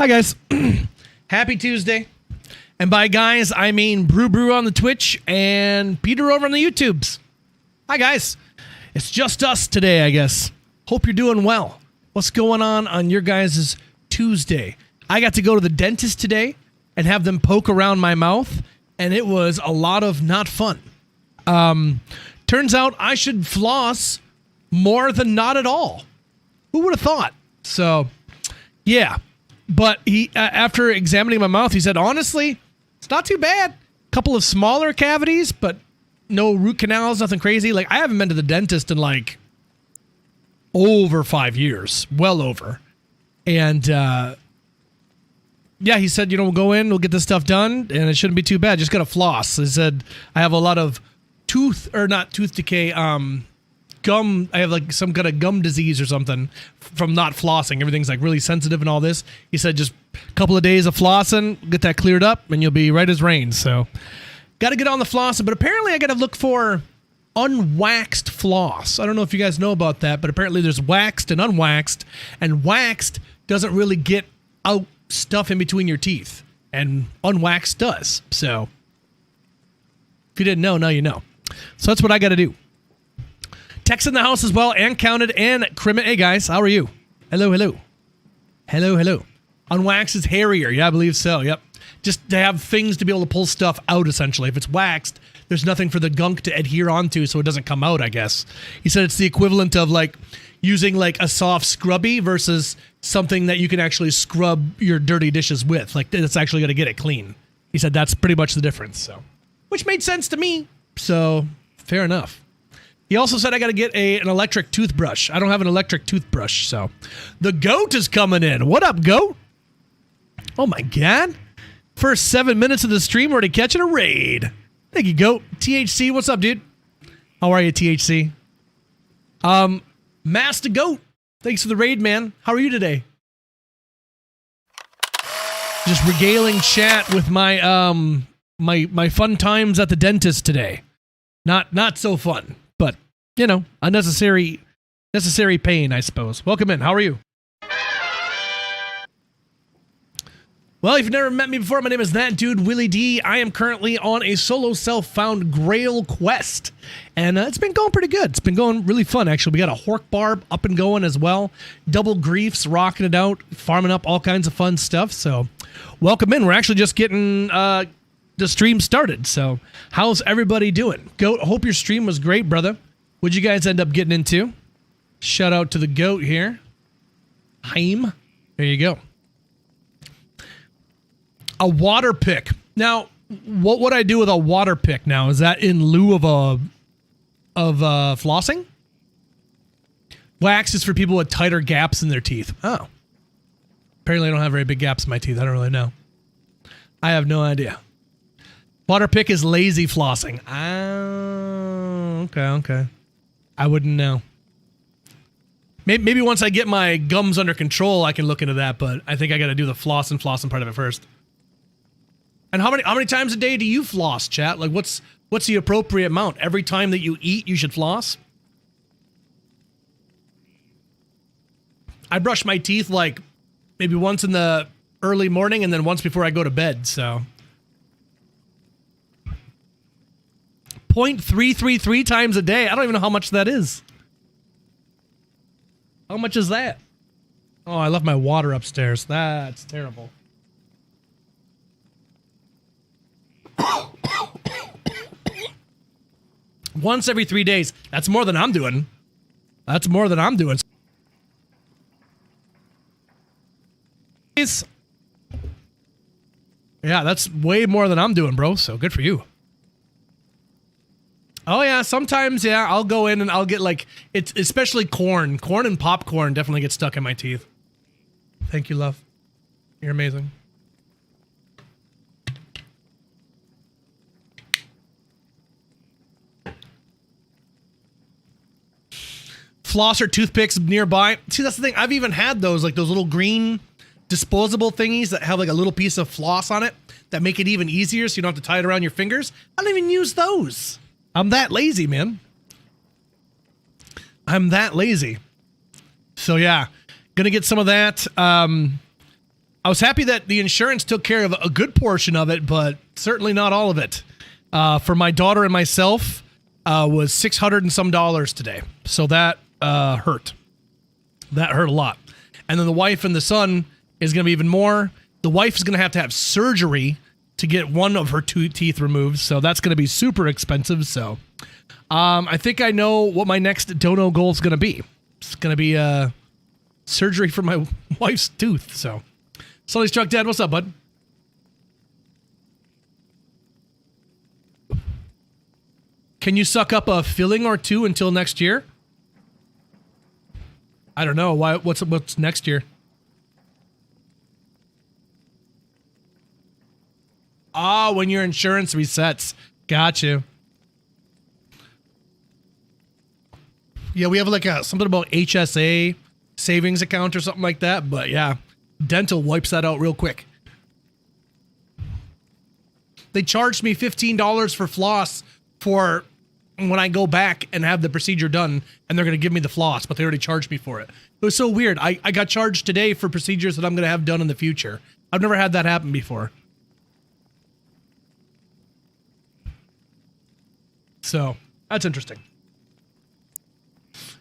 Hi, guys. Happy Tuesday. And by guys, I mean Brew on the Twitch and Peter over on the YouTubes. Hi, guys. It's just us today, I guess. Hope you're doing well. What's going on your guys' Tuesday? I got to go to the dentist today and have them poke around my mouth, and it was a lot of not fun. Turns out I should floss more than not at all. Who would have thought? So, yeah. But he, after examining my mouth, he said, honestly, it's not too bad. Couple of smaller cavities, but no root canals, nothing crazy. Like, I haven't been to the dentist in like over 5 years, well over. And yeah, he said, we'll go in, we'll get this stuff done, and it shouldn't be too bad. Just gotta floss. He said, I have a lot of not tooth decay, gum. I have like some kind of gum disease or something from not flossing. Everything's like really sensitive and all this. He said just a couple of days of flossing, get that cleared up, and you'll be right as rain. So got to get on the flossing, but apparently I got to look for unwaxed floss. I don't know if you guys know about that, but apparently there's waxed and waxed doesn't really get out stuff in between your teeth, and unwaxed does. So if you didn't know, now you know. So that's what I got to do. Text in the house as well, and Counted, and Crimit. Hey, guys, how are you? Hello. Unwaxed is hairier. Yeah, I believe so. Yep. Just to have things to be able to pull stuff out, essentially. If it's waxed, there's nothing for the gunk to adhere onto, so it doesn't come out, I guess. He said it's the equivalent of, like, using, like, a soft scrubby versus something that you can actually scrub your dirty dishes with. Like, that's actually going to get it clean. He said that's pretty much the difference, so. Which made sense to me, so fair enough. He also said I got to get an electric toothbrush. I don't have an electric toothbrush, so. The GOAT is coming in. What up, GOAT? Oh, my God. First 7 minutes of the stream, already catching a raid. Thank you, GOAT. THC, what's up, dude? How are you, THC? Master GOAT, thanks for the raid, man. How are you today? Just regaling chat with my my fun times at the dentist today. Not so fun. But, unnecessary pain, I suppose. Welcome in. How are you? Well, if you've never met me before, my name is That Dude Willie D. I am currently on a solo self-found Grail quest. And it's been going pretty good. It's been going really fun, actually. We got a Hork Barb up and going as well. Double Griefs, rocking it out, farming up all kinds of fun stuff. So, welcome in. We're actually just getting the stream started. So how's everybody doing? Goat, hope your stream was great, brother. What'd you guys end up getting into? Shout out to the Goat here. Haim. There you go. A water pick. Now, what would I do with a water pick now? Is that in lieu of flossing? Wax is for people with tighter gaps in their teeth. Oh. Apparently I don't have very big gaps in my teeth. I don't really know. I have no idea. Water pick is lazy flossing. Oh, okay. I wouldn't know. Maybe once I get my gums under control, I can look into that, but I think I got to do the flossing part of it first. And how many times a day do you floss, chat? Like, what's the appropriate amount? Every time that you eat, you should floss? I brush my teeth like maybe once in the early morning and then once before I go to bed, so. 0.333 times a day. I don't even know how much that is. How much is that? Oh, I left my water upstairs. That's terrible. Once every 3 days. That's more than I'm doing. Yeah, that's way more than I'm doing, bro. So good for you. Oh yeah, sometimes, yeah, I'll go in and I'll get like, it's especially corn. Corn and popcorn definitely get stuck in my teeth. Thank you, love. You're amazing. Flosser toothpicks nearby. See, that's the thing. I've even had those, like those little green disposable thingies that have like a little piece of floss on it that make it even easier so you don't have to tie it around your fingers. I don't even use those. I'm that lazy, man. I'm that lazy. So yeah, gonna get some of that. I was happy that the insurance took care of a good portion of it, but certainly not all of it. For my daughter and myself, was $600 and some today. So that hurt. That hurt a lot. And then the wife and the son is going to be even more. The wife is going to have surgery to get one of her 2 teeth removed. So that's going to be super expensive. So I think I know what my next dono goal is going to be. It's going to be surgery for my wife's tooth. So Sully's Truck Dad, what's up, bud? Can you suck up a filling or two until next year? I don't know. Why? What's next year? Ah, when your insurance resets. Got you. Yeah, we have like something about HSA savings account or something like that. But yeah, dental wipes that out real quick. They charged me $15 for floss for when I go back and have the procedure done, and they're going to give me the floss, but they already charged me for it. It was so weird. I got charged today for procedures that I'm going to have done in the future. I've never had that happen before. So, that's interesting.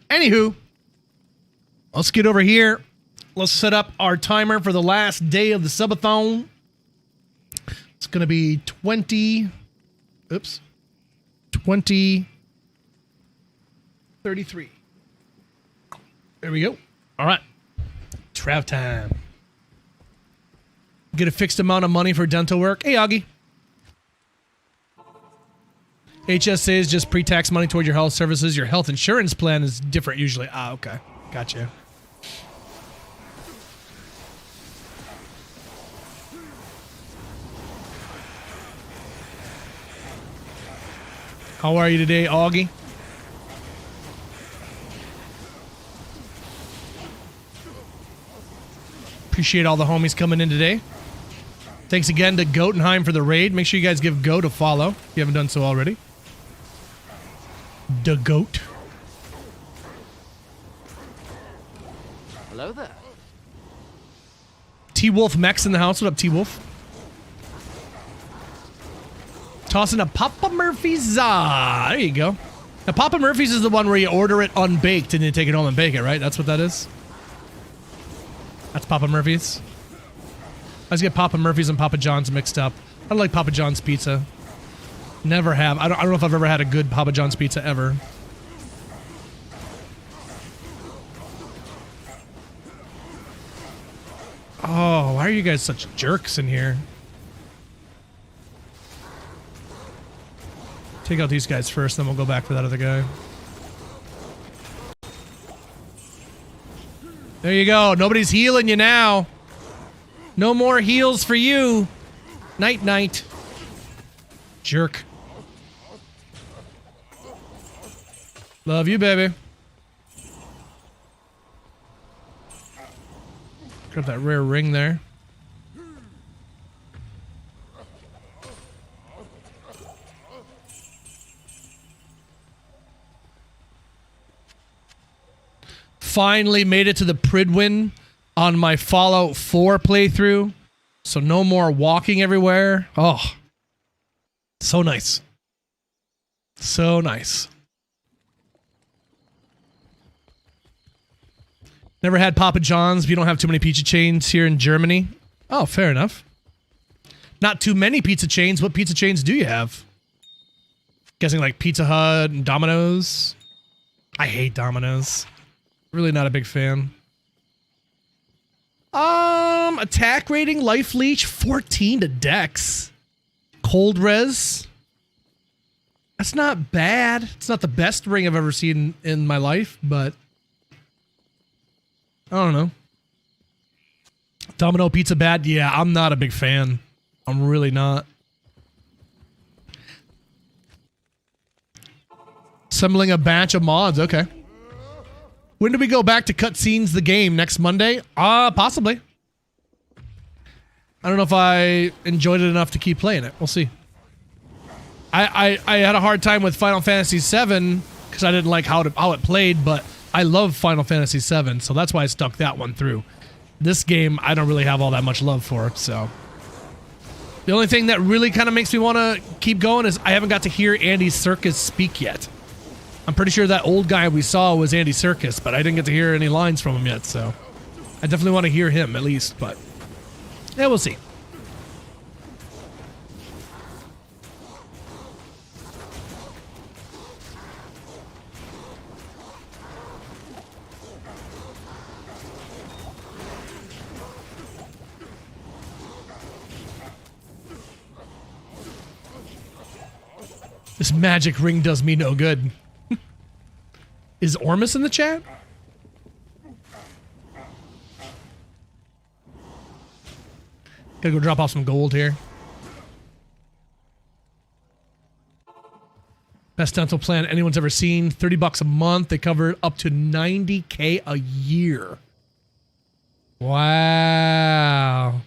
Anywho, let's get over here. Let's set up our timer for the last day of the subathon. It's going to be 33. There we go. All right. Trav time. Get a fixed amount of money for dental work. Hey, Augie. HSA is just pre-tax money toward your health services. Your health insurance plan is different usually. Ah, okay. Gotcha. How are you today, Augie? Appreciate all the homies coming in today. Thanks again to Gotenheim for the raid. Make sure you guys give Goat a follow if you haven't done so already. The Goat. Hello there. T-Wolf Mex in the house. What up, T-Wolf? Tossing a Papa Murphy's. There you go. Now, Papa Murphy's is the one where you order it unbaked and you take it home and bake it, right? That's what that is? That's Papa Murphy's. I always get Papa Murphy's and Papa John's mixed up. I don't like Papa John's pizza. Never have. I don't know if I've ever had a good Papa John's pizza ever. Oh, why are you guys such jerks in here? Take out these guys first, then we'll go back for that other guy. There you go. Nobody's healing you now. No more heals for you. Night, night. Jerk. Love you, baby. Grab that rare ring there. Finally made it to the Pridwin on my Fallout 4 playthrough. So no more walking everywhere. Oh, so nice. So nice. Never had Papa John's. We don't have too many pizza chains here in Germany. Oh, fair enough. Not too many pizza chains. What pizza chains do you have? Guessing like Pizza Hut and Domino's. I hate Domino's. Really not a big fan. Attack rating, life leech, 14 to dex. Cold res. That's not bad. It's not the best ring I've ever seen in my life, but I don't know. Domino pizza bad? Yeah, I'm not a big fan. I'm really not. Assembling a batch of mods. Okay. When do we go back to cutscenes the game? Next Monday? Possibly. I don't know if I enjoyed it enough to keep playing it. We'll see. I had a hard time with Final Fantasy VII because I didn't like how it played, but I love Final Fantasy VII, so that's why I stuck that one through. this game I don't really have all that much love for. So the only thing that really kind of makes me want to keep going is I haven't got to hear Andy Serkis speak yet. I'm pretty sure that old guy we saw was Andy Serkis, but I didn't get to hear any lines from him yet, so I definitely want to hear him at least, but yeah, we'll see. This magic ring does me no good. Is Ormus in the chat? Gotta go drop off some gold here. Best dental plan anyone's ever seen. 30 bucks a month. They cover up to 90K a year. Wow.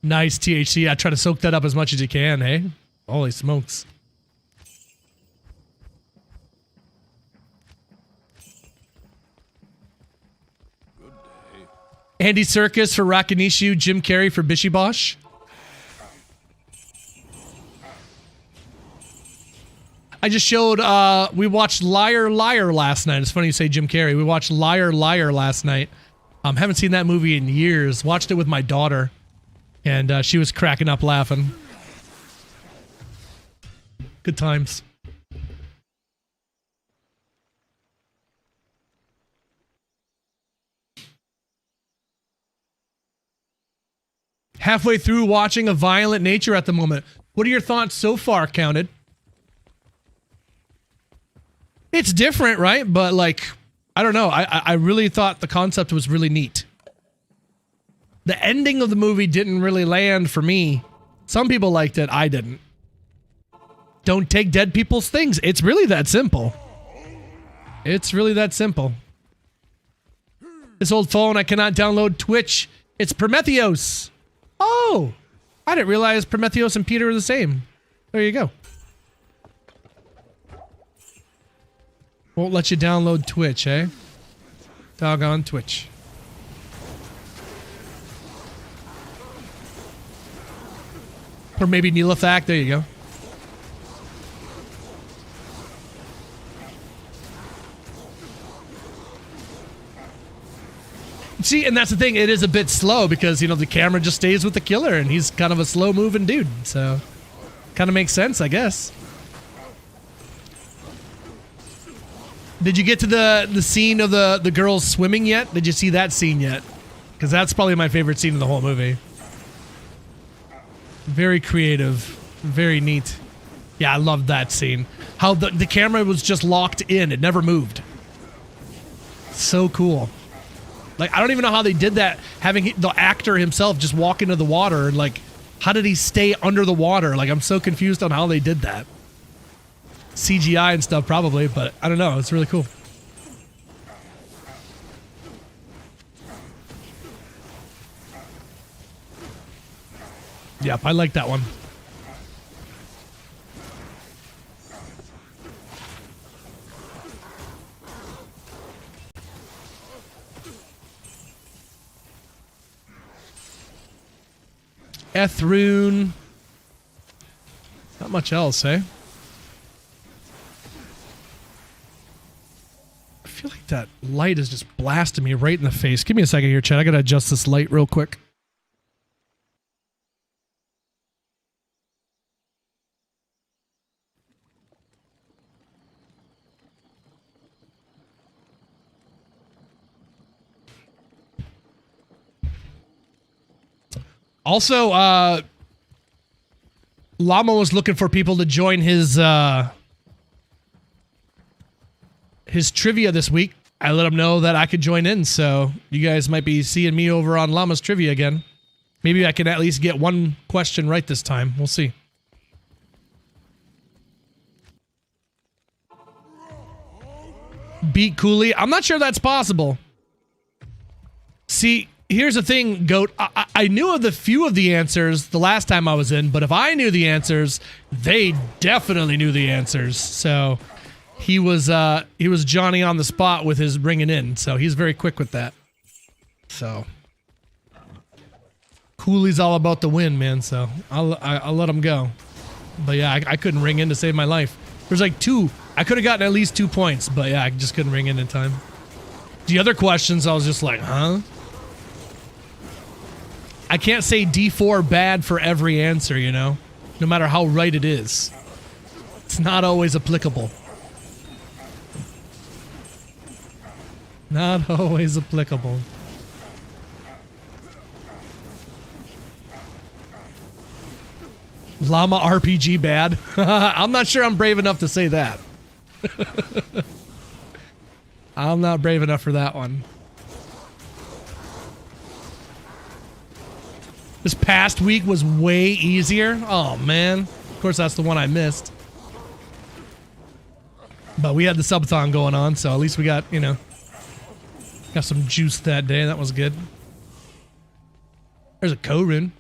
Nice, THC. I try to soak that up as much as you can, hey? Holy smokes. Andy Serkis for Rakanishu, Jim Carrey for Bishi Bosh. I just showed, we watched Liar Liar last night. It's funny you say Jim Carrey. We watched Liar Liar last night. Haven't seen that movie in years. Watched it with my daughter, and she was cracking up laughing. Good times. Halfway through watching A Violent Nature at the moment. What are your thoughts so far, Counted? It's different, right? But like, I don't know. I really thought the concept was really neat. The ending of the movie didn't really land for me. Some people liked it. I didn't. Don't take dead people's things. It's really that simple. It's really that simple. This old phone, I cannot download Twitch. It's Prometheus. Oh, I didn't realize Prometheus and Peter are the same. There you go. Won't let you download Twitch, eh? Doggone Twitch. Or maybe Neelathak. There you go. See, and that's the thing. It is a bit slow because, you know, the camera just stays with the killer and he's kind of a slow-moving dude. So, kind of makes sense, I guess. Did you get to the scene of the girls swimming yet? Did you see that scene yet? Because that's probably my favorite scene in the whole movie. Very creative. Very neat. Yeah, I loved that scene. How the camera was just locked in. It never moved. So cool. Like, I don't even know how they did that, having the actor himself just walk into the water, and like, how did he stay under the water? Like, I'm so confused on how they did that. CGI and stuff probably, but I don't know. It's really cool. Yep, I like that one. Ethrune. Not much else, eh? I feel like that light is just blasting me right in the face. Give me a second here, Chad. I gotta adjust this light real quick. Also, Llama was looking for people to join his trivia this week. I let him know that I could join in, so you guys might be seeing me over on Llama's trivia again. Maybe I can at least get one question right this time. We'll see. Beat Cooley. I'm not sure that's possible. See, here's the thing, Goat. I knew of the few of the answers the last time I was in, but if I knew the answers, they definitely knew the answers. So he was Johnny on the spot with his bringing in. So he's very quick with that. So Cooley's all about the win, man, so I'll let him go. But yeah, I couldn't ring in to save my life. There's like 2. I could have gotten at least 2 points, but yeah, I just couldn't ring in time. The other questions, I was just like, huh? I can't say D4 bad for every answer, you know? No matter how right it is. It's not always applicable. Not always applicable. Llama RPG bad? I'm not sure I'm brave enough to say that. I'm not brave enough for that one. This past week was way easier. Oh, man. Of course, that's the one I missed. But we had the subathon going on, so at least we got, you know, got some juice that day. That was good. There's a co-rune.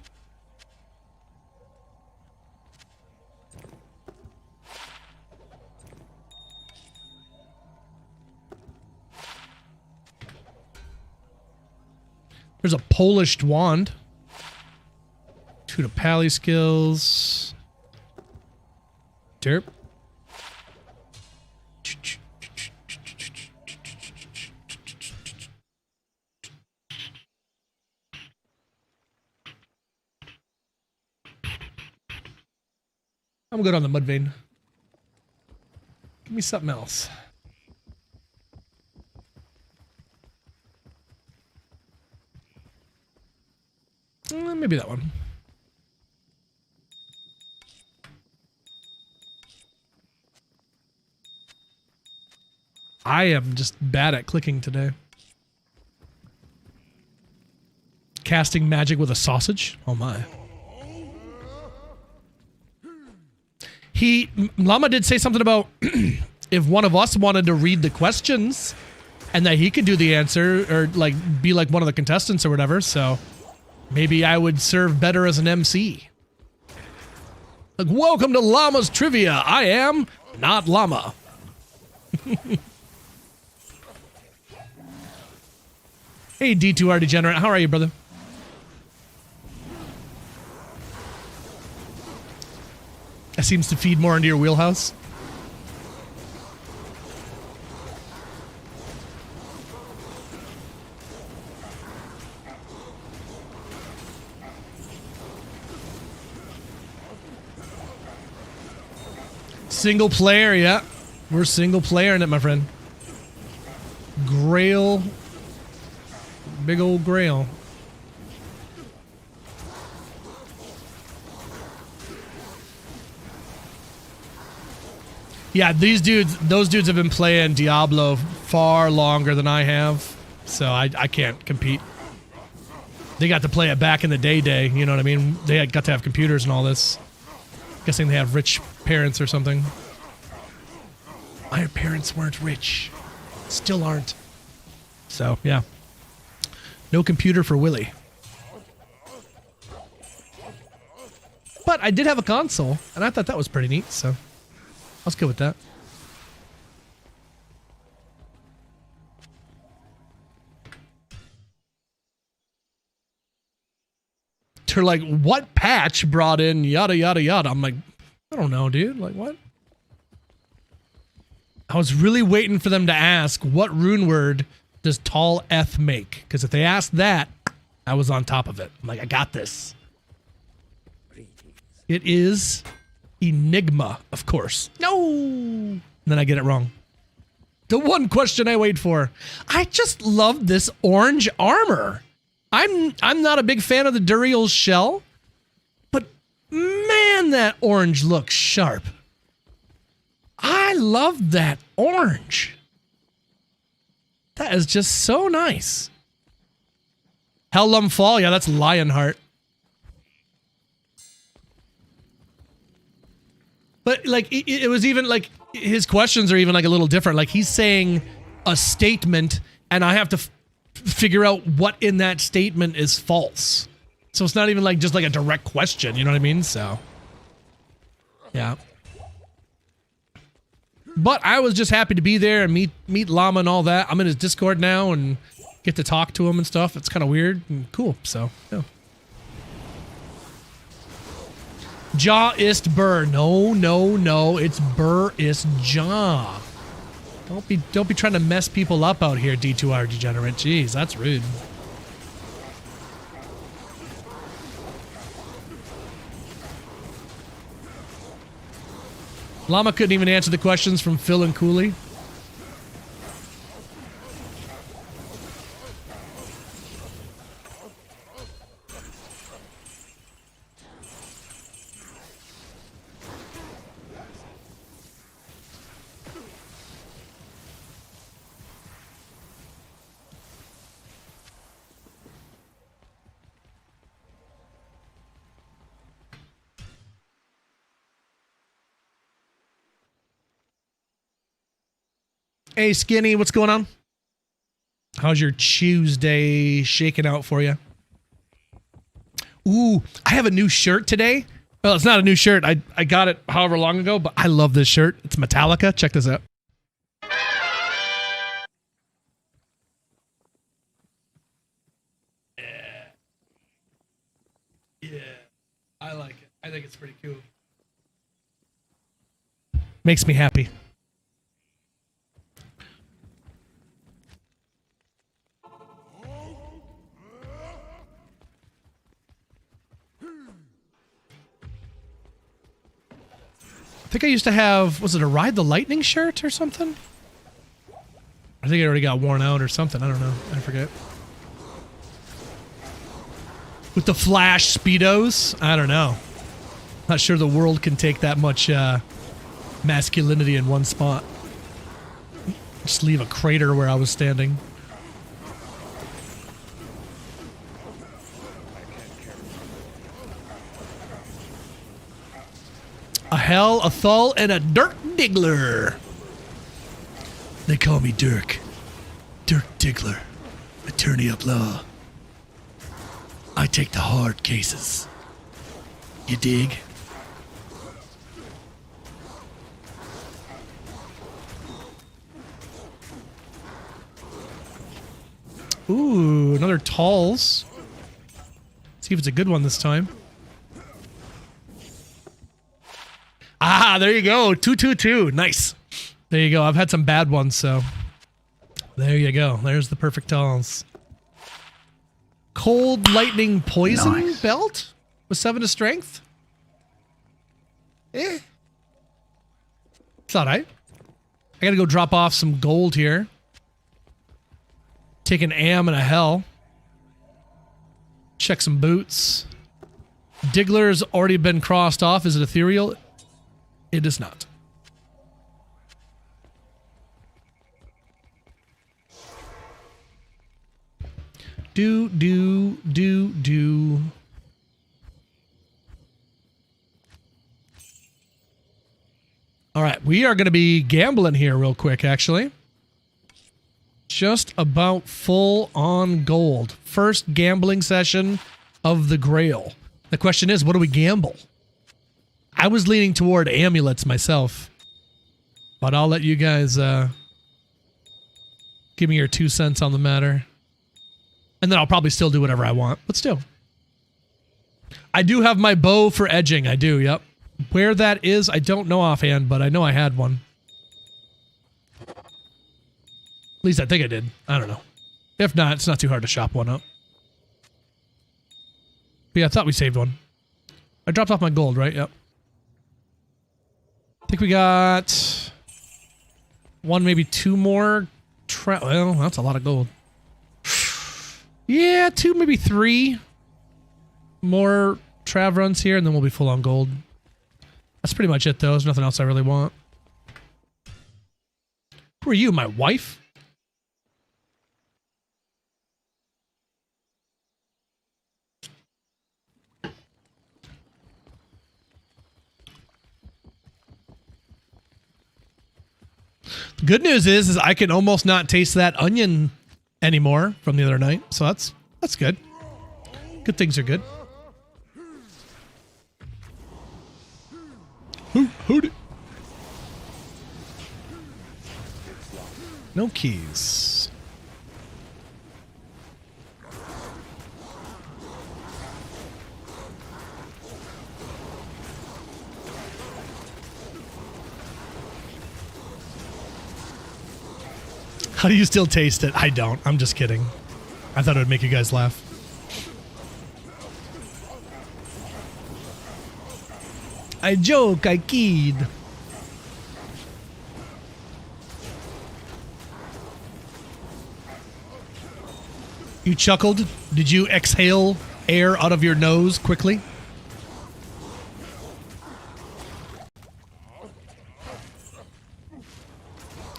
There's a polished wand. 2 to pally skills. Derp. I'm good on the mud vein. Give me something else. Maybe that one. I am just bad at clicking today. Casting magic with a sausage? Oh my. Llama did say something about if one of us wanted to read the questions and that he could do the answer or like be like one of the contestants or whatever, so maybe I would serve better as an MC. Like, welcome to Llama's Trivia. I am not Llama. Hey, D2R Degenerate. How are you, brother? That seems to feed more into your wheelhouse. Single player, yeah. We're single player in it, my friend. Grail. Big old grail. Yeah, those dudes have been playing Diablo far longer than I have, so I can't compete. They got to play it back in the day, you know what I mean? They got to have computers and all this. Guessing they have rich parents or something. My parents weren't rich. Still aren't. So, yeah. No computer for Willie. But I did have a console, and I thought that was pretty neat, so I was good with that. They're like, what patch brought in yada yada yada? I'm like, I don't know, dude. Like, what? I was really waiting for them to ask, what rune word does tall F make? Because if they asked that, I was on top of it. I'm like, I got this. It is Enigma, of course. No! And then I get it wrong. The one question I wait for. I just love this orange armor. I'm not a big fan of the Duriel's shell, but man, that orange looks sharp. I love that orange. That is just so nice. Hellum Fall, yeah, that's Lionheart. But like, it was even like, his questions are even like a little different. Like he's saying a statement and I have to figure out what in that statement is false. So it's not even like just like a direct question, you know what I mean? So, yeah. But I was just happy to be there and meet Llama and all that. I'm in his Discord now and get to talk to him and stuff. It's kind of weird and cool, so, yeah. Jaw ist Burr. No, no, no. It's Burr ist Jaw. Don't be trying to mess people up out here, D2R degenerate. Jeez, that's rude. Llama couldn't even answer the questions from Phil and Cooley. Hey, Skinny, what's going on? How's your Tuesday shaking out for you? Ooh, I have a new shirt today. Well, it's not a new shirt. I got it however long ago, but I love this shirt. It's Metallica. Check this out. Yeah, I like it. I think it's pretty cool. Makes me happy. I think I used to have, was it a Ride the Lightning shirt or something? I think it already got worn out or something. I don't know. I forget. With the Flash Speedos? I don't know. Not sure the world can take that much masculinity in one spot. Just leave a crater where I was standing. A hell, a thull, and a Dirk Diggler. They call me Dirk. Dirk Diggler, attorney of law. I take the hard cases. You dig? Ooh, another Talls. See if it's a good one this time. Ah, there you go. 222. Nice. There you go. I've had some bad ones, so there you go. There's the perfect Talls. Cold Lightning Poison Belt with 7 to strength. Eh. It's alright. I gotta go drop off some gold here. Take an Am and a Hell. Check some boots. Diggler's already been crossed off. Is it ethereal? It is not. Do. All right, we are going to be gambling here real quick, actually. Just about full on gold. First gambling session of the Grail. The question is, what do we gamble? I was leaning toward amulets myself, but I'll let you guys give me your 2 cents on the matter. And then I'll probably still do whatever I want, but still. I do have my bow for edging. I do, yep. Where that is, I don't know offhand, but I know I had one. At least I think I did. I don't know. If not, it's not too hard to shop one up. But yeah, I thought we saved one. I dropped off my gold, right? Yep. I think we got one, maybe 2 more. Well, that's a lot of gold. Yeah, 2, maybe 3 more Trav runs here, and then we'll be full on gold. That's pretty much it, though. There's nothing else I really want. Who are you, my wife? The good news is I can almost not taste that onion anymore from the other night, so that's good. Good things are good. Hoot it. No keys. How do you still taste it? I don't. I'm just kidding. I thought it would make you guys laugh. I joke, I kid. You chuckled? Did you exhale air out of your nose quickly?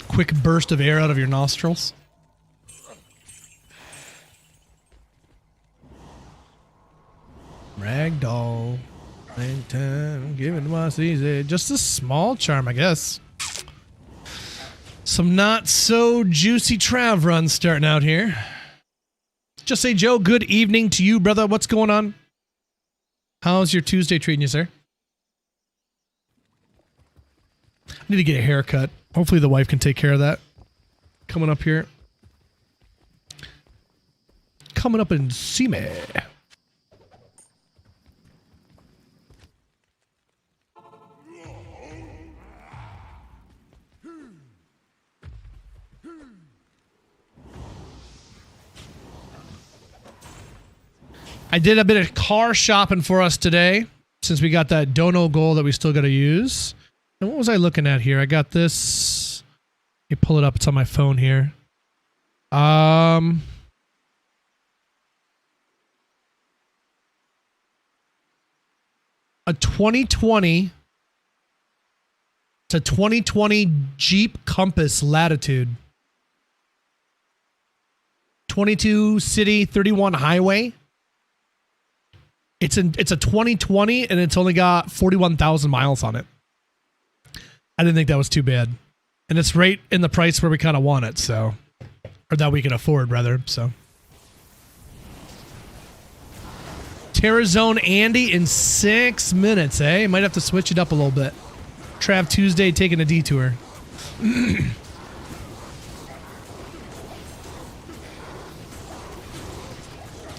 Quick burst of air out of your nostrils? Ragdoll. Same time, giving my easy. Just a small charm, I guess. Some not so juicy Trav runs starting out here. Just say, Joe, good evening to you, brother. What's going on? How's your Tuesday treating you, sir? I need to get a haircut. Hopefully the wife can take care of that. Coming up here. Coming up and see me. I did a bit of car shopping for us today, since we got that dono goal that we still got to use. And what was I looking at here? I got this. Let me pull it up. It's on my phone here. A 2020 to 2020 Jeep Compass Latitude. 22 city, 31 highway. It's a 2020 and it's only got 41,000 miles on it. I didn't think that was too bad. And it's right in the price where we kind of want it, so. Or that we can afford, rather, so. Terrazone Andy in 6 minutes, eh? Might have to switch it up a little bit. Trav Tuesday taking a detour.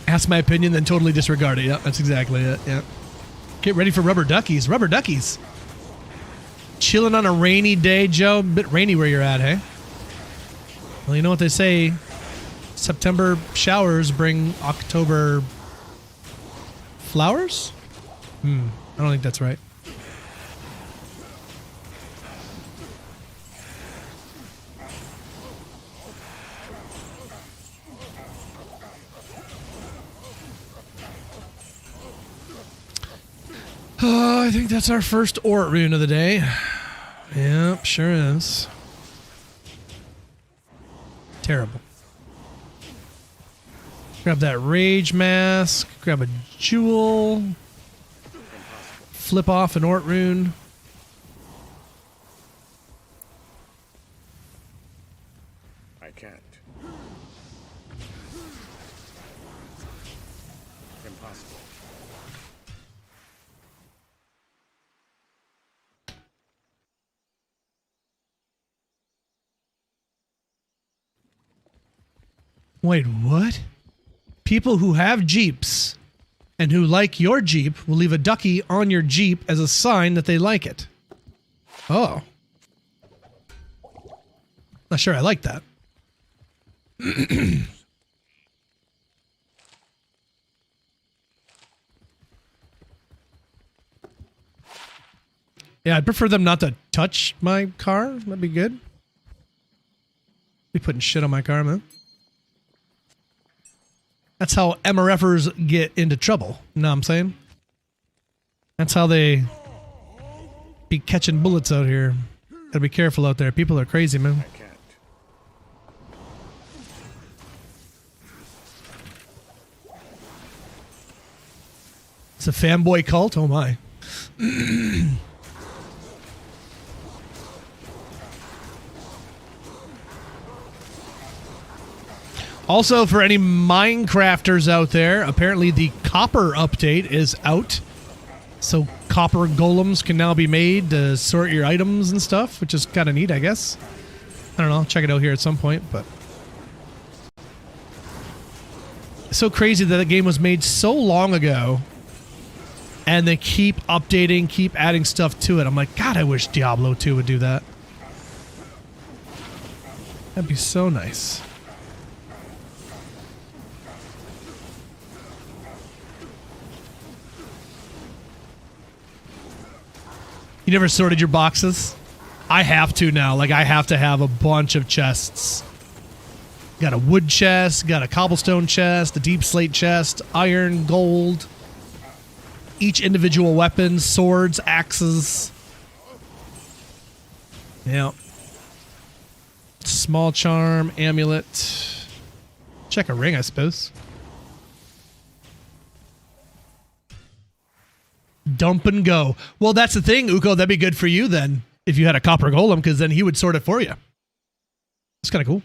Ask my opinion, then totally disregard it. Yep, that's exactly it. Yep. Get ready for rubber duckies. Rubber duckies. Chilling on a rainy day, Joe. Bit rainy where you're at, hey? Well, you know what they say. September showers bring October flowers? I don't think that's right. Oh, I think that's our first Ort rune of the day. Yep, sure is. Terrible. Grab that rage mask. Grab a jewel. Flip off an Ort rune. I can't. Impossible. Wait, what? People who have Jeeps and who like your Jeep will leave a ducky on your Jeep as a sign that they like it. Oh. Not sure I like that. Yeah, I'd prefer them not to touch my car. That'd be good. Be putting shit on my car, man. That's how MRFers get into trouble. You know what I'm saying? That's how they be catching bullets out here. Gotta be careful out there. People are crazy, man. I can't. It's a fanboy cult? Oh my. Also, for any Minecrafters out there, apparently the copper update is out. So copper golems can now be made to sort your items and stuff, which is kind of neat, I guess. I don't know. I'll check it out here at some point, but... It's so crazy that the game was made so long ago, and they keep updating, keep adding stuff to it. I'm like, God, I wish Diablo 2 would do that. That'd be so nice. You never sorted your boxes? I have to now. Like, I have to have a bunch of chests. Got a wood chest, got a cobblestone chest, a deep slate chest, iron, gold. Each individual weapon, swords, axes. Yeah. Small charm, amulet. Check a ring, I suppose. Dump and go. Well, that's the thing, Uko. That'd be good for you then, if you had a copper golem, because then he would sort it for you. It's kind of cool.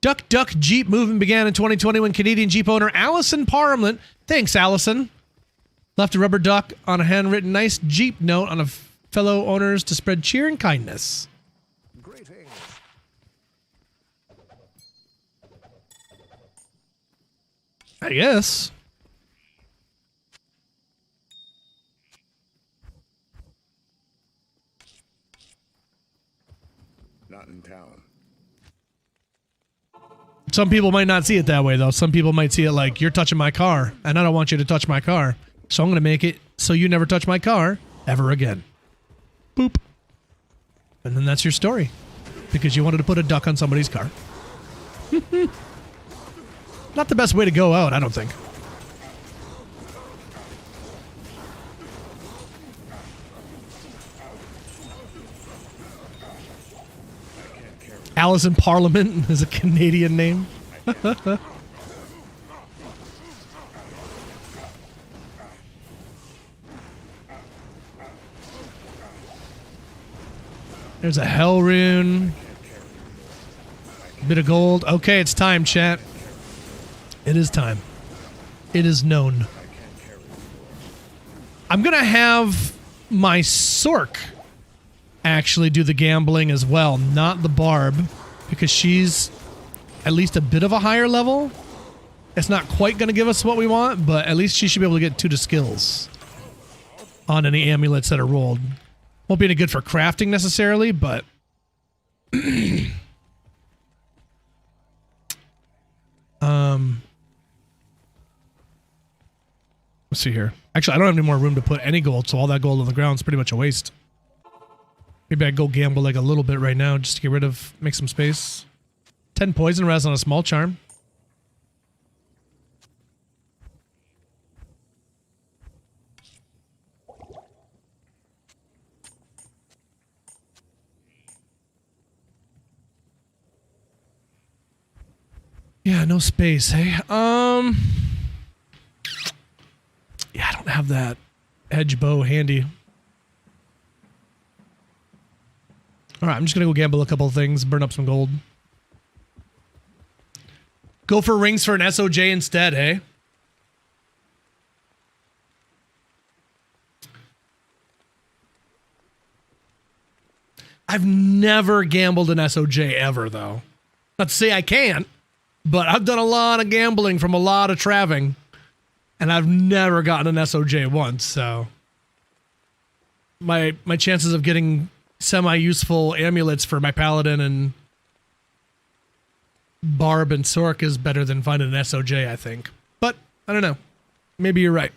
Duck Duck Jeep movement began in 2020 when Canadian Jeep owner Allison Parliament, thanks Allison, left a rubber duck on a handwritten nice Jeep note on a fellow owners to spread cheer and kindness. Greetings. I guess. Not in town. Some people might not see it that way, though. Some people might see it like, you're touching my car, and I don't want you to touch my car. So I'm going to make it so you never touch my car ever again. Boop. And then that's your story. Because you wanted to put a duck on somebody's car. Not the best way to go out, I don't think. Alice in Parliament is a Canadian name. There's a hell rune. Bit of gold. Okay, it's time, chat. It is time. It is known. I'm going to have my Sork actually do the gambling as well, not the Barb, because she's at least a bit of a higher level. It's not quite going to give us what we want, but at least she should be able to get 2 to skills on any amulets that are rolled. Won't be any good for crafting necessarily, but let's see here. Actually, I don't have any more room to put any gold, so all that gold on the ground is pretty much a waste. Maybe I'd go gamble like a little bit right now just to get rid of, make some space. 10 poison res on a small charm. Yeah, no space, hey? Yeah, I don't have that edge bow handy. Alright, I'm just gonna go gamble a couple of things, burn up some gold. Go for rings for an SOJ instead, hey? I've never gambled an SOJ ever, though. Not to say I can't, but I've done a lot of gambling from a lot of traving, and I've never gotten an SOJ once, so my chances of getting semi-useful amulets for my paladin and Barb and Sork is better than finding an SOJ, I think. But, I don't know. Maybe you're right.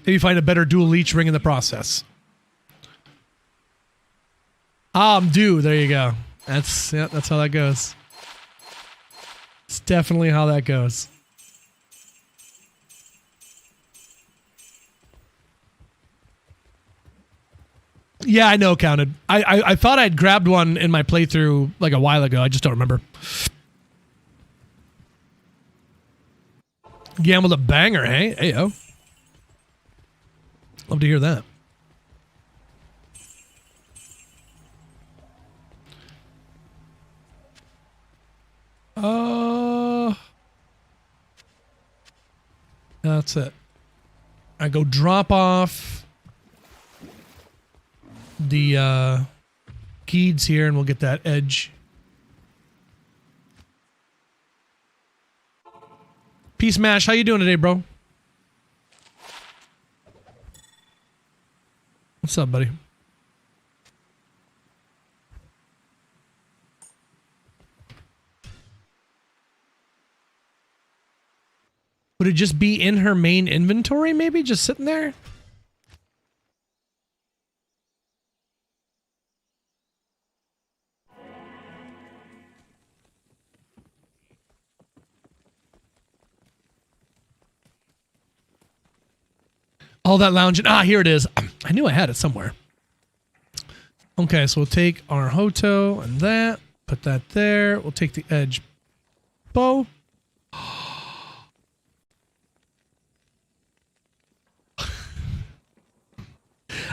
Maybe find a better dual leech ring in the process. I'm due. There you go. That's how that goes. It's definitely how that goes. Yeah, I know, counted. I thought I'd grabbed one in my playthrough like a while ago. I just don't remember. Gambled a banger, hey? Hey-o. Love to hear that. That's it. I go drop off the keys here and we'll get that edge. Peace Mash, how you doing today, bro? What's up, buddy? Would it just be in her main inventory, maybe? Just sitting there? All that lounging. Ah, here it is. I knew I had it somewhere. Okay, so we'll take our Hoto and that. Put that there. We'll take the edge bow.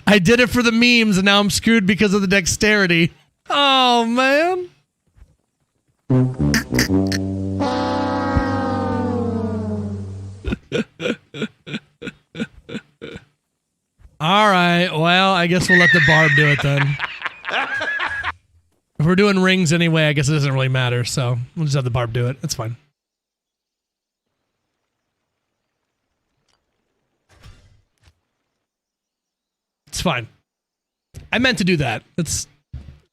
I did it for the memes and now I'm screwed because of the dexterity. Oh, man. All right. Well, I guess we'll let the barb do it then. If we're doing rings anyway, I guess it doesn't really matter. So we'll just have the barb do it. It's fine. It's fine. I meant to do that.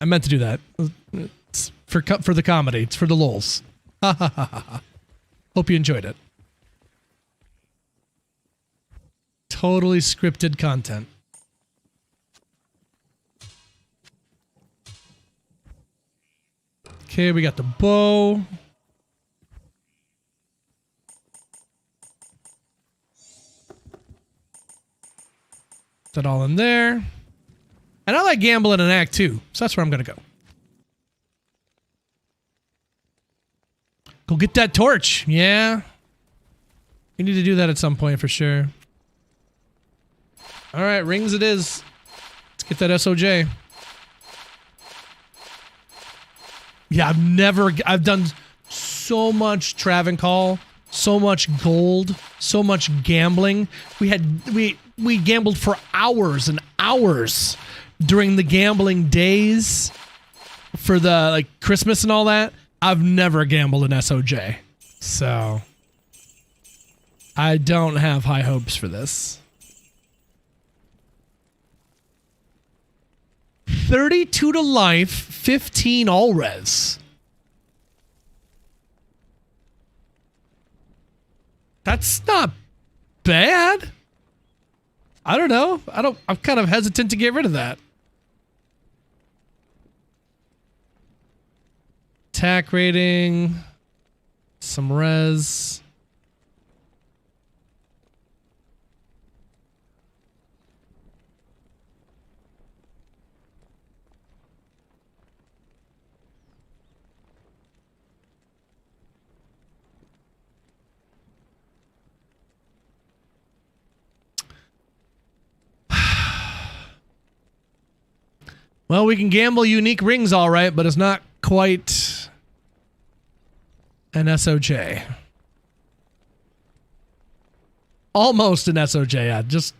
I meant to do that. It's for the comedy. It's for the lols. Ha ha ha ha. Hope you enjoyed it. Totally scripted content. Okay, we got the bow. Put that all in there. And I like gambling in Act 2, so that's where I'm going to go. Go get that torch. Yeah. We need to do that at some point for sure. All right, rings it is. Let's get that SOJ. Yeah, I've done so much Trav and Call, so much gold, so much gambling. We gambled for hours and hours during the gambling days for the like Christmas and all that. I've never gambled an SOJ. So I don't have high hopes for this. 32 to life, 15 all res. That's not bad. I don't know. I'm kind of hesitant to get rid of that. Attack rating, some res. Well, we can gamble unique rings all right, but it's not quite an SOJ. Almost an SOJ, yeah. Just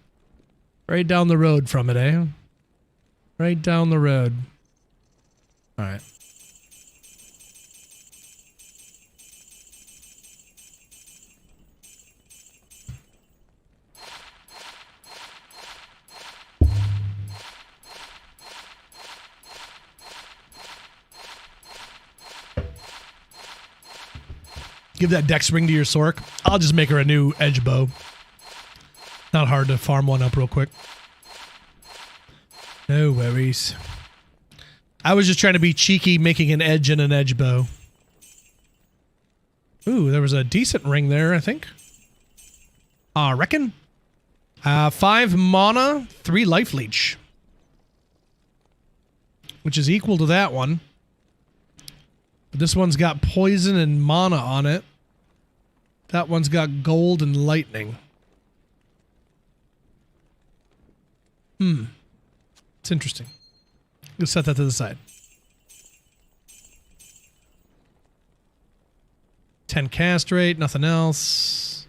right down the road from it, eh? Right down the road. All right. Give that dex ring to your Sork. I'll just make her a new edge bow. Not hard to farm one up real quick. No worries. I was just trying to be cheeky, making an edge and an edge bow. Ooh, there was a decent ring there, I think. I reckon. 5 mana, 3 life leech. Which is equal to that one. But this one's got poison and mana on it. That one's got gold and lightning. It's interesting. Let's set that to the side. 10 cast rate, nothing else.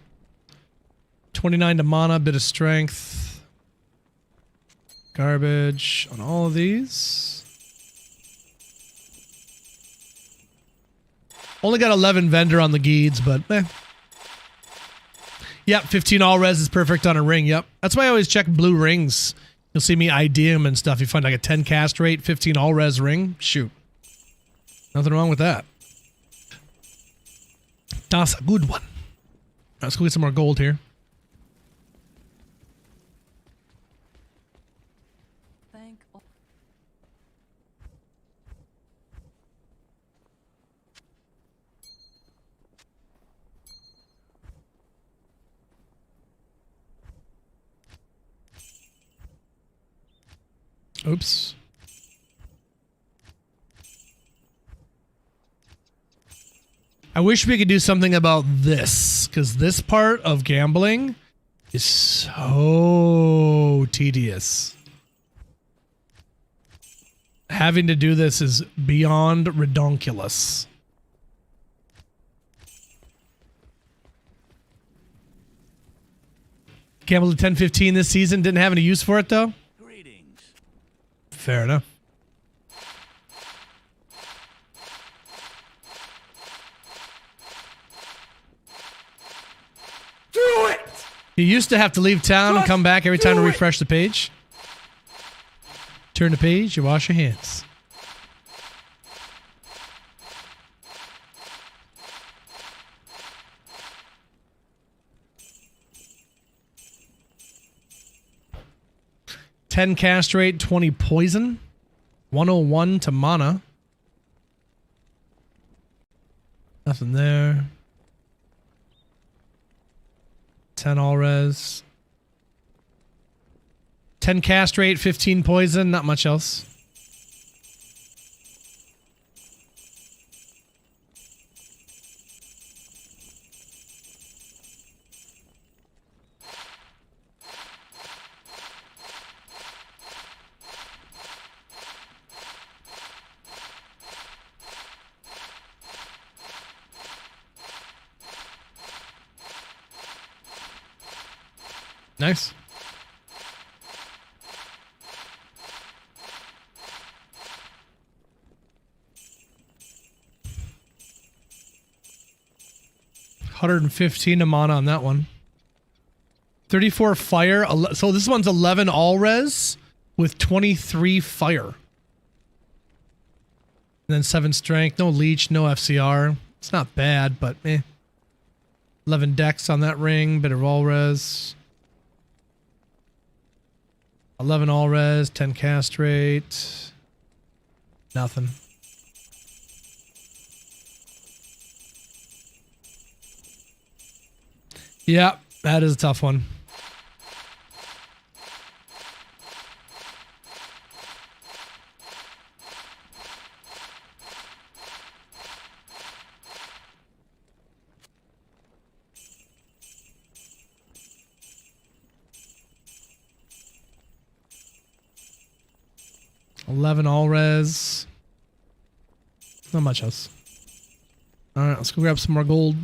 29 to mana, bit of strength. Garbage on all of these. Only got 11 vendor on the Geeds, but eh. Yep, 15 all res is perfect on a ring, yep. That's why I always check blue rings. You'll see me ID them and stuff. You find like a 10 cast rate, 15 all res ring, shoot. Nothing wrong with that. That's a good one. Let's go get some more gold here. Oops. I wish we could do something about this, because this part of gambling is so tedious. Having to do this is beyond redonkulous. Gambled at 10-15 this season, didn't have any use for it though. Fair enough. Do it! You used to have to leave town and come back every time to refresh the page. Turn the page, you wash your hands. $10 cast rate, 20 poison, 101 to mana. Nothing there. 10 all res. 10 cast rate, 15 poison, not much else. Nice. $115 a mana on that one. 34 fire. So this one's 11 all res with 23 fire. And then 7 strength. No leech, no FCR. It's not bad, but eh. 11 dex on that ring. Bit of all res. 11 all res, 10 cast rate. Nothing. Yeah, that is a tough one. $11 all res. Not much else. Alright, let's go grab some more gold.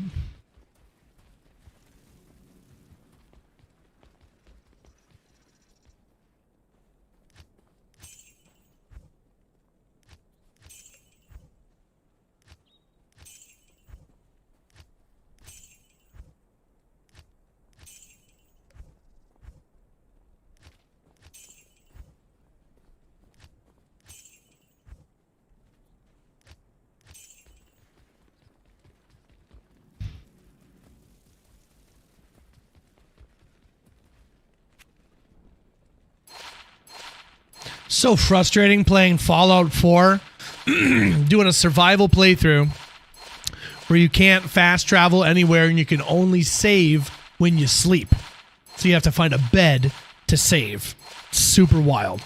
So frustrating playing Fallout 4, doing a survival playthrough where you can't fast travel anywhere and you can only save when you sleep. So you have to find a bed to save. Super wild.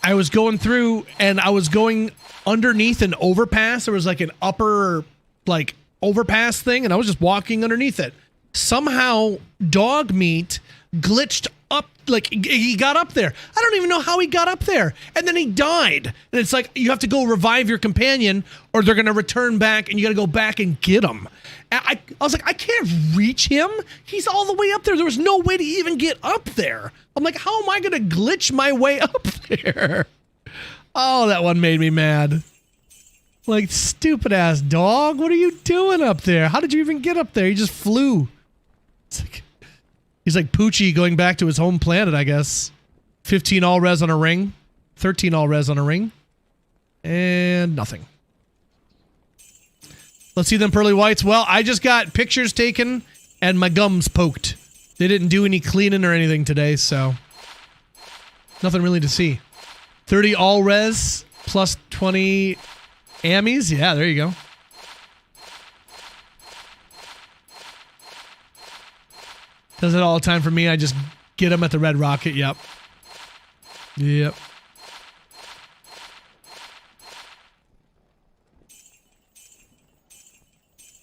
I was going through and I was going underneath an overpass. There was like an upper like overpass thing and I was just walking underneath it. Somehow dog meat glitched up, like he got up there. I don't even know how he got up there. And then he died. And it's like, you have to go revive your companion or they're going to return back and you got to go back and get him. And I was like, I can't reach him. He's all the way up there. There was no way to even get up there. I'm like, how am I going to glitch my way up there? Oh, that one made me mad. Like, stupid ass dog. What are you doing up there? How did you even get up there? He just flew. It's like, he's like Poochie going back to his home planet, I guess. 15 all res on a ring. 13 all res on a ring. And nothing. Let's see them pearly whites. Well, I just got pictures taken and my gums poked. They didn't do any cleaning or anything today, so nothing really to see. 30 all res plus 20 ammies. Yeah, there you go. Does it all the time for me. I just get them at the Red Rocket. Yep. Yep.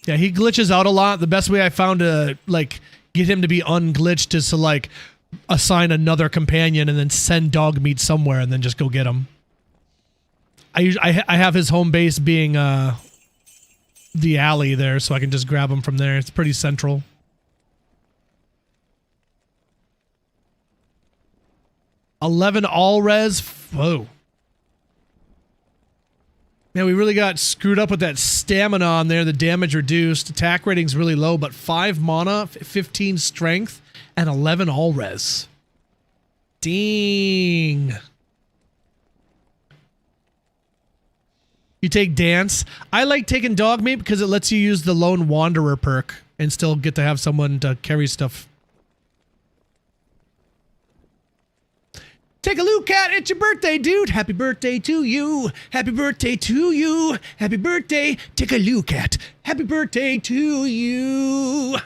Yeah, he glitches out a lot. The best way I found to like get him to be unglitched is to like assign another companion and then send dog meat somewhere and then just go get him. I have his home base being the alley there, so I can just grab him from there. It's pretty central. $11 all res. Whoa. Man, we really got screwed up with that stamina on there. The damage reduced. Attack rating's really low, but 5 mana, 15 strength, and 11 all res. Dang. You take dance. I like taking dog meat because it lets you use the lone wanderer perk and still get to have someone to carry stuff. Take a look at it. It's your birthday, dude. Happy birthday to you. Happy birthday to you. Happy birthday. Take a look at. Happy birthday to you.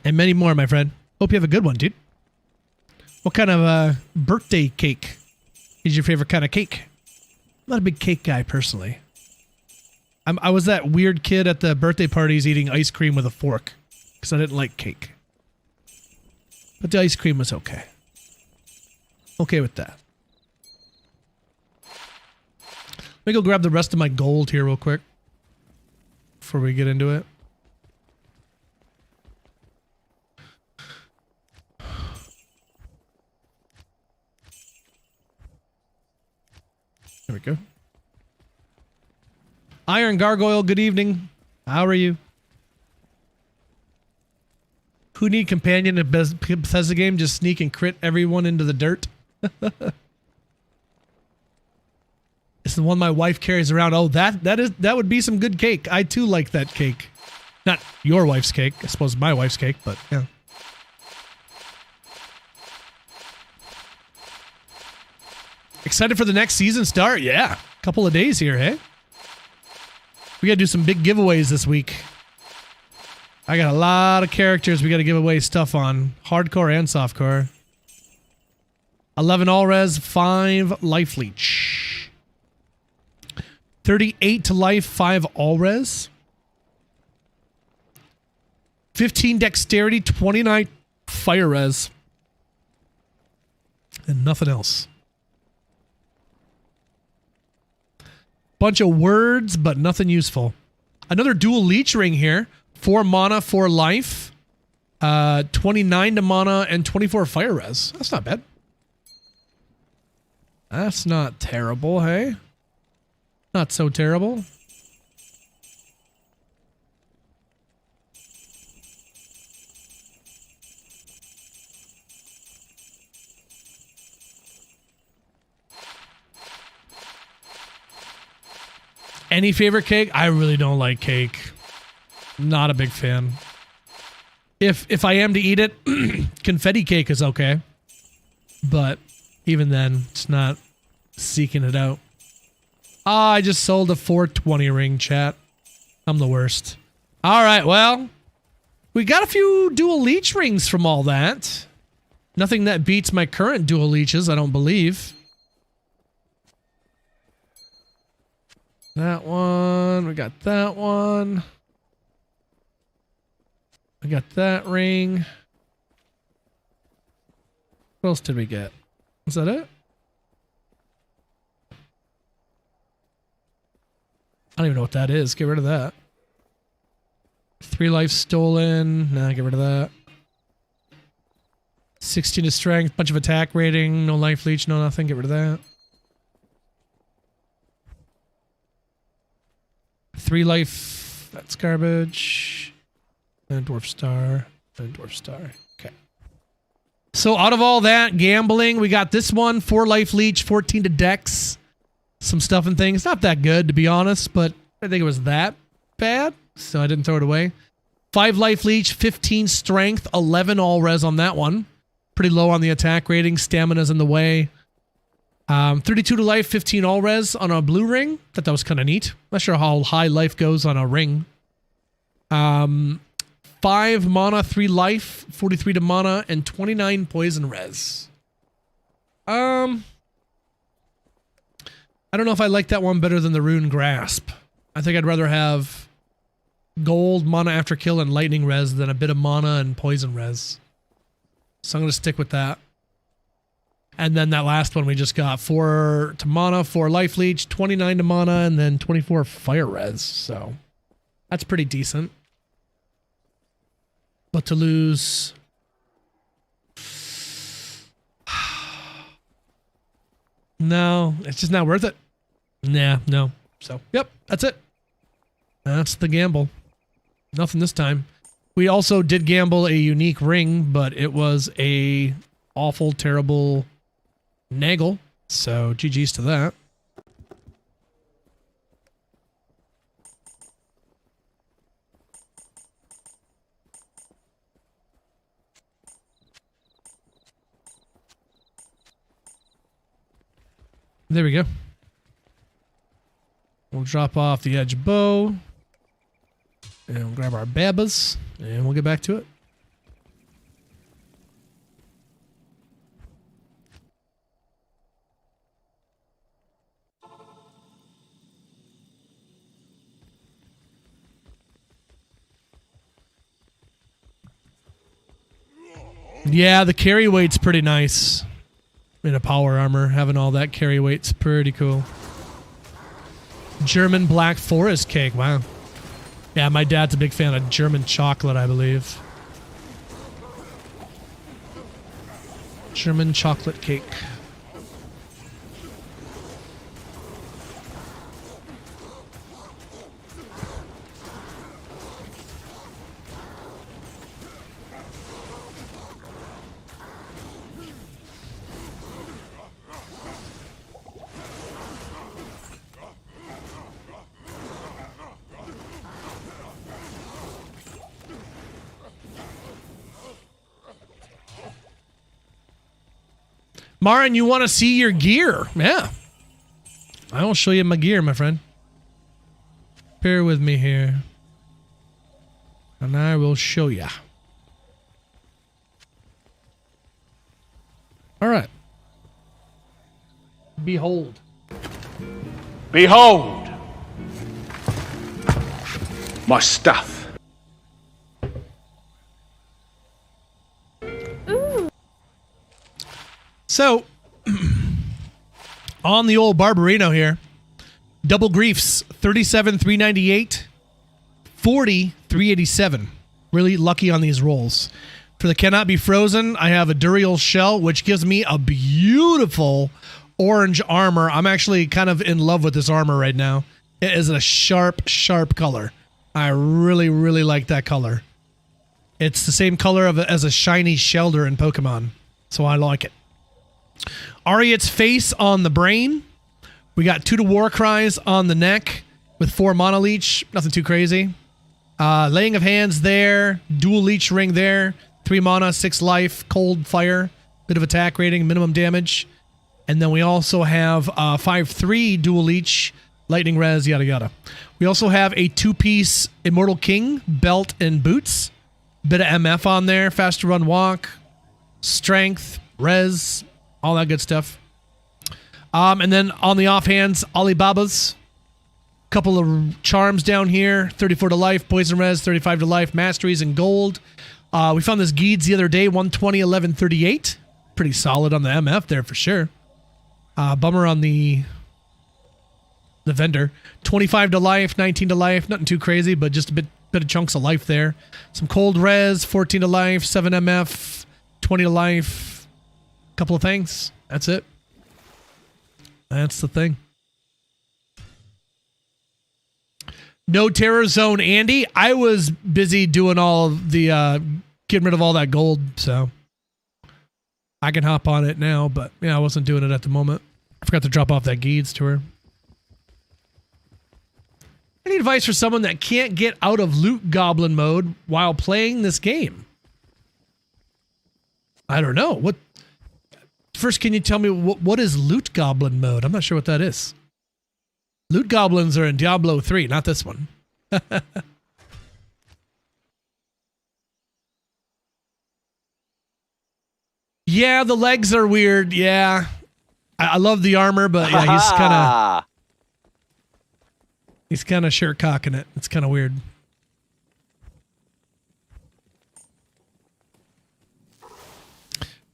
And many more, my friend. Hope you have a good one, dude. What kind of birthday cake is your favorite kind of cake? I'm not a big cake guy, personally. I was that weird kid at the birthday parties eating ice cream with a fork because I didn't like cake. But the ice cream was okay. Okay with that. Let me go grab the rest of my gold here real quick before we get into it. There we go. Iron Gargoyle, good evening. How are you? Who need companion in Bethesda game? Just sneak and crit everyone into the dirt. It's the one my wife carries around. Oh, that would be some good cake. I too like that cake. Not your wife's cake. I suppose my wife's cake, but yeah. Excited for the next season start? Yeah. Couple of days here, hey? We gotta do some big giveaways this week. I got a lot of characters we gotta give away stuff on. Hardcore and softcore. 11 all res, 5 life leech. 38 to life, 5 all res. 15 dexterity, 29 fire res. And nothing else. Bunch of words, but nothing useful. Another dual leech ring here. 4 mana, 4 life. 29 to mana and 24 fire res. That's not bad. That's not terrible, hey? Not so terrible. Any favorite cake? I really don't like cake. Not a big fan. If I am to eat it, confetti cake is okay. But even then, it's not seeking it out. Ah, I just sold a 420 ring, chat. I'm the worst. All right, well, we got a few dual leech rings from all that. Nothing that beats my current dual leeches, I don't believe. That one, we got that one. I got that ring. What else did we get? Is that it? I don't even know what that is. Get rid of that. 3 life stolen. Nah, get rid of that. 16 to strength. Bunch of attack rating. No life leech. No nothing. Get rid of that. 3 life. That's garbage. And dwarf star. And dwarf star. Okay. So out of all that gambling, we got this one. 4 life leech. 14 to dex. Some stuff and things. Not that good, to be honest, but I think it was that. bad, so I didn't throw it away. 5 life leech, 15 strength, 11 all res on that one. Pretty low on the attack rating. Stamina's in the way. 32 to life, 15 all res on a blue ring. Thought that was kind of neat. Not sure how high life goes on a ring. 5 mana, 3 life, 43 to mana, and 29 poison res. I don't know if I like that one better than the Rune Grasp. I think I'd rather have gold, mana after kill, and lightning res than a bit of mana and poison res. So I'm going to stick with that. And then that last one we just got 4 to mana, 4 life leech, 29 to mana, and then 24 fire res. So that's pretty decent. But to lose... No, it's just not worth it. Nah, no. So, yep, that's it. That's the gamble. Nothing this time. We also did gamble a unique ring, but it was a awful, terrible naggle. So, GG's to that. There we go. We'll drop off the edge bow. And we'll grab our babas. And we'll get back to it. Yeah, the carry weight's pretty nice. In a power armor, having all that carry weight's pretty cool. German black forest cake, wow. Yeah, my dad's a big fan of German chocolate, I believe. German chocolate cake. Marin, you want to see your gear? Yeah. I will show you my gear, my friend. Bear with me here. And I will show ya. All right. Behold. Behold! My stuff. So, on the old Barbarino here, double griefs, 37,398, 40,387. Really lucky on these rolls. For the cannot be frozen, I have a Duriel shell, which gives me a beautiful orange armor. I'm actually kind of in love with this armor right now. It is a sharp, sharp color. I really, really like that color. It's the same color as a shiny Shelder in Pokemon, so I like it. Ariat's face on the brain. We got 2 to War Cries on the neck with 4 Mana Leech. Nothing too crazy. Laying of Hands there. Dual Leech Ring there. 3 mana, 6 life, cold fire. Bit of attack rating, minimum damage. And then we also have 5/3 Dual Leech, Lightning Res, yada yada. We also have a 2-piece Immortal King belt and boots. Bit of MF on there. Faster run walk. Strength. Res. All that good stuff. And then on the offhands, Alibaba's. Couple of charms down here. 34 to life, poison res, 35 to life, masteries and gold. We found this Geeds the other day, 120, 11, 38. Pretty solid on the MF there for sure. Bummer on the vendor. 25 to life, 19 to life. Nothing too crazy, but just a bit of chunks of life there. Some cold res, 14 to life, 7 MF, 20 to life. Couple of things. That's it. That's the thing. No Terror Zone Andy. I was busy doing all of the getting rid of all that gold, so I can hop on it now, but yeah, I wasn't doing it at the moment. I forgot to drop off that Geeds to her. Any advice for someone that can't get out of loot goblin mode while playing this game? I don't know. What? First, can you tell me what is loot goblin mode? I'm not sure what that is. Loot goblins are in Diablo 3, not this one. Yeah, the legs are weird. Yeah. I love the armor, but yeah, he's kind of shirt cocking it. It's kind of weird.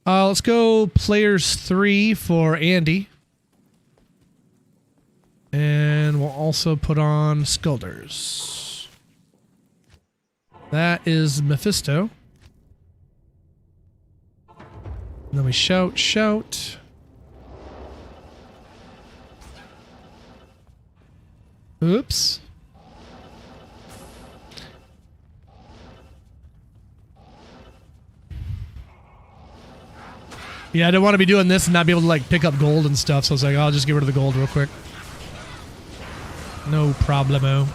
Let's go players 3 for Andy. And we'll also put on Skulders. That is Mephisto. And then we shout. Oops. Yeah, I didn't want to be doing this and not be able to like pick up gold and stuff, so I was like, I'll just get rid of the gold real quick. No problemo.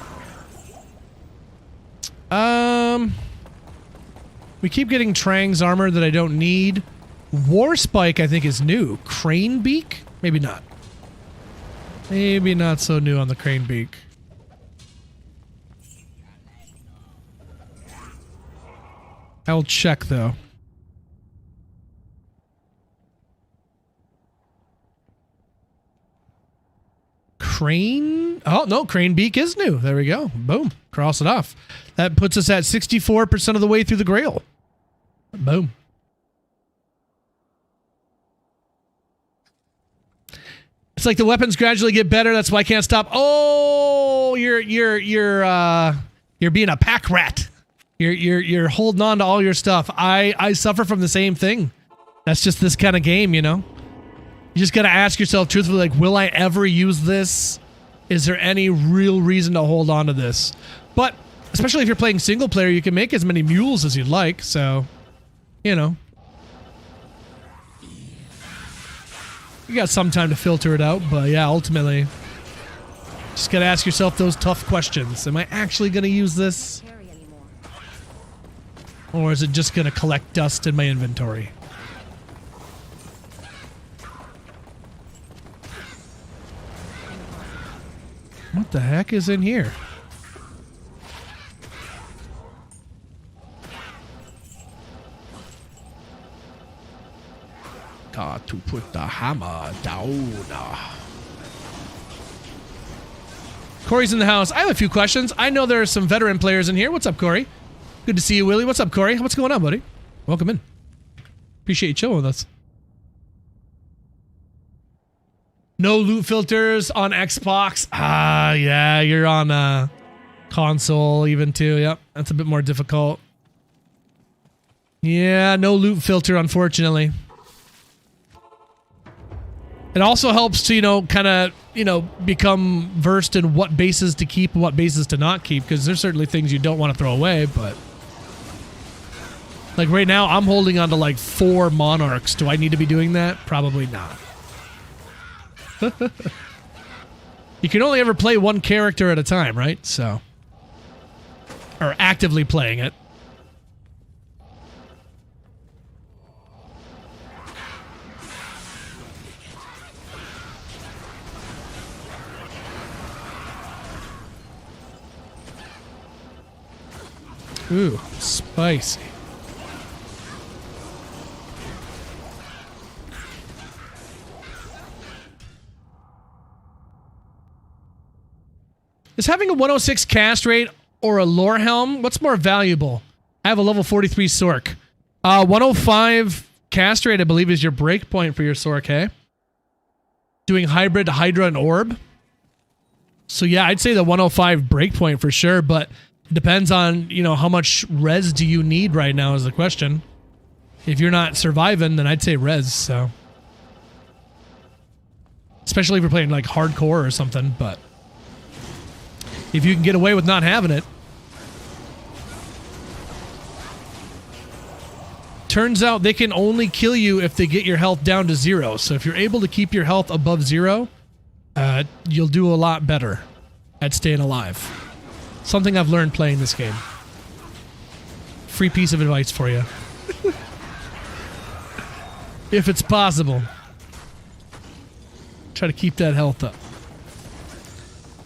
We keep getting Trang's armor that I don't need. War Spike, I think, is new. Crane Beak? Maybe not. Maybe not so new on the Crane Beak. I'll check, though. Crane? Oh, no, Crane Beak is new. There we go. Boom. Cross it off. That puts us at 64% of the way through the Grail. Boom. It's like the weapons gradually get better. That's why I can't stop. Oh, you're being a pack rat. You're holding on to all your stuff. I suffer from the same thing. That's just this kind of game, you know? You just got to ask yourself truthfully, like, will I ever use this? Is there any real reason to hold on to this? But especially if you're playing single player, you can make as many mules as you'd like. So, you know, you got some time to filter it out. But yeah, ultimately, just got to ask yourself those tough questions. Am I actually going to use this? Or is it just going to collect dust in my inventory? What the heck is in here? Got to put the hammer down. Corey's in the house. I have a few questions. I know there are some veteran players in here. What's up, Corey? Good to see you, Willie. What's up, Corey? What's going on, buddy? Welcome in. Appreciate you chilling with us. No loot filters on Xbox. Ah, yeah, you're on console even too. Yep, that's a bit more difficult. Yeah, no loot filter, unfortunately. It also helps to, you know, kind of, you know, become versed in what bases to keep and what bases to not keep, because there's certainly things you don't want to throw away, but... Like right now, I'm holding on to like 4 monarchs. Do I need to be doing that? Probably not. You can only ever play one character at a time, right? So, or actively playing it. Ooh, spicy. Is having a 106 cast rate or a lore helm, what's more valuable? I have a level 43 Sork. 105 cast rate, I believe, is your break point for your Sork, hey? Doing hybrid Hydra and Orb. So yeah, I'd say the 105 break point for sure, but it depends on, you know, how much res do you need right now is the question. If you're not surviving, then I'd say res, so. Especially if you're playing like hardcore or something, but if you can get away with not having it. Turns out they can only kill you if they get your health down to 0. So if you're able to keep your health above 0, you'll do a lot better at staying alive. Something I've learned playing this game. Free piece of advice for you. If it's possible. Try to keep that health up.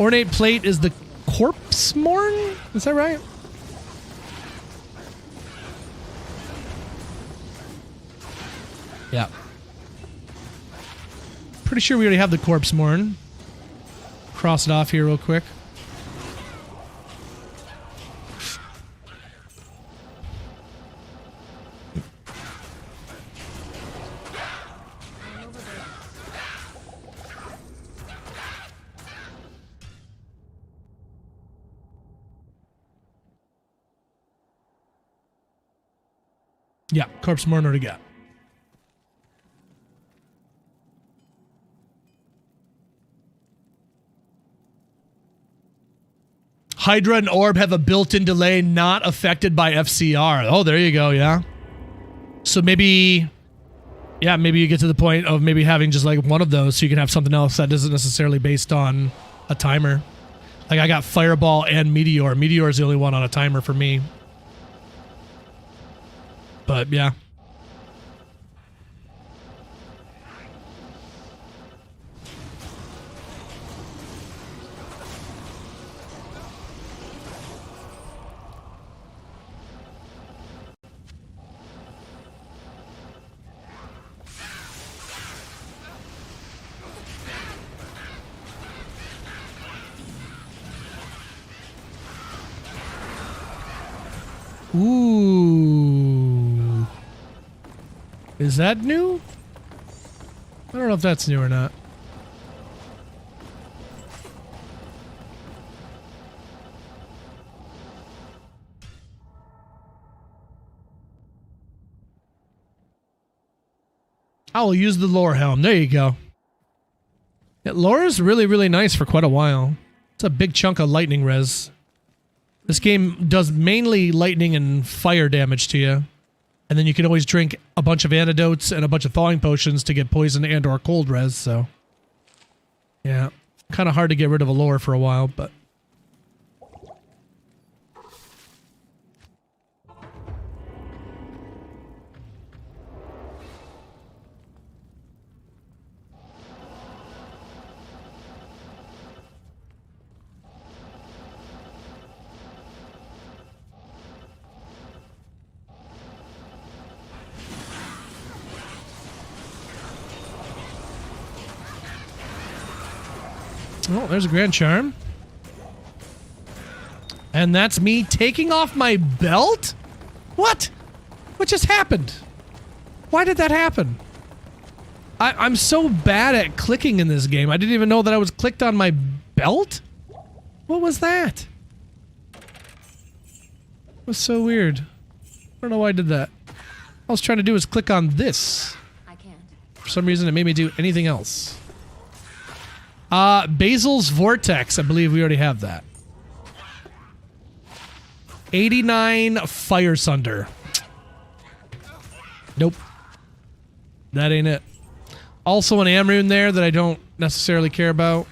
Ornate plate is the corpse morn? Is that right? Yeah. Pretty sure we already have the corpse morn. Cross it off here real quick. Yeah, corpse morn already got. Hydra and Orb have a built-in delay not affected by FCR. Oh, there you go, yeah. So maybe, yeah, maybe you get to the point of maybe having just like one of those so you can have something else that isn't necessarily based on a timer. Like I got Fireball and Meteor. Meteor is the only one on a timer for me. But yeah. Ooh. Is that new? I don't know if that's new or not. I will use the lore helm. There you go. Yeah, lore is really, really nice for quite a while. It's a big chunk of lightning res. This game does mainly lightning and fire damage to you. And then you can always drink a bunch of antidotes and a bunch of thawing potions to get poison and or cold res, so. Yeah, kind of hard to get rid of a lore for a while, but. Oh, there's a Grand Charm. And that's me taking off my belt? What? What just happened? Why did that happen? I'm so bad at clicking in this game. I didn't even know that I was clicked on my belt? What was that? It was so weird. I don't know why I did that. All I was trying to do was click on this. I can't. For some reason, it made me do anything else. Basil's Vortex. I believe we already have that. 89 Fire Sunder. Nope. That ain't it. Also an Amrune there that I don't necessarily care about.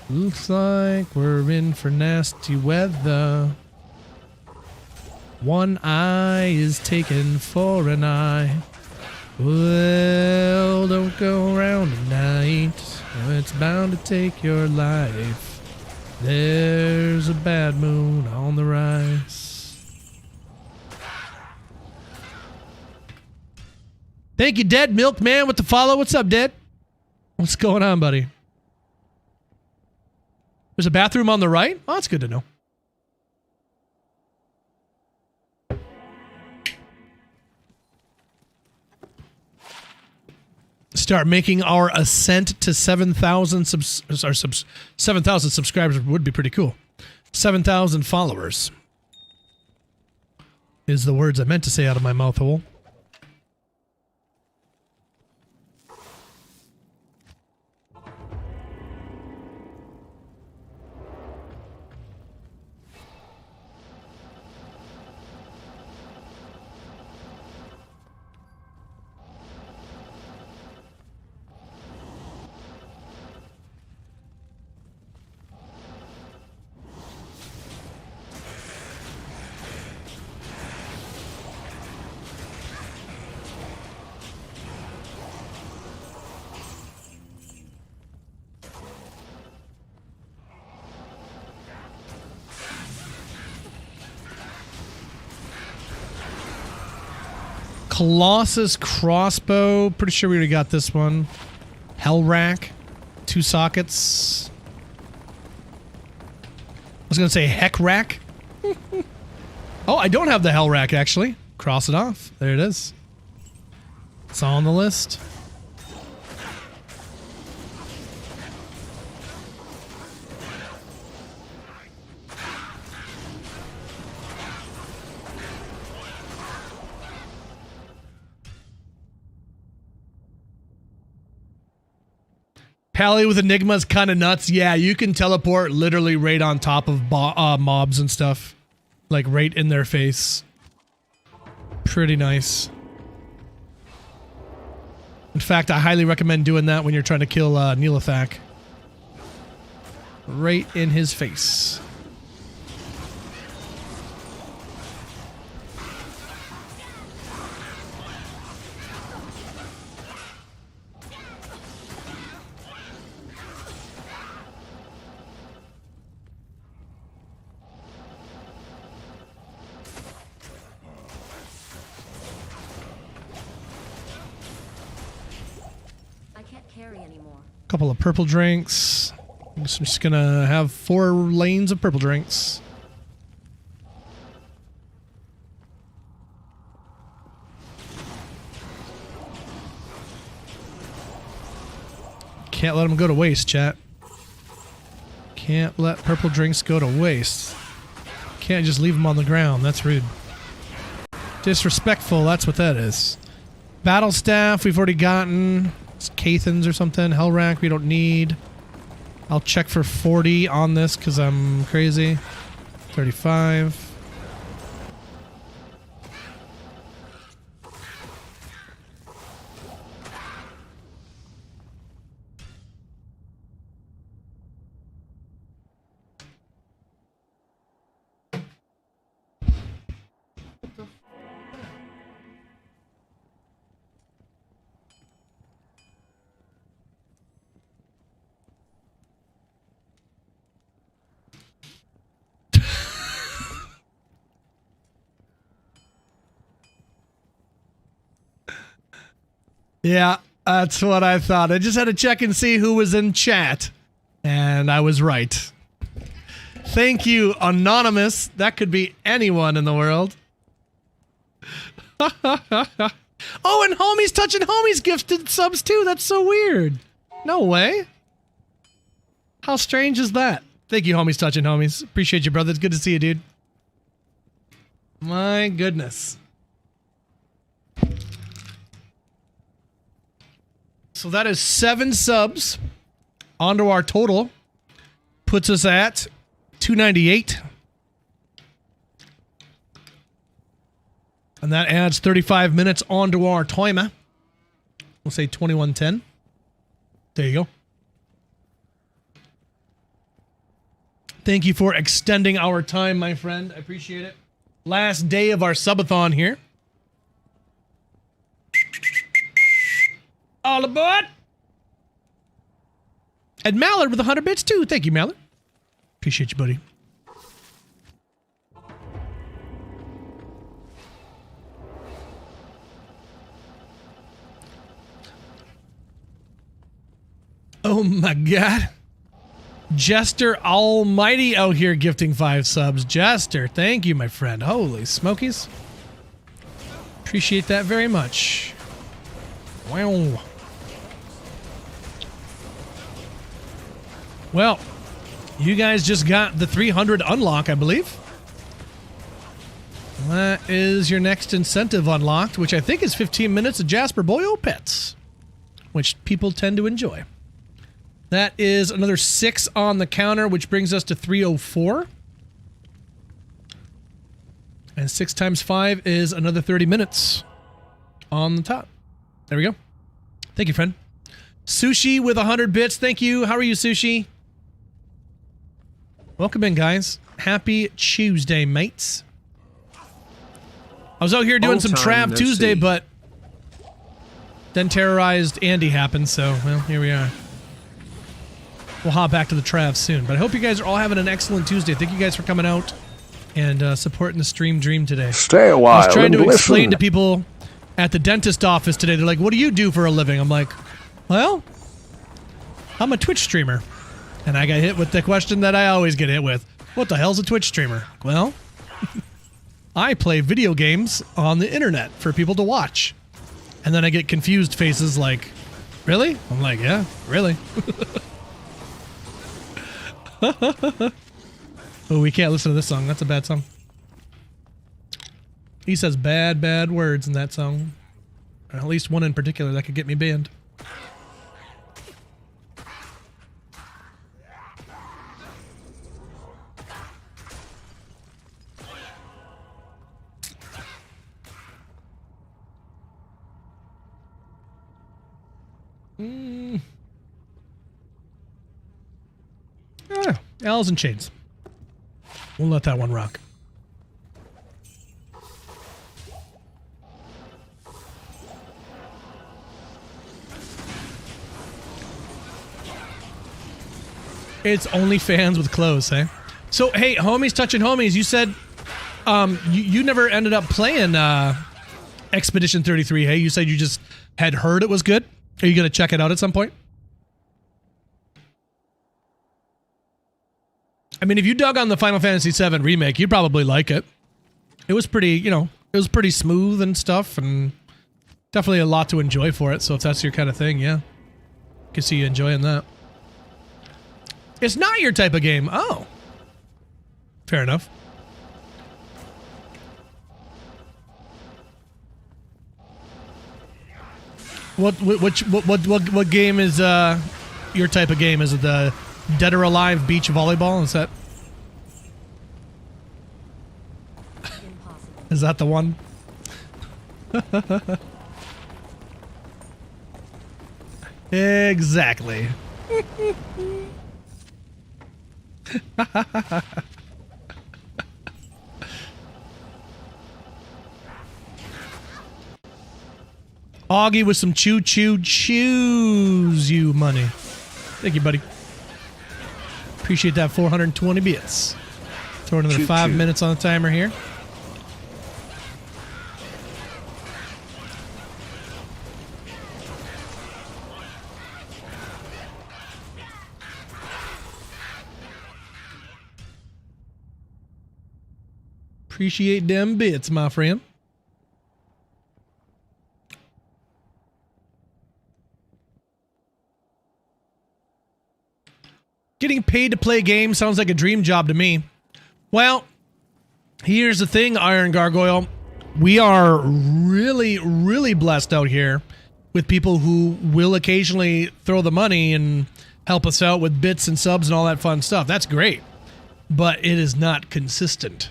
Looks like we're in for nasty weather. One eye is taken for an eye. Well, don't go around tonight. It's bound to take your life. There's a bad moon on the rise. Thank you, Dead Milkman, with the follow. What's up, Dead? What's going on, buddy? There's a bathroom on the right? Oh, that's good to know. Start making our ascent to 7,000 7,000 subscribers would be pretty cool. 7,000 followers is the words I meant to say out of my mouth hole. Colossus crossbow. Pretty sure we already got this one. Hell rack. 2 sockets. I was going to say heck rack. Oh, I don't have the hell rack, actually. Cross it off. There it is. It's on the list. Pally with Enigma's kind of nuts. Yeah, you can teleport literally right on top of mobs and stuff. Like right in their face. Pretty nice. In fact, I highly recommend doing that when you're trying to kill Neelathak. Right in his face. Couple of purple drinks. I'm just gonna have 4 lanes of purple drinks. Can't let them go to waste, chat. Can't let purple drinks go to waste. Can't just leave them on the ground. That's rude. Disrespectful, that's what that is. Battle staff we've already gotten. Cathans or something. Hell rack we don't need. I'll check for 40 on this because I'm crazy. 35. Yeah, that's what I thought. I just had to check and see who was in chat. And I was right. Thank you, Anonymous. That could be anyone in the world. Oh, and Homies Touching Homies gifted subs too. That's so weird. No way. How strange is that? Thank you, Homies Touching Homies. Appreciate you, brother. It's good to see you, dude. My goodness. So that is 7 subs onto our total. Puts us at 298. And that adds 35 minutes onto our timer. We'll say 21:10. There you go. Thank you for extending our time, my friend. I appreciate it. Last day of our subathon here. All aboard! And Mallard with 100 bits too. Thank you, Mallard. Appreciate you, buddy. Oh my god. Jester Almighty out here gifting 5 subs. Jester, thank you, my friend. Holy smokies. Appreciate that very much. Wow. Well, you guys just got the 300 unlock, I believe. That is your next incentive unlocked, which I think is 15 minutes of Jasper Boyo Pets, which people tend to enjoy. That is another 6 on the counter, which brings us to 304. And 6 times 5 is another 30 minutes on the top. There we go. Thank you, friend. Sushi with 100 bits. Thank you. How are you, Sushi? Welcome in, guys. Happy Tuesday, mates. I was out here doing some Trav Tuesday, but then Terrorized Andy happened, so, well, here we are. We'll hop back to the Trav soon, but I hope you guys are all having an excellent Tuesday. Thank you guys for coming out and supporting the stream dream today. Stay a while. I was trying to explain to people at the dentist office today. They're like, what do you do for a living? I'm like, well, I'm a Twitch streamer. And I got hit with the question that I always get hit with. What the hell's a Twitch streamer? Well, I play video games on the internet for people to watch. And then I get confused faces like, really? I'm like, yeah, really. Oh, we can't listen to this song. That's a bad song. He says bad words in that song. Or at least one in particular that could get me banned. Alice in Chains. We'll let that one rock. It's only fans with clothes, hey? So, hey, homies touching homies, you said you never ended up playing Expedition 33, hey? You said you just had heard it was good? Are you going to check it out at some point? I mean, if you dug on the Final Fantasy VII Remake, you'd probably like it. It was pretty, you know, it was pretty smooth and stuff, and definitely a lot to enjoy for it, so if that's your kind of thing, yeah. I can see you enjoying that. It's not your type of game. Oh. Fair enough. What game is your type of game? Is it the Dead or Alive beach volleyball? Is that? Is that the one? Exactly. Augie with some choose you money. Thank you, buddy. Appreciate that 420 bits. Throw another 5 minutes on the timer here. Appreciate them bits, my friend. Getting paid to play games sounds like a dream job to me. Well, here's the thing, Iron Gargoyle. We are really, really blessed out here with people who will occasionally throw the money and help us out with bits and subs and all that fun stuff. That's great. But it is not consistent.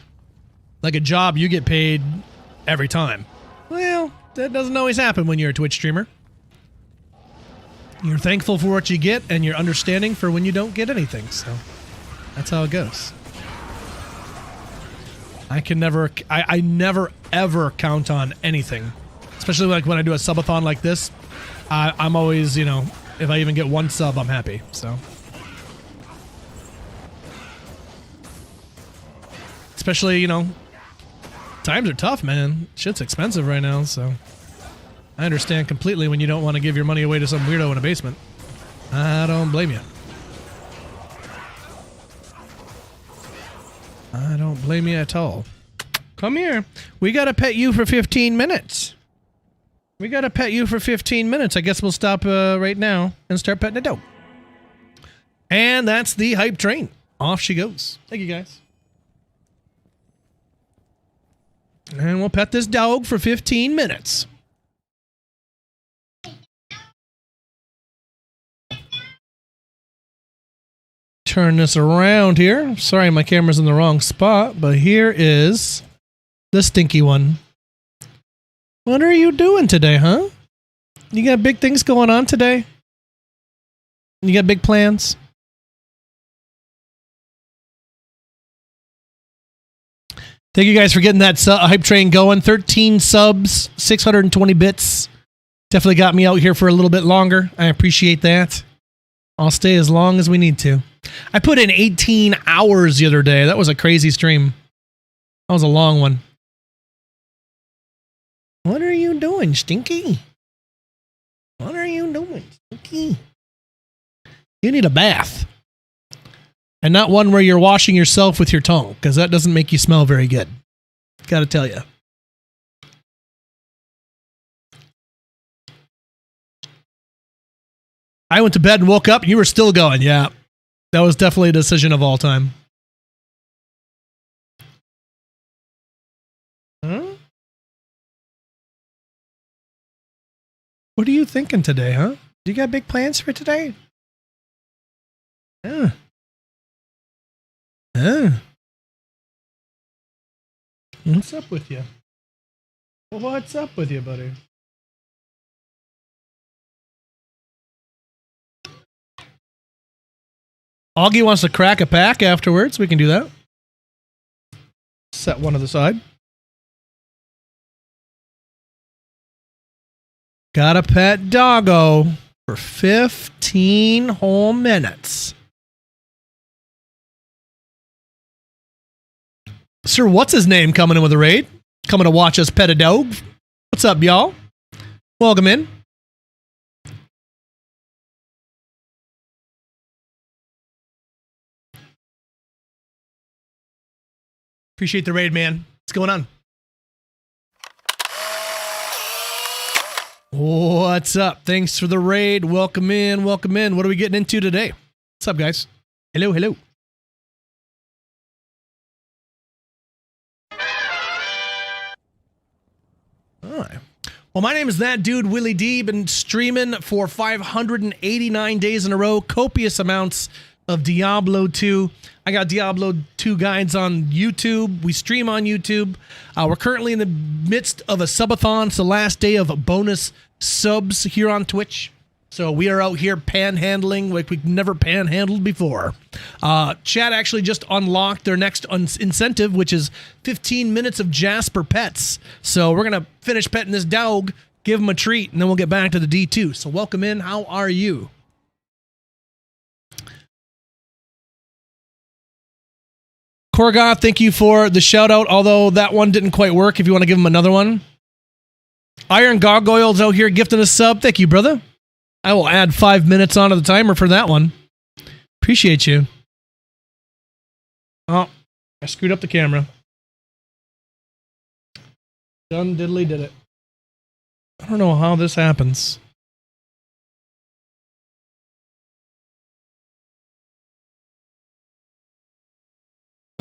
Like a job, you get paid every time. Well, that doesn't always happen when you're a Twitch streamer. You're thankful for what you get, and you're understanding for when you don't get anything. So that's how it goes. I never ever count on anything, especially like when I do a subathon like this. I'm always, you know, if I even get one sub, I'm happy. So, especially, you know, times are tough, man. Shit's expensive right now, so I understand completely when you don't want to give your money away to some weirdo in a basement. I don't blame you. I don't blame you at all. Come here. We got to pet you for 15 minutes. We got to pet you for 15 minutes. I guess we'll stop right now and start petting the dog. And that's the hype train. Off she goes. Thank you, guys. And we'll pet this dog for 15 minutes. Turn this around here. Sorry, my camera's in the wrong spot, but here is the stinky one. What are you doing today, huh? You got big things going on today? You got big plans? Thank you guys for getting that hype train going. 13 subs, 620 bits. Definitely got me out here for a little bit longer. I appreciate that. I'll stay as long as we need to. I put in 18 hours the other day. That was a crazy stream. That was a long one. What are you doing, Stinky? What are you doing, Stinky? You need a bath. And not one where you're washing yourself with your tongue, because that doesn't make you smell very good. Gotta tell you. I went to bed and woke up and you were still going. Yeah. That was definitely a decision of all time. Huh? What are you thinking today, huh? Do you got big plans for today? Yeah. What's up with you? What's up with you, buddy? Augie wants to crack a pack afterwards. We can do that. Set one to the side. Got a pet doggo for 15 whole minutes. Sir, what's his name coming in with a raid? Coming to watch us pet a dog. What's up, y'all? Welcome in. Appreciate the raid, man. What's going on? What's up? Thanks for the raid. Welcome in. Welcome in. What are we getting into today? What's up, guys? Hello, hello. All right. Well, my name is That Dude Willie D. Been streaming for 589 days in a row. Copious amounts of Diablo 2. I got Diablo 2 guides on YouTube. We stream on YouTube. We're currently in the midst of a subathon. It's the last day of bonus subs here on Twitch. So we are out here panhandling like we've never panhandled before. Chat actually just unlocked their next incentive, which is 15 minutes of Jasper pets. So we're going to finish petting this dog, give him a treat, and then we'll get back to the D2. So welcome in. How are you? Korgoth, thank you for the shout out, although that one didn't quite work. If you want to give him another one. Iron Gargoyles out here gifting a sub. Thank you, brother. I will add 5 minutes onto the timer for that one. Appreciate you. Oh, I screwed up the camera. Done diddly did it. I don't know how this happens.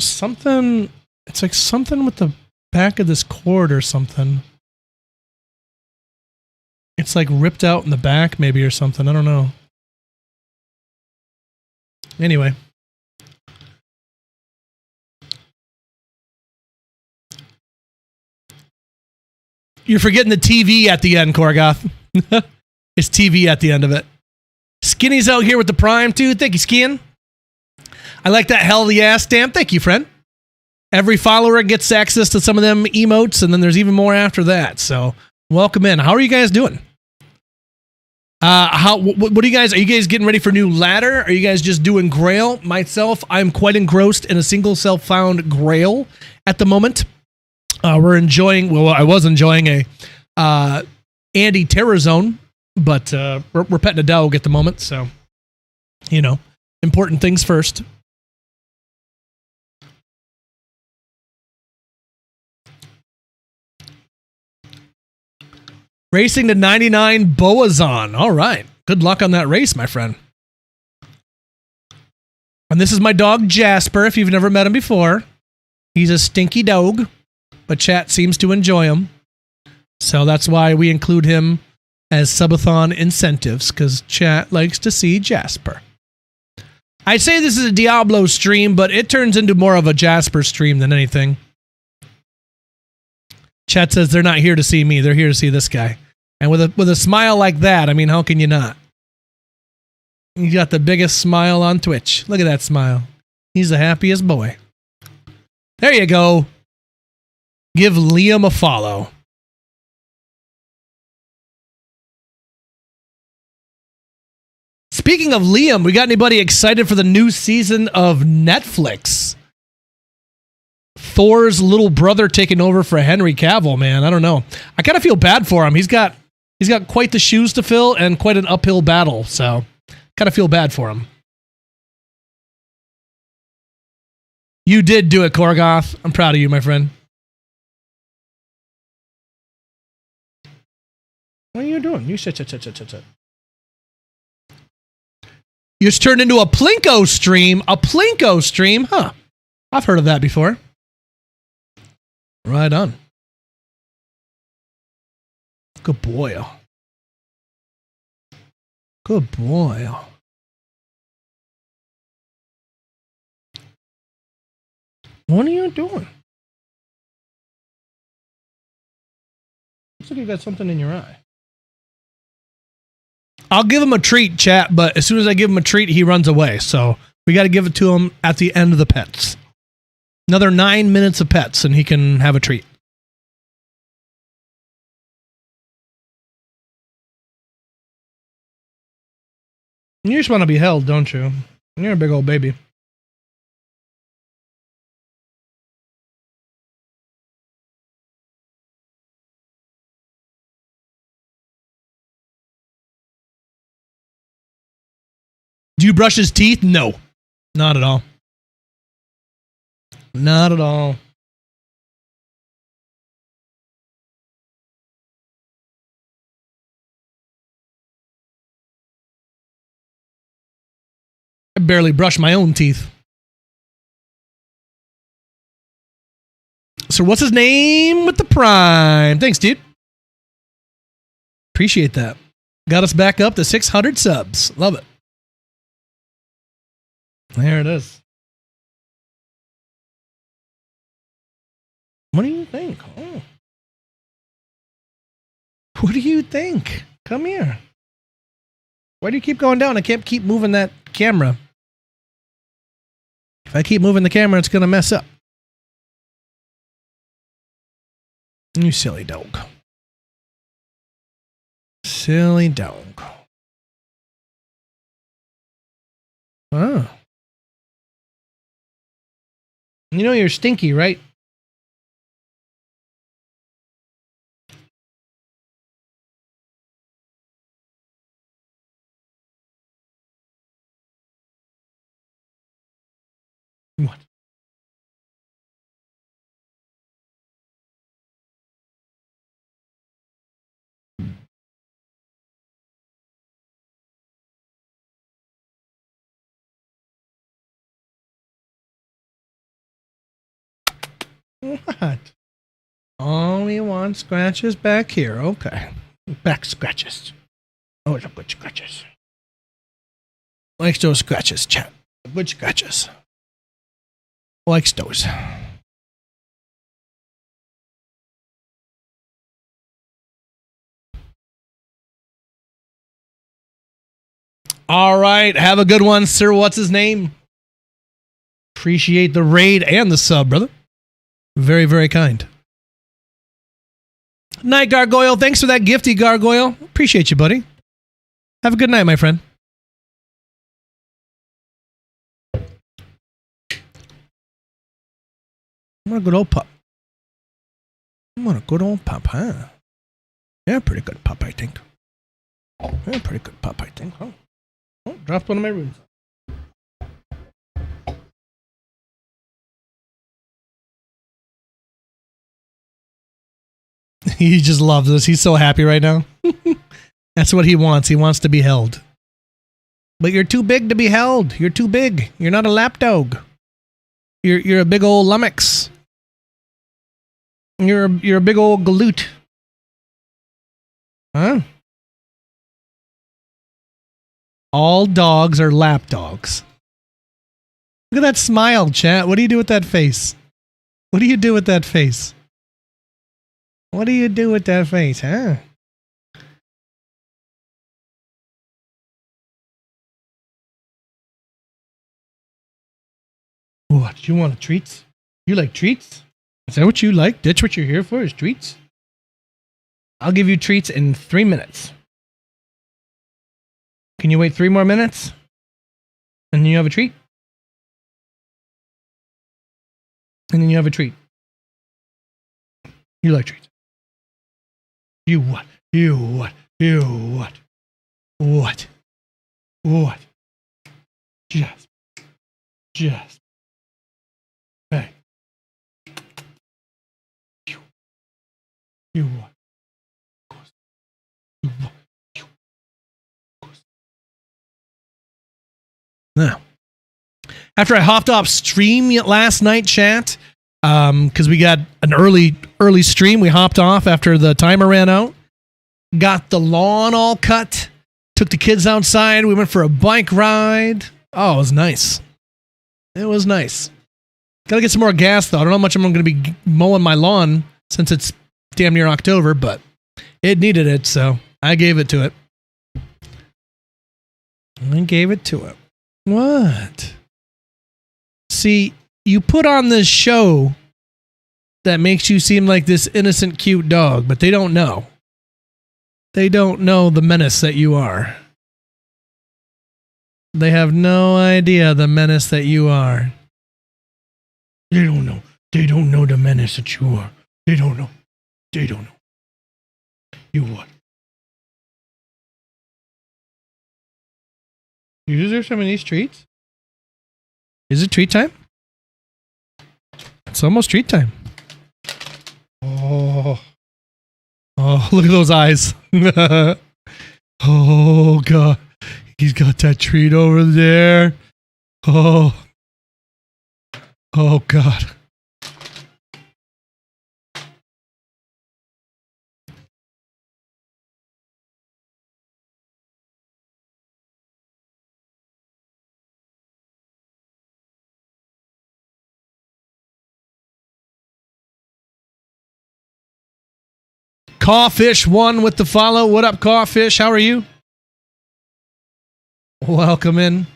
Something, it's like something with the back of this cord or something. It's like ripped out in the back maybe or something. I don't know. Anyway. You're forgetting the TV at the end, Korgoth. It's TV at the end of it. Skinny's out here with the Prime, too. Thank you, Skin. I like that hell yeah stamp. Thank you, friend. Every follower gets access to some of them emotes, and then there's even more after that. So, welcome in. How are you guys doing? What are you guys getting ready for new ladder? Are you guys just doing Grail? Myself, I'm quite engrossed in a single self-found Grail at the moment. We're enjoying, well, I was enjoying a Andy Terror Zone, but we're petting a dog at the moment, so, you know, important things first. Racing to 99 Boazon. All right. Good luck on that race, my friend. And this is my dog, Jasper, if you've never met him before. He's a stinky dog, but chat seems to enjoy him. So that's why we include him as subathon incentives, because chat likes to see Jasper. I'd say this is a Diablo stream, but it turns into more of a Jasper stream than anything. Chat says they're not here to see me. They're here to see this guy. And with a smile like that, I mean, how can you not? You got the biggest smile on Twitch. Look at that smile. He's the happiest boy. There you go. Give Liam a follow. Speaking of Liam, we got anybody excited for the new season of Netflix? Thor's little brother taking over for Henry Cavill, man. I don't know. I kind of feel bad for him. He's got quite the shoes to fill and quite an uphill battle, so kind of feel bad for him. You did do it, Korgoth. I'm proud of you, my friend. What are you doing? You sit. You just turned into a Plinko stream. A Plinko stream? Huh. I've heard of that before. Right on. Good boy. Good boy. What are you doing? Looks like you got something in your eye. I'll give him a treat, chat, but as soon as I give him a treat, he runs away. So we got to give it to him at the end of the pets. Another 9 minutes of pets, and he can have a treat. You just want to be held, don't you? You're a big old baby. Do you brush his teeth? No. Not at all. Not at all. I barely brush my own teeth. So what's his name with the prime? Thanks, dude. Appreciate that. Got us back up to 600 subs. Love it. There it is. What do you think? Oh. What do you think? Come here. Why do you keep going down? I can't keep moving that camera. If I keep moving the camera, it's going to mess up. You silly dog. Silly dog. Oh. You know you're stinky, right? What? What? Oh, you want scratches back here. Okay. Back scratches. Oh, it's a good scratches. Likes those scratches, chat. Good scratches. Likes those. All right. Have a good one, sir. What's his name? Appreciate the raid and the sub, brother. Very, very kind. Night, Gargoyle. Thanks for that gifty, Gargoyle. Appreciate you, buddy. Have a good night, my friend. What a good old pup. What a good old pup, huh? Yeah, pretty good pup, I think. Yeah, pretty good pup, I think. Oh, dropped one of my runes. He just loves us. He's so happy right now. That's what he wants. He wants to be held. But you're too big to be held. You're too big. You're not a lapdog. You're a big old lummox. You're a big old galoot. Huh? All dogs are lapdogs. Look at that smile, chat. What do you do with that face? What do you do with that face? What do you do with that face, huh? What? You want treats? You like treats? Is that what you like? That's what you're here for, is treats? I'll give you treats in 3 minutes. Can you wait 3 more minutes? And you have a treat? And then you have a treat. You like treats. You what? You what? You what? What? What? Just. Hey. You what? You what? Now, after I hopped off stream last night, chat, because we got an early stream, we hopped off after the timer ran out. Got the lawn all cut. Took the kids outside. We went for a bike ride. Oh, it was nice. It was nice. Gotta get some more gas, though. I don't know how much I'm going to be mowing my lawn since it's damn near October, but it needed it, so I gave it to it. What? See, you put on this show that makes you seem like this innocent, cute dog, but they don't know. They don't know the menace that you are. They have no idea the menace that you are. They don't know. They don't know the menace that you are. They don't know. They don't know. You what? You deserve some of these treats? Is it treat time? It's almost treat time. Oh, look at those eyes. Oh, God. He's got that treat over there. Oh, God. Cawfish1 with the follow. What up, Cawfish? How are you? Welcome in.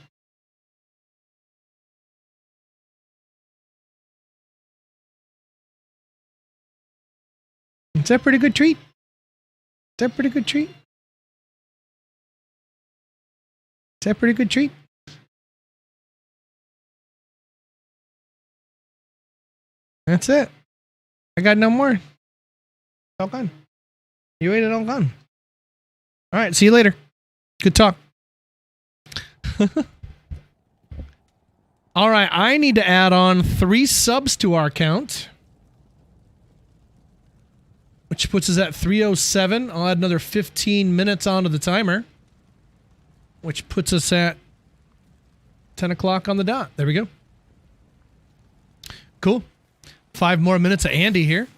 Is that a pretty good treat? Is that a pretty good treat? Is that a pretty good treat? That's it. I got no more. All gone. You ate it all gone. All right, see you later. Good talk. All right, I need to add on 3 subs to our count, which puts us at 307. I'll add another 15 minutes onto the timer, which puts us at 10 o'clock on the dot. There we go. Cool. 5 more minutes of Andy here.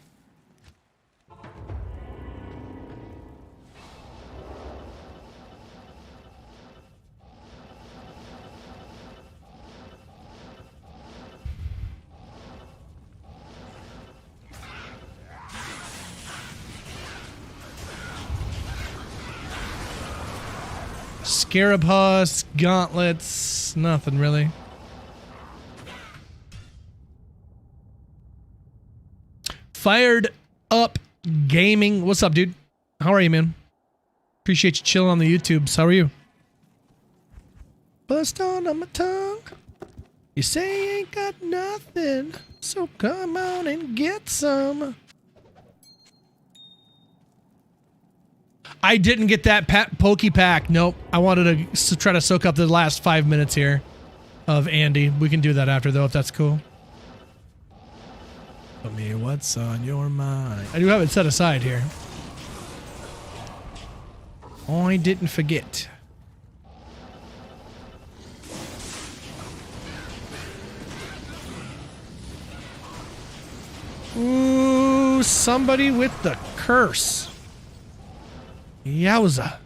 Scarab husks, gauntlets, nothing really. Fired up gaming. What's up, dude? How are you, man? Appreciate you chilling on the YouTubes. How are you? Bust on my tongue. You say you ain't got nothing, so come on and get some. I didn't get that pokey pack. Nope. I wanted to try to soak up the last 5 minutes here of Andy. We can do that after, though, if that's cool. Tell me what's on your mind. I do have it set aside here. I didn't forget. Ooh, somebody with the curse. Yowza.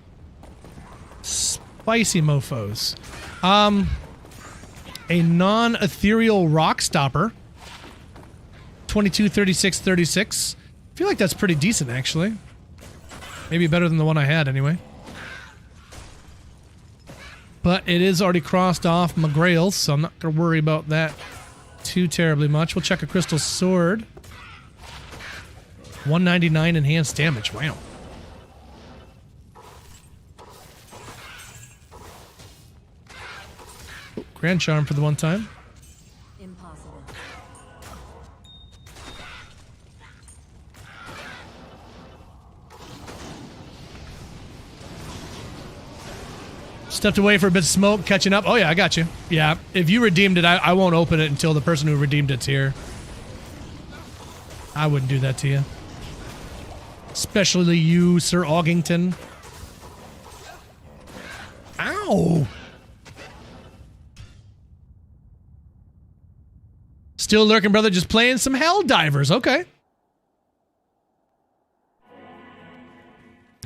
Spicy mofos. A non-ethereal rock stopper. 22, 36, 36. I feel like that's pretty decent, actually. Maybe better than the one I had, anyway. But it is already crossed off my grails, so I'm not going to worry about that too terribly much. We'll check a crystal sword. 199 enhanced damage. Wow. Grand charm for the one time. Impossible. Stepped away for a bit of smoke, catching up. Oh yeah, I got you. Yeah, if you redeemed it, I won't open it until the person who redeemed it's here. I wouldn't do that to you. Especially you, Sir Augington. Ow! Still lurking, brother, just playing some Helldivers. Okay.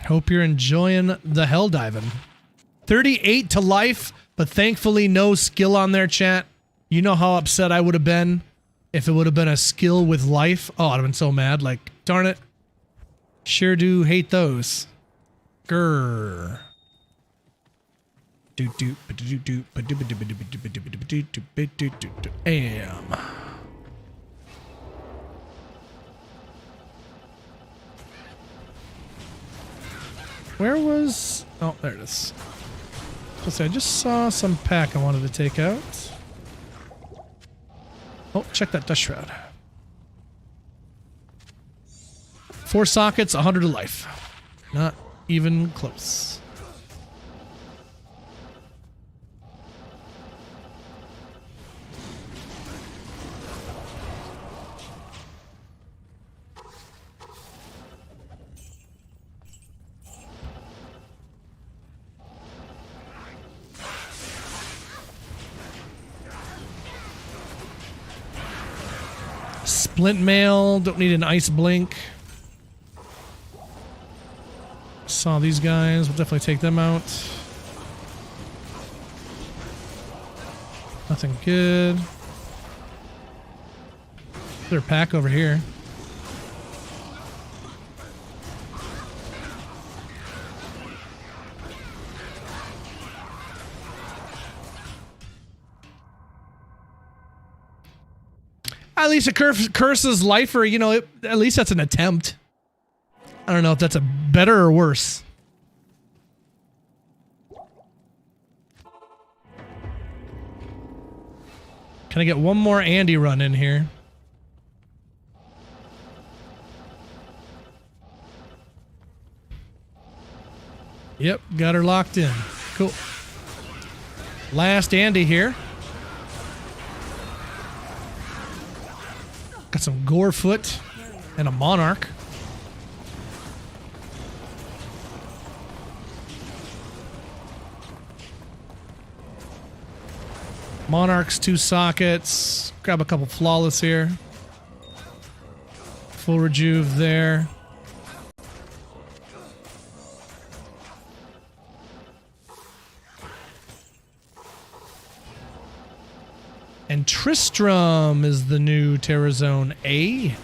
Hope you're enjoying the Helldiving. 38 to life, but thankfully no skill on their chat. You know how upset I would have been if it would have been a skill with life. Oh, I'd have been so mad. Like, darn it. Sure do hate those. Grrr. Am. Where was... Oh, there it is. I just saw some pack I wanted to take out. Oh, check that dust shroud. 4 sockets, 100 to life. Not even close. Splint mail, don't need an ice blink. Saw these guys, we'll definitely take them out. Nothing good. Is there a pack over here? At least a curses lifer, you know, at least that's an attempt. I don't know if that's a better or worse. Can I get one more Andy run in here? Yep, got her locked in. Cool. Last Andy here. Got some Gorefoot and a Monarch. Monarchs, 2 sockets. Grab a couple flawless here. Full rejuve there. And Tristram is the new Terrazone A.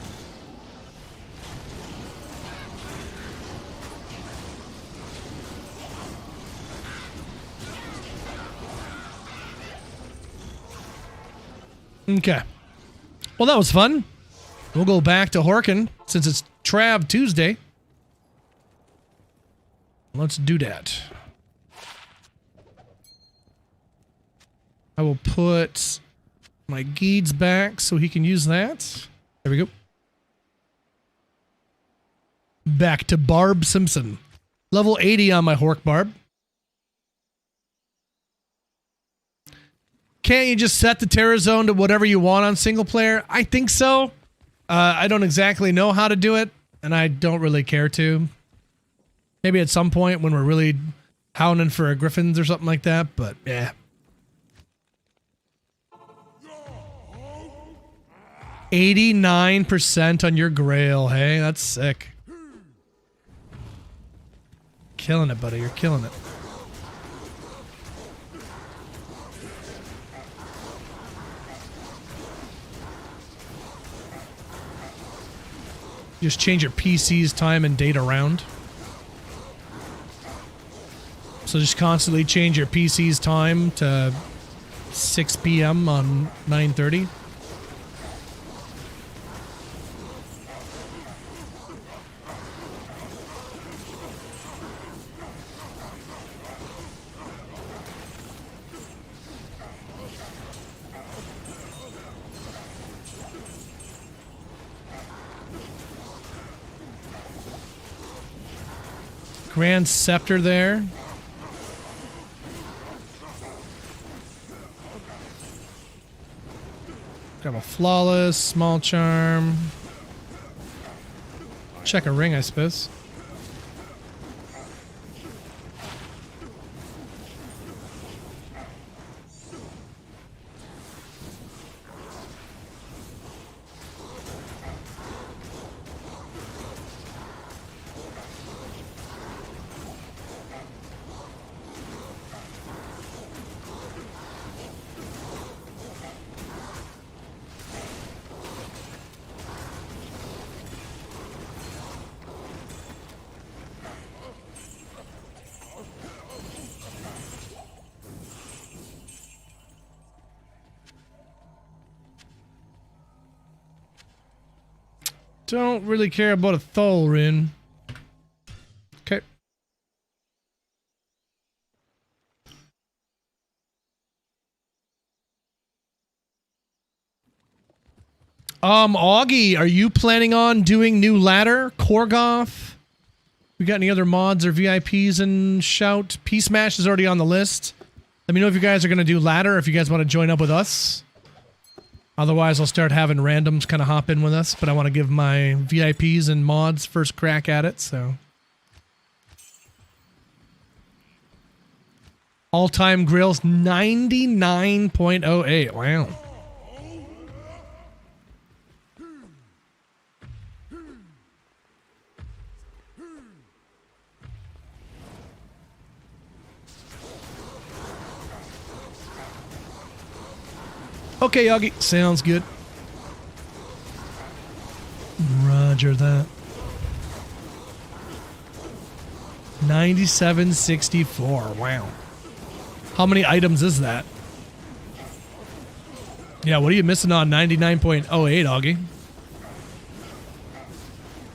Okay. Well, that was fun. We'll go back to Horkin since it's Trav Tuesday. Let's do that. I will put my Geeds back so he can use that. There we go. Back to Barb Simpson. Level 80 on my Hork Barb. Can't you just set the Terrazone to whatever you want on single player? I think so. I don't exactly know how to do it, and I don't really care to. Maybe at some point when we're really hounding for a Griffins or something like that, but yeah. %89 on your Grail. Hey, that's sick. Killing it, buddy. You're killing it. Just change your PC's time and date around. So just constantly change your PC's time to 6 p.m. on 9:30. Grand Scepter there. Grab a flawless, small charm. Check a ring, I suppose. Don't really care about a Thol rune. Okay. Augie, are you planning on doing new ladder? Korgoth? We got any other mods or VIPs and shout? Peace Mash is already on the list. Let me know if you guys are going to do ladder, if you guys want to join up with us. Otherwise, I'll start having randoms kind of hop in with us, but I want to give my VIPs and mods first crack at it, so. All-time grills, 99.08. Wow. Okay, Augie. Sounds good. Roger that. 9764. Wow. How many items is that? Yeah, what are you missing on 99.08, Augie?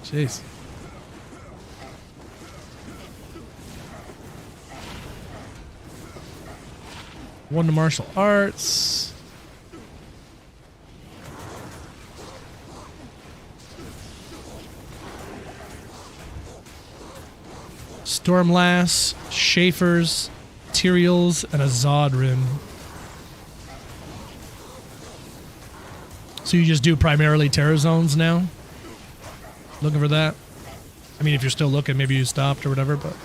Jeez. One to martial arts. Stormlass, Schaefer's, Tyrael's, and a Zod rune. So you just do primarily Terror Zones now? Looking for that? I mean, if you're still looking, maybe you stopped or whatever, but...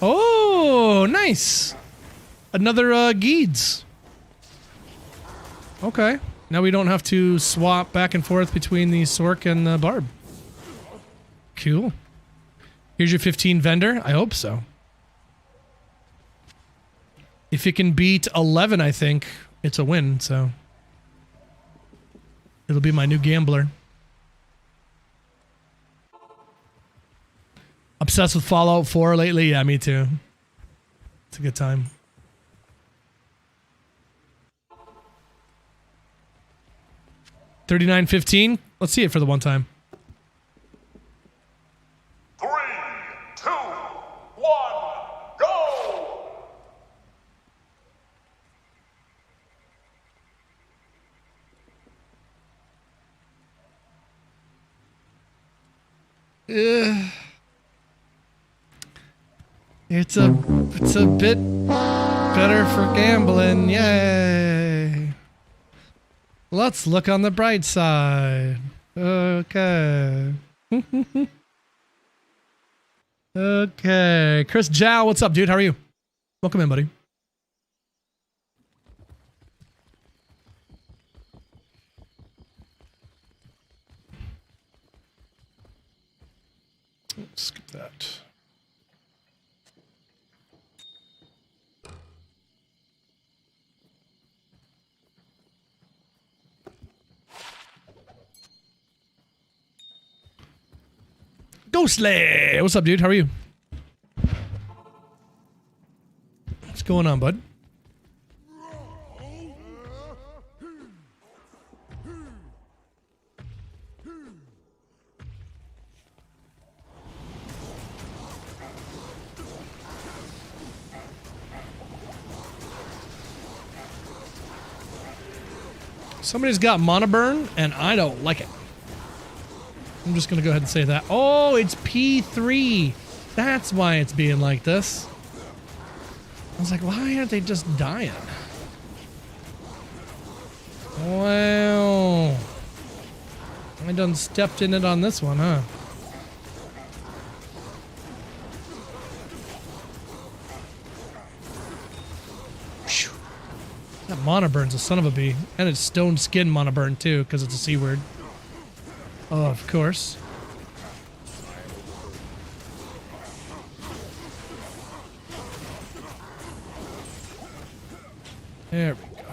Oh, nice. Another Geeds. Okay. Now we don't have to swap back and forth between the Sork and the Barb. Cool. Here's your 15 vendor. I hope so. If it can beat 11, I think it's a win, so. It'll be my new gambler. Obsessed with Fallout 4 lately? Yeah, me too. It's a good time. $39.15. Let's see it for the one time. 3, 2, 1, go! It's a bit better for gambling. Yay. Let's look on the bright side. Okay. Okay. Chris Jow, what's up, dude? How are you? Welcome in, buddy. Skip that. Ghostly! What's up, dude? How are you? What's going on, bud? Somebody's got mana burn, and I don't like it. I'm just gonna go ahead and say that. Oh, it's P3. That's why it's being like this. I was like, why aren't they just dying? Wow. I done stepped in it on this one, huh? Phew. That mana burn's a son of a bee. And it's stone skin mana burn too, because it's a C word. Oh, of course. There we go.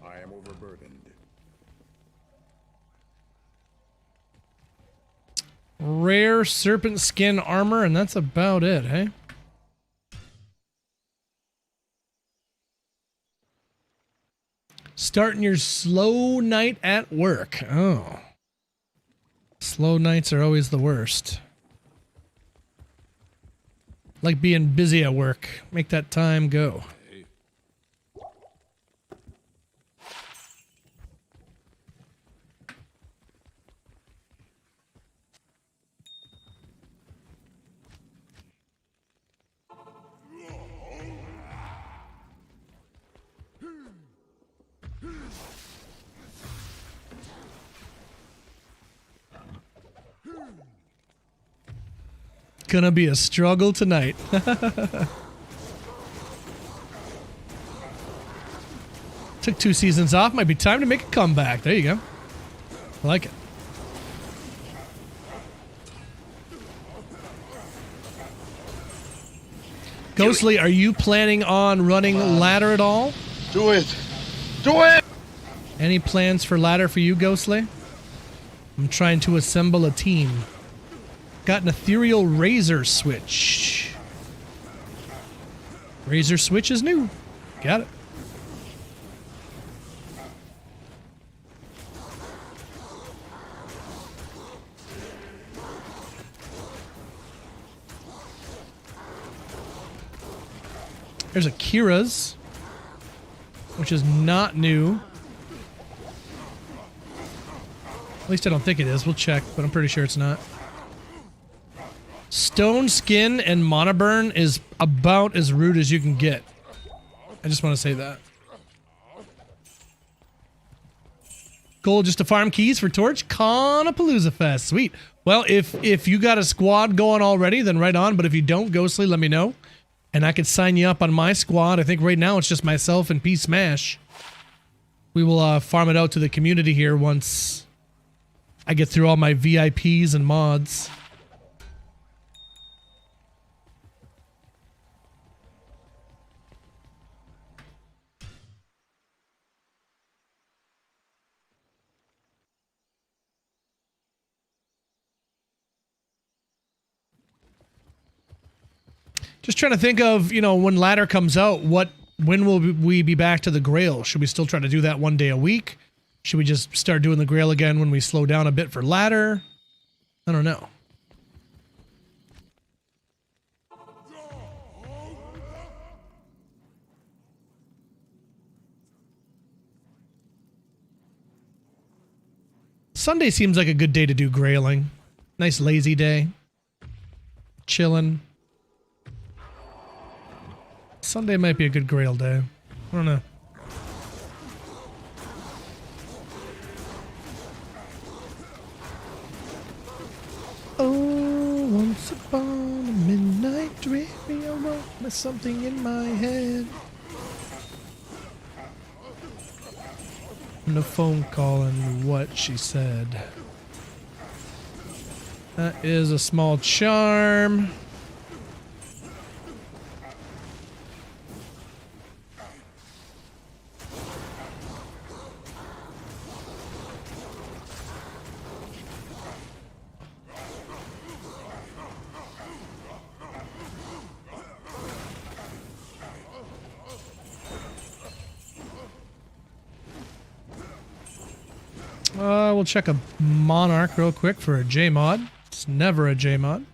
I am overburdened. Rare serpent skin armor, and that's about it, hey? Starting your slow night at work. Oh. Slow nights are always the worst. Like being busy at work. Make that time go. Gonna be a struggle tonight. Took 2 seasons off. Might be time to make a comeback. There you go. I like it. Ghostly, are you planning on running ladder at all? Do it! Do it! Any plans for ladder for you, Ghostly? I'm trying to assemble a team. Got an ethereal razor switch. Razor switch is new. Got it. There's a Kira's, which is not new. At least I don't think it is. We'll check, but I'm pretty sure it's not. Stone skin and mana burn is about as rude as you can get. I just want to say that. Goal just to farm keys for Torch? Conapalooza Fest. Sweet. Well, if you got a squad going already, then right on. But if you don't, Ghostly, let me know. And I could sign you up on my squad. I think right now it's just myself and P Smash. We will farm it out to the community here once I get through all my VIPs and mods. Just trying to think of, you know, when ladder comes out, when will we be back to the Grail? Should we still try to do that 1 day a week? Should we just start doing the Grail again when we slow down a bit for ladder? I don't know. Sunday seems like a good day to do grailing. Nice lazy day. Chilling. Sunday might be a good grail day. I don't know. Oh, once upon a midnight dream, There's something in my head. And a phone call and what she said. That is a small charm. We'll check a Monarch real quick for a J-Mod. It's never a J-Mod.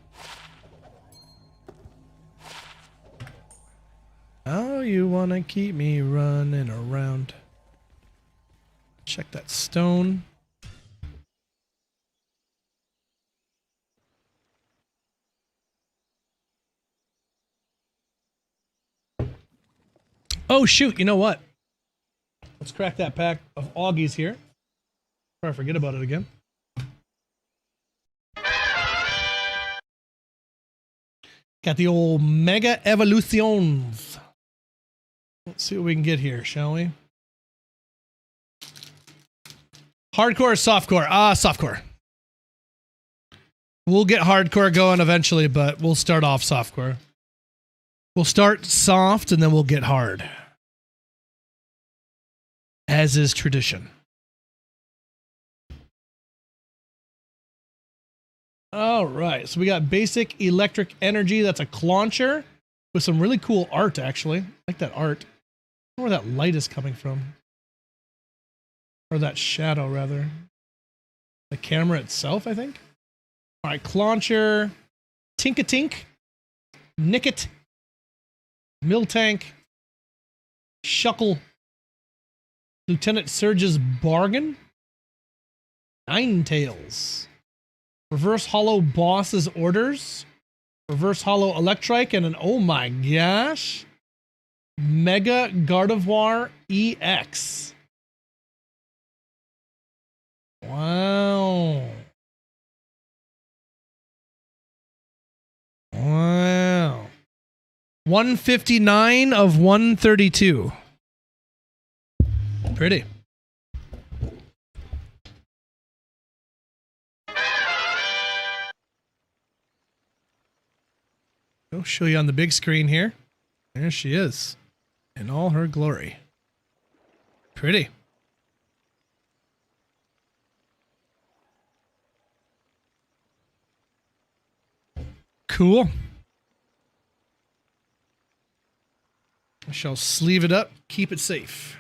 Oh, you wanna keep me running around. Check that stone. Oh shoot, you know what? Let's crack that pack of Augies here. Before I forget about it again. Got the old Mega Evolutions. Let's see what we can get here, shall we? Hardcore or softcore? Softcore. We'll get hardcore going eventually, but we'll start off softcore. We'll start soft and then we'll get hard. As is tradition. All right, so we got basic electric energy. That's a clauncher with some really cool art, actually. I like that art. I don't know where that light is coming from. Or that shadow, rather. The camera itself, I think. All right, clauncher, Tink-a-Tink, Nicket, Miltank, Shuckle, Lieutenant Surge's Bargain, Ninetales. Reverse Hollow Boss's Orders, Reverse Hollow Electrike, and an oh my gosh, Mega Gardevoir EX. Wow. Wow. 159 of 132. Pretty. I'll show you on the big screen here. There she is. In all her glory. Pretty. Cool. I shall sleeve it up, keep it safe.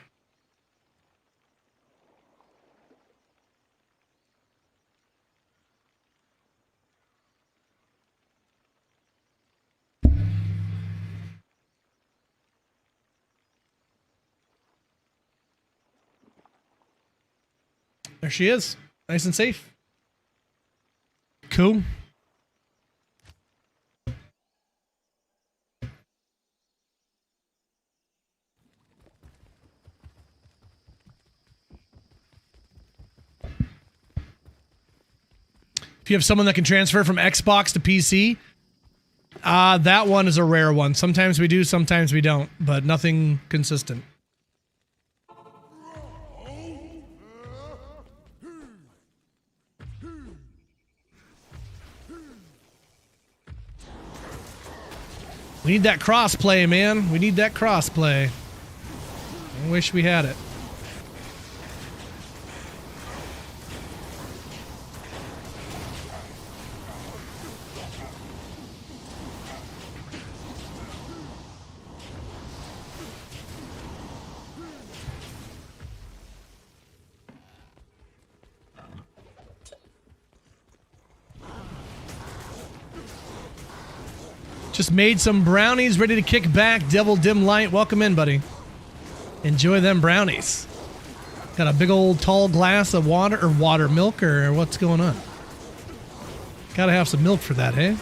There she is. Nice and safe. Cool. If you have someone that can transfer from Xbox to PC, that one is a rare one. Sometimes we do, sometimes we don't, but nothing consistent. We need that crossplay, man. We need that crossplay. I wish we had it. Just made some brownies, ready to kick back. Devil Dim Light, welcome in, buddy. Enjoy them brownies. Got a big old tall glass of water, or milk, or what's going on? Gotta have some milk for that, hey?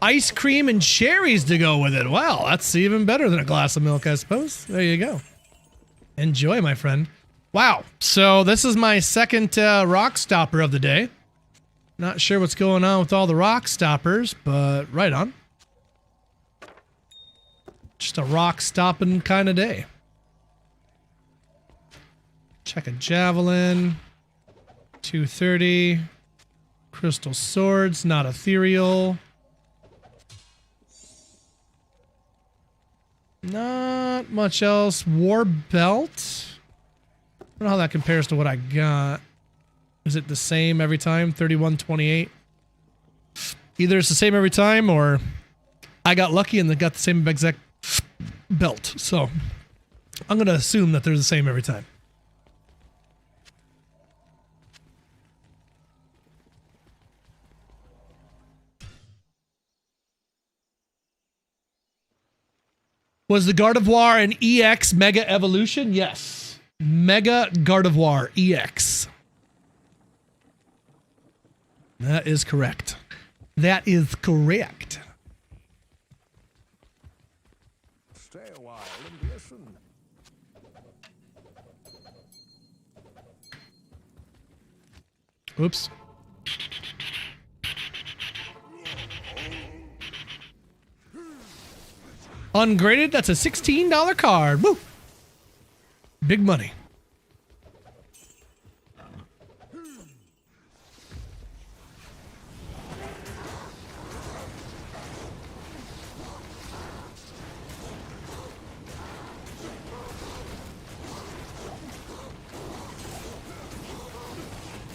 Ice cream and cherries to go with it. Wow, that's even better than a glass of milk, I suppose. There you go. Enjoy, my friend. Wow. So this is my second rock stopper of the day. Not sure what's going on with all the rock stoppers, but right on. Just a rock stopping kind of day. Check a javelin. 230. Crystal swords, not ethereal. Not much else. War belt. I don't know how that compares to what I got. Is it the same every time? 3128. Either it's the same every time or I got lucky and they got the same exact belt. So I'm going to assume that they're the same every time. Was the Gardevoir an EX Mega Evolution? Yes. Mega Gardevoir EX. That is correct. That is correct. Stay a while and listen. Oops. Ungraded, that's a $16 card. Woo! Big money.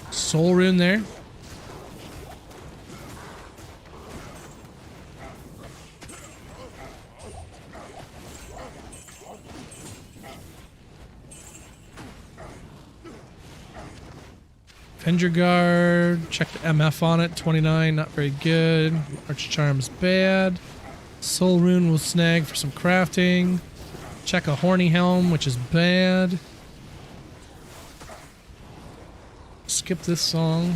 Soul Rune there. Fender Guard, check the MF on it, 29, not very good. Arch Charm's bad. Soul Rune will snag for some crafting. Check a Horny Helm, which is bad. Skip this song.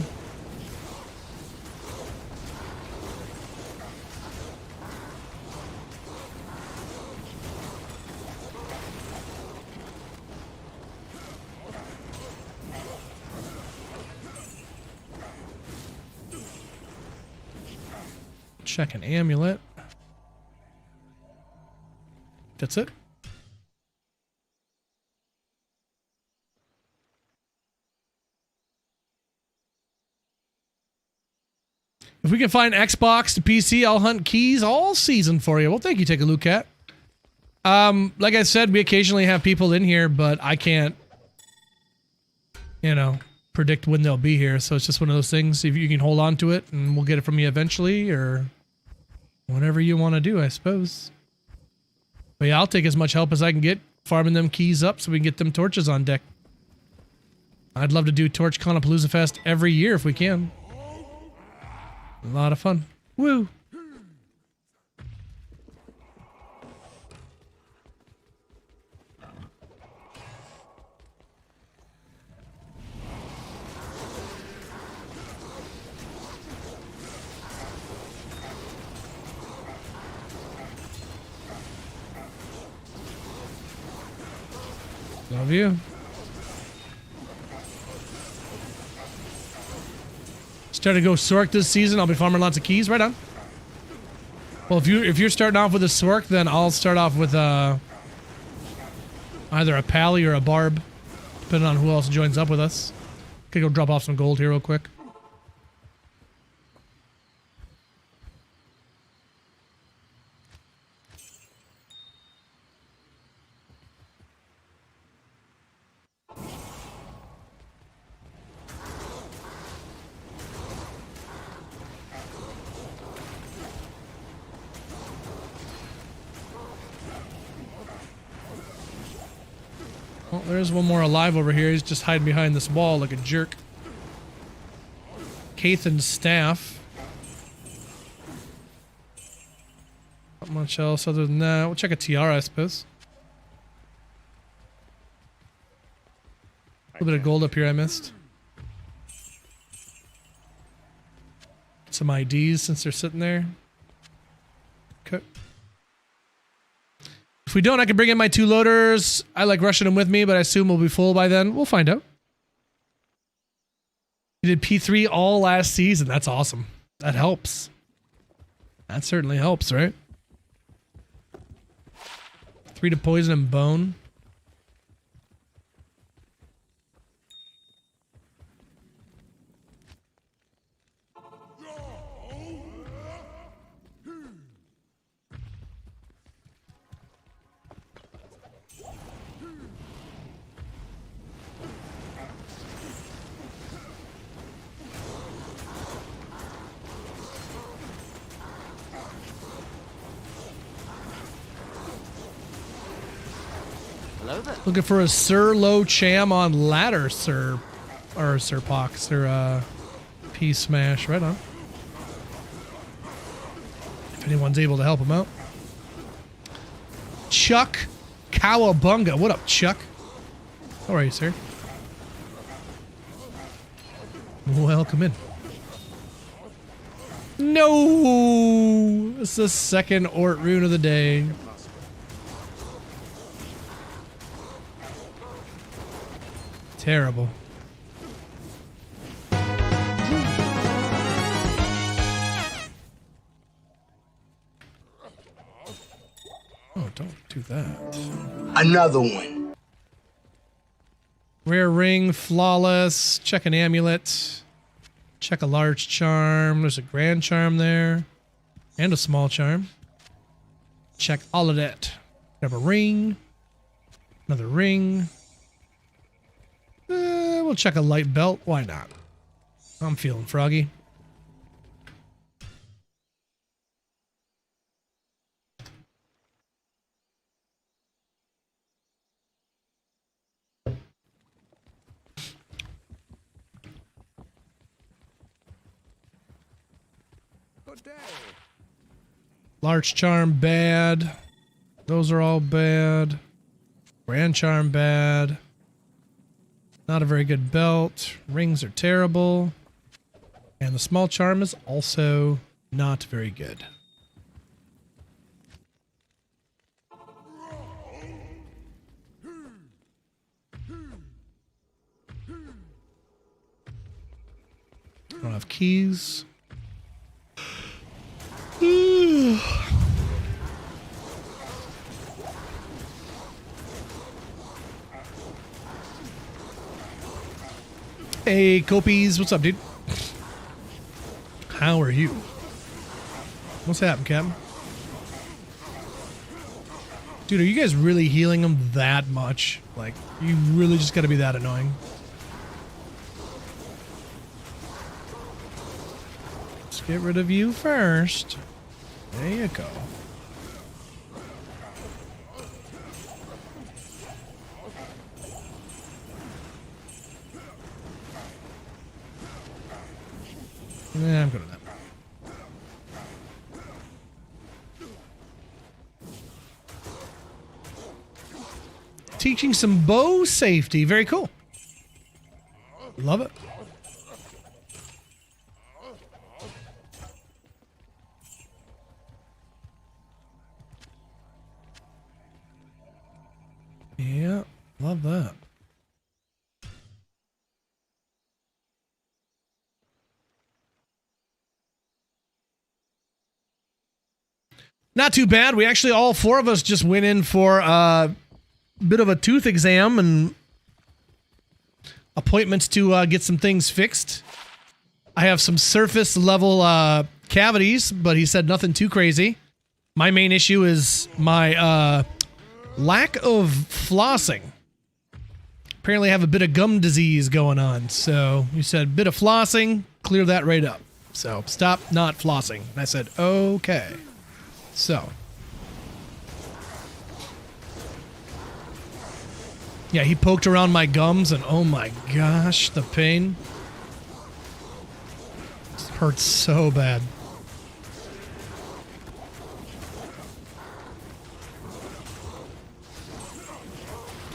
Check an amulet. That's it. If we can find Xbox to PC, I'll hunt keys all season for you. Well, thank you, Take a Look Cat. Like I said, we occasionally have people in here, but I can't, you know, predict when they'll be here. So it's just one of those things. If you can hold on to it, and we'll get it from you eventually, or whatever you want to do, I suppose. But yeah, I'll take as much help as I can get farming them keys up so we can get them torches on deck. I'd love to do Torch Conapalooza Fest every year if we can. A lot of fun. Woo! Love you. Start to go Sork this season. I'll be farming lots of keys. Right on. Well, if you're starting off with a Sork, then I'll start off with either a Pally or a Barb, depending on who else joins up with us. Okay, go drop off some gold here real quick. Well, there's one more alive over here. He's just hiding behind this wall like a jerk. Cathan's staff. Not much else other than that. We'll check a tiara, I suppose. A little bit of gold up here I missed. Some IDs since they're sitting there. Okay. If we don't, I can bring in my 2 loaders. I like rushing them with me, but I assume we'll be full by then. We'll find out. You did P3 all last season. That's awesome. That helps. That certainly helps, right? 3 to poison and bone. Looking for a Sir Low Cham on ladder, Sir. Or Sir Pox, Sir P Smash. Right on. If anyone's able to help him out. Chuck Cowabunga. What up, Chuck? How are you, sir? Welcome in. No! It's the second Ort rune of the day. Terrible. Oh, don't do that. Another one. Rare ring, flawless. Check an amulet. Check a large charm. There's a grand charm there. And a small charm. Check all of that. Grab a ring. Another ring. We'll check a light belt. Why not? I'm feeling froggy. Good day. Large charm, bad. Those are all bad. Grand charm, bad. Not a very good belt. Rings are terrible. And the small charm is also not very good. Don't have keys. Hey, Copies, what's up, dude? How are you? What's happening, Captain? Dude, are you guys really healing them that much? Like, you really just gotta be that annoying. Let's get rid of you first. There you go. Yeah, I'm good with that. Teaching some bow safety. Very cool. Love it. Yeah, love that. Not too bad. We actually, all 4 of us just went in for a bit of a tooth exam and appointments to get some things fixed. I have some surface level cavities, but he said nothing too crazy. My main issue is my lack of flossing. Apparently I have a bit of gum disease going on. So he said, bit of flossing, clear that right up. So stop not flossing. And I said, okay. So, yeah, he poked around my gums and oh my gosh, the pain. It hurts so bad.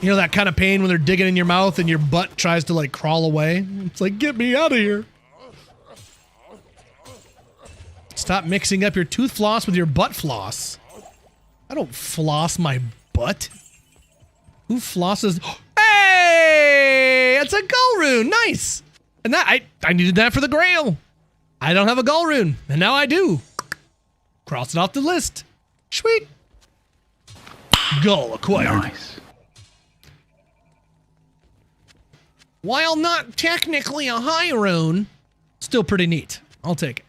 You know that kind of pain when they're digging in your mouth and your butt tries to like crawl away? It's like, get me out of here. Stop mixing up your tooth floss with your butt floss. I don't floss my butt. Who flosses? Hey! It's a gull rune. Nice. And that I needed that for the Grail. I don't have a gull rune, and now I do. Cross it off the list. Sweet. Gull acquired. Nice. While not technically a high rune, still pretty neat. I'll take it.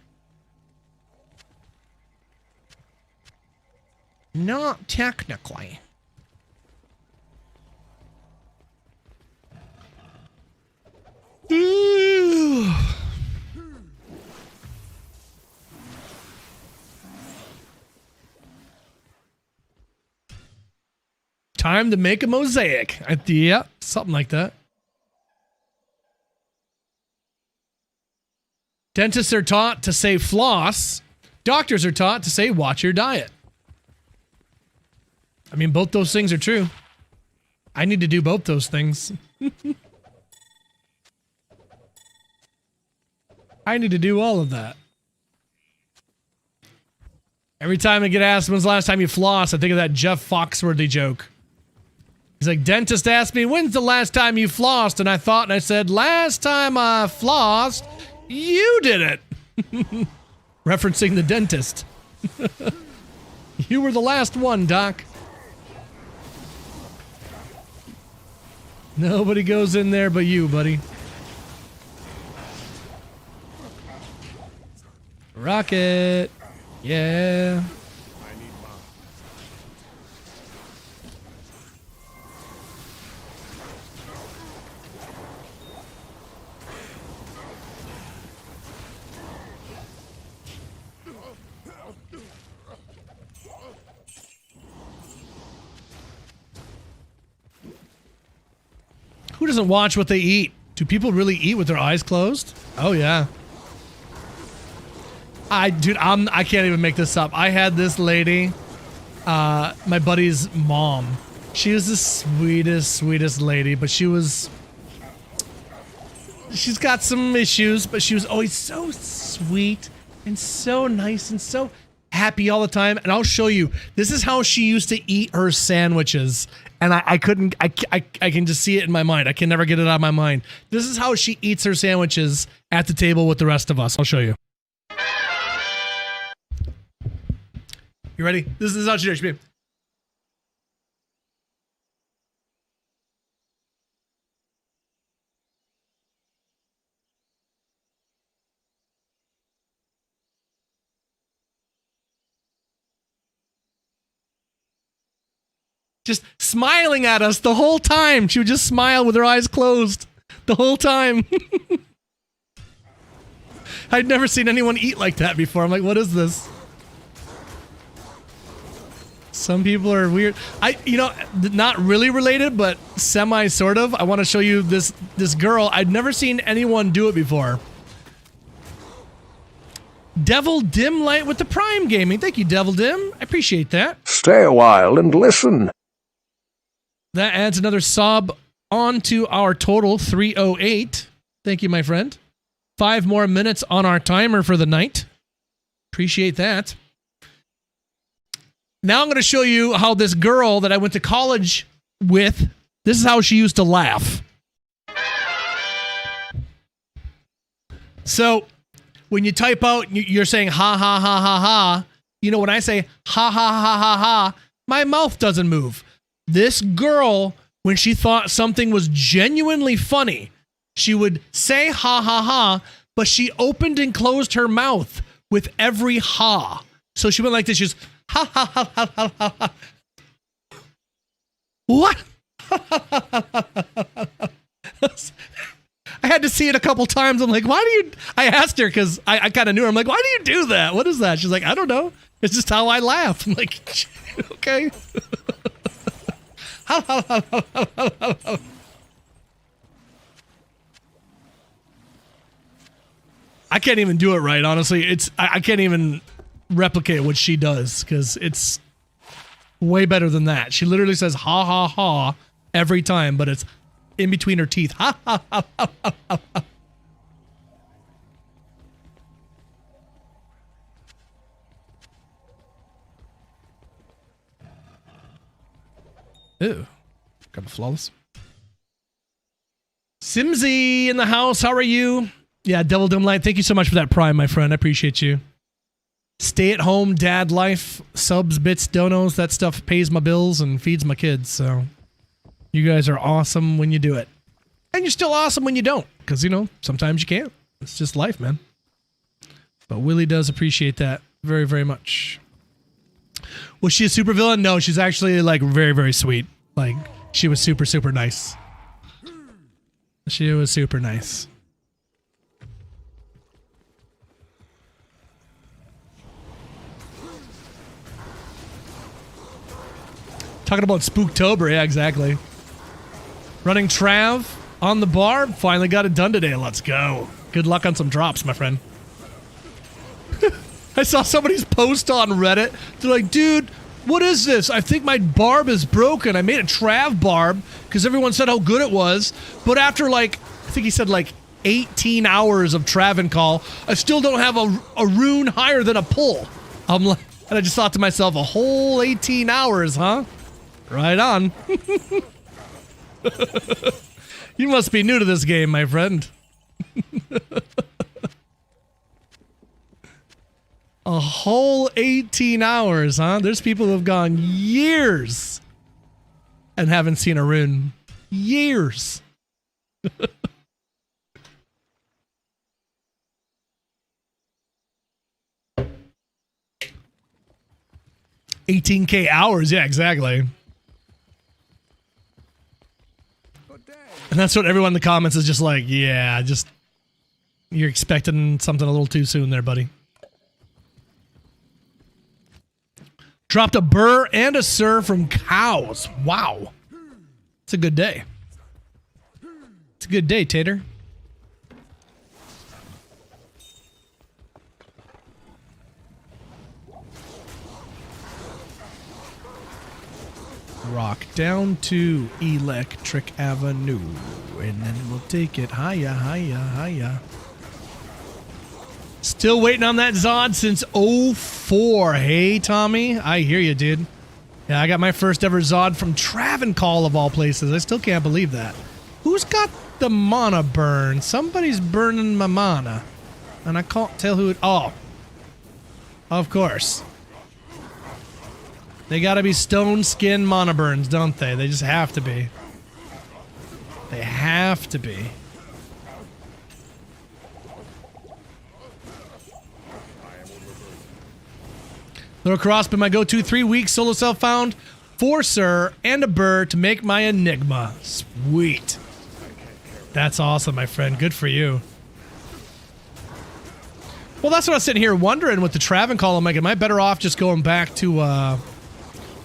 Not technically. Ooh. Time to make a mosaic. Yeah, something like that. Dentists are taught to say floss. Doctors are taught to say watch your diet. I mean, both those things are true. I need to do both those things. I need to do all of that. Every time I get asked when's the last time you flossed, I think of that Jeff Foxworthy joke. He's like, dentist asked me, when's the last time you flossed? And I thought, and I said, last time I flossed, you did it. Referencing the dentist. You were the last one, Doc. Nobody goes in there but you, buddy. Rocket. Yeah. Who doesn't watch what they eat? Do people really eat with their eyes closed? Oh yeah. Dude, I can't even make this up. I had this lady, my buddy's mom. She was the sweetest lady, but she's got some issues, but she was always so sweet and so nice and so happy all the time. And I'll show you, this is how she used to eat her sandwiches. And I can just see it in my mind. I can never get it out of my mind. This is how she eats her sandwiches at the table with the rest of us. I'll show you. You ready? This is how she does it. Just smiling at us the whole time. She would just smile with her eyes closed the whole time. I'd never seen anyone eat like that before. I'm like, what is this? Some people are weird. Not really related, but semi sort of. I want to show you this girl. I'd never seen anyone do it before. Devil Dim Light with the Prime Gaming. Thank you, Devil Dim. I appreciate that. Stay a while and listen. That adds another sub onto our total 308. Thank you, my friend. 5 more minutes on our timer for the night. Appreciate that. Now I'm going to show you how this girl that I went to college with, this is how she used to laugh. So when you type out, you're saying ha ha ha ha ha. You know, when I say ha ha ha ha ha, my mouth doesn't move. This girl, when she thought something was genuinely funny, she would say ha ha ha, but she opened and closed her mouth with every ha. So she went like this. She was ha ha ha ha ha ha ha. What? I had to see it a couple times. I'm like, why do you? I asked her because I kind of knew her. I'm like, why do you do that? What is that? She's like, I don't know. It's just how I laugh. I'm like, okay. I can't even do it right, honestly. I can't even replicate what she does because it's way better than that. She literally says ha ha ha every time, but it's in between her teeth. Ha ha ha ha ha ha. Ew. Got a flawless. Simsy in the house. How are you? Yeah, Devil Dim Light. Thank you so much for that Prime, my friend. I appreciate you. Stay at home, dad life, subs, bits, donos. That stuff pays my bills and feeds my kids. So you guys are awesome when you do it. And you're still awesome when you don't. Because, you know, sometimes you can't. It's just life, man. But Willie does appreciate that very, very much. Was she a supervillain? No, she's actually, like, very, very sweet. Like, she was super, super nice. She was super nice. Talking about Spooktober, yeah, exactly. Running Trav on the bar. Finally got it done today. Let's go. Good luck on some drops, my friend. I saw somebody's post on Reddit. They're like, dude, what is this? I think my barb is broken. I made a Trav barb because everyone said how good it was. But after, like, I think he said, like, 18 hours of Trav and call, I still don't have a rune higher than a pull. I'm like, and I just thought to myself, a whole 18 hours, huh? Right on. You must be new to this game, my friend. A whole 18 hours, huh? There's people who have gone years and haven't seen a rune. Years. 18K hours, yeah, exactly. And that's what everyone in the comments is just like, yeah, just, you're expecting something a little too soon there, buddy. Dropped a burr and a sir from cows. Wow. It's a good day. It's a good day, Tater. Rock down to Electric Avenue, and then we'll take it higher, higher, higher. Still waiting on that Zod since 04. Hey, Tommy. I hear you, dude. Yeah, I got my first ever Zod from Travancore of all places. I still can't believe that. Who's got the mana burn? Somebody's burning my mana. And I can't tell who it... Oh. Of course. They gotta be stone skin mana burns, don't they? They just have to be. They have to be. Throw a crossbow, my go-to 3 weeks solo self found, 4 sir, and a burr to make my enigma. Sweet. That's awesome, my friend. Good for you. Well, that's what I was sitting here wondering with the Travancore. I'm like, am I better off just going back to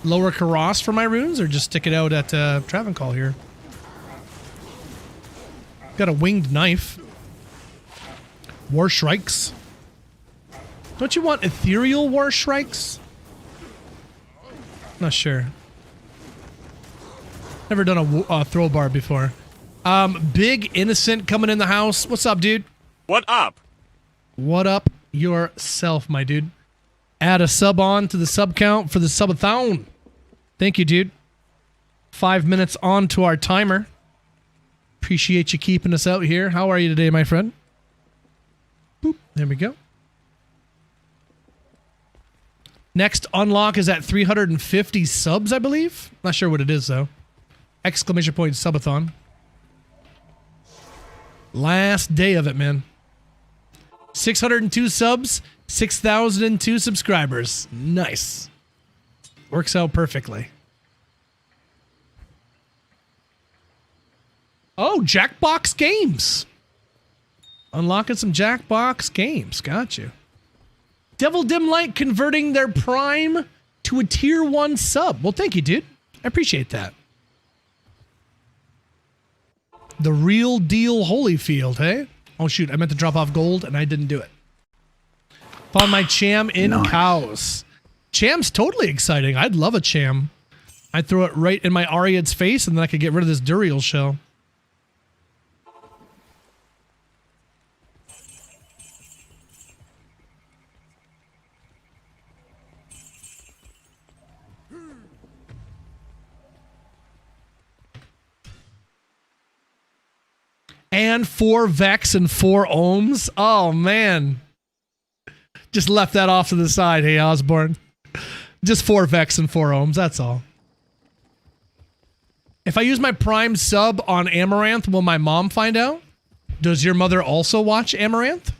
Lower Karas for my runes, or just stick it out at Travancore here? Got a winged knife. War Shrikes. Don't you want ethereal War Shrikes? Not sure. Never done a throw bar before. Big Innocent coming in the house. What's up, dude? What up? What up yourself, my dude? Add a sub on to the sub count for the subathon. Thank you, dude. 5 minutes on to our timer. Appreciate you keeping us out here. How are you today, my friend? Boop. There we go. Next unlock is at 350 subs, I believe. Not sure what it is, though. Exclamation point subathon. Last day of it, man. 602 subs, 6,002 subscribers. Nice. Works out perfectly. Oh, Jackbox Games. Unlocking some Jackbox Games. Got you. Devil Dim Light converting their Prime to a tier 1 sub. Well, thank you, dude. I appreciate that. The real deal Holyfield, hey? Oh, shoot. I meant to drop off gold, and I didn't do it. Found my Cham in cows. Cham's totally exciting. I'd love a Cham. I'd throw it right in my Ariad's face, and then I could get rid of this Duriel shell. And 4 Vex and 4 ohms. Oh, man. Just left that off to the side. Hey, Osborne. Just 4 Vex and 4 ohms. That's all. If I use my Prime sub on Amaranth, will my mom find out? Does your mother also watch Amaranth?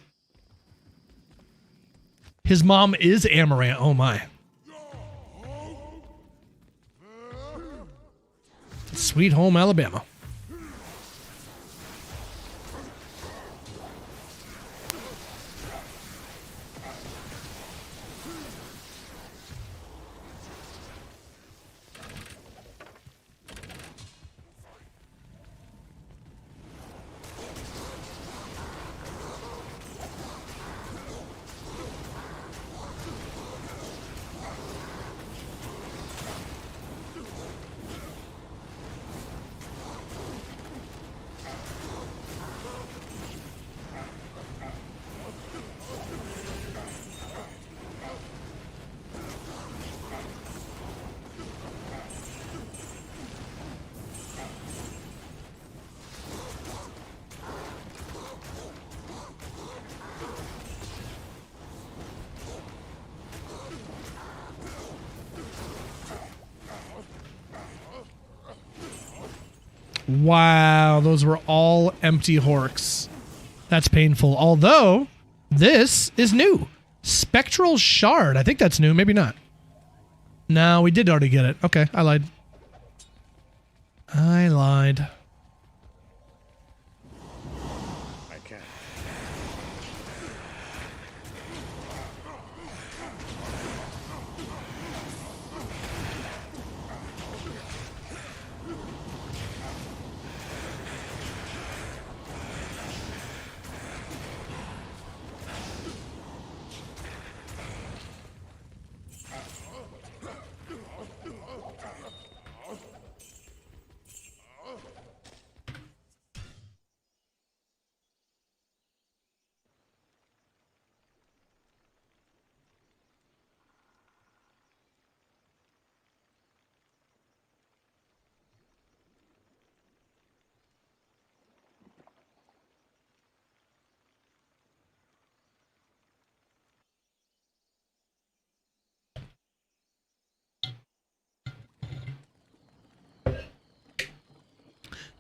His mom is Amaranth. Oh, my. Sweet home Alabama. Wow, those were all empty horks. That's painful. Although, this is new. Spectral Shard. I think that's new. Maybe not. No, we did already get it. Okay, I lied. I lied. I can't.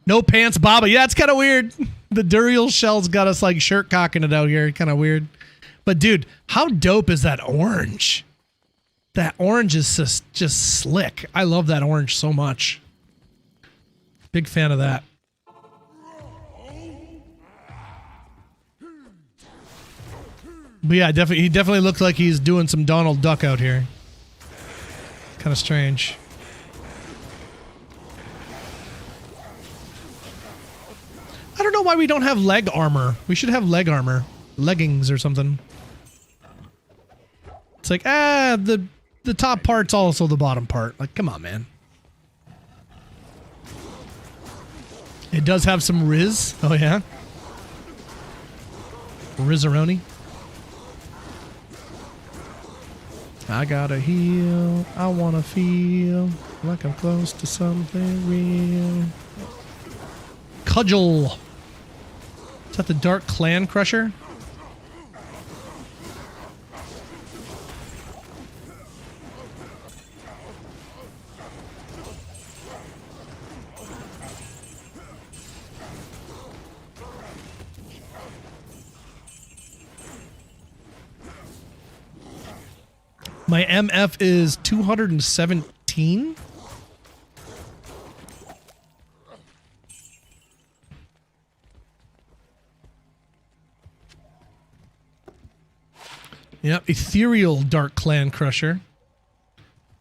No pants, Baba. Yeah, it's kind of weird. The Duriel shell's got us like shirt cocking it out here. Kind of weird. But dude, how dope is that orange? That orange is just slick. I love that orange so much. Big fan of that. But yeah, he definitely looks like he's doing some Donald Duck out here. Kind of strange. I don't know why we don't have leg armor. We should have leg armor. Leggings or something. It's like, the top part's also the bottom part. Like, come on, man. It does have some Riz. Oh, yeah? Rizzaroni. I gotta heal. I wanna feel like I'm close to something real. Cudgel. Is that the Dark Clan Crusher? My MF is 217. Yep, Ethereal Dark Clan Crusher.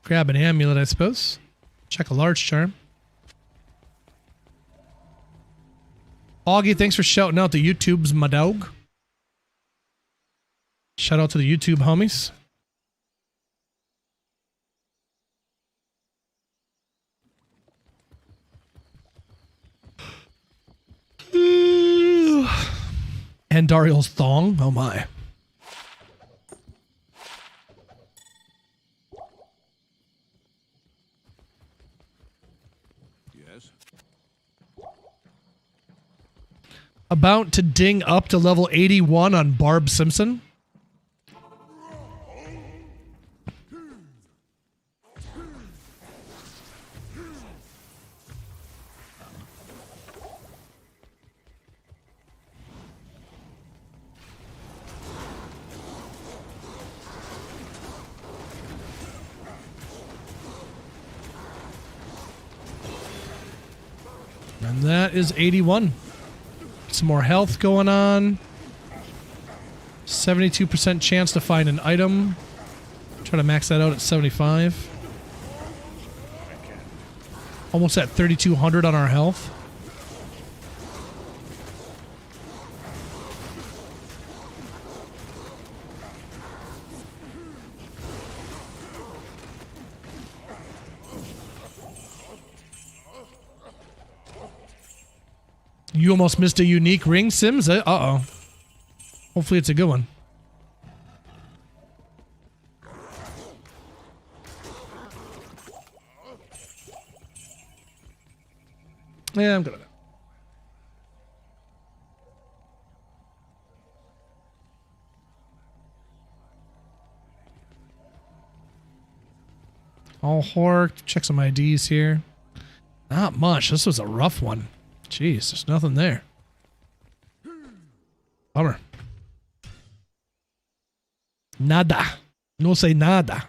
Grab an amulet, I suppose. Check a large charm. Augie, thanks for shouting out the YouTubes, my dog. Shout out to the YouTube homies. And Dariel's thong. Oh my. Yes. About to ding up to level 81 on Barb Simpson. And that is 81. Some more health going on. 72% chance to find an item. Try to max that out at 75. Almost at 3,200 on our health. You almost missed a unique ring, Sims. Uh-oh. Hopefully it's a good one. Yeah, I'm good at it. All horked. Check some IDs here. Not much. This was a rough one. Jeez, there's nothing there. Bummer. Nada. No say nada.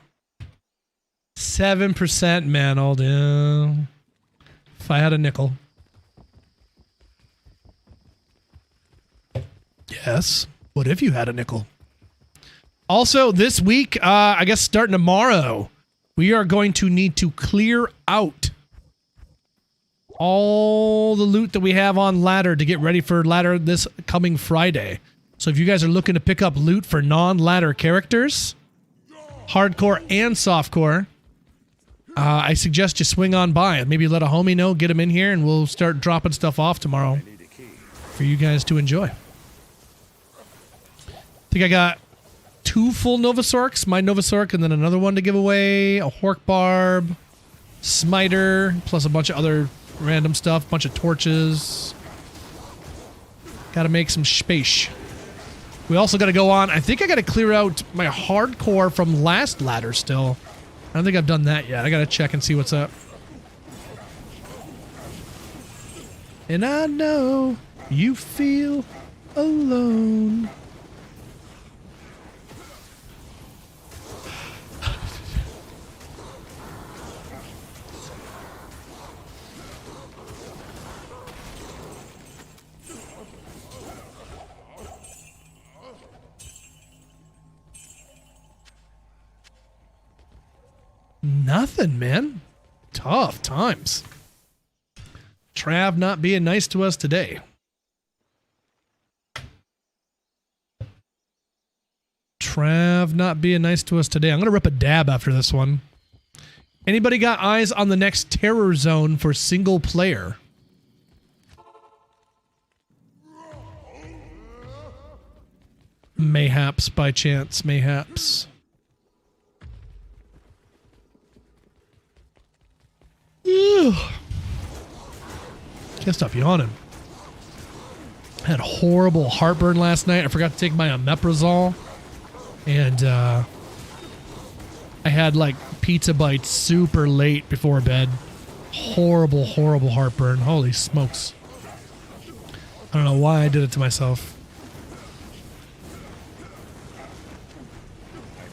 7% man all down. If I had a nickel. Yes. What if you had a nickel? Also, this week, I guess starting tomorrow, we are going to need to clear out all the loot that we have on ladder to get ready for ladder this coming Friday. So if you guys are looking to pick up loot for non-ladder characters, hardcore and softcore, I suggest you swing on by. Maybe let a homie know, get him in here, and we'll start dropping stuff off tomorrow for you guys to enjoy. I think I got 2 full Novasorks, my Novasork, and then another one to give away, a Hork Barb, Smiter, plus a bunch of other random stuff, bunch of torches. Gotta make some space. We also gotta go on. I think I gotta clear out my hardcore from last ladder still. I don't think I've done that yet. I gotta check and see what's up. And I know you feel alone. Nothing, man. Tough times. Trav not being nice to us today. Trav not being nice to us today. I'm going to rip a dab after this one. Anybody got eyes on the next terror zone for single player? Mayhaps by chance, mayhaps. Ugh. Can't stop yawning. I had horrible heartburn last night. I forgot to take my omeprazole. And I had like pizza bites super late before bed. Horrible, horrible heartburn. Holy smokes. I don't know why I did it to myself.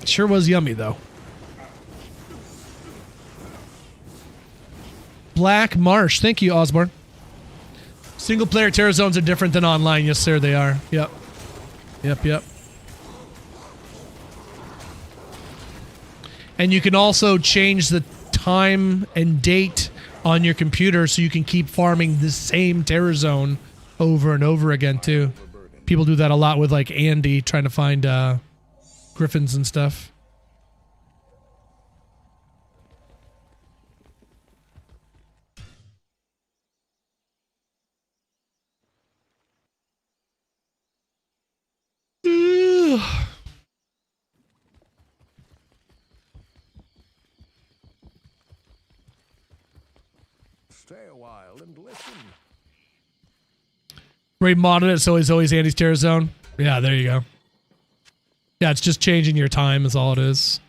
It sure was yummy though. Black Marsh. Thank you, Osborne. Single player terror zones are different than online. Yes, sir, they are. Yep. Yep. And you can also change the time and date on your computer so you can keep farming the same terror zone over and over again, too. People do that a lot with, like, Andy trying to find griffins and stuff. Stay a while and listen. Remodded it so he's always Andy's terror zone. Yeah, there you go. Yeah, it's just changing your time is all it is.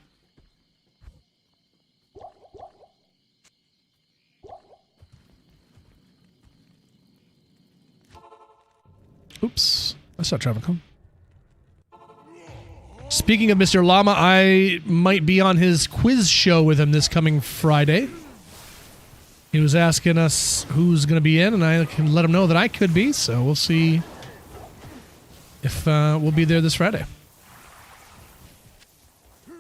Oops. I saw traffic come. Speaking of Mr. Llama, I might be on his quiz show with him this coming Friday. He was asking us who's going to be in, and I can let him know that I could be, so we'll see if we'll be there this Friday. I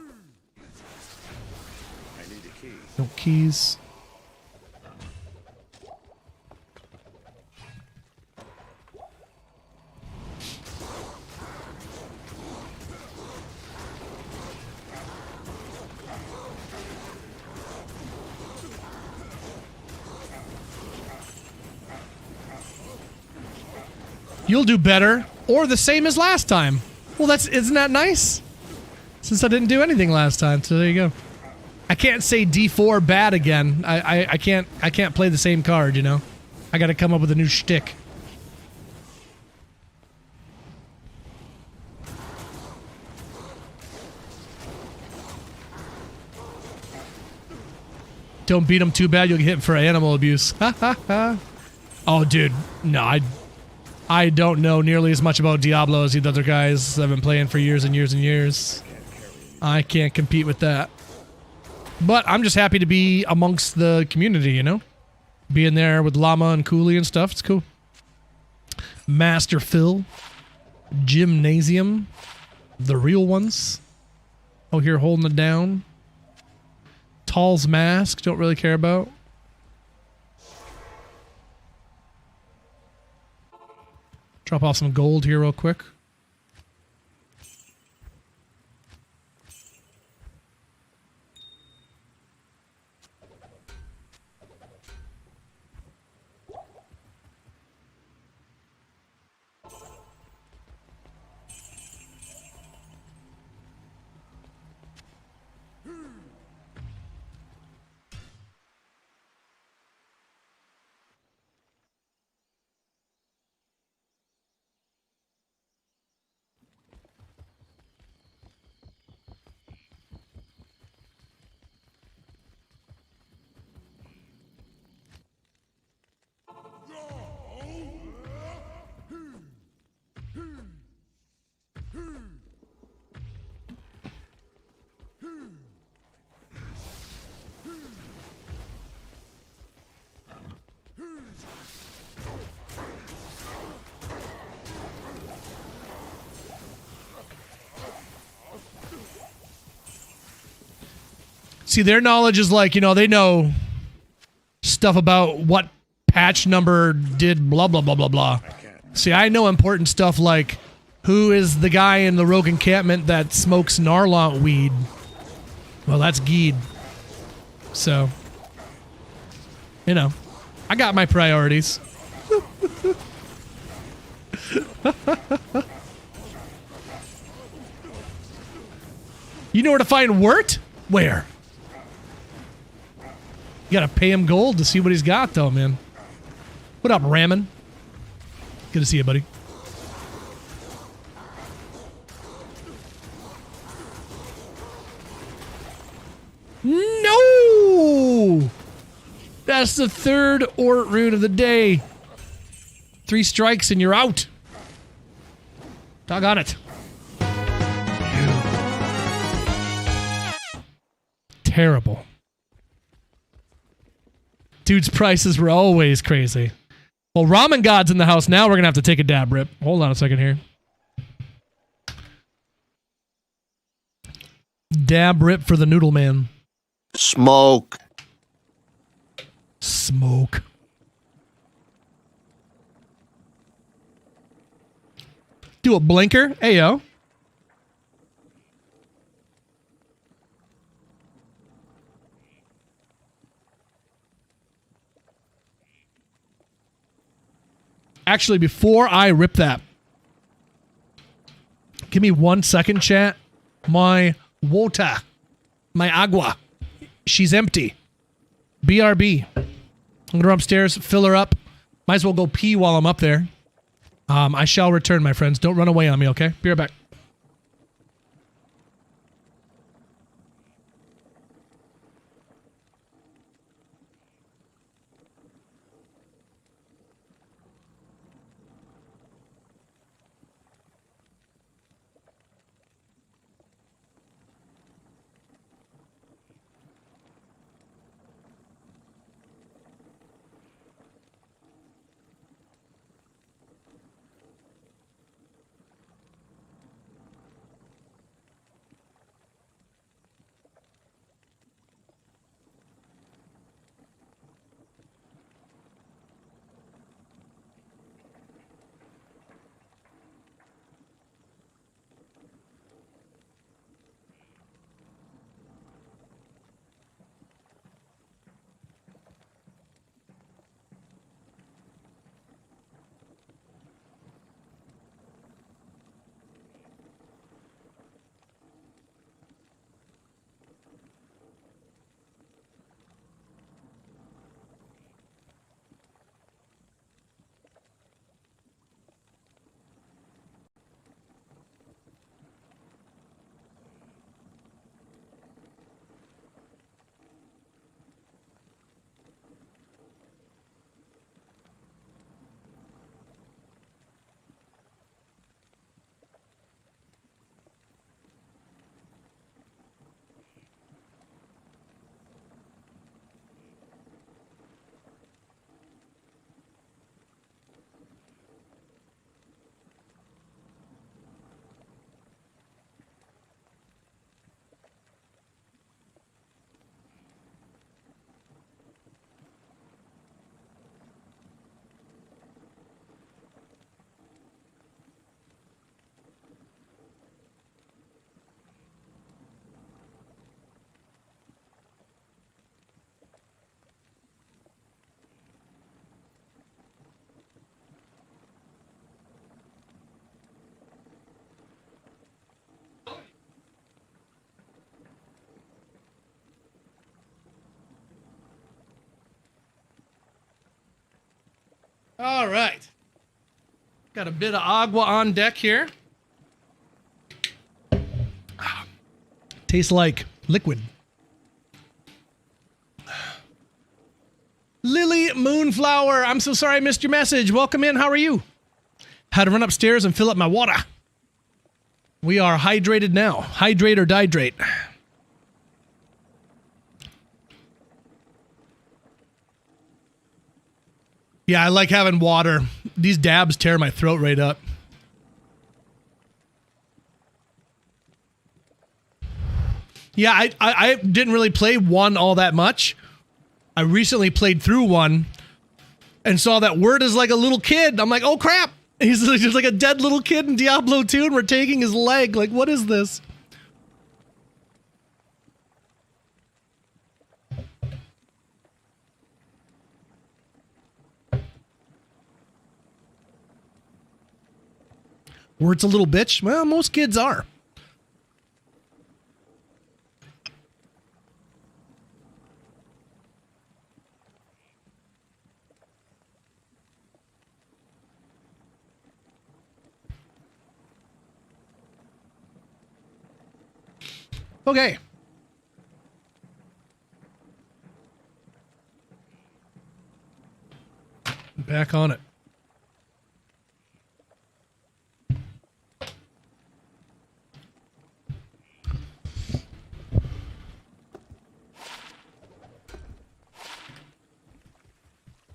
need a key. No keys. You'll do better, or the same as last time. Well, isn't that nice? Since I didn't do anything last time, so there you go. I can't say D4 bad again. I can't play the same card, you know. I got to come up with a new shtick. Don't beat him too bad, you'll get hit for animal abuse. Ha ha ha. Oh, dude, no, I don't know nearly as much about Diablo as the other guys I've been playing for years and years and years. I can't compete with that. But I'm just happy to be amongst the community, you know? Being there with Llama and Cooley and stuff, it's cool. Master Phil. Gymnasium. The real ones. Oh, here holding it down. Tall's mask, don't really care about. Drop off some gold here real quick. See, their knowledge is like, you know, they know stuff about what patch number did blah, blah, blah, blah, blah. See, I know important stuff like who is the guy in the rogue encampment that smokes Narlant weed. Well, that's Geed. So, you know, I got my priorities. You know where to find Wirt? Where? You gotta pay him gold to see what he's got, though, man. What up, Ramen? Good to see you, buddy. No! That's the third Ort rune of the day. 3 strikes and you're out. Doggone it. Terrible. Dude's prices were always crazy. Well, Ramen God's in the house now. We're going to have to take a dab rip. Hold on a second here. Dab rip for the Noodle Man. Smoke. Smoke. Do a blinker. Ayo. Actually, before I rip that, give me 1 second, chat. My water, my agua, she's empty. BRB. I'm going to go upstairs, fill her up. Might as well go pee while I'm up there. I shall return, my friends. Don't run away on me, okay? Be right back. All right. Got a bit of agua on deck here. Tastes like liquid. Lily Moonflower, I'm so sorry I missed your message. Welcome in. How are you? Had to run upstairs and fill up my water. We are hydrated now. Hydrate or dihydrate. Yeah, I like having water. These dabs tear my throat right up. Yeah, I didn't really play 1 all that much. I recently played through 1 and saw that Word is like a little kid. I'm like, oh crap. He's just like a dead little kid in Diablo 2 and we're taking his leg. Like, what is this? Word's a little bitch? Well, most kids are. Okay. Back on it.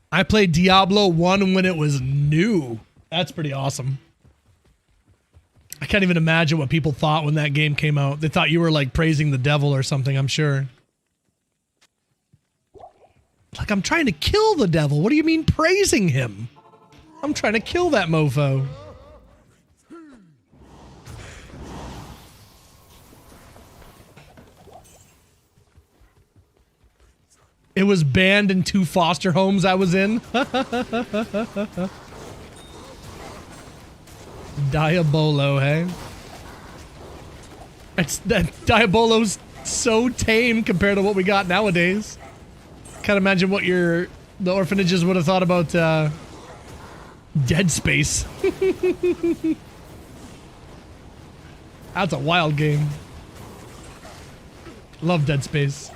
I played Diablo 1 when it was new. That's pretty awesome. I can't even imagine what people thought when that game came out. They thought you were like praising the devil or something, I'm sure. Like, I'm trying to kill the devil. What do you mean praising him? I'm trying to kill that mofo. It was banned in 2 foster homes I was in. Diabolo, hey? It's that Diabolo's so tame compared to what we got nowadays. Can't imagine what the orphanages would have thought about Dead Space. That's a wild game. Love Dead Space.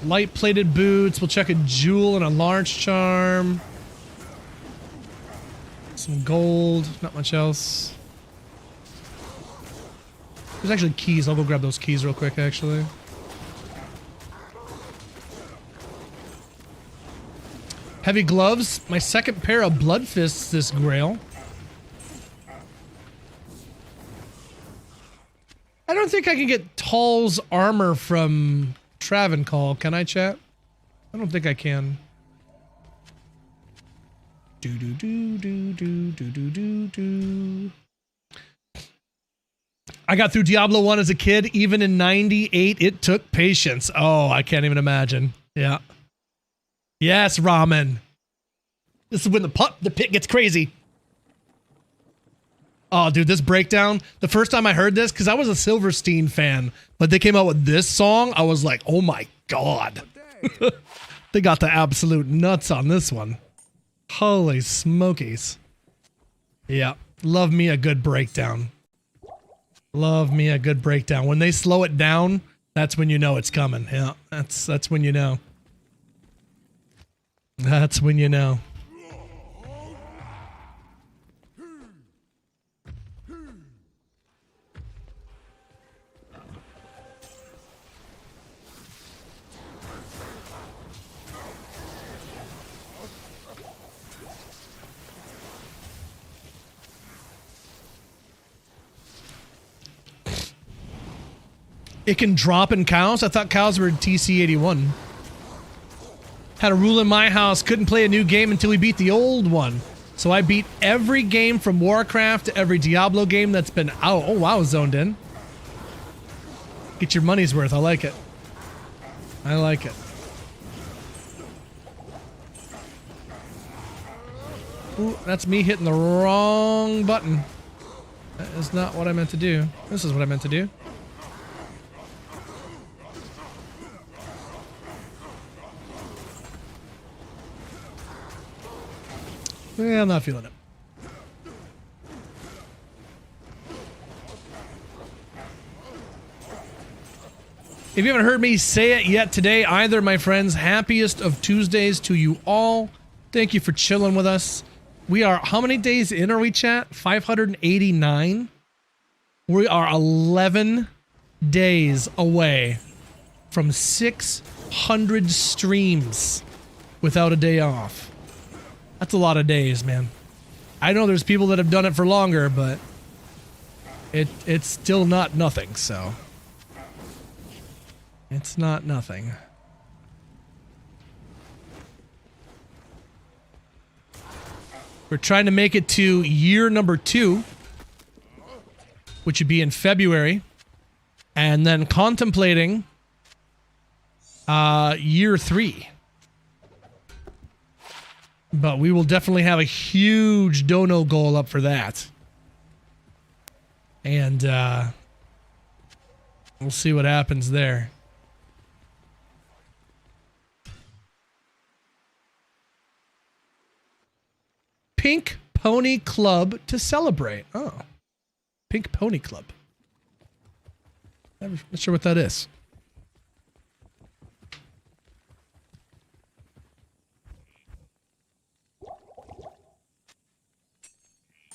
Light plated boots. We'll check a jewel and a large charm. Some gold. Not much else. There's actually keys. I'll go grab those keys real quick, actually. Heavy gloves. My second pair of blood fists this grail. I don't think I can get Tall's armor from Trav. Can I, chat? I don't think I can. Do do do do do do do do do. I got through Diablo 1 as a kid. Even in 98, it took patience. Oh, I can't even imagine. Yeah. Yes, ramen. This is when the pit gets crazy. Oh, dude, this breakdown. The first time I heard this, because I was a Silverstein fan, but they came out with this song, I was like, oh my god. They got the absolute nuts on this one. Holy smokies. Yeah, love me a good breakdown. Love me a good breakdown. When they slow it down, that's when you know it's coming. Yeah, that's when you know. That's when you know. It can drop in cows? I thought cows were in TC81. Had a rule in my house, couldn't play a new game until we beat the old one. So I beat every game from Warcraft to every Diablo game that's been out. Oh wow, zoned in. Get your money's worth, I like it. I like it. Ooh, that's me hitting the wrong button. That is not what I meant to do. This is what I meant to do. Yeah, I'm not feeling it. If you haven't heard me say it yet today either, my friends, happiest of Tuesdays to you all. Thank you for chilling with us. We are, how many days in are we, chat? 589? We are 11 days away from 600 streams without a day off. That's a lot of days, man. I know there's people that have done it for longer, but it's still not nothing, so. It's not nothing. We're trying to make it to year number 2, which would be in February, and then contemplating year 3. But we will definitely have a huge dono goal up for that. And we'll see what happens there. Pink Pony Club to celebrate. Oh. Pink Pony Club. Not sure what that is.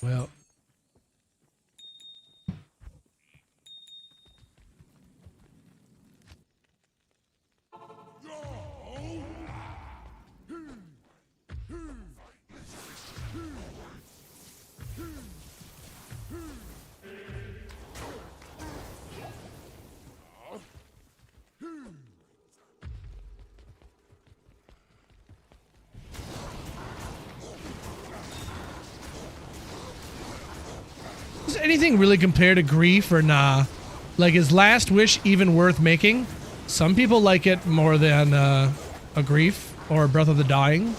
Well. Does anything really compare to Grief or nah? Like, is Last Wish even worth making? Some people like it more than a Grief or Breath of the Dying.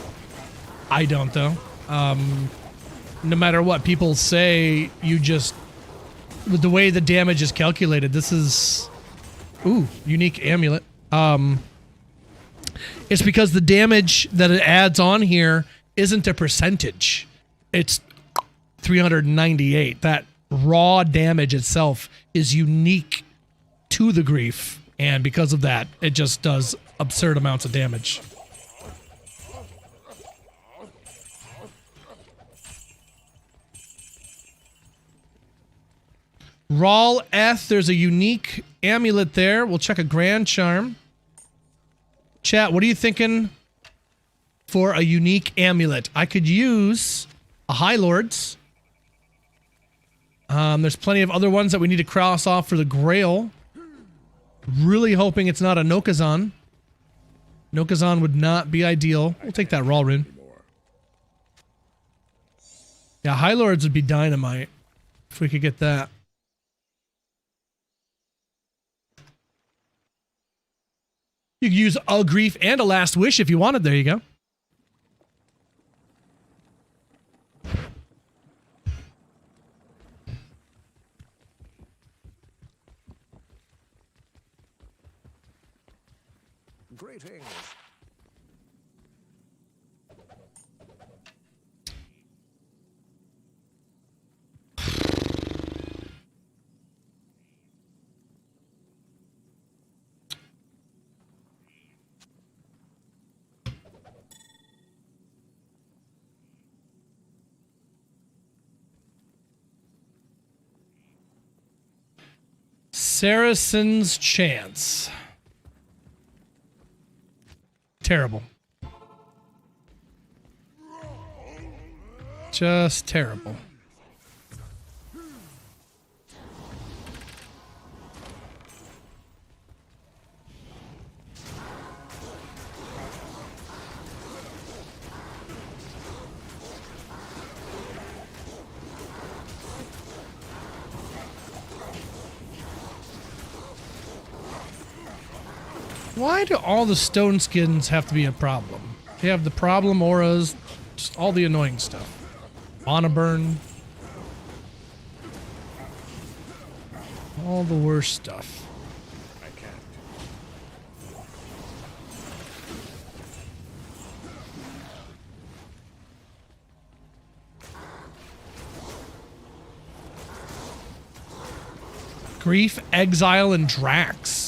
I don't, though. No matter what people say, you just... With the way the damage is calculated, this is... Ooh, unique amulet. It's because the damage that it adds on here isn't a percentage. It's 398. That raw damage itself is unique to the grief, and because of that, it just does absurd amounts of damage. Rawl Eth, there's a unique amulet there. We'll check a Grand Charm. Chat, what are you thinking for a unique amulet? I could use a High Lord's. There's plenty of other ones that we need to cross off for the Grail. Really hoping it's not a Nokazan. Nokazan would not be ideal. We'll take that Raw Rune. Yeah, High Lords would be dynamite if we could get that. You could use a Grief and a Last Wish if you wanted. There you go. Greetings. Saracen's Chance. Terrible. Just terrible. Why do all the stone skins have to be a problem? They have the problem auras, just all the annoying stuff. Mana burn. All the worst stuff. I can't. Grief, Exile, and Drax.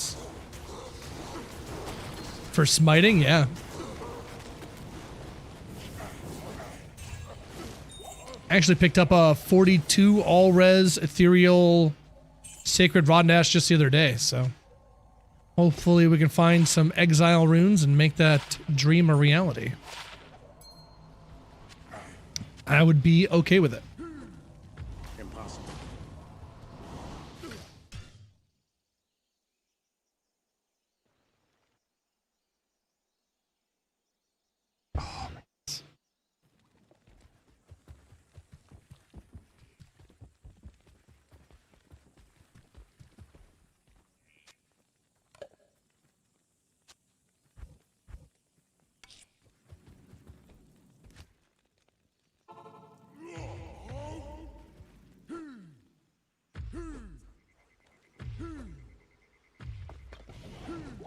For smiting, yeah. Actually picked up a 42 all-res ethereal sacred Rod and Ash just the other day, so hopefully we can find some exile runes and make that dream a reality. I would be okay with it. Impossible.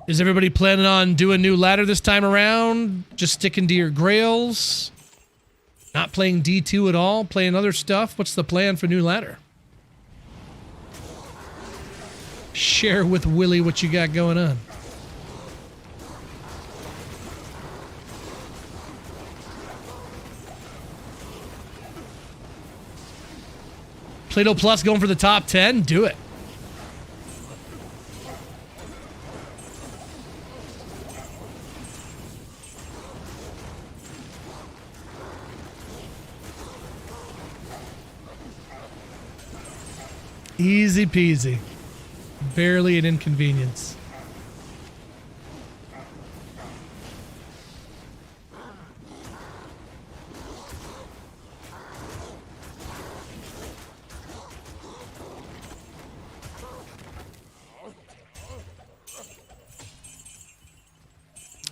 Is everybody planning on doing new ladder this time around? Just sticking to your grails? Not playing D2 at all? Playing other stuff? What's the plan for new ladder? Share with Willie what you got going on. Play-Doh Plus going for the top 10? Do it. Easy peasy. Barely an inconvenience.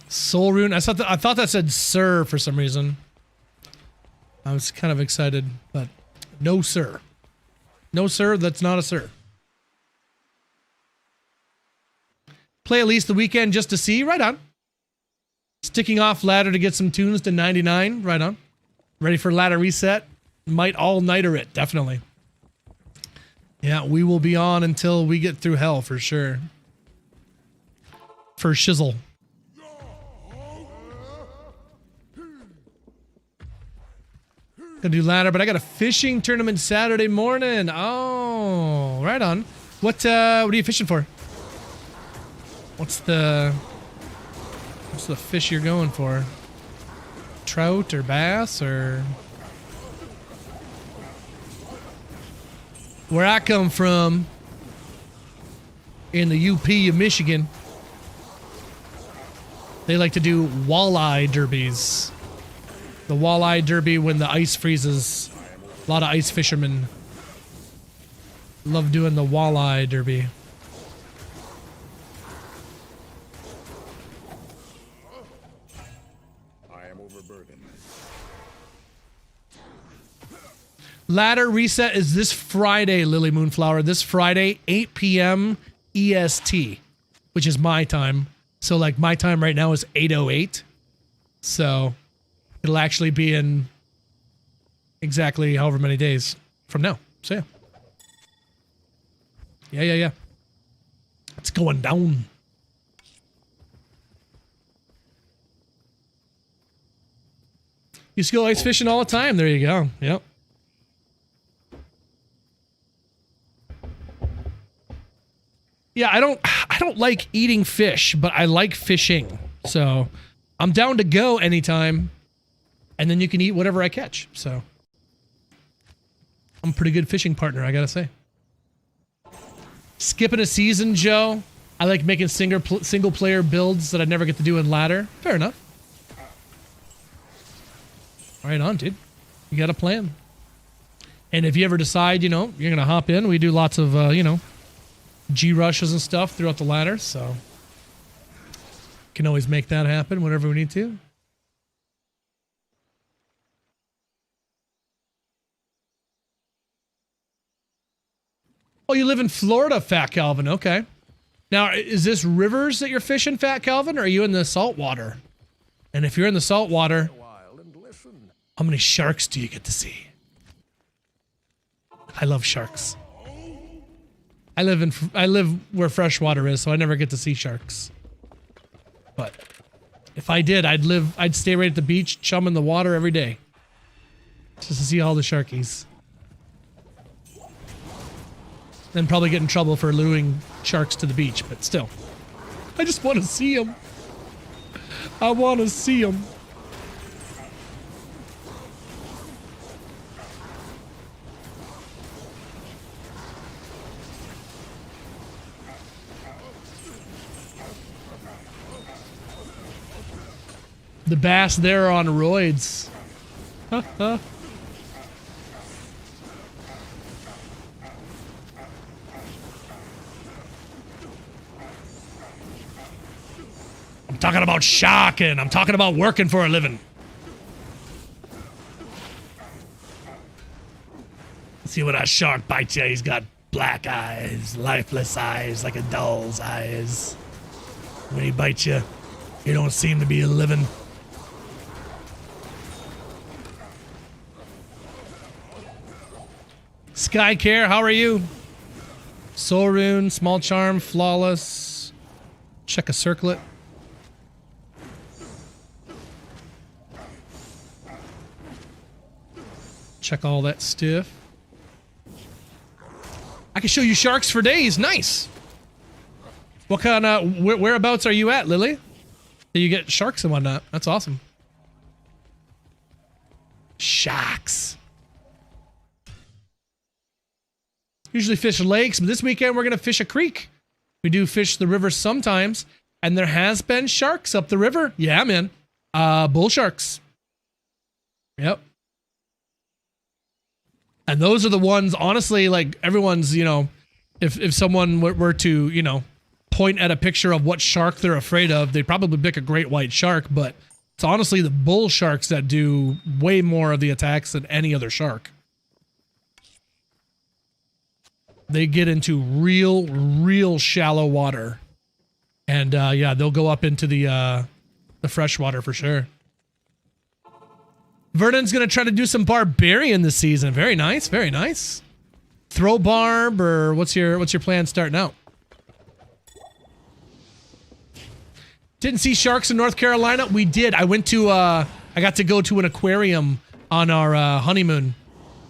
Soul Rune. I thought that said Sir for some reason. I was kind of excited, but no sir. No sir, that's not a sir. Play at least the weekend just to see? Right on. Sticking off ladder to get some tunes to 99. Right on. Ready for ladder reset. Might all-nighter it, definitely. Yeah, we will be on until we get through hell for sure. For shizzle. Gonna do ladder, but I got a fishing tournament Saturday morning. Oh, right on. What are you fishing for? What's the fish you're going for? Trout or bass or? Where I come from, in the UP of Michigan, they like to do walleye derbies. The walleye derby when the ice freezes. A lot of ice fishermen love doing the walleye derby. I am overburdened. Ladder reset is this Friday, Lily Moonflower. This Friday, 8 p.m. EST, which is my time. So, like, my time right now is 8:08. So, it'll actually be in exactly however many days from now. So, yeah. Yeah. It's going down. You used to go ice fishing all the time. There you go. Yep. Yeah, I don't like eating fish, but I like fishing. So I'm down to go anytime, and then you can eat whatever I catch. So I'm a pretty good fishing partner, I gotta say. Skipping a season, Joe. I like making single player builds that I never get to do in ladder. Fair enough. Right on, dude. You got a plan. And if you ever decide, you know, you're gonna hop in, we do lots of, you know, G rushes and stuff throughout the ladder, so can always make that happen whenever we need to. Oh, you live in Florida, Fat Calvin. Okay. Now, is this rivers that you're fishing, Fat Calvin, or are you in the salt water? And if you're in the salt water, how many sharks do you get to see? I love sharks. I live where fresh water is, so I never get to see sharks. But if I did, I'd stay right at the beach, chum in the water every day. Just to see all the sharkies. Then probably get in trouble for luring sharks to the beach, but still. I just want to see them. I want to see them. The bass there are on roids. I'm talking about sharking. I'm talking about working for a living. See when a shark bites you, he's got black eyes, lifeless eyes, like a doll's eyes. When he bites you, you don't seem to be living. Skycare, how are you? Soul Rune, Small Charm, Flawless. Check a circlet. Check all that stuff. I can show you sharks for days. Nice. What kind of whereabouts are you at, Lily? Do you get sharks and whatnot? That's awesome. Sharks. Usually fish lakes, but this weekend we're gonna fish a creek. We do fish the river sometimes, and there has been sharks up the river. Yeah, man. Bull sharks. Yep. And those are the ones, honestly, like everyone's, you know, if someone were to, you know, point at a picture of what shark they're afraid of, they'd probably pick a great white shark, but it's honestly the bull sharks that do way more of the attacks than any other shark. They get into real shallow water. And yeah, they'll go up into the the freshwater for sure. Vernon's gonna try to do some barbarian this season. Very nice, very nice. Throw barb, or what's your plan starting out? Didn't see sharks in North Carolina. We did. I went to I got to go to an aquarium on our honeymoon,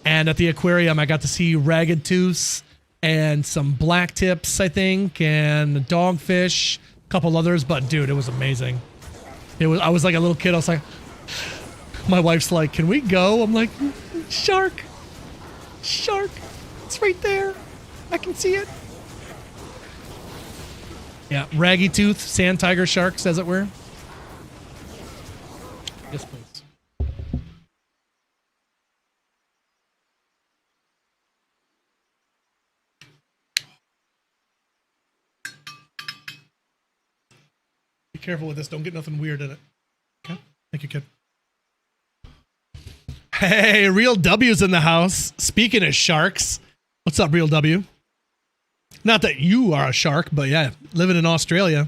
and at the aquarium I got to see ragged tooths and some black tips, I think, and dogfish, a couple others. But dude, it was amazing. I was like a little kid. I was like, my wife's like, "Can we go?" I'm like, "Shark, shark, it's right there. I can see it." Yeah, raggy tooth, sand tiger sharks, as it were. Yes, please. Be careful with this. Don't get nothing weird in it. Okay? Thank you, kid. Hey, Real W's in the house. Speaking of sharks, what's up, Real W? Not that you are a shark, but yeah, living in Australia,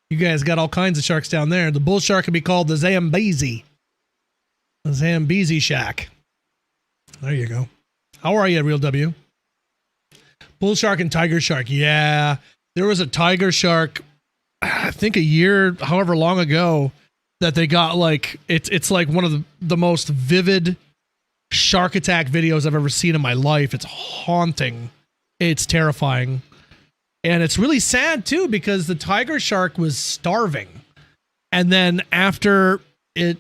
you guys got all kinds of sharks down there. The bull shark can be called the Zambezi. The Zambezi shack. There you go. How are you, Real W? Bull shark and tiger shark. Yeah, there was a tiger shark, I think a year, however long ago, that they got like, it's like one of the most vivid shark attack videos I've ever seen in my life. It's haunting. It's terrifying. And it's really sad too, because the tiger shark was starving. And then after it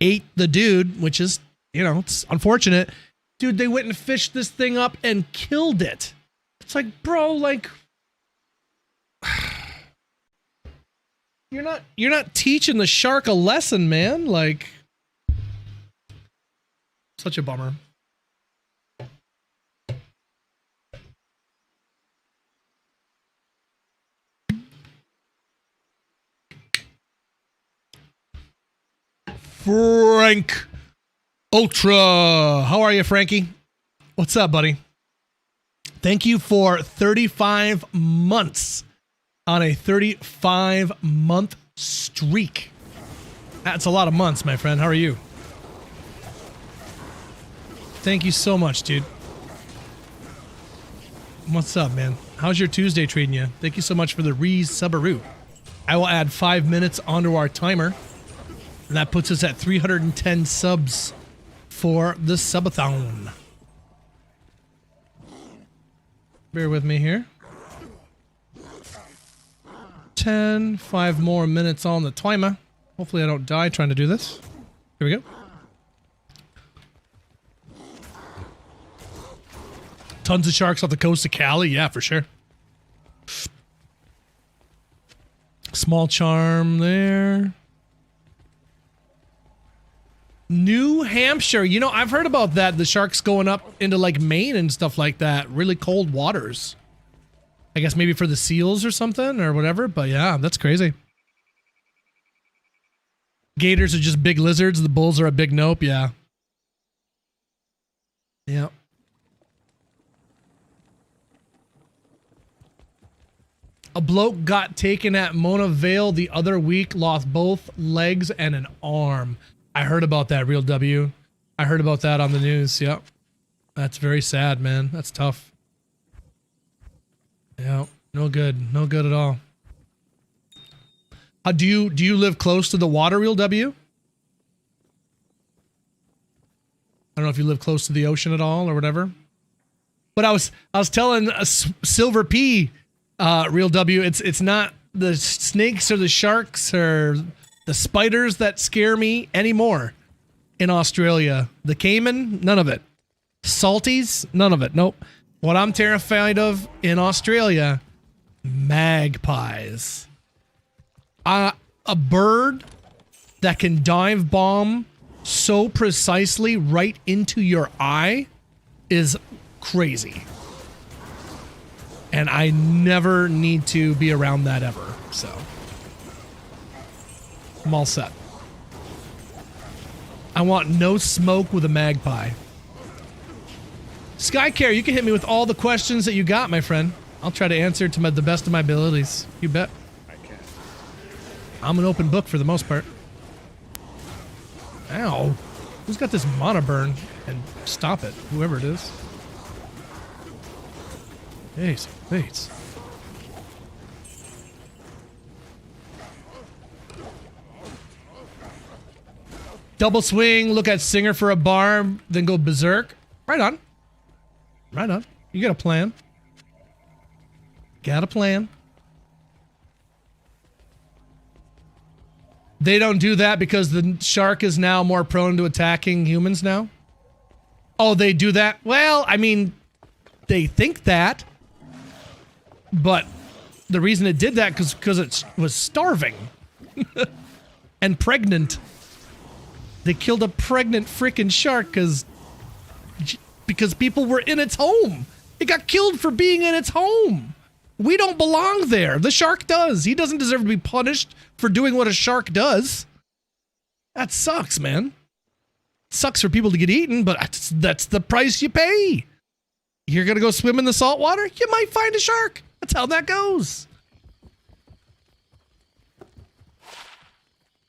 ate the dude, which is, you know, it's unfortunate, dude, they went and fished this thing up and killed it. It's like, bro, like, you're not teaching the shark a lesson, man. Like, such a bummer. Frank Ultra. How are you, Frankie? What's up, buddy? Thank you for 35 months on a 35-month streak. That's a lot of months, my friend. How are you? Thank you so much, dude. What's up, man? How's your Tuesday treating you? Thank you so much for the re-subaroo. I will add 5 minutes onto our timer. And that puts us at 310 subs for the subathon. Bear with me here. 5 more minutes on the timer. Hopefully I don't die trying to do this. Here we go. Tons of sharks off the coast of Cali. Yeah, for sure. Small charm there. New Hampshire. You know, I've heard about that. The sharks going up into like Maine and stuff like that. Really cold waters. I guess maybe for the seals or something or whatever. But yeah, that's crazy. Gators are just big lizards. The bulls are a big nope. Yeah. Yeah. A bloke got taken at Mona Vale the other week, lost both legs and an arm. I heard about that, Real W. I heard about that on the news. Yep. That's very sad, man. That's tough. Yeah. No good. No good at all. Do you live close to the water, Real W? I don't know if you live close to the ocean at all or whatever. But I was telling Silver P, Real W, it's not the snakes or the sharks or the spiders that scare me anymore in Australia. The caiman, none of it. Salties, none of it. Nope. What I'm terrified of in Australia, magpies. A bird that can dive bomb so precisely right into your eye is crazy. And I never need to be around that ever, so I'm all set. I want no smoke with a magpie. Skycare, you can hit me with all the questions that you got, my friend. I'll try to answer to the best of my abilities. You bet. I can. I'm an open book for the most part. Ow. Who's got this mana burn? And stop it, whoever it is. Jeez, wait. Double swing, look at Singer for a barb, then go berserk. Right on. Right on. You got a plan. Got a plan. They don't do that because the shark is now more prone to attacking humans now? Oh, they do that? Well, I mean, they think that. But the reason it did that because it was starving. And pregnant. They killed a pregnant freaking shark because people were in its home. It got killed for being in its home. We don't belong there. The shark does. He doesn't deserve to be punished for doing what a shark does. That sucks, man. Sucks for people to get eaten, but that's the price you pay. You're gonna go swim in the salt water? You might find a shark. That's how that goes.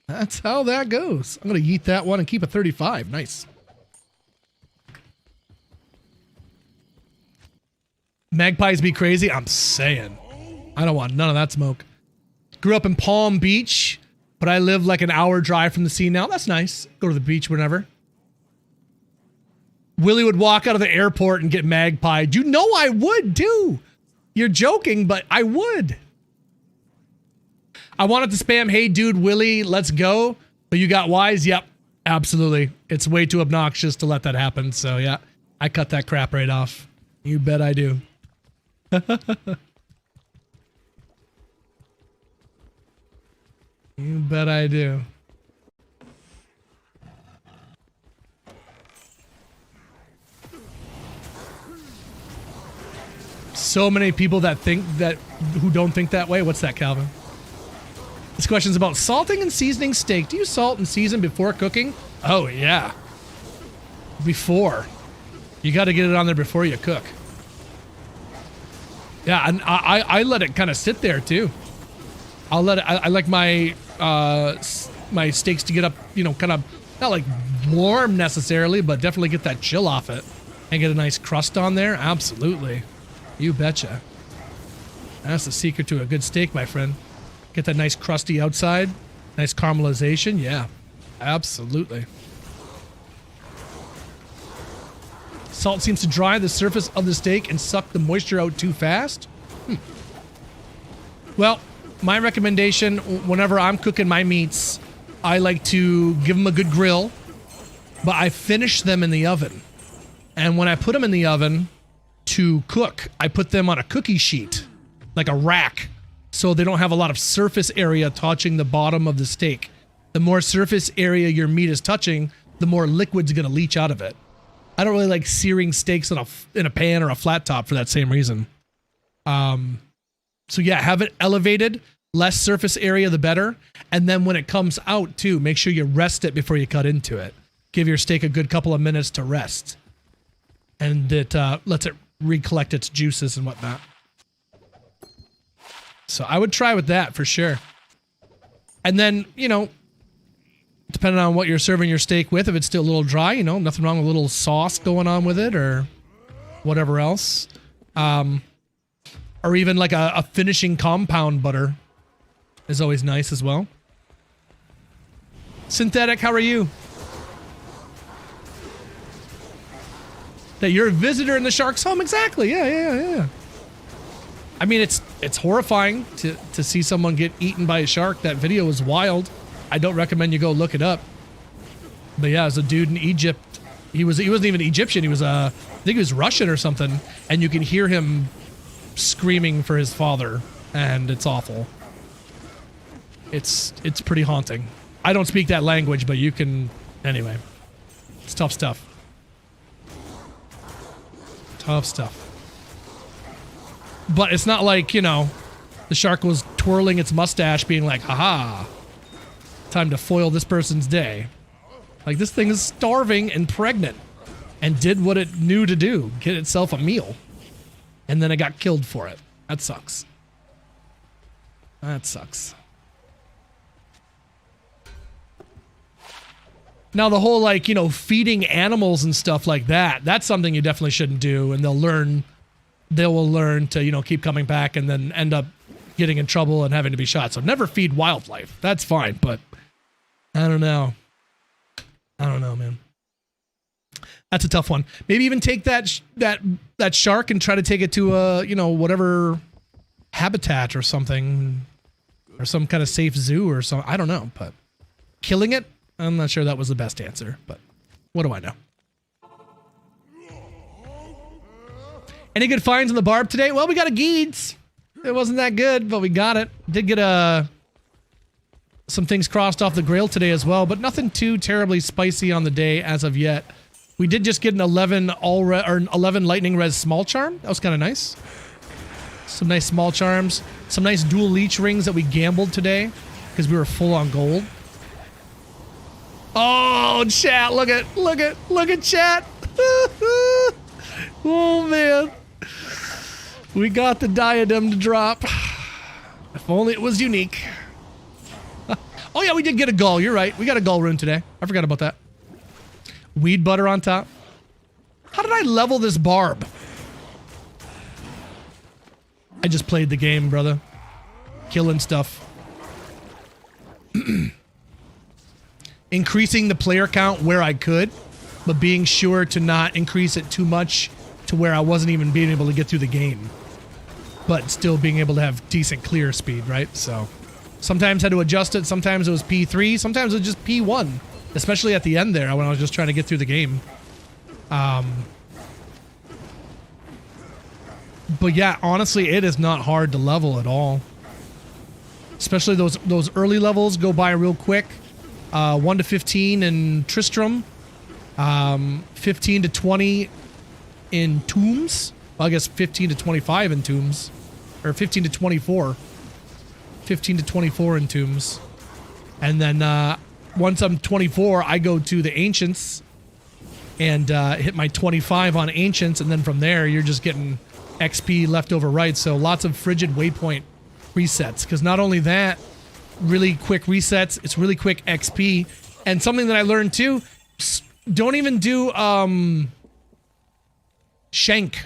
That's how that goes. I'm gonna yeet that one and keep a 35. Nice. Magpies be crazy? I'm saying. I don't want none of that smoke. Grew up in Palm Beach, but I live like an hour drive from the sea now. That's nice. Go to the beach whenever. Willie would walk out of the airport and get magpied. You know I would too. You're joking, but I would. I wanted to spam, hey dude, Willie, let's go. But you got wise? Yep, absolutely. It's way too obnoxious to let that happen. So yeah, I cut that crap right off. You bet I do. You bet I do. So many people that think that, who don't think that way. What's that, Calvin? This question's about salting and seasoning steak. Do you salt and season before cooking? Oh, yeah. Before. You got to get it on there before you cook. Yeah, and I let it kind of sit there, too. I'll let it, I like my, my steaks to get up, you know, kind of, not like warm necessarily, but definitely get that chill off it. And get a nice crust on there. Absolutely. You betcha. That's the secret to a good steak, my friend. Get that nice crusty outside. Nice caramelization. Yeah, absolutely. Salt seems to dry the surface of the steak and suck the moisture out too fast. Well, my recommendation, whenever I'm cooking my meats, I like to give them a good grill, but I finish them in the oven. And when I put them in the oven to cook, I put them on a cookie sheet, like a rack, so they don't have a lot of surface area touching the bottom of the steak. The more surface area your meat is touching, the more liquid's gonna leach out of it. I don't really like searing steaks in a pan or a flat top for that same reason. So yeah, have it elevated, less surface area the better. And then when it comes out too, make sure you rest it before you cut into it. Give your steak a good couple of minutes to rest. And it lets it recollect its juices and whatnot. So I would try with that for sure. And then, you know, depending on what you're serving your steak with, if it's still a little dry, you know, nothing wrong with a little sauce going on with it or whatever else. Or even like a finishing compound butter is always nice as well. Synthetic, how are you? That you're a visitor in the shark's home? Exactly. Yeah. I mean, it's horrifying to see someone get eaten by a shark. That video was wild. I don't recommend you go look it up. But yeah, as a dude in Egypt, he wasn't even Egyptian. He was I think he was Russian or something, and you can hear him screaming for his father, and it's awful. It's pretty haunting. I don't speak that language, but you can anyway. It's tough stuff. Tough stuff. But it's not like, you know, the shark was twirling its mustache being like, haha, time to foil this person's day. Like, this thing is starving and pregnant and did what it knew to do, get itself a meal. And then it got killed for it. That sucks. That sucks. Now the whole like, you know, feeding animals and stuff like that, that's something you definitely shouldn't do, and they will learn to, you know, keep coming back and then end up getting in trouble and having to be shot. So never feed wildlife. That's fine, but I don't know. I don't know, man. That's a tough one. Maybe even take that shark and try to take it to a, you know, whatever habitat or something, or some kind of safe zoo or something. I don't know, but killing it, I'm not sure that was the best answer, but what do I know? Any good finds on the barb today? Well, we got a Geeds. It wasn't that good, but we got it. Did get some things crossed off the grail today as well, but nothing too terribly spicy on the day as of yet. We did just get an 11 lightning res small charm. That was kind of nice. Some nice small charms. Some nice dual leech rings that we gambled today because we were full on gold. Oh, chat, look at chat. Oh man. We got the diadem to drop. If only it was unique. Oh yeah, we did get a gull. You're right. We got a gull rune today. I forgot about that. Weed butter on top. How did I level this barb? I just played the game, brother. Killing stuff. Increasing the player count where I could, but being sure to not increase it too much to where I wasn't even being able to get through the game. But still being able to have decent clear speed, right? So sometimes I had to adjust it. Sometimes it was P3. Sometimes it was just P1. Especially at the end there when I was just trying to get through the game. But yeah, honestly, it is not hard to level at all. Especially those early levels go by real quick. 1 to 15 in Tristram. 15 to 20 in Tombs. Well, I guess 15 to 25 in Tombs. Or 15 to 24. 15 to 24 in Tombs. And then once I'm 24, I go to the Ancients and hit my 25 on Ancients. And then from there, you're just getting XP left over right. So lots of frigid waypoint resets. Because not only that, really quick resets, it's really quick XP. And something that I learned too, don't even do Shank.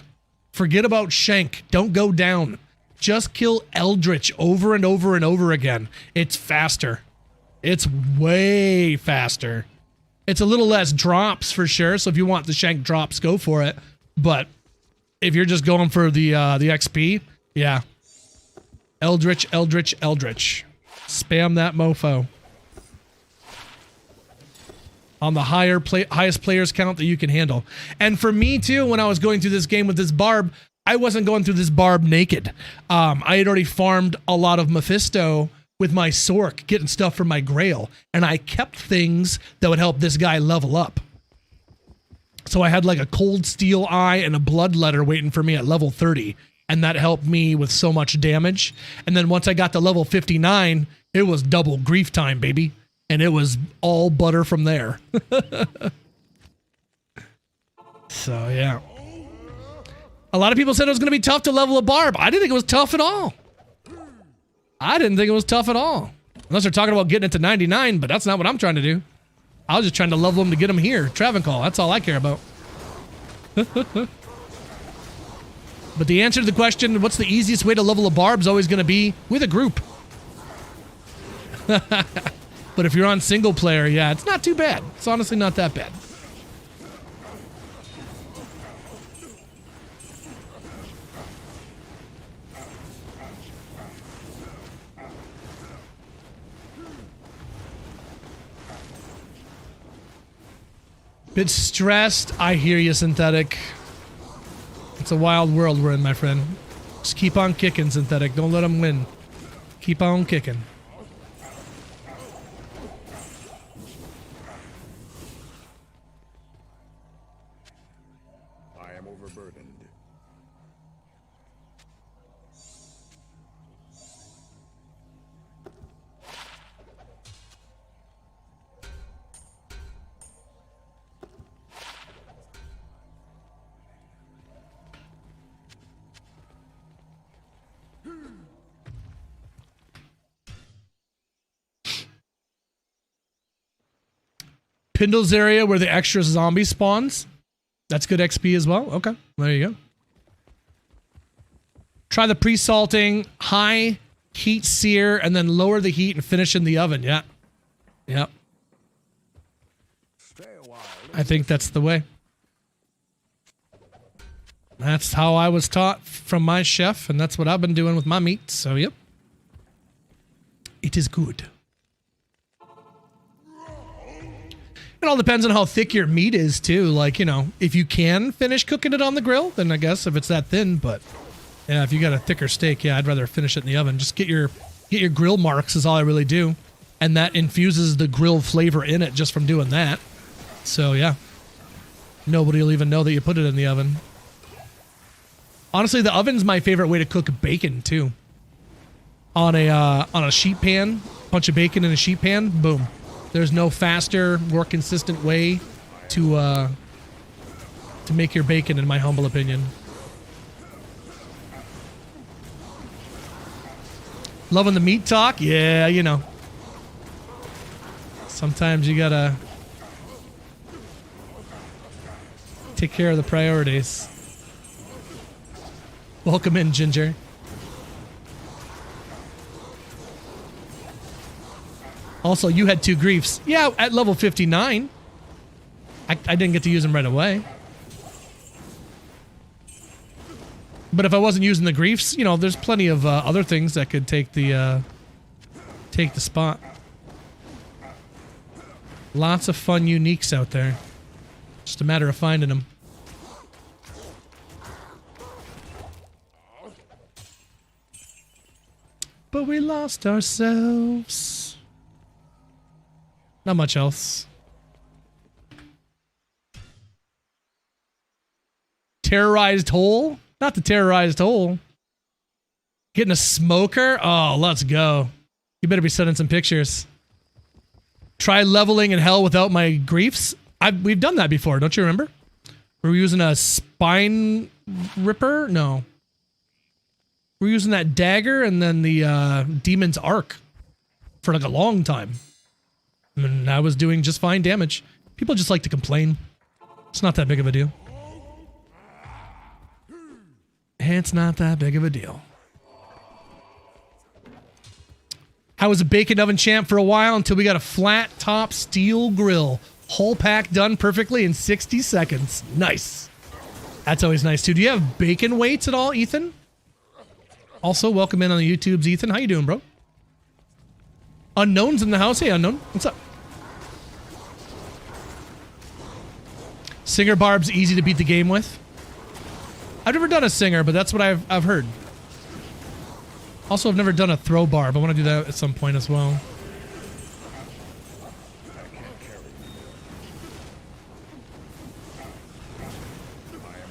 Forget about Shank. Don't go down. Just kill Eldritch over and over and over again. It's faster. It's way faster. It's a little less drops for sure. So if you want the Shank drops, go for it. But if you're just going for the XP, yeah. Eldritch, Eldritch, Eldritch. Spam that mofo. On the highest players count that you can handle. And for me too, when I was going through this game with this barb, I wasn't going through this barb naked. I had already farmed a lot of Mephisto with my Sork, getting stuff from my Grail, and I kept things that would help this guy level up. So I had like a Cold Steel Eye and a Bloodletter waiting for me at level 30, and that helped me with so much damage. And then once I got to level 59, it was double grief time, baby. And it was all butter from there. So, yeah. A lot of people said it was going to be tough to level a barb. I didn't think it was tough at all. I didn't think it was tough at all. Unless they're talking about getting it to 99, but that's not what I'm trying to do. I was just trying to level them to get them here. Travencall, that's all I care about. But the answer to the question, what's the easiest way to level a barb, is always going to be with a group. But if you're on single player, yeah, it's not too bad. It's honestly not that bad. Bit stressed. I hear you, Synthetic. It's a wild world we're in, my friend. Just keep on kicking, Synthetic. Don't let them win. Keep on kicking. I am overburdened. Spindle's area where the extra zombie spawns. That's good XP as well. Okay, there you go. Try the pre-salting, high heat sear, and then lower the heat and finish in the oven. Yeah. Yep. I think that's the way. That's how I was taught from my chef, and that's what I've been doing with my meat. So, yep. It is good. It all depends on how thick your meat is, too. Like, you know, if you can finish cooking it on the grill, then I guess if it's that thin, but yeah, if you got a thicker steak, yeah, I'd rather finish it in the oven. Just get your grill marks is all I really do. And that infuses the grill flavor in it just from doing that. So, yeah. Nobody will even know that you put it in the oven. Honestly, the oven's my favorite way to cook bacon, too. On a sheet pan, bunch of bacon in a sheet pan, boom. There's no faster, more consistent way to make your bacon, in my humble opinion. Loving the meat talk? Yeah, you know. Sometimes you gotta take care of the priorities. Welcome in, Ginger. Also, you had 2 griefs. Yeah, at level 59. I didn't get to use them right away. But if I wasn't using the griefs, you know, there's plenty of other things that could take the spot. Lots of fun uniques out there. Just a matter of finding them. But we lost ourselves. Not much else. Terrorized hole? Not the terrorized hole. Getting a smoker? Oh, let's go. You better be sending some pictures. Try leveling in hell without my griefs? We've done that before, don't you remember? We were using a spine ripper? No. We're using that dagger and then the demon's arc for like a long time. And I was doing just fine damage. People just like to complain. It's not that big of a deal. It's not that big of a deal. I was a bacon oven champ for a while until we got a flat top steel grill. Whole pack done perfectly in 60 seconds. Nice. That's always nice too. Do you have bacon weights at all, Ethan? Also, welcome in on the YouTubes, Ethan. How you doing, bro? Unknown's in the house. Hey, Unknown. What's up? Singer Barb's easy to beat the game with. I've never done a singer, but that's what I've heard. Also, I've never done a throw barb. I want to do that at some point as well.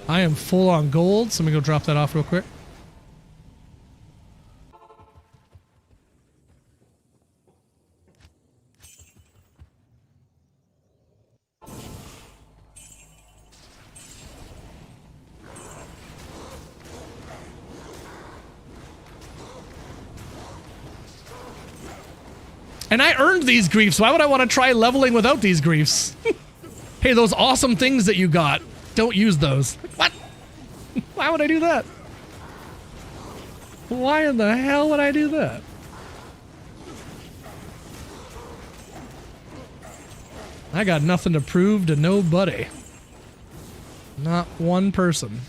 I am full on gold, so let me go drop that off real quick. And I earned these griefs. Why would I want to try leveling without these griefs? Hey, those awesome things that you got, don't use those. What? Why would I do that? Why in the hell would I do that? I got nothing to prove to nobody. Not one person.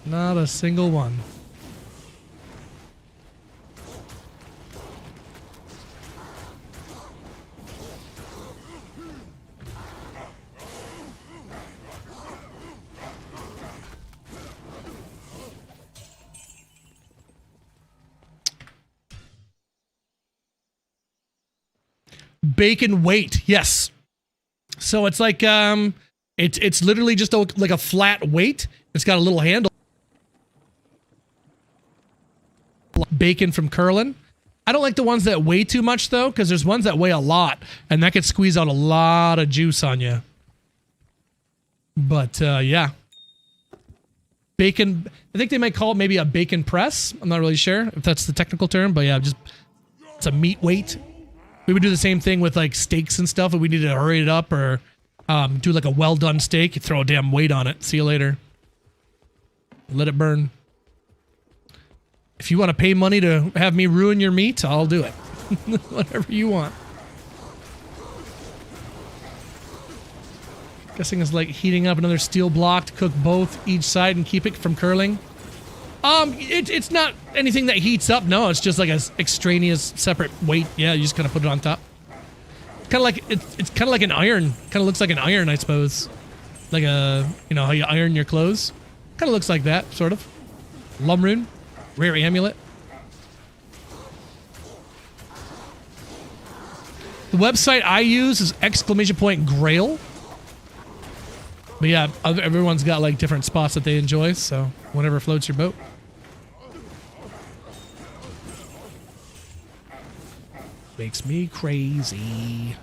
Not a single one. Bacon weight, yes. So it's like it's literally just like a flat weight. It's got a little handle. Bacon from Curlin. I don't like the ones that weigh too much though, because there's ones that weigh a lot, and that could squeeze out a lot of juice on you. But yeah, bacon. I think they might call it maybe a bacon press. I'm not really sure if that's the technical term, but yeah, just it's a meat weight. We would do the same thing with like steaks and stuff. If we needed to hurry it up or do like a well done steak, you throw a damn weight on it. See you later. Let it burn. If you want to pay money to have me ruin your meat, I'll do it. Whatever you want. Guessing it's like heating up another steel block to cook both each side and keep it from curling. It's not anything that heats up. No, it's just like a extraneous separate weight. Yeah, you just kind of put it on top. Kind of like it's kind of like an iron. Kind of looks like an iron, I suppose. Like a, you know how you iron your clothes. Kind of looks like that, sort of. Lumrune, rare amulet. The website I use is !Grail. But yeah, everyone's got like different spots that they enjoy, so whatever floats your boat. Makes me crazy.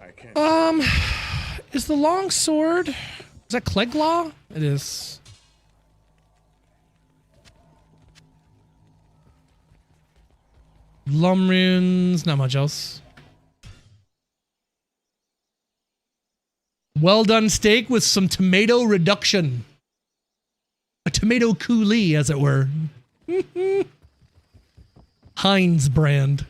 I can't. Is the long sword? Is that Cleglaw? It is. Lumrunes, not much else. Well done steak with some tomato reduction. A tomato coulis, as it were. Heinz brand.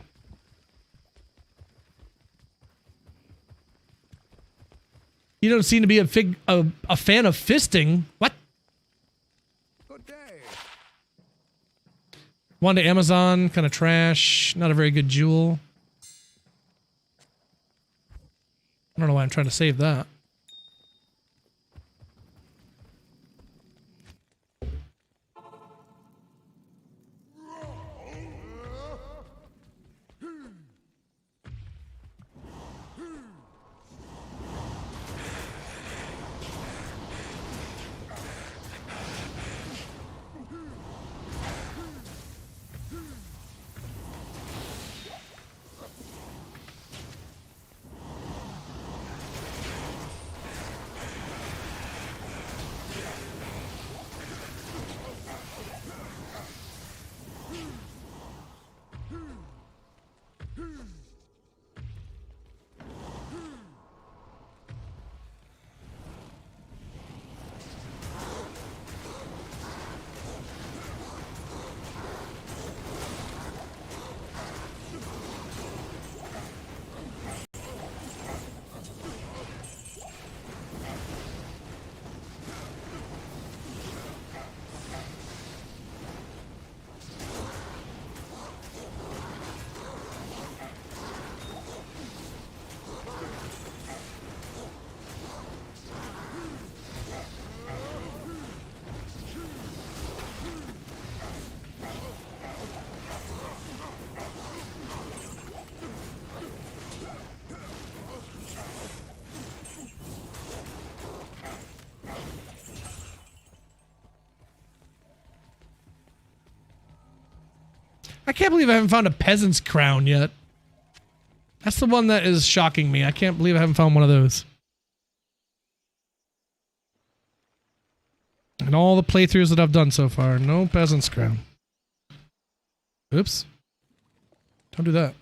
You don't seem to be a fan of fisting. What? Good day. One to Amazon, kind of trash. Not a very good jewel. I don't know why I'm trying to save that. I can't believe I haven't found a peasant's crown yet. That's the one that is shocking me. I can't believe I haven't found one of those. And all the playthroughs that I've done so far, no peasant's crown. Oops. Don't do that.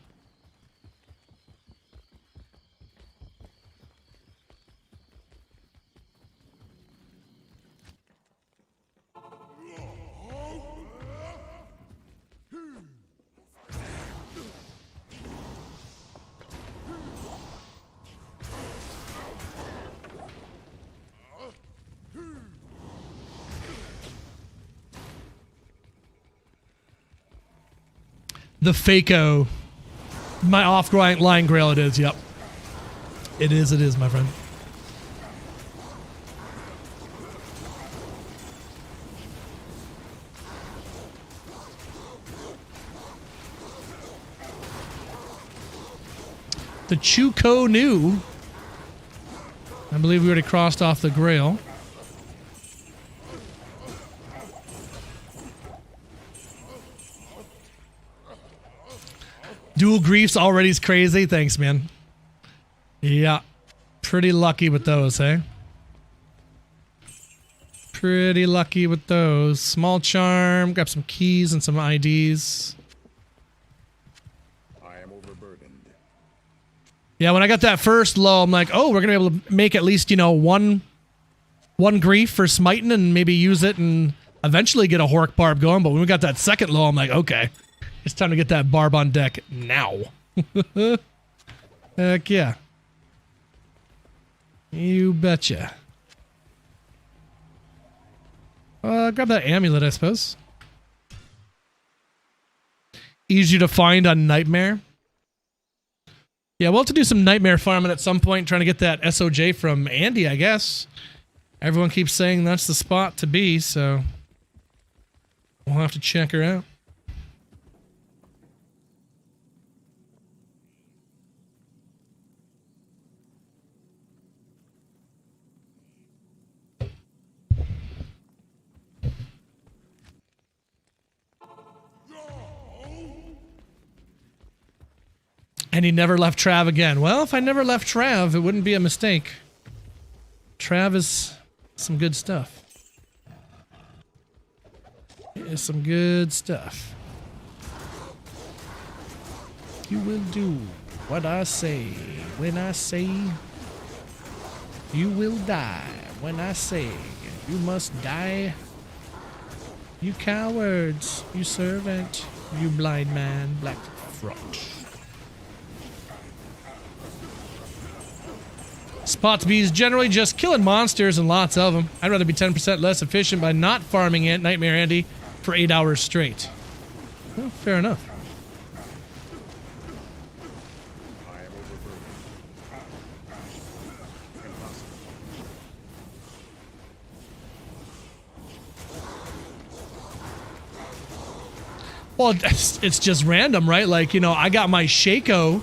The Fako. My off-line grail it is, yep. It is, my friend. The Chuko Nu. I believe we already crossed off the grail. Dual Griefs already is crazy. Thanks, man. Yeah. Pretty lucky with those, hey? Pretty lucky with those. Small charm, grab some keys and some IDs. I am overburdened. Yeah, when I got that first low, I'm like, oh, we're gonna be able to make at least, you know, one grief for smiting and maybe use it and eventually get a hork barb going. But when we got that second low, I'm like, okay, it's time to get that barb on deck now. Heck yeah. You betcha. Grab that amulet, I suppose. Easy to find on Nightmare. Yeah, we'll have to do some Nightmare farming at some point, trying to get that SOJ from Andy, I guess. Everyone keeps saying that's the spot to be, so we'll have to check her out. And he never left Trav again. Well, if I never left Trav, it wouldn't be a mistake. Trav is some good stuff. It is some good stuff. You will do what I say when I say you will die. When I say you must die. You cowards, you servant, you blind man, black front. Spot to be is generally just killing monsters and lots of them. I'd rather be 10% less efficient by not farming it, Nightmare Andy, for 8 hours straight. Well, fair enough. I am overburdened. Impossible. Well, it's just random, right? Like, you know, I got my Shaco.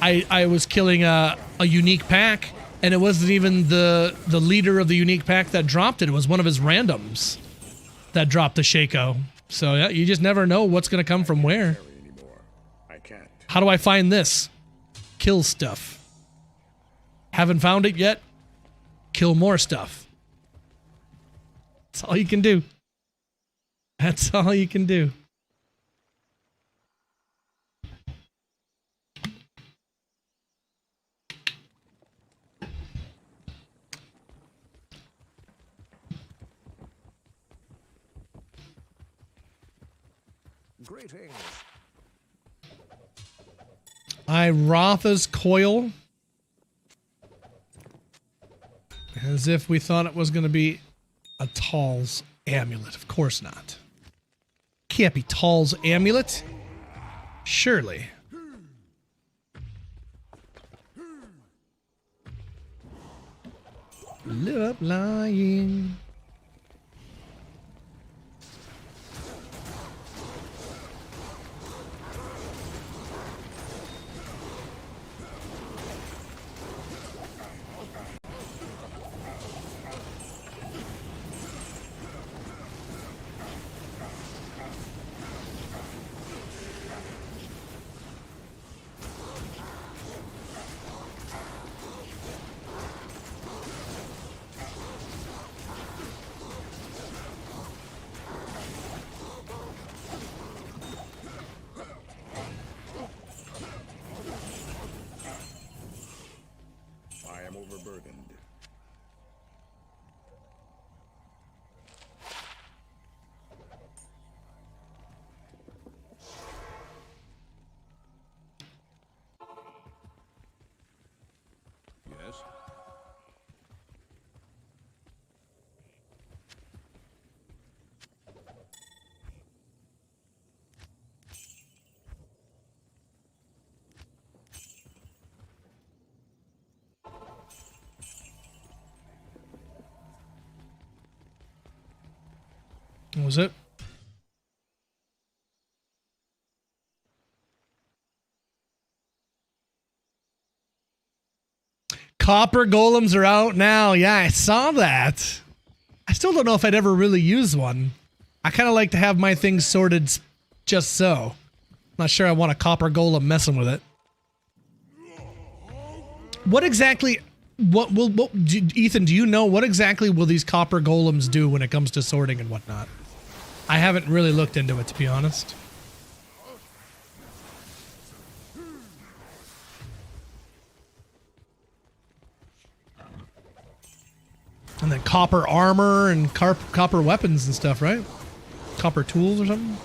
I was killing a unique pack. And it wasn't even the leader of the unique pack that dropped it. It was one of his randoms that dropped the Shaco. So yeah, you just never know what's going to come from where. I can't. How do I find this? Kill stuff. Haven't found it yet? Kill more stuff. That's all you can do. That's all you can do. Greetings. Iratha's coil. As if we thought it was going to be a Tall's amulet. Of course not. Can't be Tall's amulet. Surely. Live up lying. Overburdened. Yes. What was it? Copper golems are out now. Yeah, I saw that. I still don't know if I'd ever really use one. I kind of like to have my things sorted just so. Not sure I want a copper golem messing with it. What exactly Ethan, do you know what exactly will these copper golems do when it comes to sorting and whatnot? I haven't really looked into it, to be honest. And then copper armor and copper weapons and stuff, right? Copper tools or something?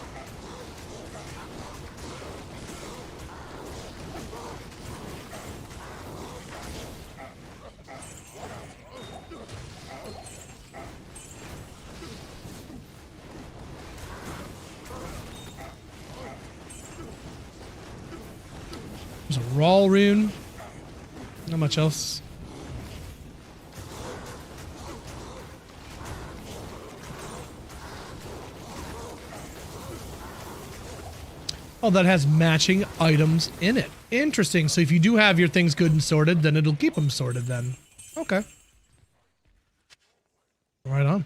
There's a raw rune. Not much else. Oh, that has matching items in it. Interesting. So if you do have your things good and sorted, then it'll keep them sorted then. Okay. Right on.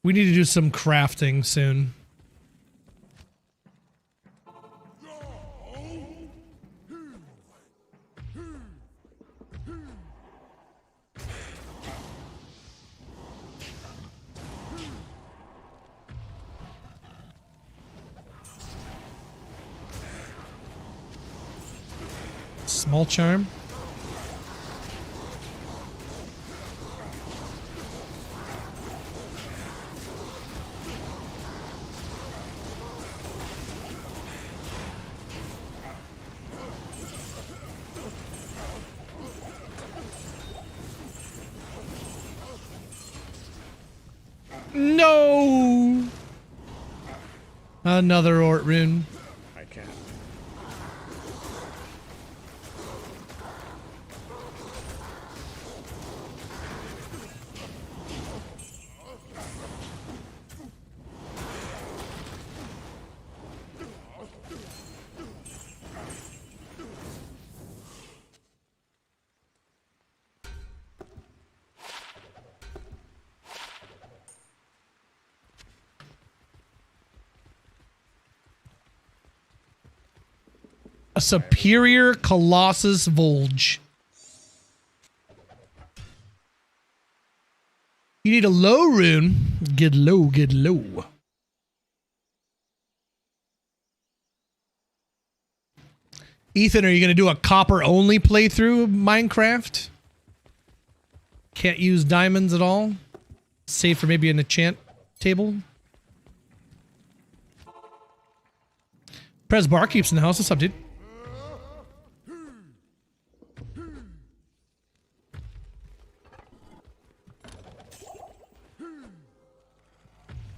We need to do some crafting soon. Small charm. No! Another Ort rune. I can't. A superior Colossus Volge. You need a low rune. Get low, get low. Ethan, are you going to do a copper only playthrough of Minecraft? Can't use diamonds at all? Save for maybe an enchant table? Prez Barkeep's in the house. What's up, dude?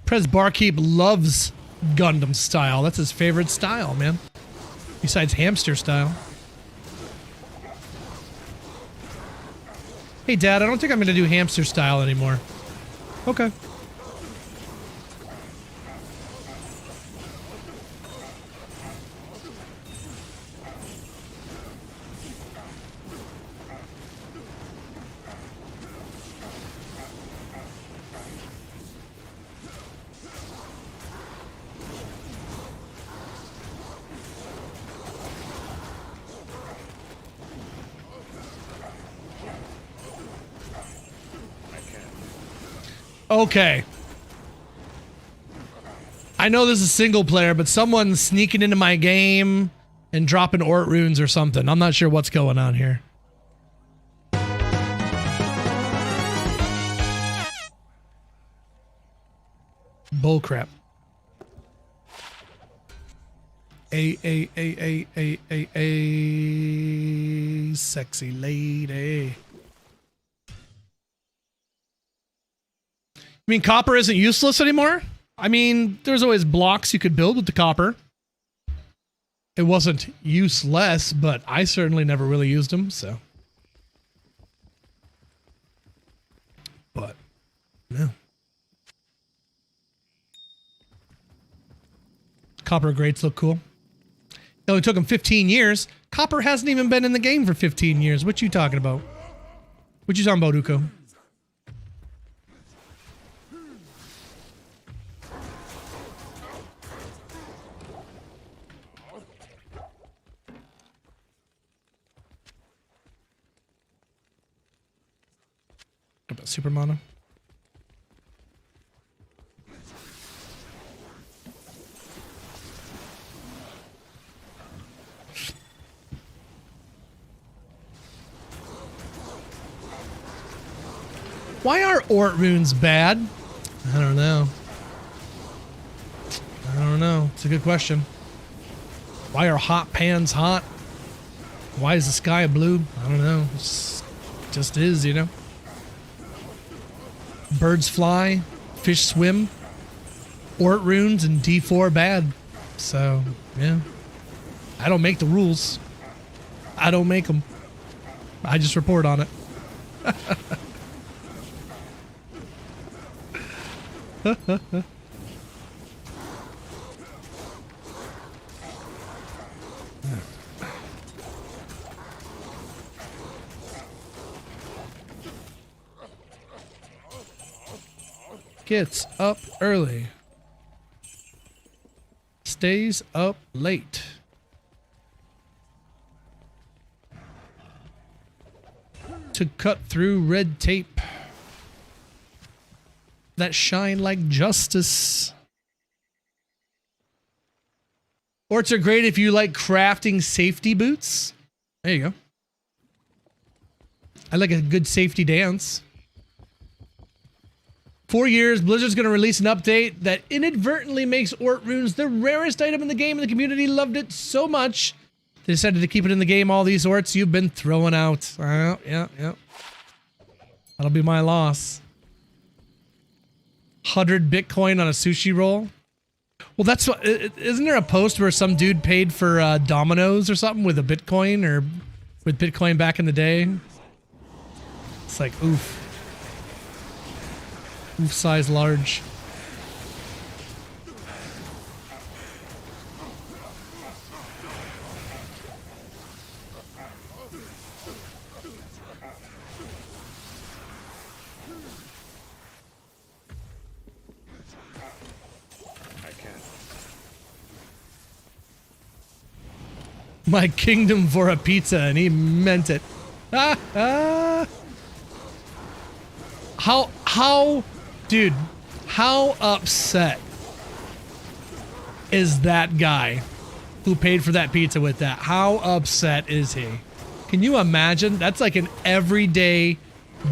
Prez Barkeep loves Gundam style. That's his favorite style, man. Besides hamster style. Hey, Dad, I don't think I'm going to do hamster style anymore. Okay. Okay. I know this is single player, but someone's sneaking into my game and dropping Ort runes or something. I'm not sure what's going on here. Bullcrap. A, sexy lady. I mean, copper isn't useless anymore? I mean, there's always blocks you could build with the copper. It wasn't useless, but I certainly never really used them, so. But, no. Copper grates look cool. It only took him 15 years. Copper hasn't even been in the game for 15 years. What you talking about? What you talking about, Uko? What about super mono? Why are Ort runes bad? I don't know. I don't know. It's a good question. Why are hot pans hot? Why is the sky blue? I don't know. It just is, you know? Birds fly, fish swim, Ort runes and D4 bad. So, yeah. I don't make the rules. I don't make them. I just report on it. Gets up early. Stays up late. To cut through red tape that shine like justice. Orts are great if you like crafting safety boots. There you go. I like a good safety dance. 4 years, Blizzard's going to release an update that inadvertently makes Ort runes the rarest item in the game, and the community loved it so much they decided to keep it in the game. All these Orts you've been throwing out. Yeah. That'll be my loss. 100 Bitcoin on a sushi roll. Well, that's what. Isn't there a post where some dude paid for Domino's or something with a Bitcoin or with Bitcoin back in the day? It's like, oof. Oof size large. My kingdom for a pizza, and he meant it. Dude, how upset is that guy who paid for that pizza with that? How upset is he? Can you imagine? That's like an everyday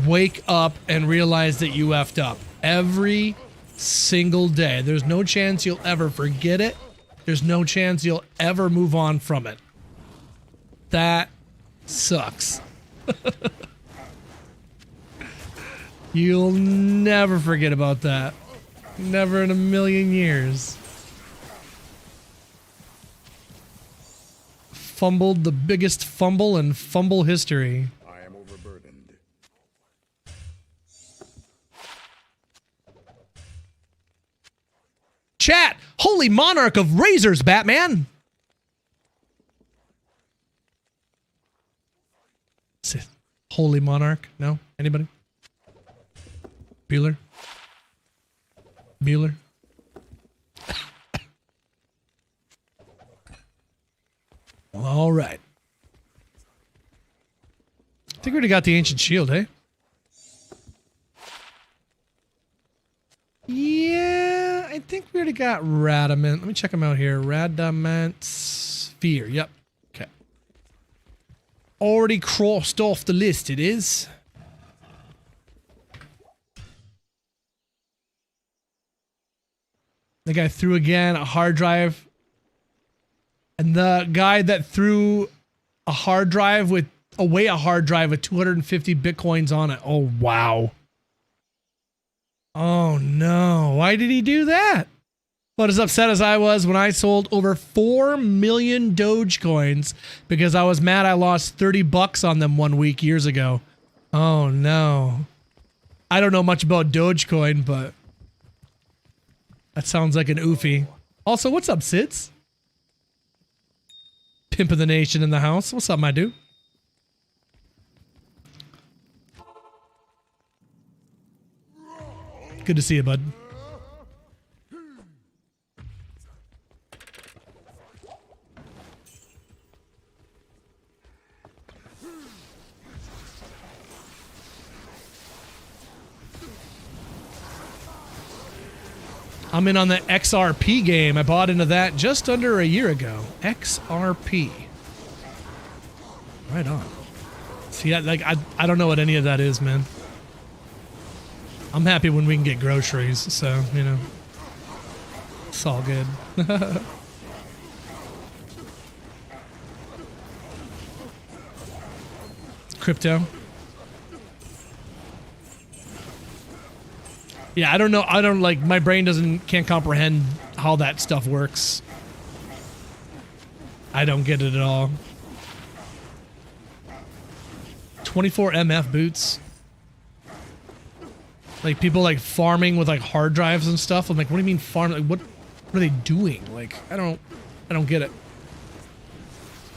wake up and realize that you effed up. Every single day. There's no chance you'll ever forget it. There's no chance you'll ever move on from it. That sucks. You'll never forget about that. Never in a million years. Fumbled the biggest fumble in fumble history. I am overburdened. Chat! Holy monarch of razors, Batman! Holy monarch? No? Anybody? Bueller? Bueller? Well, all right. I think we already got the ancient shield, eh? Yeah, I think we already got Radamant. Let me check them out here. Radamant Sphere. Yep. Okay. Already crossed off the list, it is. The guy threw again a hard drive. And the guy that threw a hard drive with a 250 Bitcoins on it. Oh, wow. Oh, no. Why did he do that? But as upset as I was when I sold over 4 million Dogecoins because I was mad I lost 30 bucks on them 1 week years ago. Oh, no. I don't know much about Dogecoin, but that sounds like an oofy. Also, what's up, Sids? Pimp of the nation in the house. What's up, my dude? Good to see you, bud. I'm in on the XRP game. I bought into that just under a year ago. XRP. Right on. See, I don't know what any of that is, man. I'm happy when we can get groceries, so, you know. It's all good. Crypto. Yeah, I don't know. I don't like, my brain can't comprehend how that stuff works. I don't get it at all. 24 MF boots. Like people like farming with like hard drives and stuff. I'm like, what do you mean farm? Like, what are they doing? Like, I don't get it.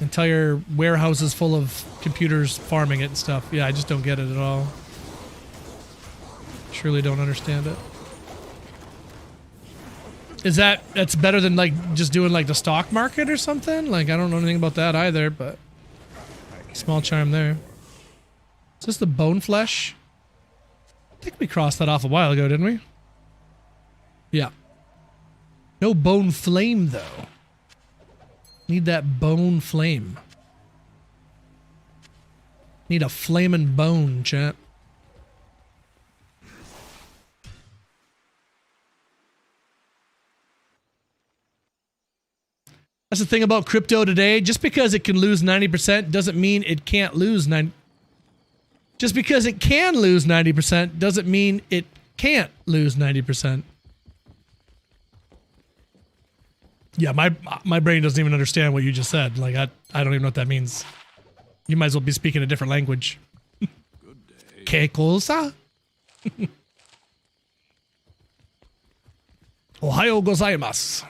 Entire warehouses full of computers farming it and stuff. Yeah, I just don't get it at all. Surely don't understand it. Is that's better than like just doing like the stock market or something? Like, I don't know anything about that either, but small charm there. Is this the bone flesh? I think we crossed that off a while ago, didn't we? Yeah. No bone flame, though. Need that bone flame. Need a flamin' bone, chat. That's the thing about crypto today. Just because it can lose 90% doesn't mean it can't lose 90%. Just because it can lose 90% doesn't mean it can't lose 90%. Yeah, my brain doesn't even understand what you just said. Like, I don't even know what that means. You might as well be speaking a different language. Que cosa? Ohayo gozaimasu.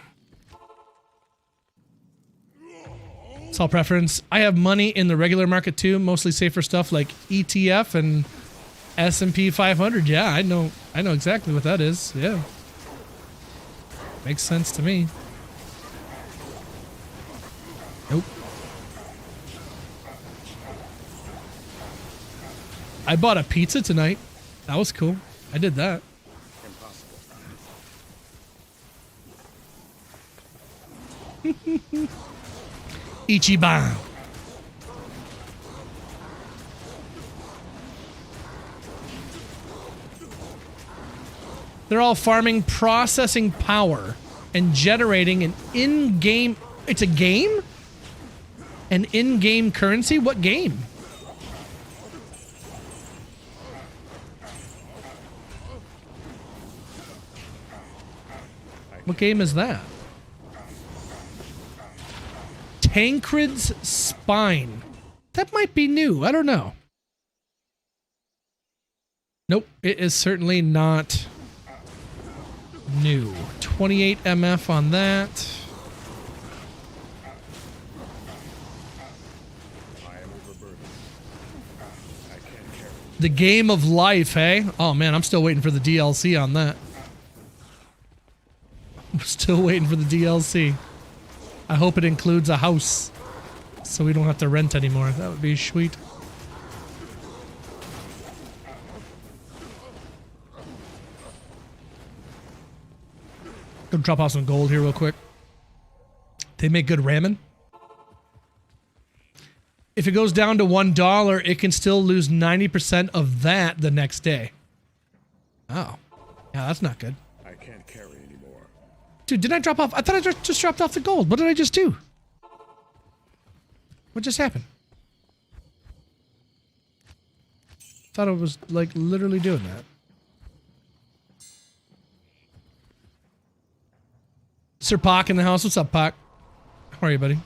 It's all preference. I have money in the regular market too, mostly safer stuff like ETF and S&P 500. Yeah, I know exactly what that is. Yeah. Makes sense to me. Nope. I bought a pizza tonight. That was cool. I did that. Ichiban. They're all farming processing power and generating an in-game... It's a game? An in-game currency? What game? What game is that? Tancred's Spine. That might be new. I don't know. Nope, it is certainly not new. 28 MF on that. The Game of Life, hey? Oh man, I'm still waiting for the DLC on that. I'm still waiting for the DLC. I hope it includes a house, so we don't have to rent anymore. That would be sweet. Go drop off some gold here real quick. They make good ramen. If it goes down to $1, it can still lose 90% of that the next day. Oh. Yeah, that's not good. I can't carry anymore. Dude, did I drop off? I thought I just dropped off the gold. What did I just do? What just happened? Thought I was, like, literally doing that. Sir Pock in the house. What's up, Pock? How are you, buddy?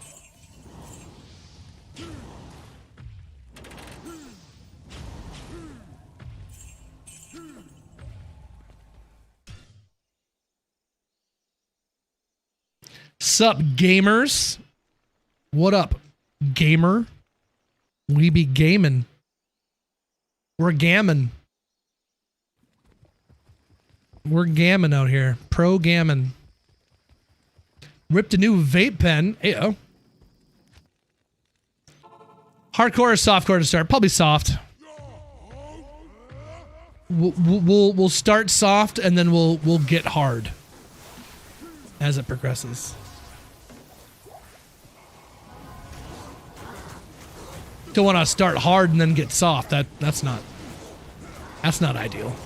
What's up, gamers? What up, gamer? We be gaming. We're gammon. We're gammon out here. Pro gammon. Ripped a new vape pen. Hey-oh. Hardcore or softcore to start? Probably soft. We'll start soft and then we'll get hard as it progresses. Don't want to start hard and then get soft. That's not ideal.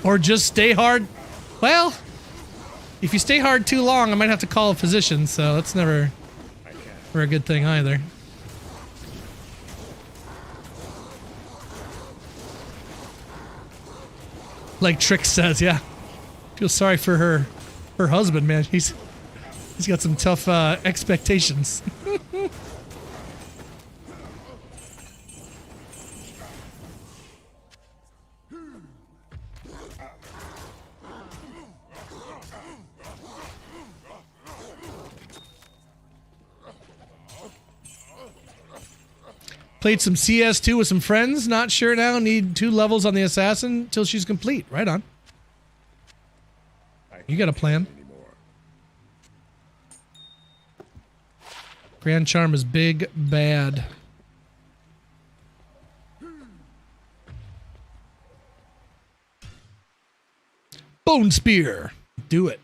Or just stay hard. Well, if you stay hard too long, I might have to call a physician, so that's never a good thing either. Like Trick says, yeah. Feel sorry for her husband, man. He's got some tough expectations. Played some CS2 with some friends. Not sure now. Need 2 levels on the assassin till she's complete. Right on. You got a plan. Grand Charm is big bad. Bone Spear. Do it.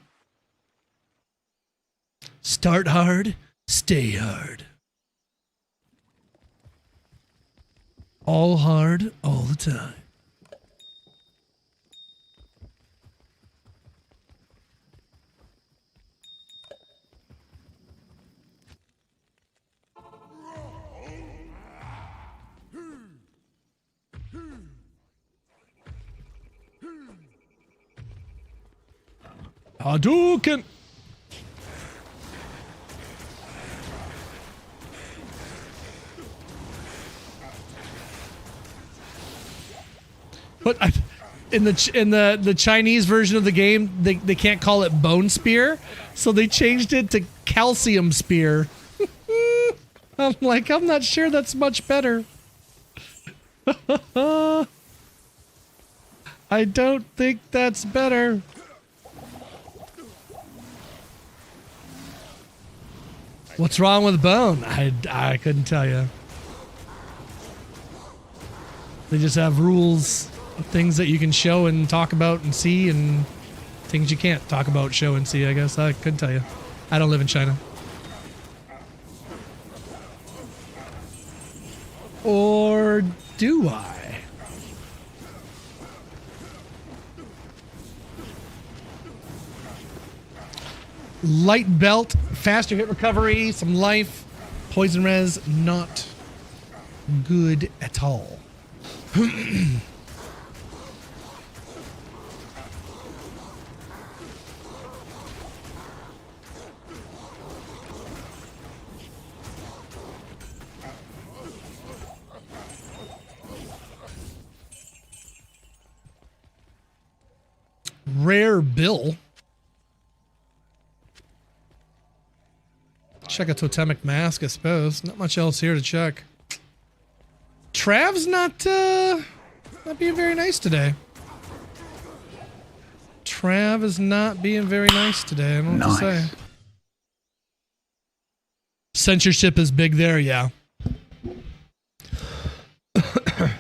Start hard, stay hard. All hard, all the time. Hadouken! But in the Chinese version of the game, they can't call it Bone Spear, so they changed it to Calcium Spear. I'm like, I'm not sure that's much better. I don't think that's better. What's wrong with Bone? I couldn't tell you. They just have rules. Things that you can show and talk about and see, and things you can't talk about, show, and see, I guess. I couldn't tell you. I don't live in China. Or do I? Light belt, faster hit recovery, some life, poison res, not good at all. Rare Bill. Check a totemic mask, I suppose. Not much else here to check. Trav's not being very nice today. Trav is not being very nice today. I don't know what to say. Censorship is big there, yeah.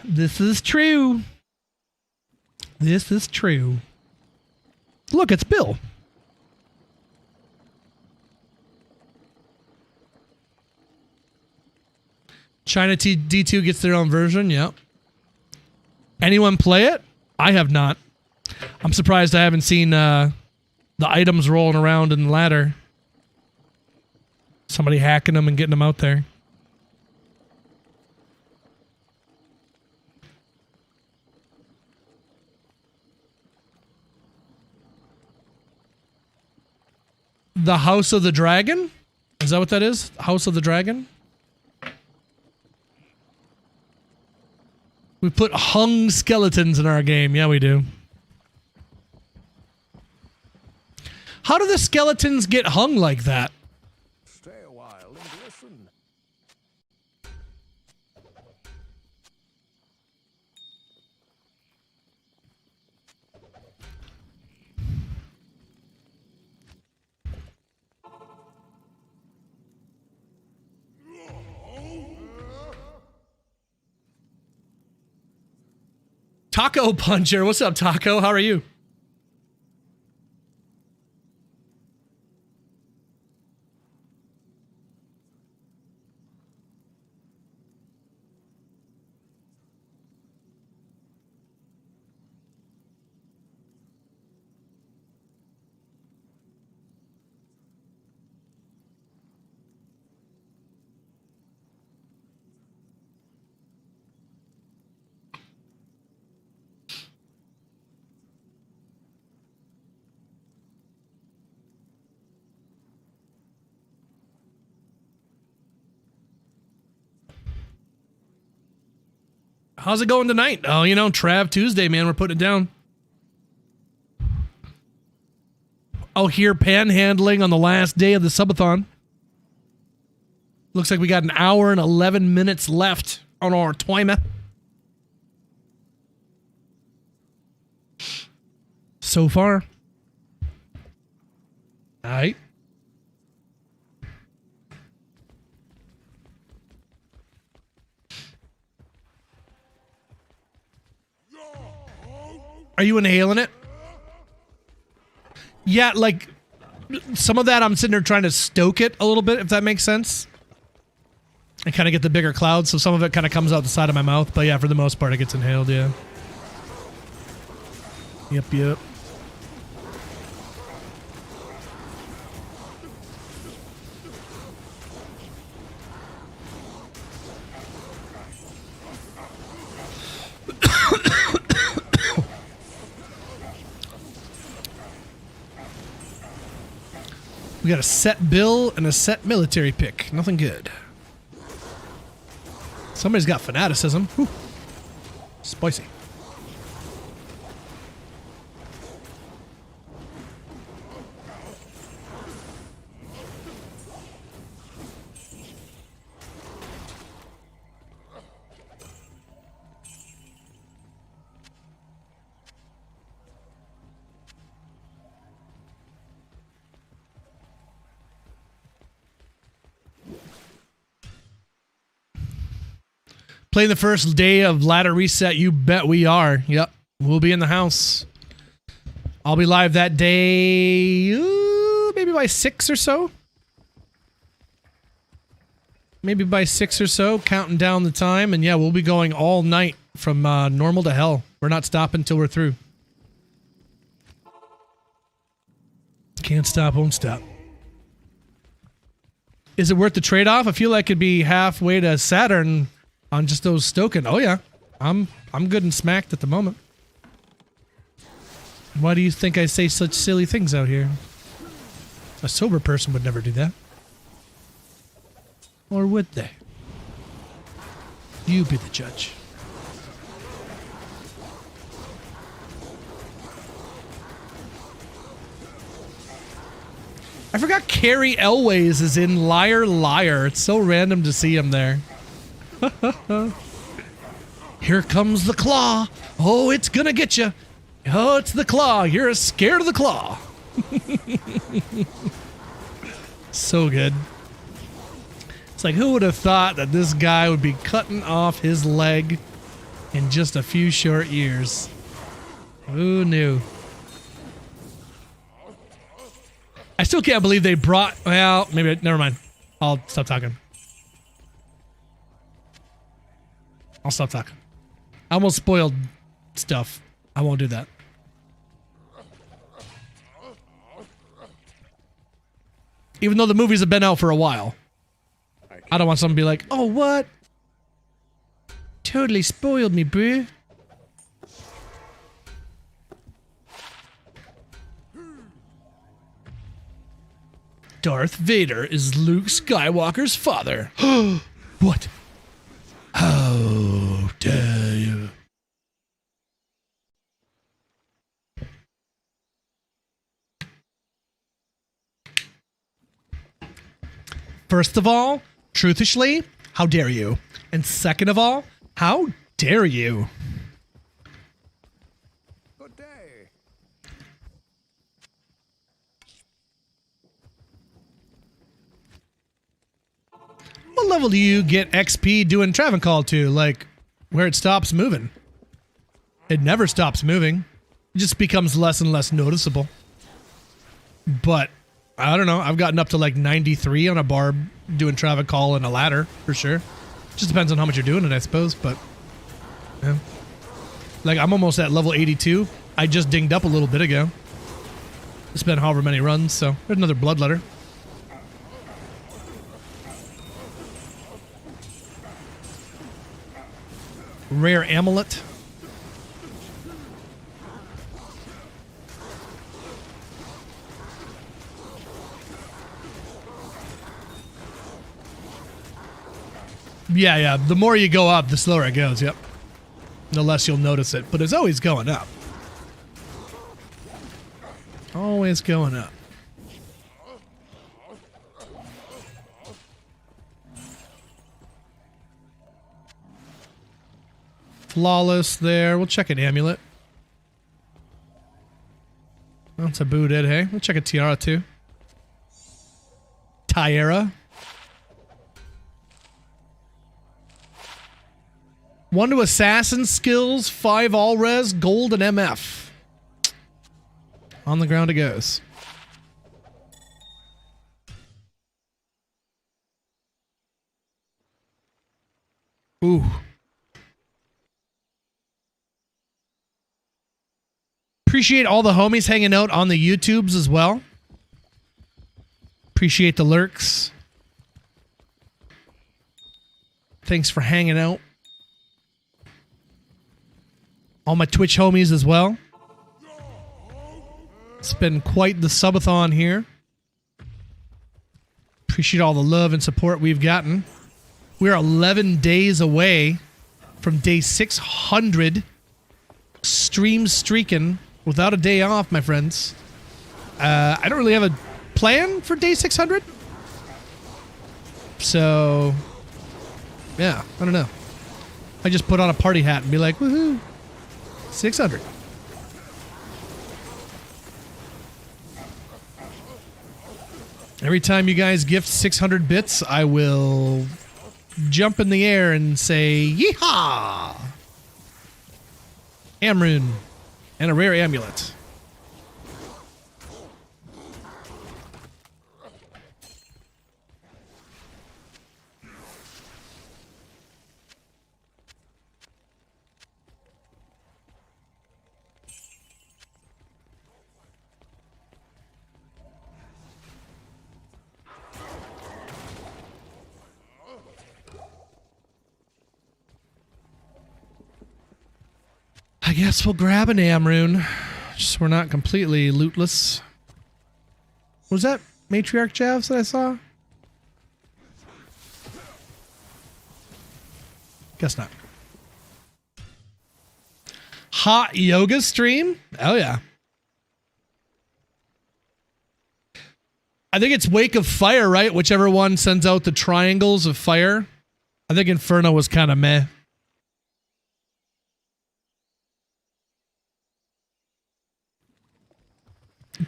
This is true. This is true. Look, it's Bill. China D2 gets their own version, yeah. Anyone play it? I have not. I'm surprised I haven't seen the items rolling around in the ladder. Somebody hacking them and getting them out there. The House of the Dragon? Is that what that is? House of the Dragon? We put hung skeletons in our game. Yeah, we do. How do the skeletons get hung like that? Stay a while and listen. Taco Puncher. What's up, Taco? How are you? How's it going tonight? Oh, you know, Trav Tuesday, man. We're putting it down. Oh, here panhandling on the last day of the subathon. Looks like we got an hour and 11 minutes left on our timer. So far. All right. Are you inhaling it? Yeah, like some of that I'm sitting there trying to stoke it a little bit, if that makes sense. And kind of get the bigger cloud, so some of it kind of comes out the side of my mouth. But yeah, for the most part, it gets inhaled, yeah. Yep. We got a set bill and a set military pick. Nothing good. Somebody's got fanaticism. Whew. Spicy. Playing the first day of ladder reset, you bet we are. Yep, we'll be in the house. I'll be live that day, maybe by 6 or so. Maybe by 6 or so, counting down the time. And yeah, we'll be going all night from normal to hell. We're not stopping till we're through. Can't stop, won't stop. Is it worth the trade-off? I feel like it'd be halfway to Saturn on just those stoking. Oh yeah, I'm good and smacked at the moment. Why do you think I say such silly things out here? A sober person would never do that. Or would they? You be the judge. I forgot Carrie Elways is in Liar Liar. It's so random to see him there. Here comes the claw. Oh, it's gonna get you. Oh, it's the claw. You're scared of the claw. So good. It's like, who would have thought that this guy would be cutting off his leg in just a few short years? Who knew? I still can't believe they brought... Well, maybe... Never mind. I'll stop talking. I'll stop talking. I almost spoiled stuff. I won't do that. Even though the movies have been out for a while. I don't want someone to be like, oh, what? Totally spoiled me, bro. Darth Vader is Luke Skywalker's father. What? How dare you? First of all, truthishly, how dare you? And second of all, how dare you? Good day. What level do you get XP doing Travencall to? Like, where it stops moving? It never stops moving. It just becomes less and less noticeable. But, I don't know. I've gotten up to like 93 on a barb doing Travencall and a ladder, for sure. Just depends on how much you're doing it, I suppose, but... yeah. Like, I'm almost at level 82. I just dinged up a little bit ago. It's been however many runs, so there's another bloodletter. Rare amulet. Yeah. The more you go up, the slower it goes, yep. The less you'll notice it, but it's always going up. Always going up. Flawless there. We'll check an amulet. That's a booted, hey? We'll check a tiara too. Tiara. 1 to assassin skills, 5 all res, gold and MF. On the ground it goes. Ooh. Appreciate all the homies hanging out on the YouTubes as well. Appreciate the lurks. Thanks for hanging out. All my Twitch homies as well. It's been quite the subathon here. Appreciate all the love and support we've gotten. We're 11 days away from day 600 stream streaking without a day off, my friends. I don't really have a plan for day 600. So, yeah, I don't know. I just put on a party hat and be like, woohoo, 600. Every time you guys gift 600 bits, I will jump in the air and say, yeehaw! Amrune and a rare amulet. I guess we'll grab an Amrune, just so we're not completely lootless. Was that Matriarch Javs that I saw? Guess not. Hot yoga stream? Oh yeah. I think it's Wake of Fire, right? Whichever one sends out the triangles of fire. I think Inferno was kind of meh.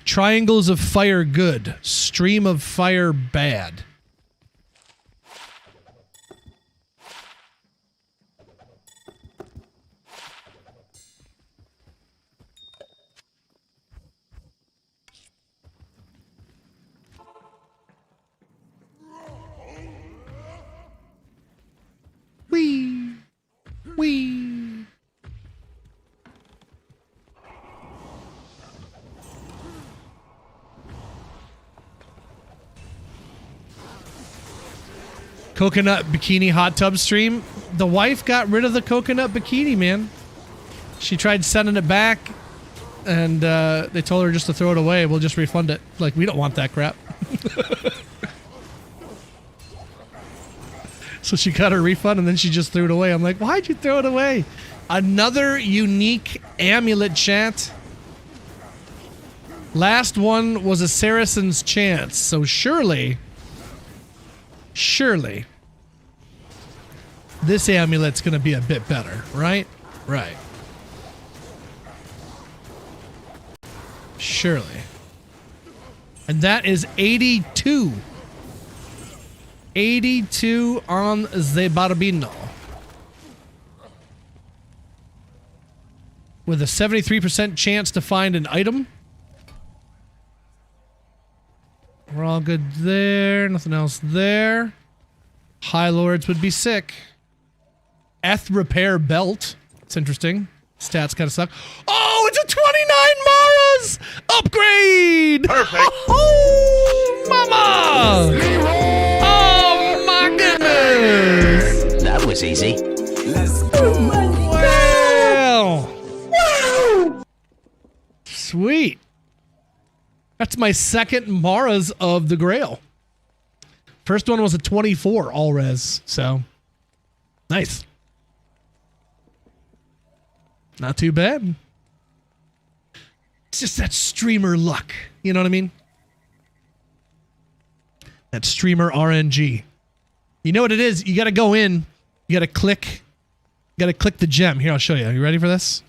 Triangles of fire good. Stream of fire bad. Wee. Wee. Coconut bikini hot tub stream. The wife got rid of the coconut bikini, man. She tried sending it back, and they told her just to throw it away. We'll just refund it. Like, we don't want that crap. So she got her refund, and then she just threw it away. I'm like, why'd you throw it away? Another unique amulet, chat. Last one was a Saracen's Chance, so surely surely this amulet's going to be a bit better, right? Right. Surely. And that is 82. 82 on the Barbino. With a 73% chance to find an item. We're all good there. Nothing else there. High Lords would be sick. Eth Repair Belt. It's interesting. Stats kind of suck. Oh, it's a 29 Maras! Upgrade! Perfect. Oh, mama! Oh, my goodness! That was easy. Wow! Sweet. That's my second Maras of the Grail. First one was a 24 all res, so nice. Not too bad. It's just that streamer luck. You know what I mean? That streamer RNG. You know what it is? You got to go in. You got to click. You got to click the gem. Here, I'll show you. Are you ready for this?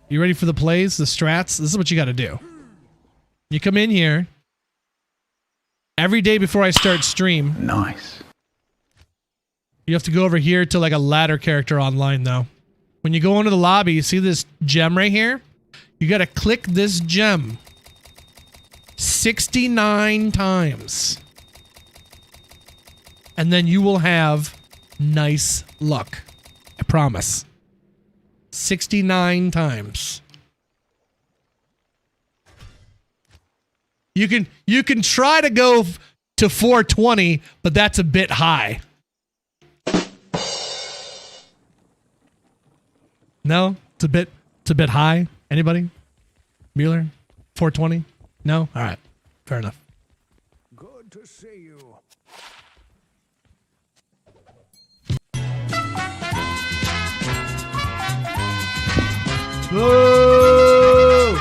You ready for the plays, the strats? This is what you got to do. You come in here. Every day before I start stream. Nice. You have to go over here to like a ladder character online though. When you go into the lobby, you see this gem right here? You got to click this gem 69 times. And then you will have nice luck. I promise. 69 times. You can try to go to 420, but that's a bit high. No, it's a bit high. Anybody? Mueller? 420? No? All right. Fair enough. Good to see you. Whoa!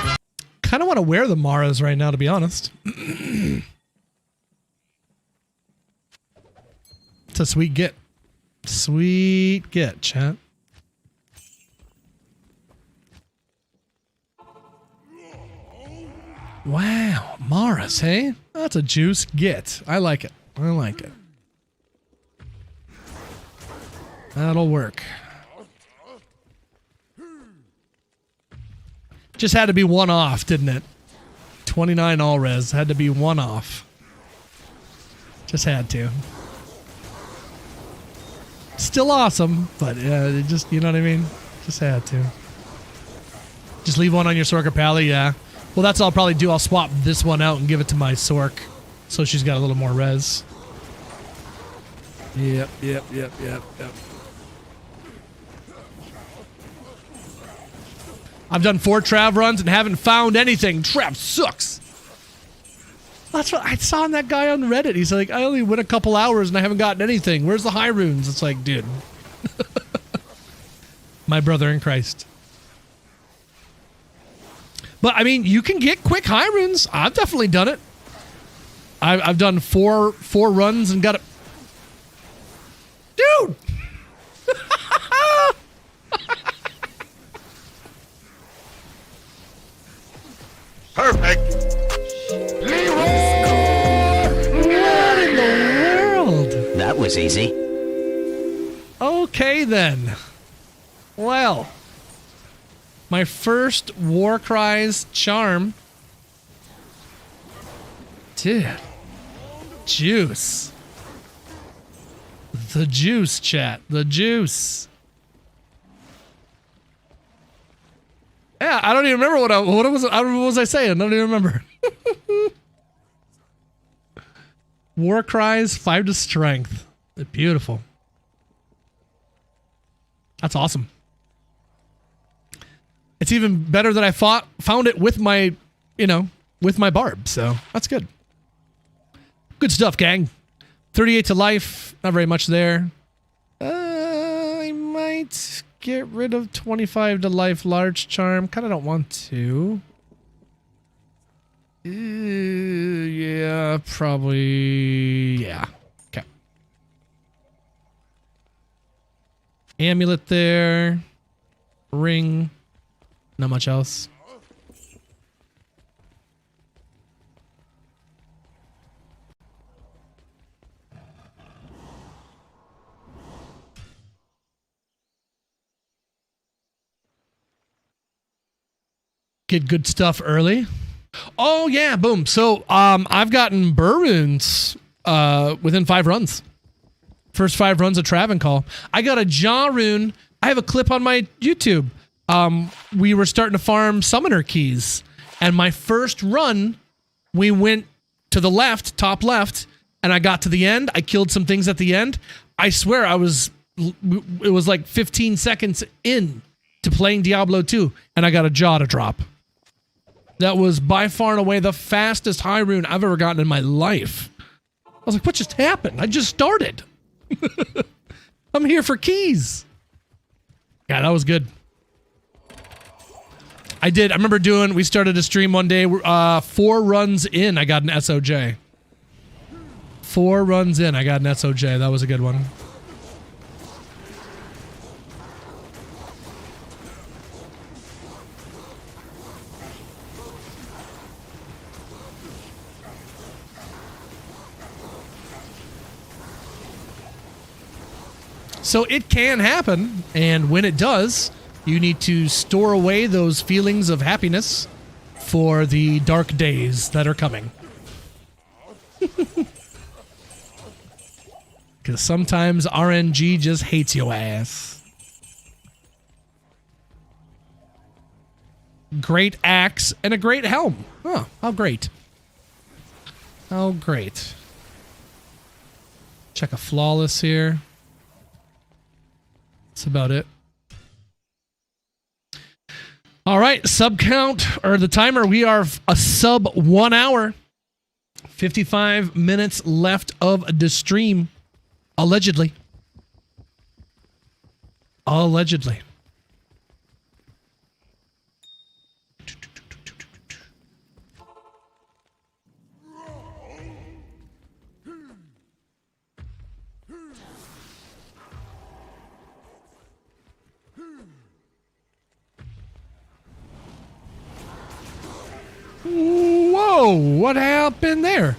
Kind of want to wear the Maras right now, to be honest. It's a sweet get. Sweet get, chat. Wow, Maras, hey? That's a juice get. I like it. I like it. That'll work. Just had to be one off, didn't it? 29 all res. Had to be one off. Just had to. Still awesome, but it just, you know what I mean? Just had to. Just leave one on your Sorka Pally, yeah. Well, that's what I'll probably do. I'll swap this one out and give it to my Sork. So she's got a little more res. Yep. I've done 4 Trav runs and haven't found anything. Trav sucks. That's what I saw on that guy on Reddit. He's like, I only went a couple hours and I haven't gotten anything. Where's the high runes? It's like, dude. My brother in Christ. But, I mean, you can get quick high runes. I've definitely done it. I've done four runs and got it. Dude! Perfect. What in the world? That was easy. Okay, then. Well. My first Warcry's charm. Dude. Juice. The juice, chat. The juice. Yeah, I don't even remember what was I saying? I don't even remember. Warcry's 5 to strength. Beautiful. That's awesome. It's even better that I found it with my, with my barb. So that's good. Good stuff, gang. 38 to life. Not very much there. I might get rid of 25 to life large charm. Kind of don't want to. Yeah, probably. Yeah. Okay. Amulet there. Ring. Not much else. Get good stuff early. Oh yeah, boom. So I've gotten burr runes within 5 runs. First 5 runs of Trav Call. I got a jaw rune. I have a clip on my YouTube. We were starting to farm summoner keys, and my first run, we went to the left, top left, and I got to the end. I killed some things at the end. I swear it was like 15 seconds in to playing Diablo 2, and I got a jaw to drop. That was by far and away the fastest high rune I've ever gotten in my life. I was like, what just happened? I just started. I'm here for keys. Yeah, that was good. I remember we started a stream one day, 4 runs in, I got an SOJ. 4 runs in, I got an SOJ. That was a good one. So it can happen, and when it does, you need to store away those feelings of happiness for the dark days that are coming. Because sometimes RNG just hates your ass. Great axe and a great helm. Oh, how great. How great. Check a flawless here. That's about it. All right, sub count, or the timer, we are a sub 1 hour. 55 minutes left of the stream. Allegedly. Allegedly. Whoa, what happened there?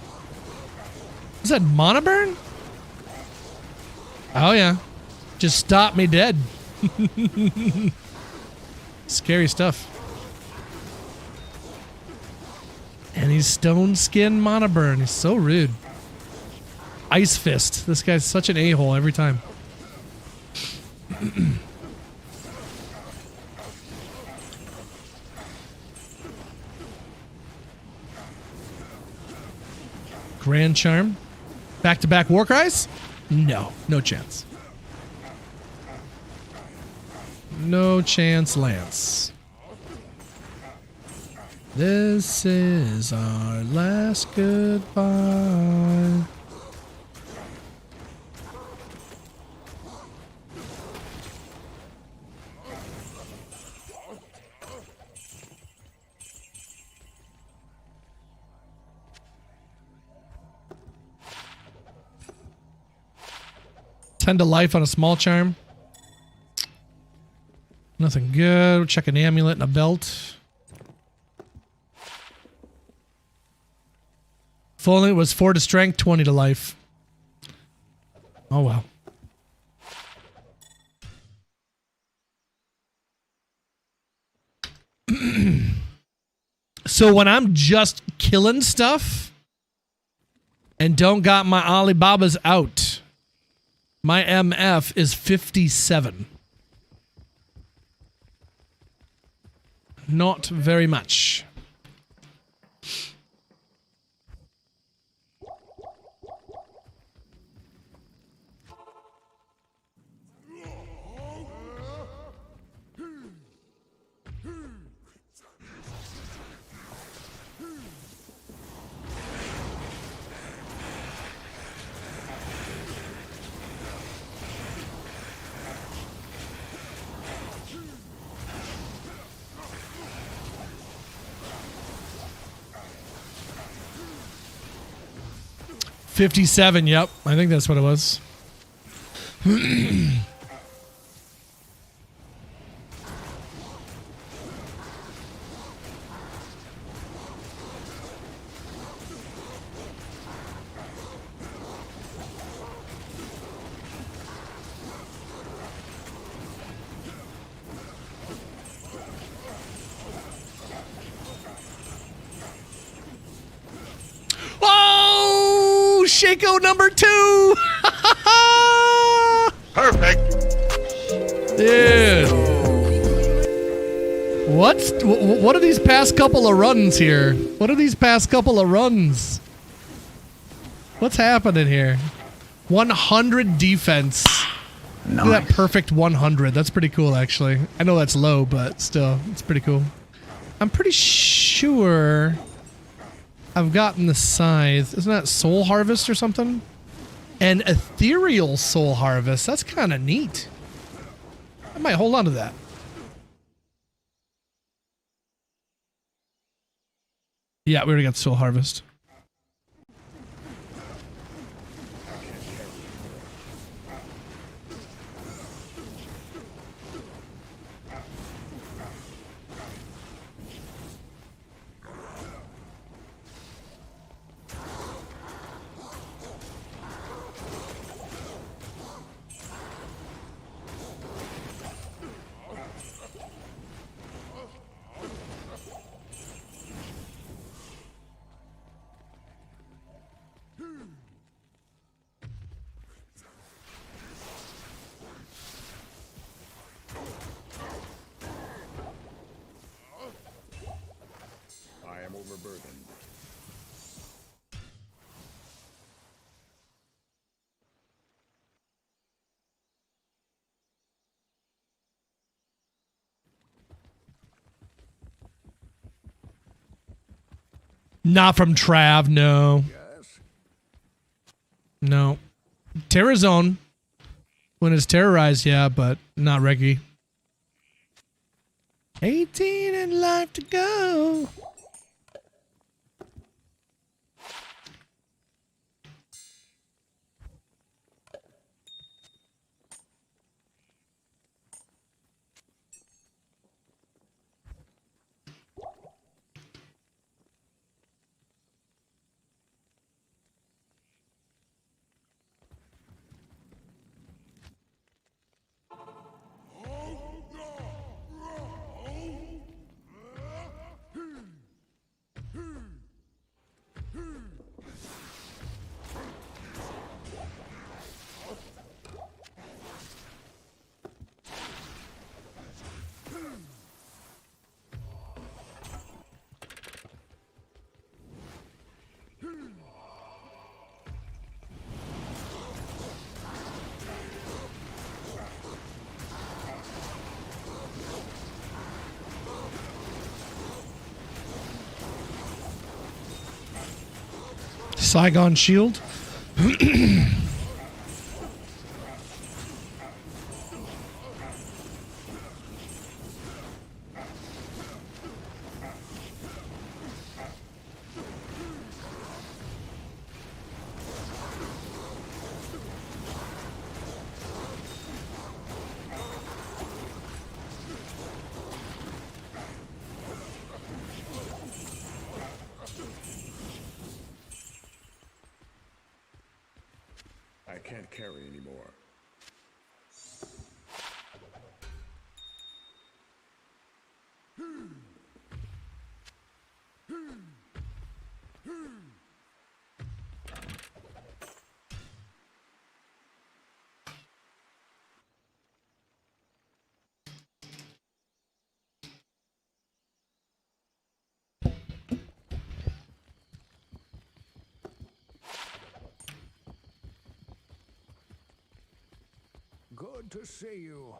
Is that monoburn? Oh yeah. Just stopped me dead. Scary stuff. And he's stone skin monoburn. He's so rude. Ice fist. This guy's such an a-hole every time. Grand Charm. Back-to-back war cries? No. No chance. No chance, Lance. This is our last goodbye. Tend to life on a small charm. Nothing good. We'll check an amulet and a belt. If only it was 4 to strength, 20 to life. Oh well. So when I'm just killing stuff and don't got my Alibabas out, my MF is 57. Not very much. $57, yep. I think that's what it was. Shaco number 2. Perfect. Dude. What are these past couple of runs here? What are these past couple of runs? What's happening here? 100 defense. Nice. Look at that perfect 100. That's pretty cool, actually. I know that's low, but still, it's pretty cool. I'm pretty sure I've gotten the scythe. Isn't that Soul Harvest or something? An ethereal Soul Harvest. That's kind of neat. I might hold on to that. Yeah, we already got Soul Harvest. I am overburdened. Not from Trav, no. Yes. No. Terrazone. When it's terrorized, yeah, but not Reggie. 18 and life to go. Saigon Shield. I can't carry anymore. Good to see you.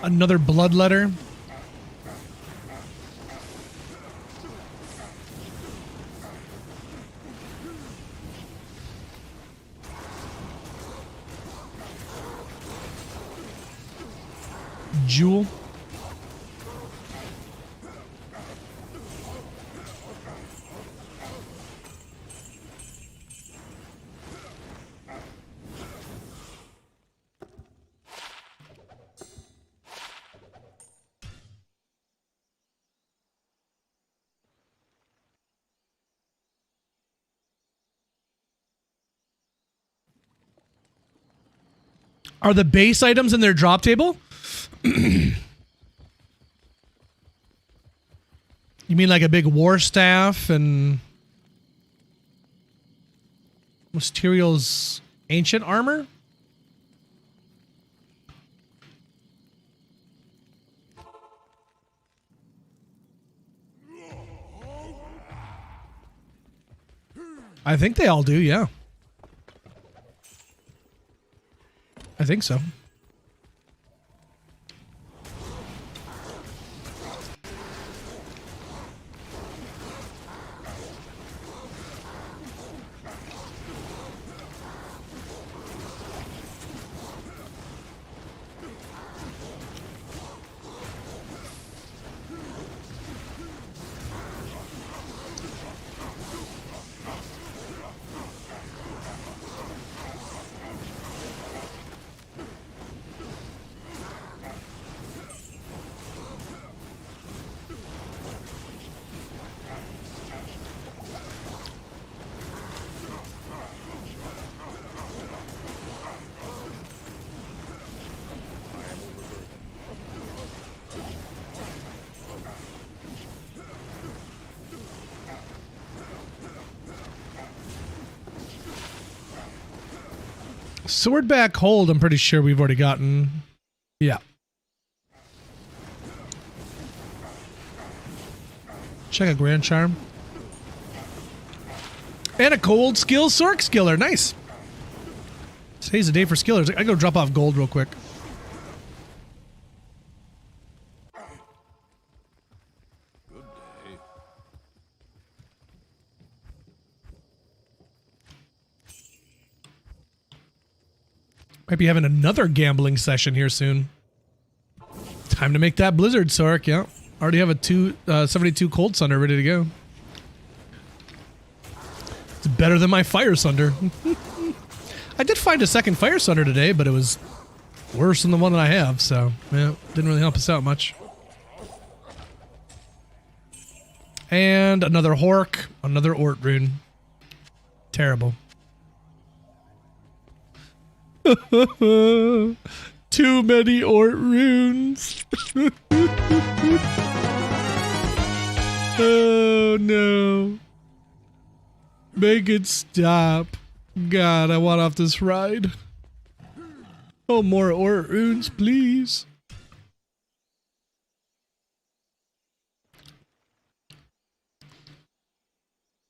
Another bloodletter. jewel. Are the base items in their drop table? You mean like a big war staff and Mysterio's ancient armor? I think they all do, yeah. I think so. Swordback hold, I'm pretty sure we've already gotten. Yeah. Check a Grand Charm. And a cold skill Sork skiller. Nice. Today's the day for skillers. I go drop off gold real quick. Might be having another gambling session here soon. Time to make that Blizzard Sork, yeah. Already have a 72 Cold Sunder ready to go. It's better than my Fire Sunder. I did find a second Fire Sunder today, but it was worse than the one that I have, so yeah, didn't really help us out much. And another Hork, another Ort rune. Terrible. Too many Ort runes. Oh no. Make it stop. God, I want off this ride. Oh, more Ort runes, please.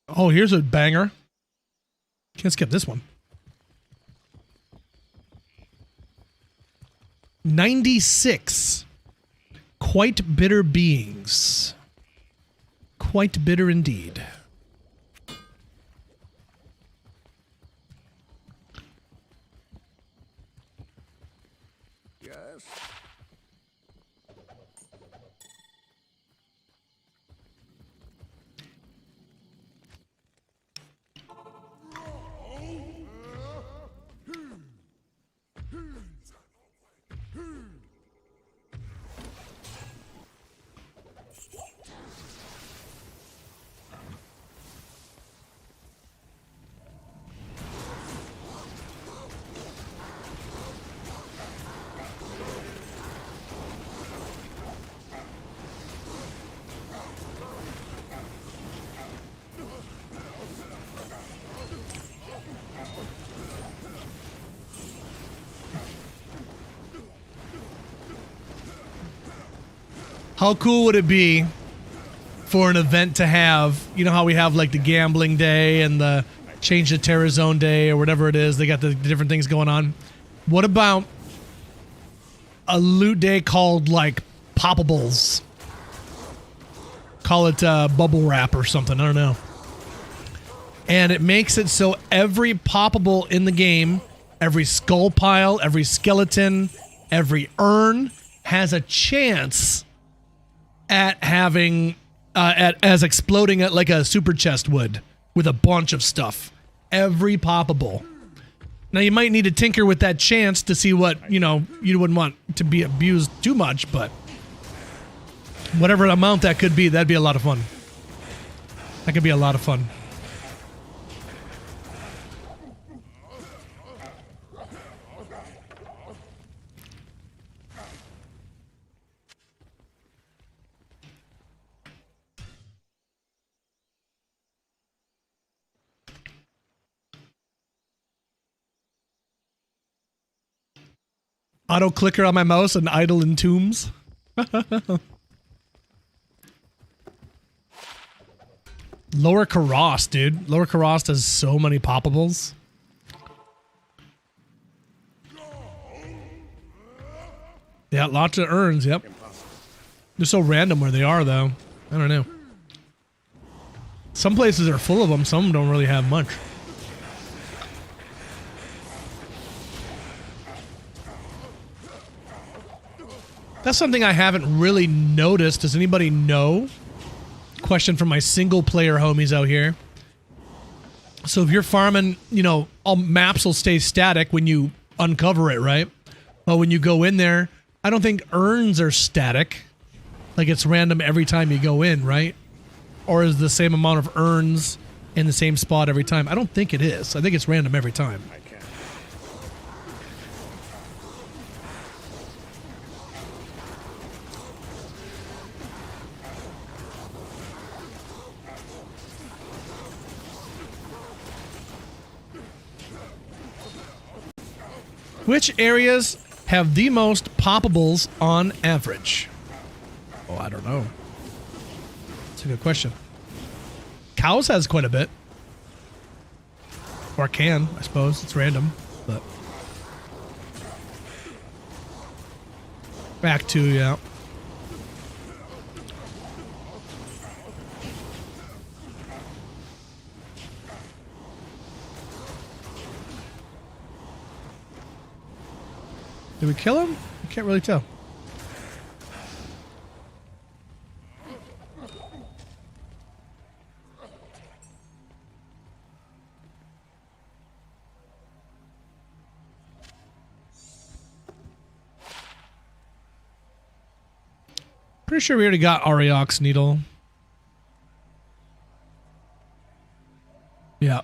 Oh, here's a banger. Can't skip this one. 96. Quite bitter beings. Quite bitter indeed. Yes. How cool would it be for an event to have, you know how we have like the gambling day and the change the Terror Zone day or whatever it is, they got the different things going on. What about a loot day called like Poppables? Call it Bubble Wrap or something, I don't know. And it makes it so every poppable in the game, every skull pile, every skeleton, every urn has a chance at having as exploding at like a super chest would with a bunch of stuff. Every poppable. Now you might need to tinker with that chance to see what, you know, you wouldn't want to be abused too much, but whatever amount that could be, that'd be a lot of fun. That could be a lot of fun. Auto clicker on my mouse and idle in tombs. Lower Karos, dude. Lower Karos does so many poppables. Yeah, lots of urns, yep. They're so random where they are, though. I don't know. Some places are full of them, some don't really have much. That's something I haven't really noticed. Does anybody know? Question from my single player homies out here. So if you're farming, you know, all maps will stay static when you uncover it, right? But when you go in there, I don't think urns are static. Like it's random every time you go in, right? Or is the same amount of urns in the same spot every time? I don't think it is. I think it's random every time. Which areas have the most poppables on average? Oh, I don't know. That's a good question. Cows has quite a bit. Or can, I suppose. It's random, but... Back to, yeah. Did we kill him? I can't really tell. Pretty sure we already got Ariok's needle. Yeah.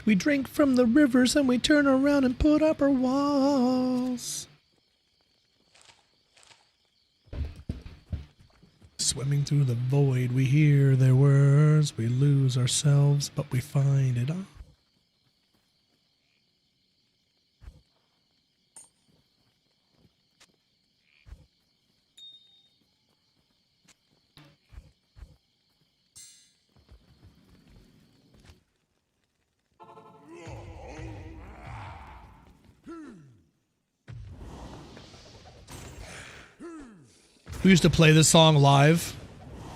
We drink from the rivers and we turn around and put up our walls. Swimming through the void, we hear their words. We lose ourselves, but we find it all. We used to play this song live,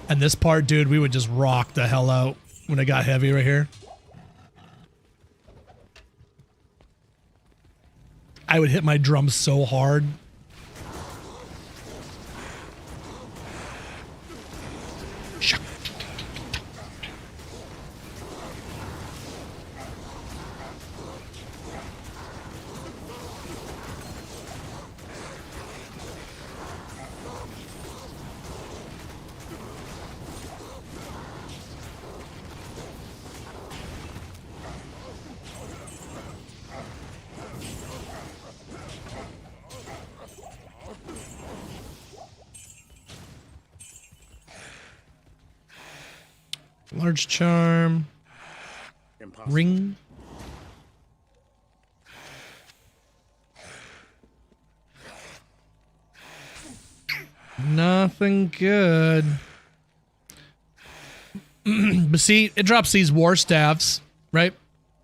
and this part, dude, we would just rock the hell out when it got heavy right here. I would hit my drums so hard. Large charm. Impossible. Ring. Nothing good. But see, it drops these war staffs, right?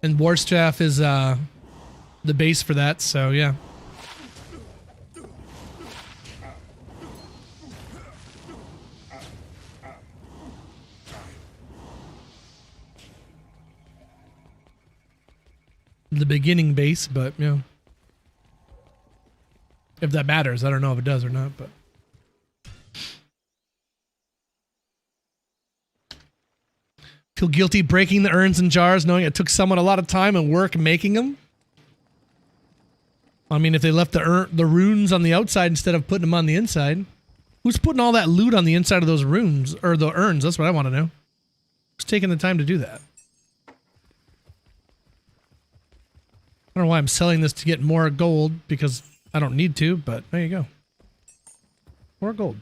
And war staff is the base for that, so yeah. The beginning base, but you know. If that matters, I don't know if it does or not, but feel guilty breaking the urns and jars knowing it took someone a lot of time and work making them. I mean, if they left the runes on the outside instead of putting them on the inside, who's putting all that loot on the inside of those runes or the urns? That's what I want to know. Who's taking the time to do that? I don't know why I'm selling this to get more gold because I don't need to, but there you go. More gold.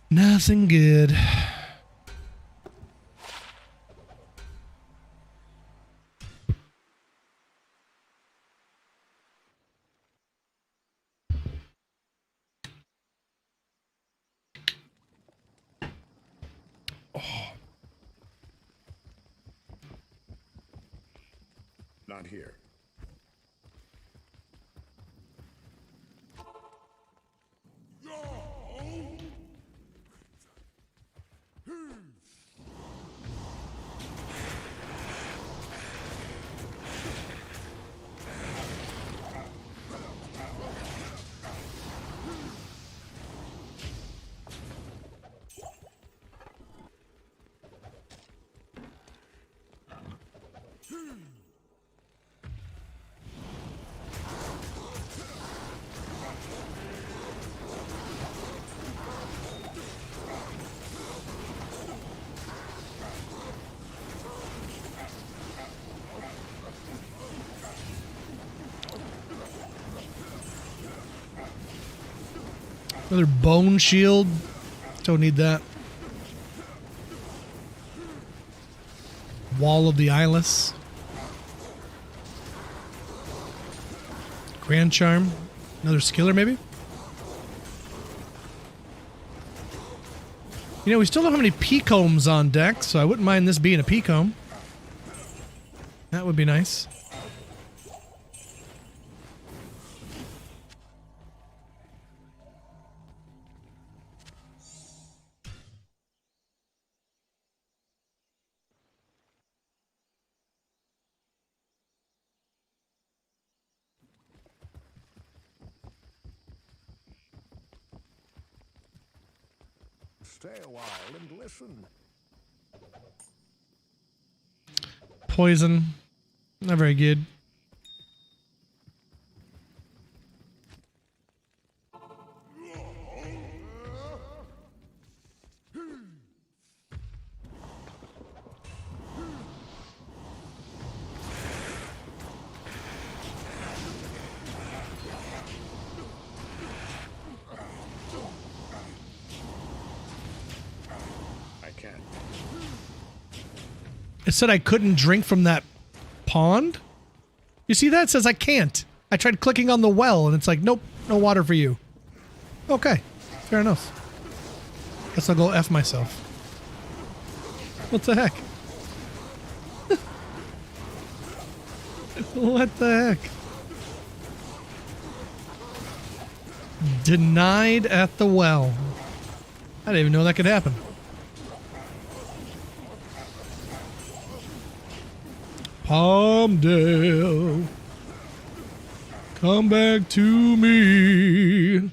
Nothing good. Not here. Another bone shield. Don't need that. Wall of the Eyeless. Grand Charm. Another skiller, maybe? You know, we still don't have any Peacombs on deck, so I wouldn't mind this being a Peacomb. That would be nice. Stay a while and listen. Poison. Not very good. It said I couldn't drink from that pond. You see that? It says I can't. I tried clicking on the well and it's like, nope, no water for you. Okay, fair enough. Guess I'll go F myself. What the heck? What the heck? Denied at the well. I didn't even know that could happen. Palmdale, come back to me.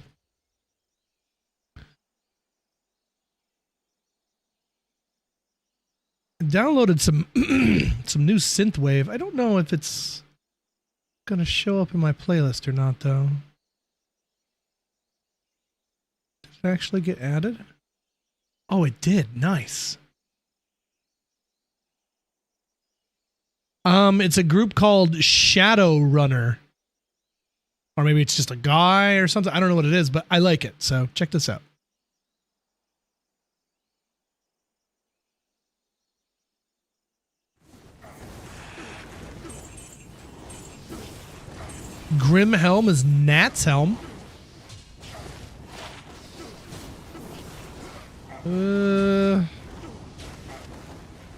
Downloaded some some new synthwave. I don't know if it's gonna show up in my playlist or not, though. Did it actually get added? Oh, it did. Nice. It's a group called Shadow Runner. Or maybe it's just a guy or something. I don't know what it is, but I like it. So check this out. Grim Helm is Nat's helm. I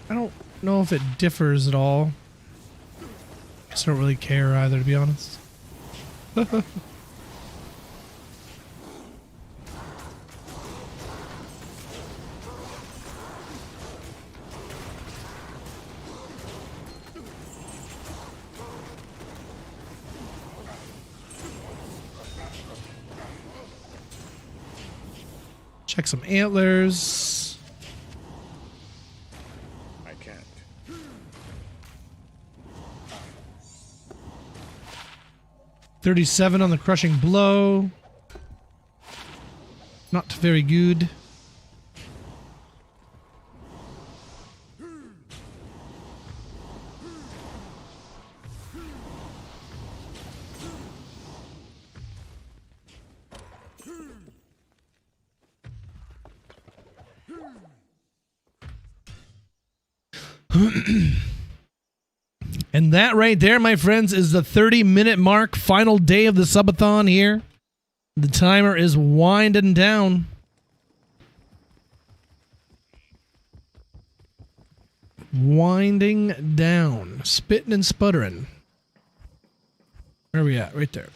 don't know if it differs at all. I don't really care either, to be honest. Check some antlers. I can't. 37 on the crushing blow. Not very good. And that right there, my friends, is the 30-minute mark. Final day of the subathon here. The timer is winding down. Winding down. Spitting and sputtering. Where are we at? Right there.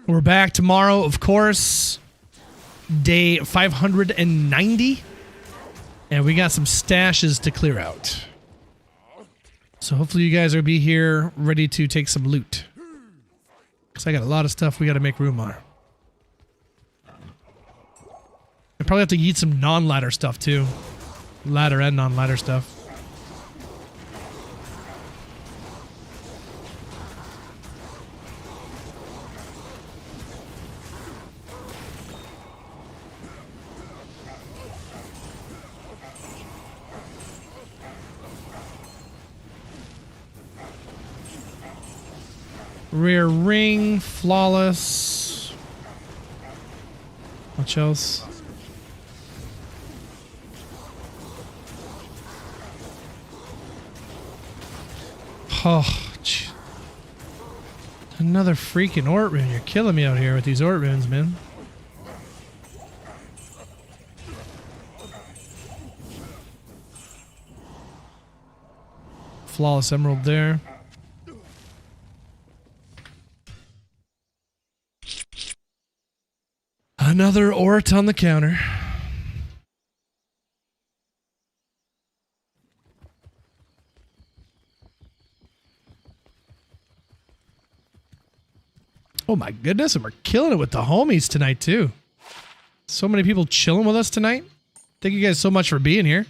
We're back tomorrow, of course. Day 590. And we got some stashes to clear out. So hopefully you guys will be here ready to take some loot. Because I got a lot of stuff we got to make room on. I probably have to eat some non-ladder stuff too. Ladder and non-ladder stuff. Rear ring, flawless. Much else? Oh, another freaking Ort rune. You're killing me out here with these Ort runes, man. Flawless emerald there. Another Ort on the counter. Oh my goodness, and we're killing it with the homies tonight too. So many people chilling with us tonight. Thank you guys so much for being here.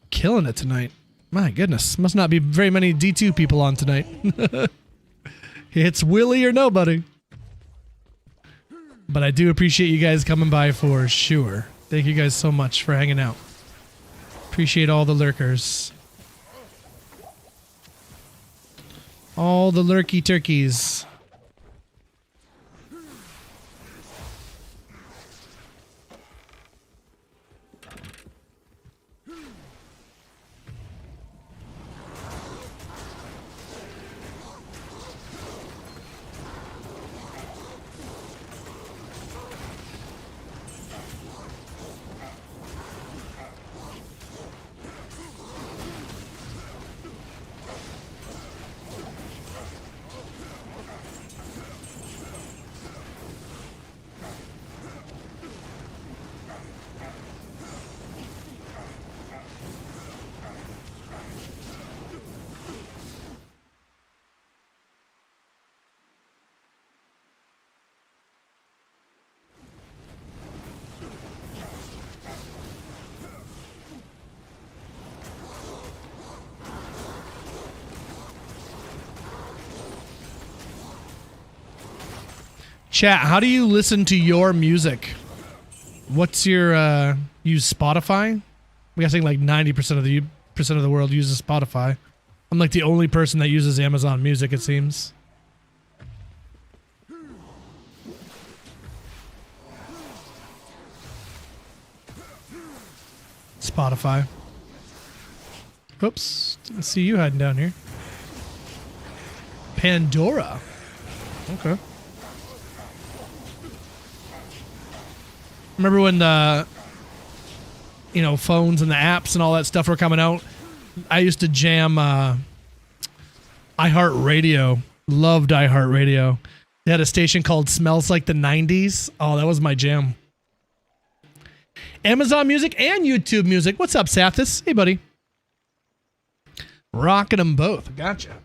Killing it tonight. My goodness, must not be very many D2 people on tonight. It's Willie or nobody. But I do appreciate you guys coming by for sure. Thank you guys so much for hanging out. Appreciate all the lurkers. All the lurky turkeys. Chat, how do you listen to your music? What's your use Spotify? I'm guessing like 90% of the world uses Spotify. I'm like the only person that uses Amazon Music, it seems. Spotify. Oops, didn't see you hiding down here. Pandora. Okay. Remember when the, phones and the apps and all that stuff were coming out? I used to jam iHeartRadio. Loved iHeartRadio. They had a station called Smells Like the 90s. Oh, that was my jam. Amazon Music and YouTube Music. What's up, Sathis? Hey, buddy. Rocking them both. Gotcha.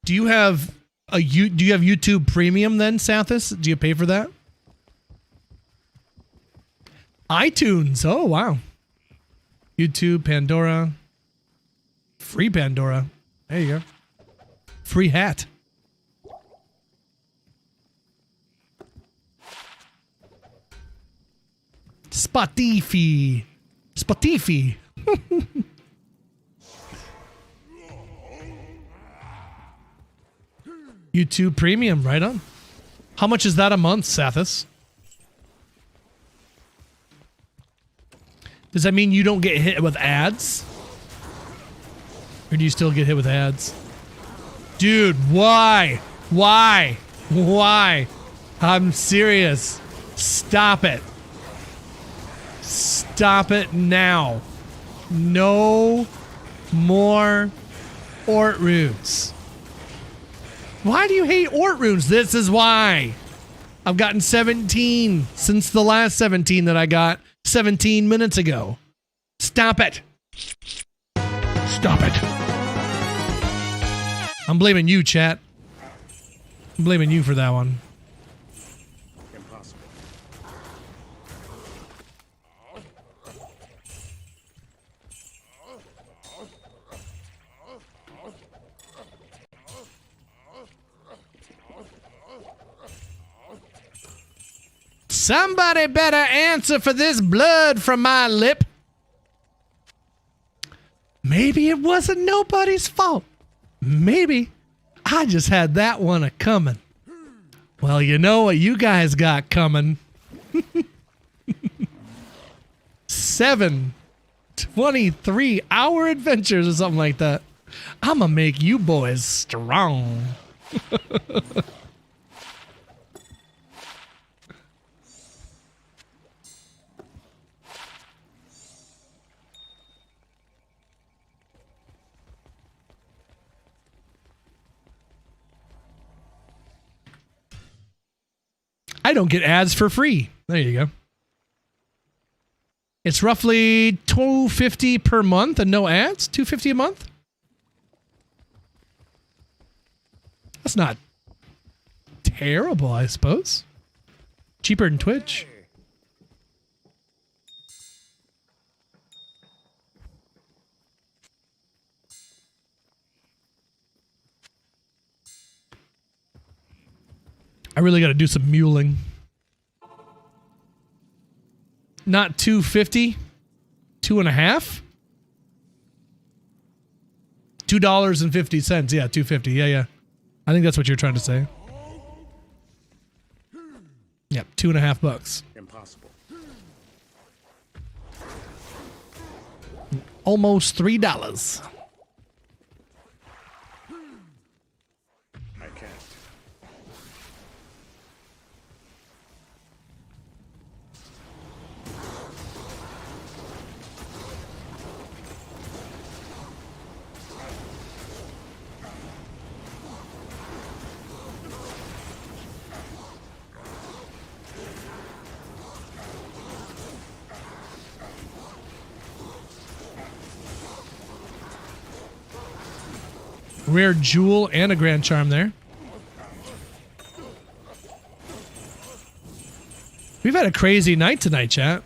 Do you have YouTube Premium then, Sathis? Do you pay for that? iTunes. Oh, wow. YouTube, Pandora. Free Pandora. There you go. Free hat. Spotify. YouTube Premium, right on. How much is that a month, Sathis? Does that mean you don't get hit with ads? Or do you still get hit with ads? Dude, why? Why? Why? I'm serious. Stop it. Stop it now. No more Ort runes. Why do you hate Ort runes? This is why. I've gotten 17 since the last 17 that I got 17 minutes ago. Stop it. Stop it. I'm blaming you, chat. I'm blaming you for that one. Impossible. Somebody better answer for this blood from my lip. Maybe it wasn't nobody's fault. Maybe I just had that one a coming. Well, you know what you guys got coming. 7 23-hour adventures or something like that. I'm gonna make you boys strong. I don't get ads for free. There you go. It's roughly $250 per month and no ads. $250 a month. That's not terrible, I suppose. Cheaper than Twitch. I really got to do some muling. Not 250, 2.5. $2.50. Yeah, 250. Yeah. I think that's what you're trying to say. Yep, $2.50. Impossible. Almost $3. I can't. Rare jewel and a grand charm there. We've had a crazy night tonight, chat.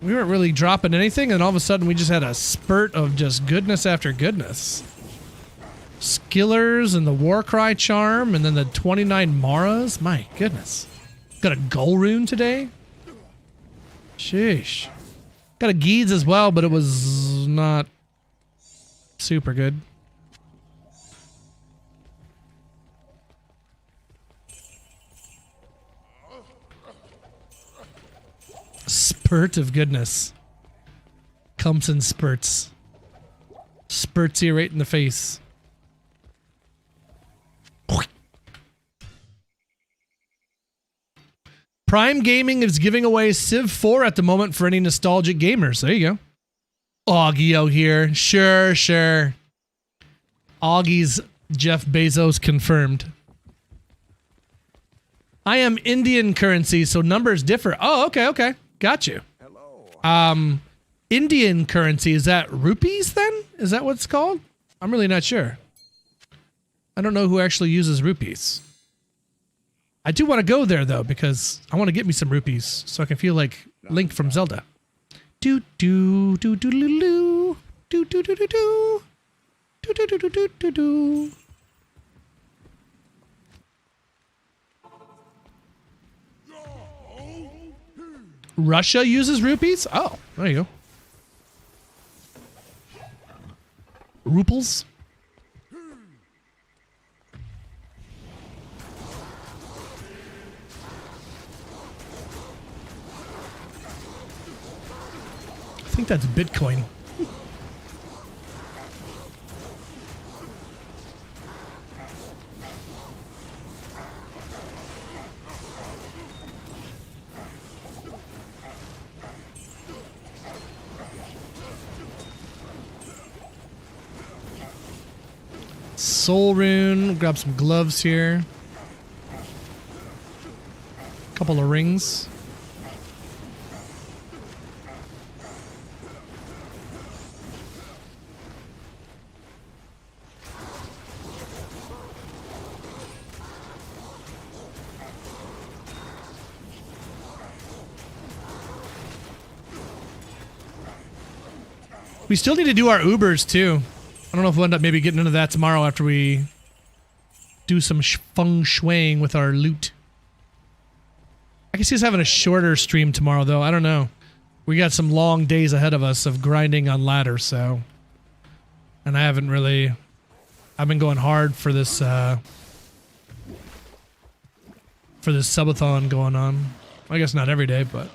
We weren't really dropping anything, and all of a sudden we just had a spurt of just goodness after goodness. Skillers and the Warcry charm, and then the 29 Maras. My goodness. Got a goal rune today? Sheesh. Got a Geeds as well, but it was not super good. Spurt of goodness. Comes in spurts. Spurts you right in the face. Prime Gaming is giving away Civ 4 at the moment for any nostalgic gamers. There you go. Augie out here. Sure, sure. Augie's Jeff Bezos confirmed. I am Indian currency, so numbers differ. Oh, okay, okay. Got you. Indian currency, is that rupees then? Is that what it's called? I'm really not sure. I don't know who actually uses rupees. I do want to go there though, because I want to get me some rupees so I can feel like Link from Zelda. Do do do do do do do do do do do do do do do do do. Russia uses rupees? Oh, there you go. Ruples? I think that's Bitcoin. Soul rune, grab some gloves here. Couple of rings. We still need to do our Ubers too. I don't know if we'll end up maybe getting into that tomorrow after we do some feng shuiing with our loot. I can see us having a shorter stream tomorrow though. I don't know. We got some long days ahead of us of grinding on ladders, so. And I haven't really. I've been going hard for this subathon going on. I guess not every day, but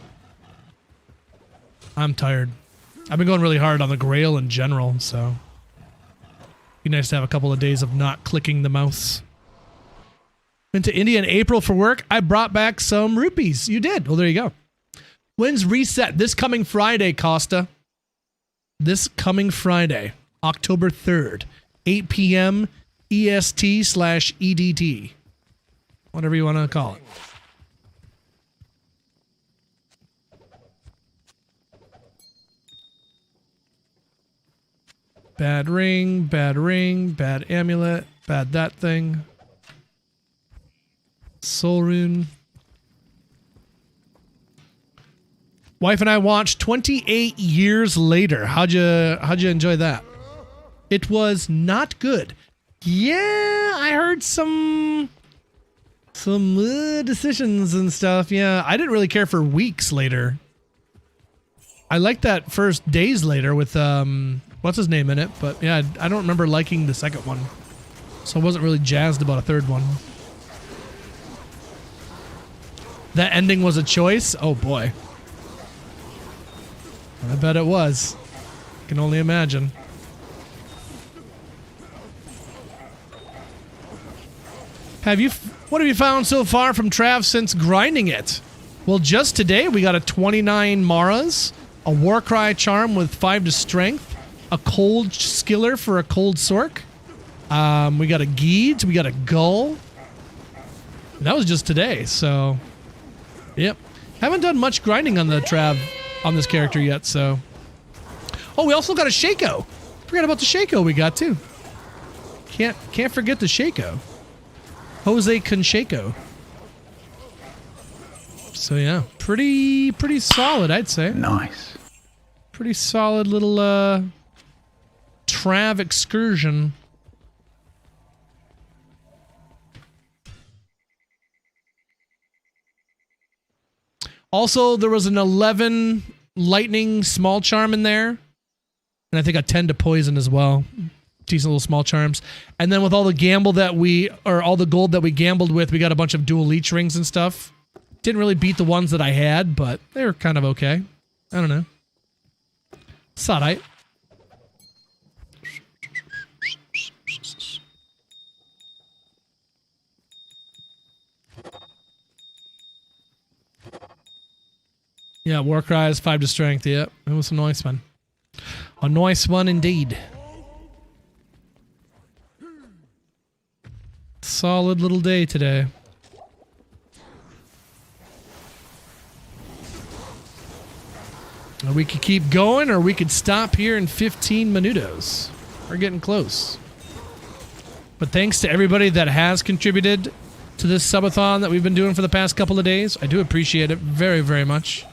I'm tired. I've been going really hard on the Grail in general, so. Be nice to have a couple of days of not clicking the mouse. Went to India in April for work. I brought back some rupees. You did. Well, there you go. When's reset? This coming Friday, Costa. This coming Friday, October 3rd, 8 p.m. EST/EDT. Whatever you want to call it. Bad ring, bad amulet, bad that thing. Soul rune. Wife and I watched 28 Years Later. How'd you enjoy that? It was not good. Yeah, I heard some decisions and stuff. Yeah, I didn't really care for Weeks Later. I liked that first Days Later with what's his name in it, but yeah, I don't remember liking the second one. So I wasn't really jazzed about a third one. That ending was a choice? Oh boy. I bet it was. I can only imagine. What have you found so far from Trav since grinding it? Well, just today we got a 29 Maras, a Warcry charm with 5 to strength, a cold skiller for a cold sork. We got a Geeds, we got a Gull. And that was just today, so yep. Haven't done much grinding on the Trav on this character yet, so. Oh, we also got a Shaco. Forgot about the Shaco we got too. Can't forget the Shaco. Jose Canseco. So yeah, pretty solid, I'd say. Nice. Pretty solid little Trav excursion. Also, there was an 11 lightning small charm in there. And I think a 10 to poison as well. Decent little small charms. And then with all the all the gold that we gambled with, we got a bunch of dual leech rings and stuff. Didn't really beat the ones that I had, but they were kind of okay. I don't know. It's alright. Yeah, War Cries, 5 to strength. Yep, it was a nice one. A nice one indeed. Solid little day today. We could keep going, or we could stop here in 15 minutos. We're getting close. But thanks to everybody that has contributed to this subathon that we've been doing for the past couple of days. I do appreciate it very, very much.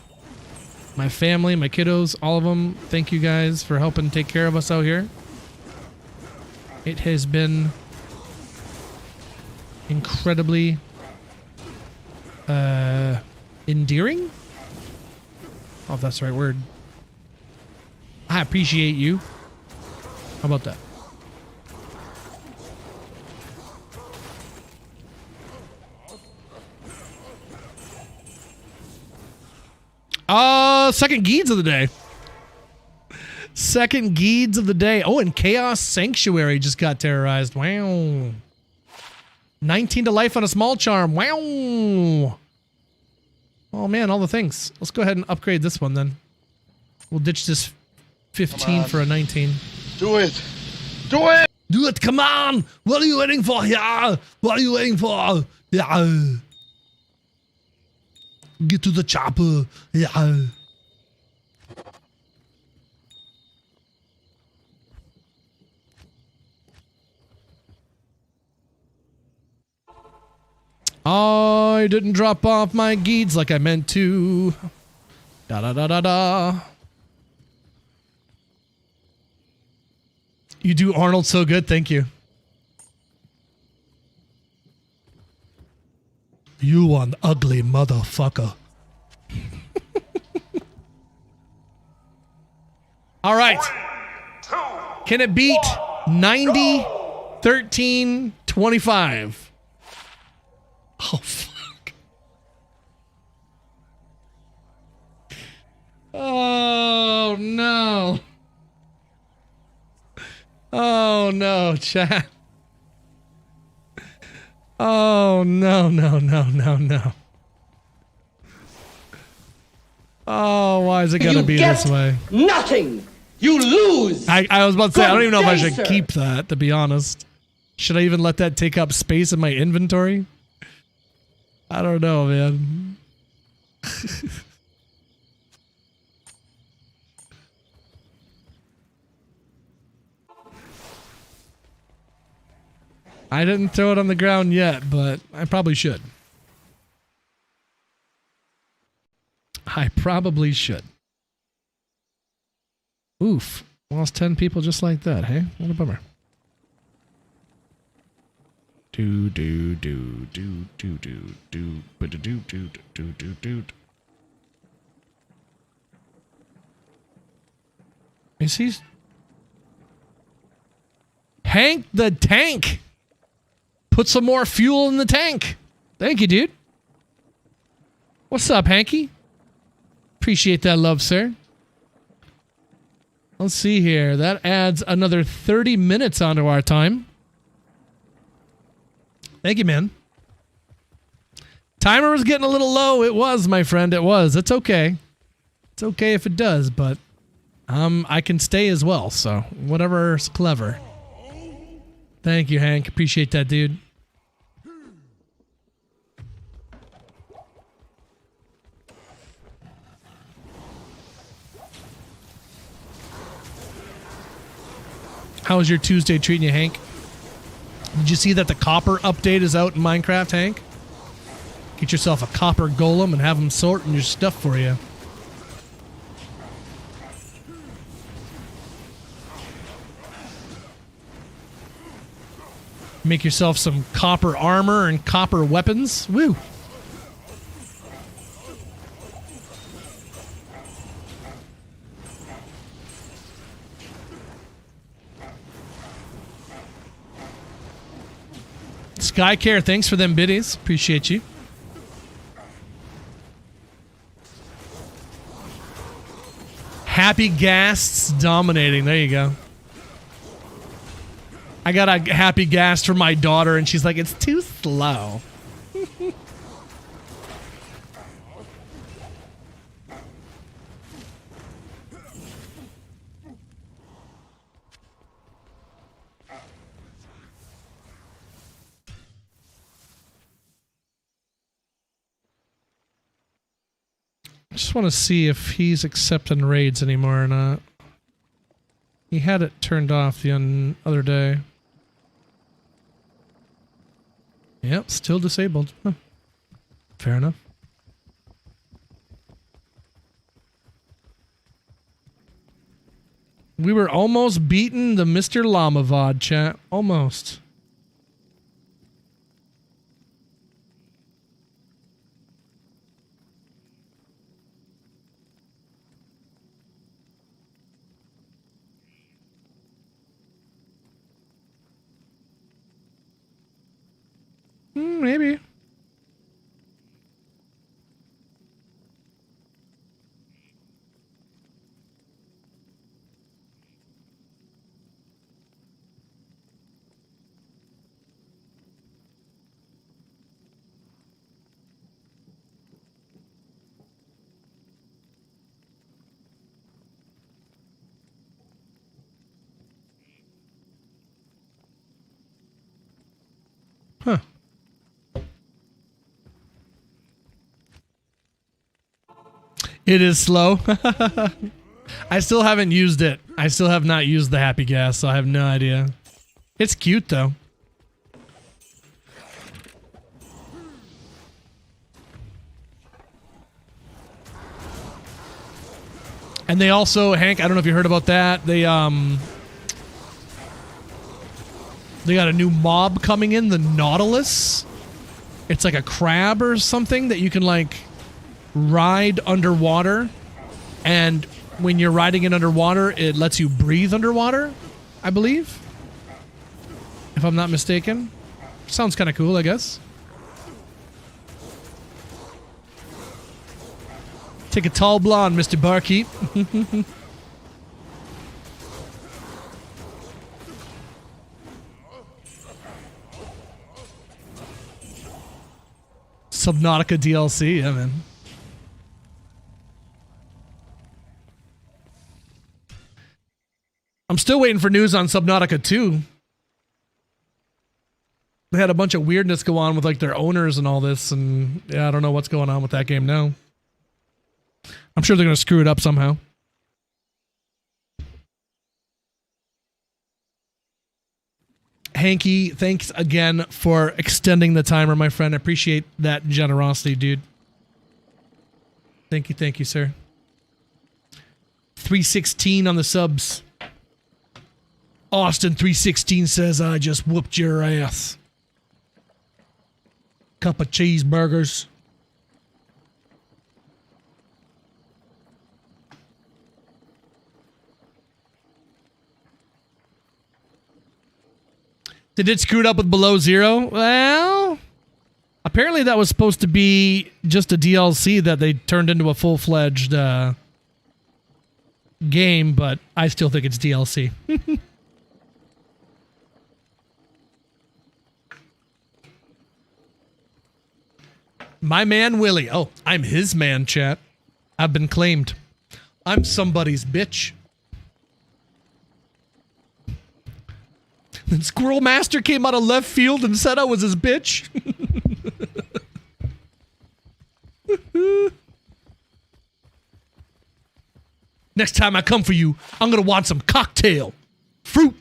My family, my kiddos, all of them. Thank you guys for helping take care of us out here. It has been incredibly endearing. Oh, if that's the right word. I appreciate you. How about that? Second Geeds of the day. Second Geeds of the day. Oh, and Chaos Sanctuary just got terrorized. Wow. 19 to life on a small charm. Wow. Oh man, all the things. Let's go ahead and upgrade this one then. We'll ditch this 15 for a 19. Do it. Do it. Do it, come on! What are you waiting for? Yeah! What are you waiting for? Yeah! Get to the chopper. Yeah! I didn't drop off my Geeds like I meant to. Da da da da da. You do Arnold so good, thank you. You an ugly motherfucker. All right. Can it beat 90, 13, 25? Oh, fuck. Oh, no. Oh, no, chat. Oh, no, no, no, no, no. Oh, why is it gotta be this way? Nothing! You lose! I was about to say, I don't even know if I should sir. keep that, to be honest. Should I even let that take up space in my inventory? I don't know, man. I didn't throw it on the ground yet, but I probably should. I probably should. Oof. Lost 10 people just like that, hey? What a bummer. Do do do do do do do do do do do do do. Is he? Hank the Tank. Put some more fuel in the tank. Thank you, dude. What's up, Hanky? Appreciate that love, sir. Let's see here. That adds another 30 minutes onto our time. Thank you, man. Timer was getting a little low. It was, my friend. It was. It's okay. It's okay if it does, but I can stay as well, so whatever's clever. Thank you, Hank. Appreciate that, dude. How was your Tuesday treating you, Hank? Did you see that the copper update is out in Minecraft, Hank? Get yourself a copper golem and have him sorting your stuff for you. Make yourself some copper armor and copper weapons. Woo! Skycare, thanks for them biddies. Appreciate you. Happy Gasts dominating. There you go. I got a happy Gast for my daughter, and she's like, it's too slow. I just want to see if he's accepting raids anymore or not. He had it turned off the other day. Yep, still disabled. Huh. Fair enough. We were almost beating the Mr. Llama VOD chat. Almost. Maybe. Huh. It is slow. I still haven't used it. I still have not used the Happy Gas, so I have no idea. It's cute, though. And they also, Hank, I don't know if you heard about that. They got a new mob coming in, the Nautilus. It's like a crab or something that you can, like, ride underwater, and when you're riding it underwater, it lets you breathe underwater, I believe, if I'm not mistaken. Sounds kind of cool, I guess. Take a tall blonde, Mr. Barkeep. Subnautica DLC, yeah, man. I'm still waiting for news on Subnautica 2. They had a bunch of weirdness go on with like their owners and all this, and yeah, I don't know what's going on with that game now. I'm sure they're going to screw it up somehow. Hanky, thanks again for extending the timer, my friend. I appreciate that generosity, dude. Thank you, sir. 316 on the subs. Austin 316 says, I just whooped your ass. Cup of cheeseburgers. Did it screw it up with Below Zero? Well, apparently that was supposed to be just a DLC that they turned into a full-fledged game, but I still think it's DLC. My man Willie. Oh, I'm his man, chat. I've been claimed. I'm somebody's bitch. Then Squirrel Master came out of left field and said I was his bitch. Next time I come for you, I'm going to want some cocktail. Fruit.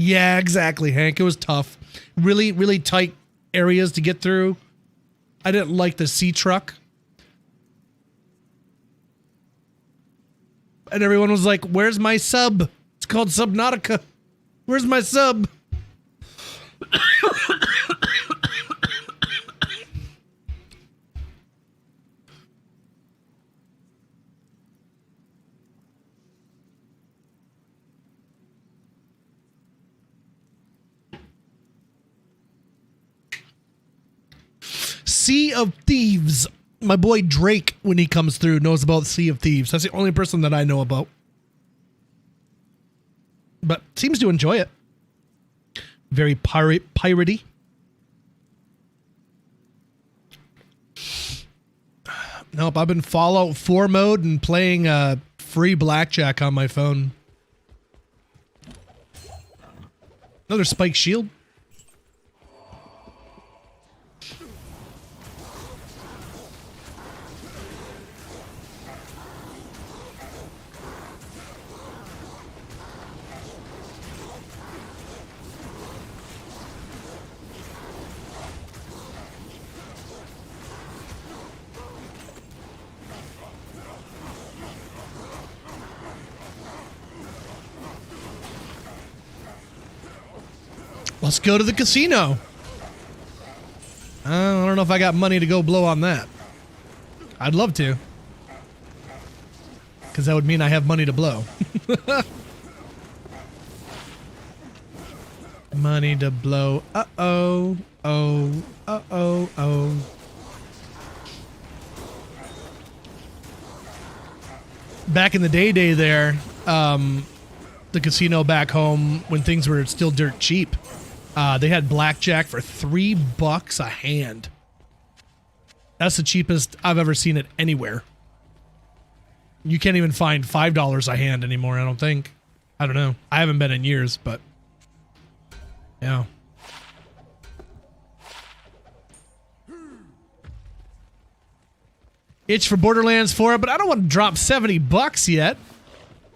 Yeah, exactly, Hank. It was tough. Really, really tight areas to get through. I didn't like the sea truck. And everyone was like, where's my sub? It's called Subnautica. Where's my sub? Sea of Thieves. My boy Drake, when he comes through, knows about Sea of Thieves. That's the only person that I know about. But seems to enjoy it. Very piratey. Nope, I've been Fallout 4 mode and playing free blackjack on my phone. Another spike shield. Let's go to the casino. I don't know if I got money to go blow on that. I'd love to. Because that would mean I have money to blow. Money to blow. Uh-oh. Oh. Uh-oh. Oh. Back in the day there, the casino back home, when things were still dirt cheap, they had blackjack for $3 a hand. That's the cheapest I've ever seen it anywhere. You can't even find $5 a hand anymore, I don't think. I don't know. I haven't been in years, but yeah. Itch for Borderlands 4, but I don't want to drop $70 yet.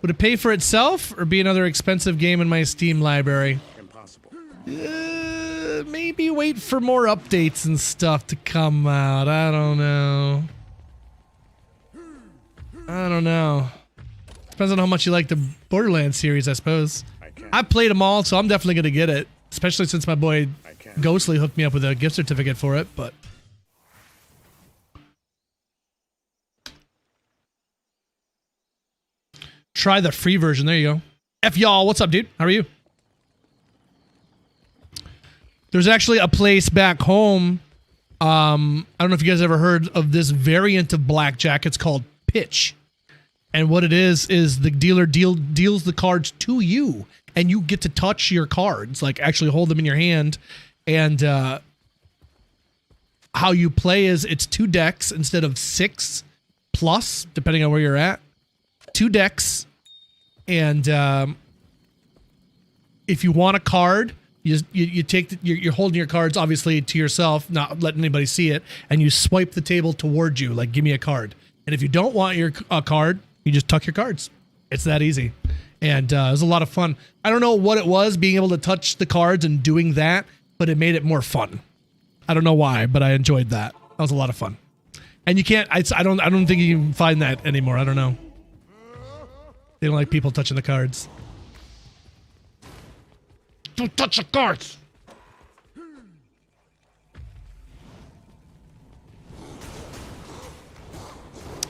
Would it pay for itself or be another expensive game in my Steam library? Impossible. Maybe wait for more updates and stuff to come out. I don't know. I don't know. Depends on how much you like the Borderlands series, I suppose. I've played them all, so I'm definitely going to get it. Especially since my boy Ghostly hooked me up with a gift certificate for it, but... Try the free version. There you go. F y'all. What's up, dude? How are you? There's actually a place back home. I don't know if you guys ever heard of this variant of blackjack. It's called pitch. And what it is the dealer deals the cards to you, and you get to touch your cards, like actually hold them in your hand. And how you play is it's 2 decks instead of 6 plus, depending on where you're at. 2 decks, and if you want a card, you take you're holding your cards obviously to yourself, not letting anybody see it, and you swipe the table towards you like give me a card. And if you don't want your card, you just tuck your cards. It's that easy, and it was a lot of fun. I don't know what it was being able to touch the cards and doing that, but it made it more fun. I don't know why, but I enjoyed that. That was a lot of fun. And you can't. I don't think you can find that anymore. I don't know. They don't like people touching the cards. Don't touch the cards!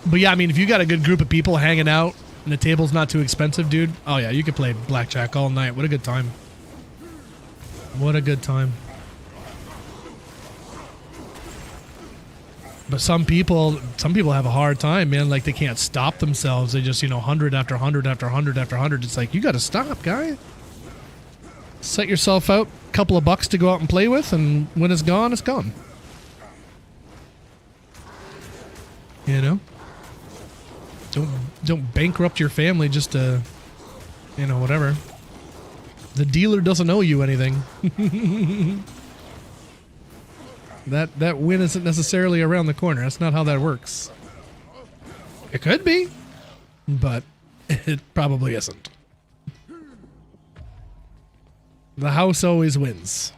But yeah, I mean, if you got a good group of people hanging out and the table's not too expensive, dude, oh yeah, you could play blackjack all night. What a good time. What a good time. But some people have a hard time, man. Like, they can't stop themselves. They just, 100 after 100 after 100 after 100. It's like, you got to stop, guy. Set yourself out a couple of bucks to go out and play with, and when it's gone, it's gone. Don't bankrupt your family just to, whatever. The dealer doesn't owe you anything. That win isn't necessarily around the corner. That's not how that works. It could be, but it probably isn't. The house always wins.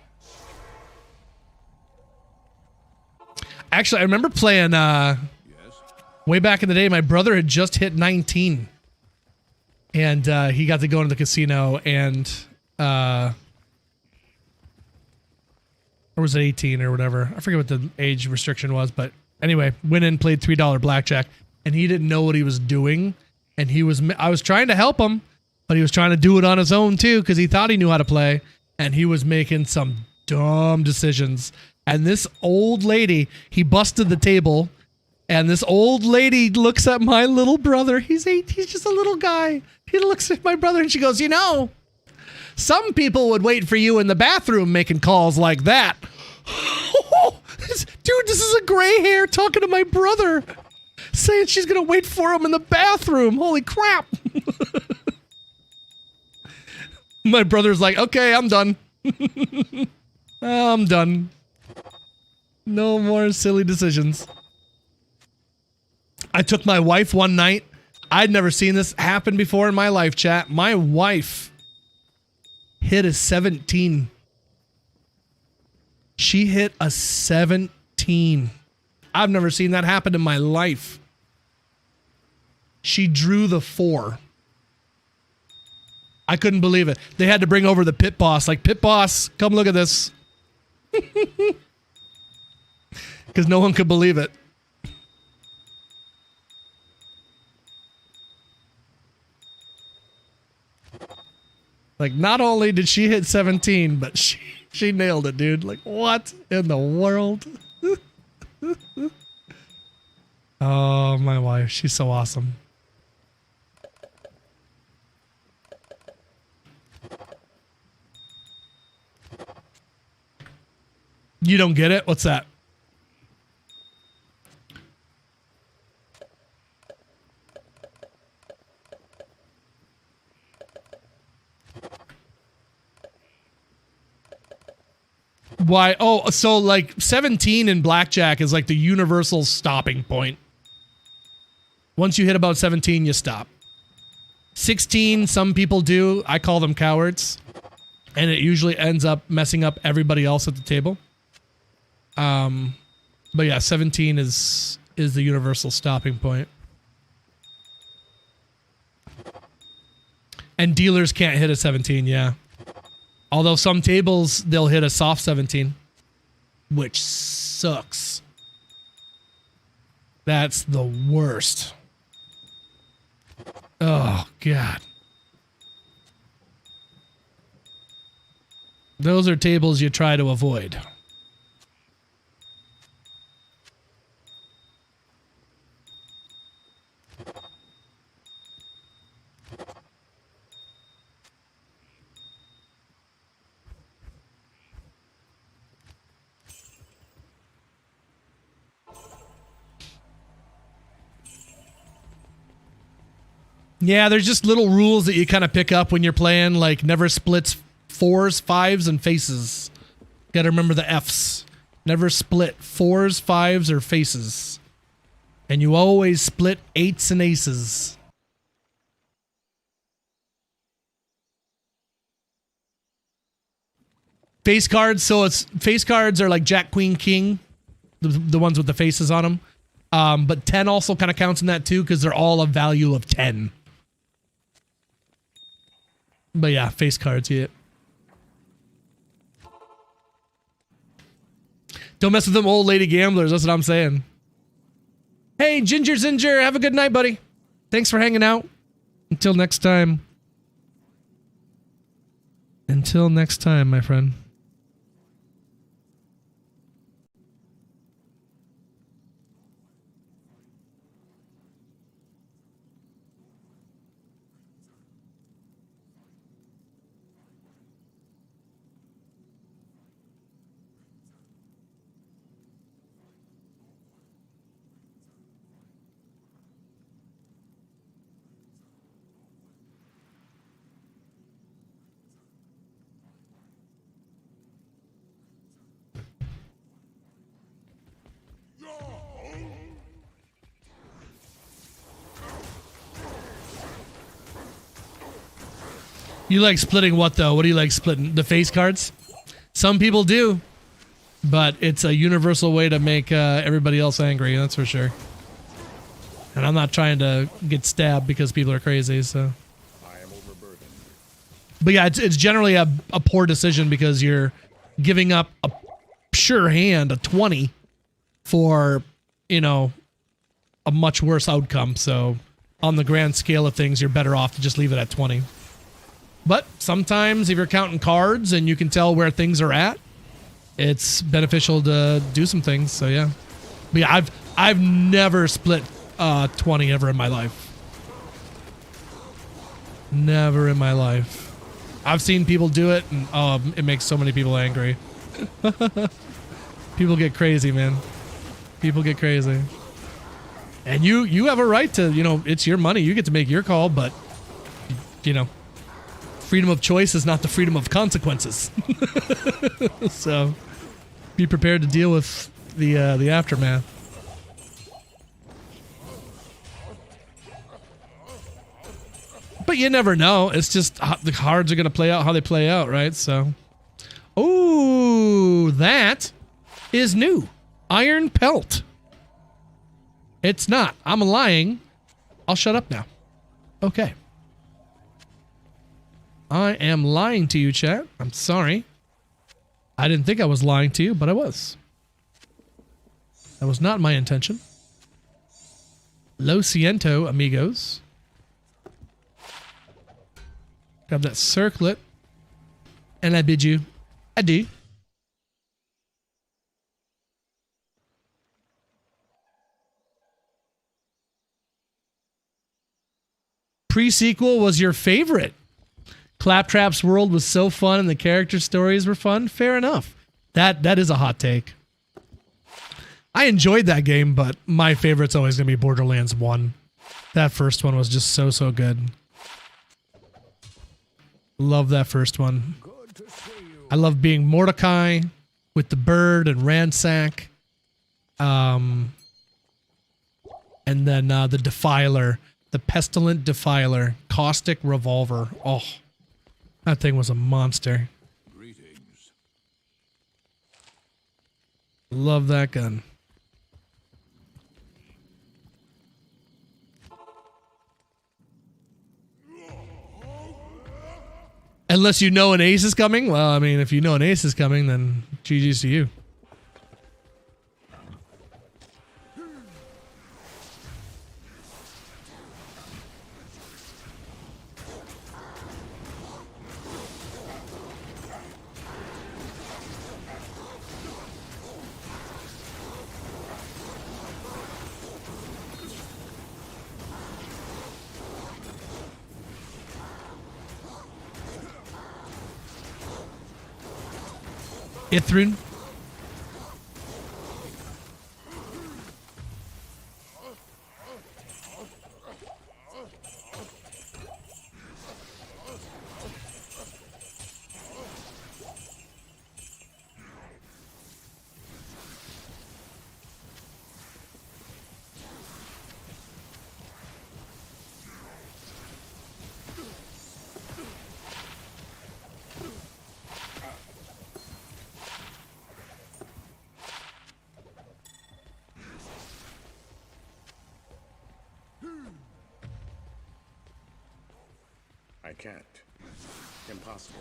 Actually, I remember playing way back in the day. My brother had just hit 19, and he got to go into the casino, and or was it 18 or whatever? I forget what the age restriction was, but anyway, went in, played $3 blackjack, and he didn't know what he was doing, and I was trying to help him, but he was trying to do it on his own too because he thought he knew how to play, and he was making some dumb decisions. And this old lady, he busted the table, and this old lady looks at my little brother. He's 8. He's just a little guy. He looks at my brother and she goes, some people would wait for you in the bathroom making calls like that. Dude, this is a gray hair talking to my brother, saying she's going to wait for him in the bathroom. Holy crap. My brother's like, okay, I'm done. I'm done. No more silly decisions. I took my wife one night. I'd never seen this happen before in my life, chat. My wife hit a 17. She hit a 17. I've never seen that happen in my life. She drew the 4. I couldn't believe it. They had to bring over the pit boss. Like, pit boss, come look at this. Because no one could believe it. Like, not only did she hit 17, but she nailed it, dude. Like, what in the world? Oh, my wife. She's so awesome. You don't get it? What's that? Why? Oh, so like 17 in blackjack is like the universal stopping point. Once you hit about 17, you stop. 16, some people do. I call them cowards. And it usually ends up messing up everybody else at the table. But yeah, 17 is the universal stopping point. And dealers can't hit a 17, yeah. Although some tables, they'll hit a soft 17, which sucks. That's the worst. Oh, God. Those are tables you try to avoid. Yeah, there's just little rules that you kind of pick up when you're playing, like never splits 4s, 5s, and faces. Gotta remember the Fs. Never split 4s, 5s, or faces. And you always split 8s and aces. Face cards, so it's face cards are like Jack, Queen, King, the ones with the faces on them. But 10 also kind of counts in that too because they're all a value of 10. But yeah, face cards, yeah. Don't mess with them old lady gamblers, that's what I'm saying. Hey, Ginger, have a good night, buddy. Thanks for hanging out. Until next time. Until next time, my friend. You like splitting what though? What do you like splitting? The face cards? Some people do, but it's a universal way to make everybody else angry. That's for sure. And I'm not trying to get stabbed because people are crazy. So, I am overburdened. but yeah, it's generally a poor decision because you're giving up a sure hand, a 20, for a much worse outcome. So, on the grand scale of things, you're better off to just leave it at 20. But sometimes if you're counting cards and you can tell where things are at, it's beneficial to do some things. So yeah. But yeah, I've never split 20 ever in my life. Never in my life. I've seen people do it and it makes so many people angry. People get crazy, man. People get crazy. And you have a right to, it's your money. You get to make your call, but freedom of choice is not the freedom of consequences. So be prepared to deal with the aftermath. But you never know. It's just the cards are going to play out how they play out, right? So, oh, that is new. Iron Pelt. It's not. I'm lying. I'll shut up now. Okay. I am lying to you, chat. I'm sorry. I didn't think I was lying to you, but I was. That was not my intention. Lo siento, amigos. Grab that circlet. And I bid you adieu. Pre-sequel was your favorite. Claptrap's world was so fun and the character stories were fun. Fair enough. That is a hot take. I enjoyed that game, but my favorite's always going to be Borderlands 1. That first one was just so good. Love that first one. I love being Mordecai with the bird and Ransack. And then the Defiler, the Pestilent Defiler, Caustic Revolver. Oh, that thing was a monster. Greetings. Love that gun. Unless you know an ace is coming. Well, I mean, if you know an ace is coming, then GG's to you. Ithrin. I can't. Impossible.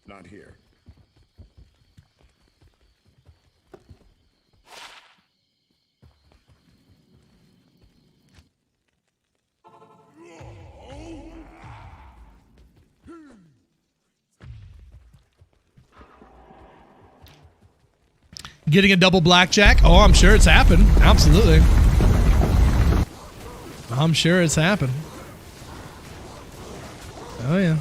Not here. Getting a double blackjack? Oh, I'm sure it's happened. Absolutely. I'm sure it's happened. Oh, yeah.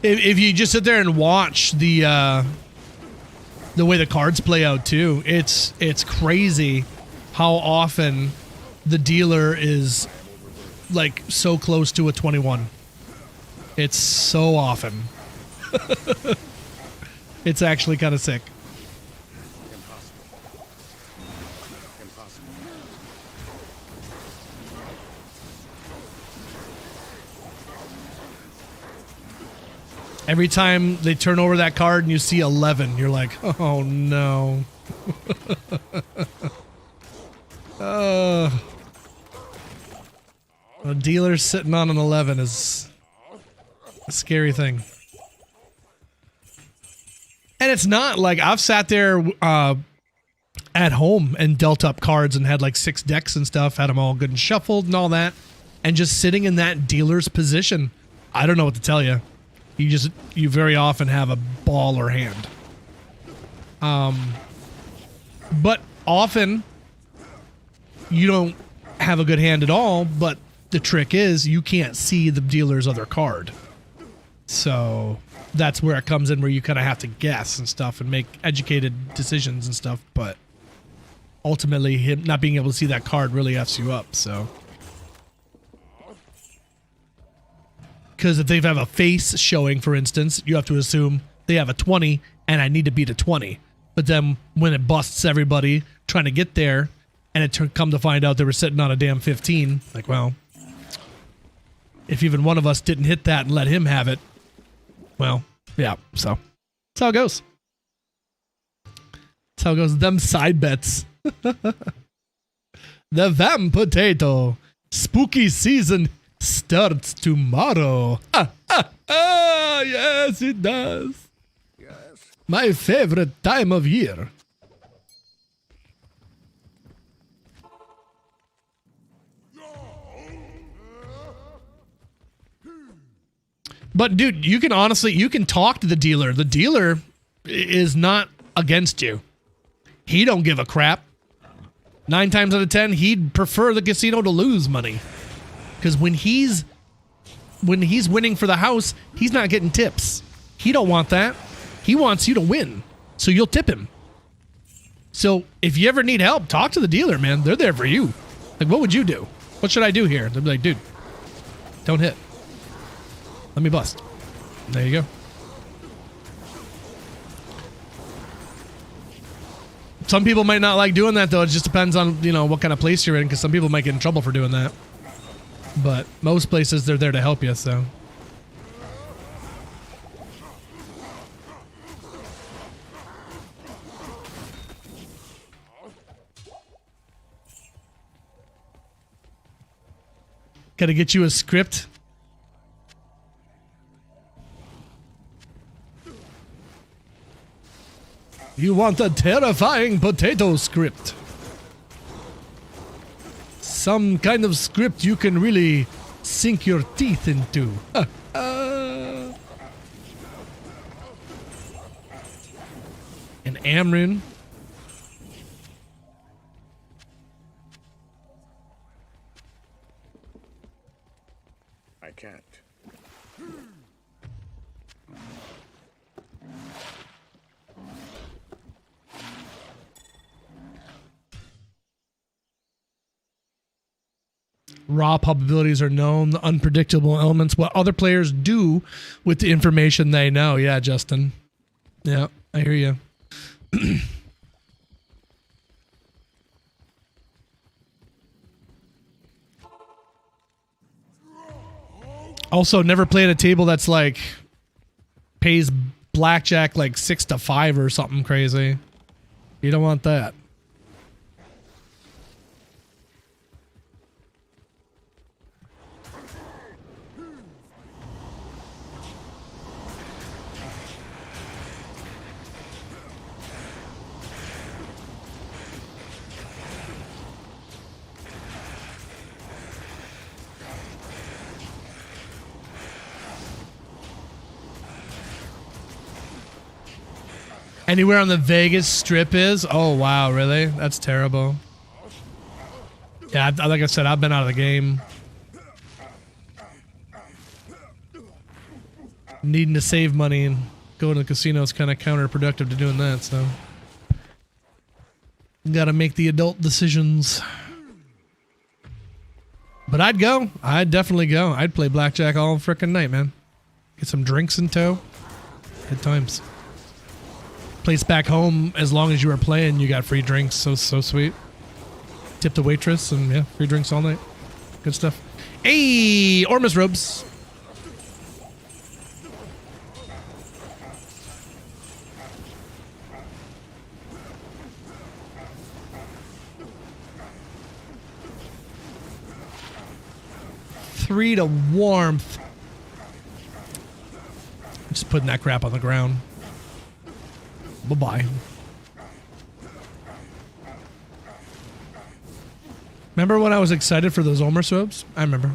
if you just sit there and watch the way the cards play out too, it's crazy how often the dealer is like so close to a 21. It's so often. It's actually kind of sick. Every time they turn over that card and you see 11, you're like, oh no. A dealer sitting on an 11 is a scary thing. And it's not like I've sat there at home and dealt up cards and had like 6 decks and stuff, had them all good and shuffled and all that, and just sitting in that dealer's position. I don't know what to tell you. You very often have a baller hand. But often you don't have a good hand at all, but the trick is you can't see the dealer's other card. So that's where it comes in, where you kind of have to guess and stuff and make educated decisions and stuff. But ultimately, him not being able to see that card really F's you up, so. Because if they have a face showing, for instance, you have to assume they have a 20 and I need to beat a 20. But then when it busts everybody trying to get there and it come to find out they were sitting on a damn 15, like, well, if even one of us didn't hit that and let him have it, well, yeah, so that's how it goes. That's how it goes. Them side bets. The Vam Potato. Spooky season starts tomorrow. Yes, it does. Yes. My favorite time of year. But dude, you can talk to the dealer. The dealer is not against you. He don't give a crap. 9 times out of 10, he'd prefer the casino to lose money. Because when he's winning for the house, he's not getting tips. He don't want that. He wants you to win, so you'll tip him. So if you ever need help, talk to the dealer, man. They're there for you. Like, what would you do? What should I do here? They'll be like, dude, don't hit. Let me bust. There you go. Some people might not like doing that, though. It just depends on, what kind of place you're in, because some people might get in trouble for doing that. But most places, they're there to help you, so. Gotta get you a script. You want a terrifying potato script. Some kind of script you can really sink your teeth into. An Amryn. I can't. Raw probabilities are known, the unpredictable elements, what other players do with the information they know. Yeah, Justin. Yeah, I hear you. Also, never play at a table that's like pays blackjack like 6 to 5 or something crazy. You don't want that. Anywhere on the Vegas Strip is? Oh, wow, really? That's terrible. Yeah, like I said, I've been out of the game. needing to save money and going to the casino is kind of counterproductive to doing that, so. Gotta make the adult decisions. But I'd go. I'd definitely go. I'd play blackjack all frickin' night, man. Get some drinks in tow. Good times. Place back home, as long as you were playing, you got free drinks. So sweet. Tip the waitress and yeah, free drinks all night. Good stuff. Hey, Ormus robes. Three to warmth. Just putting that crap on the ground. Bye-bye. Remember when I was excited for those Ormus robes? I remember.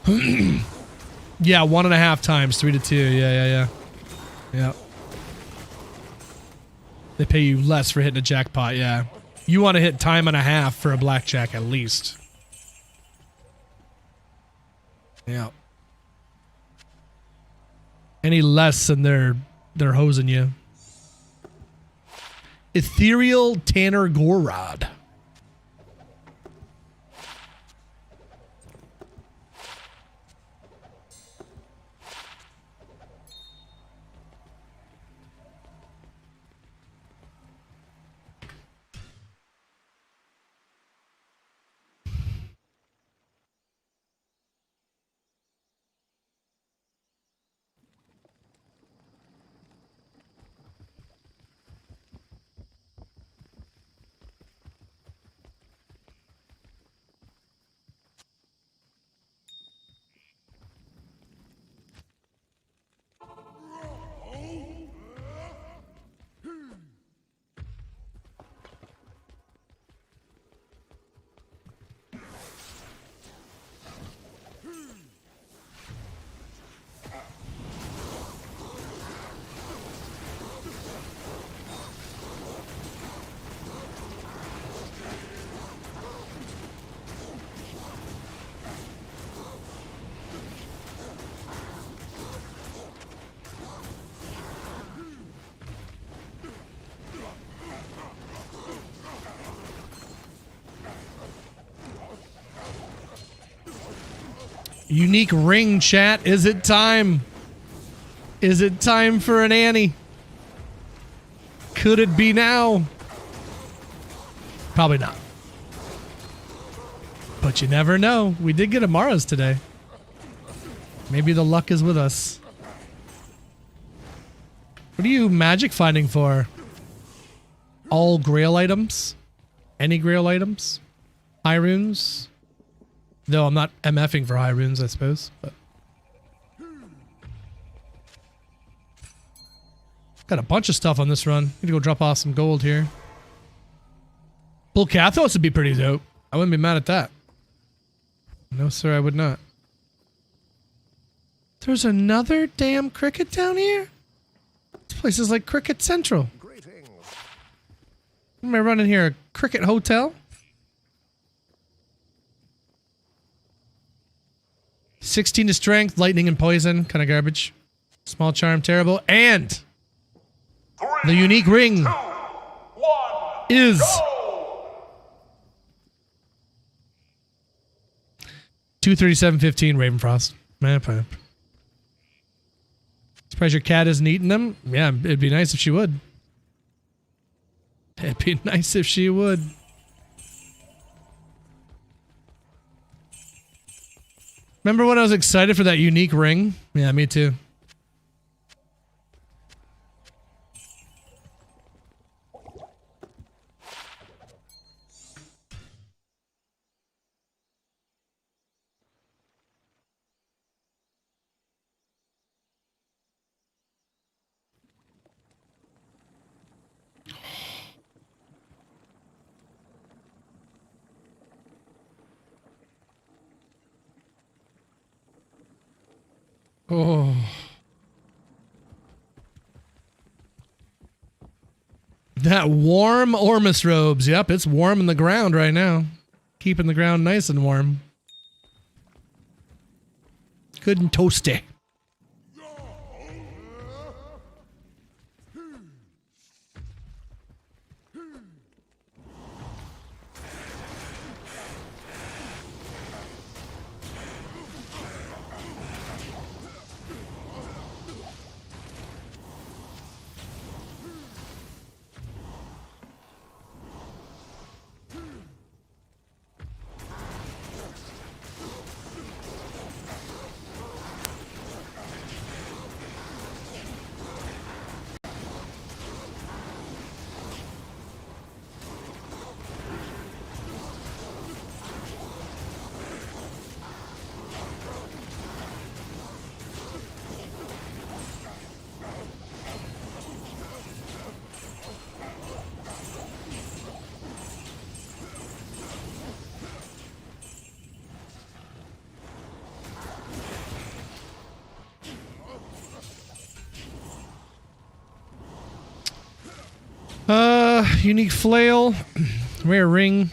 Yeah, 1.5 times, 3 to 2. Yeah. They pay you less for hitting a jackpot, yeah. You want to hit time and a half for a blackjack at least. Yeah. Any less than they're hosing you. Ethereal Tanner Gorod. Unique ring, chat. Is it time? Is it time for an Annie? Could it be now? Probably not. But you never know. We did get Amara's today. Maybe the luck is with us. What are you magic finding for? All grail items? Any grail items? High runes? Though I'm not MFing for high runes, I suppose. But got a bunch of stuff on this run. Need to go drop off some gold here. Bull Cathos would be pretty dope. I wouldn't be mad at that. No, sir, I would not. There's another damn cricket down here? This place is like Cricket Central. Am I running here a cricket hotel? 16 to strength, lightning and poison, kind of garbage. Small charm, terrible. And the unique ring 2, 1, is go! 237.15 Ravenfrost. Man, fine. Surprised your cat isn't eating them? Yeah, it'd be nice if she would. It'd be nice if she would. Remember when I was excited for that unique ring? Yeah, me too. Oh. That warm Ormus robes. Yep, it's warm in the ground right now. Keeping the ground nice and warm. Good and toasty. Unique flail, rare ring.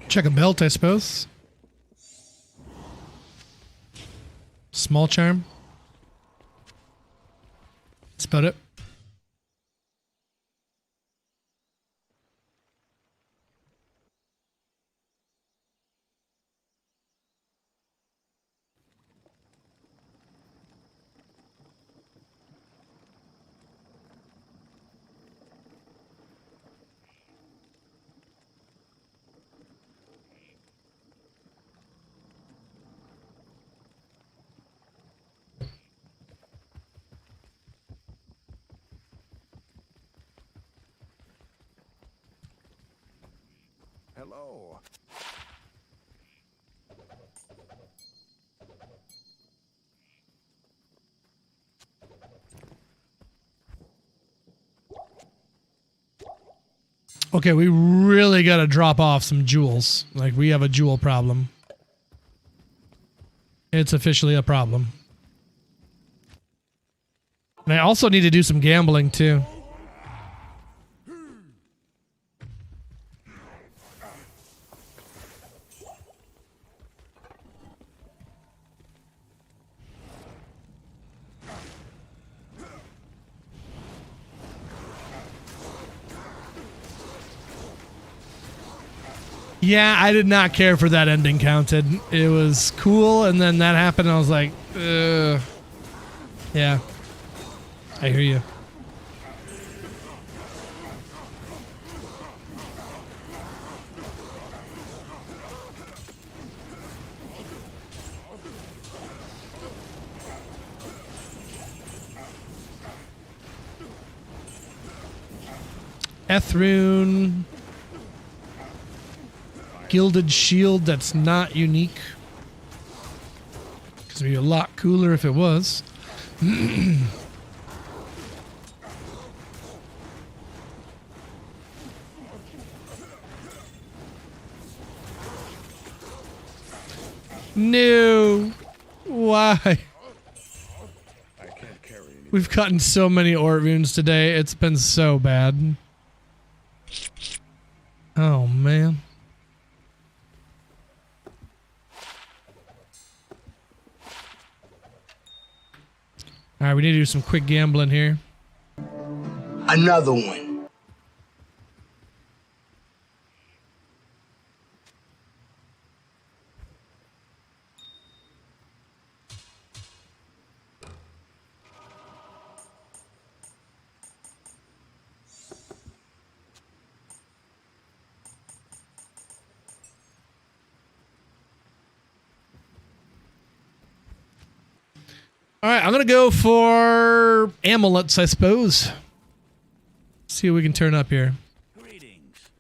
Check a belt, I suppose. Small charm. That's about it. Hello. Okay, we really got to drop off some jewels. Like, we have a jewel problem. It's officially a problem. And I also need to do some gambling, too. Yeah, I did not care for that ending counted. It was cool, and then that happened, and I was like, ugh. Yeah. I hear you. Ethrune. Gilded shield that's not unique. Because it'd be a lot cooler if it was. No. Why? I can't carry any. We've gotten so many ort runes today. It's been so bad. Oh, man. All right, we need to do some quick gambling here. Another one. All right, I'm going to go for amulets, I suppose. See what we can turn up here. Greetings.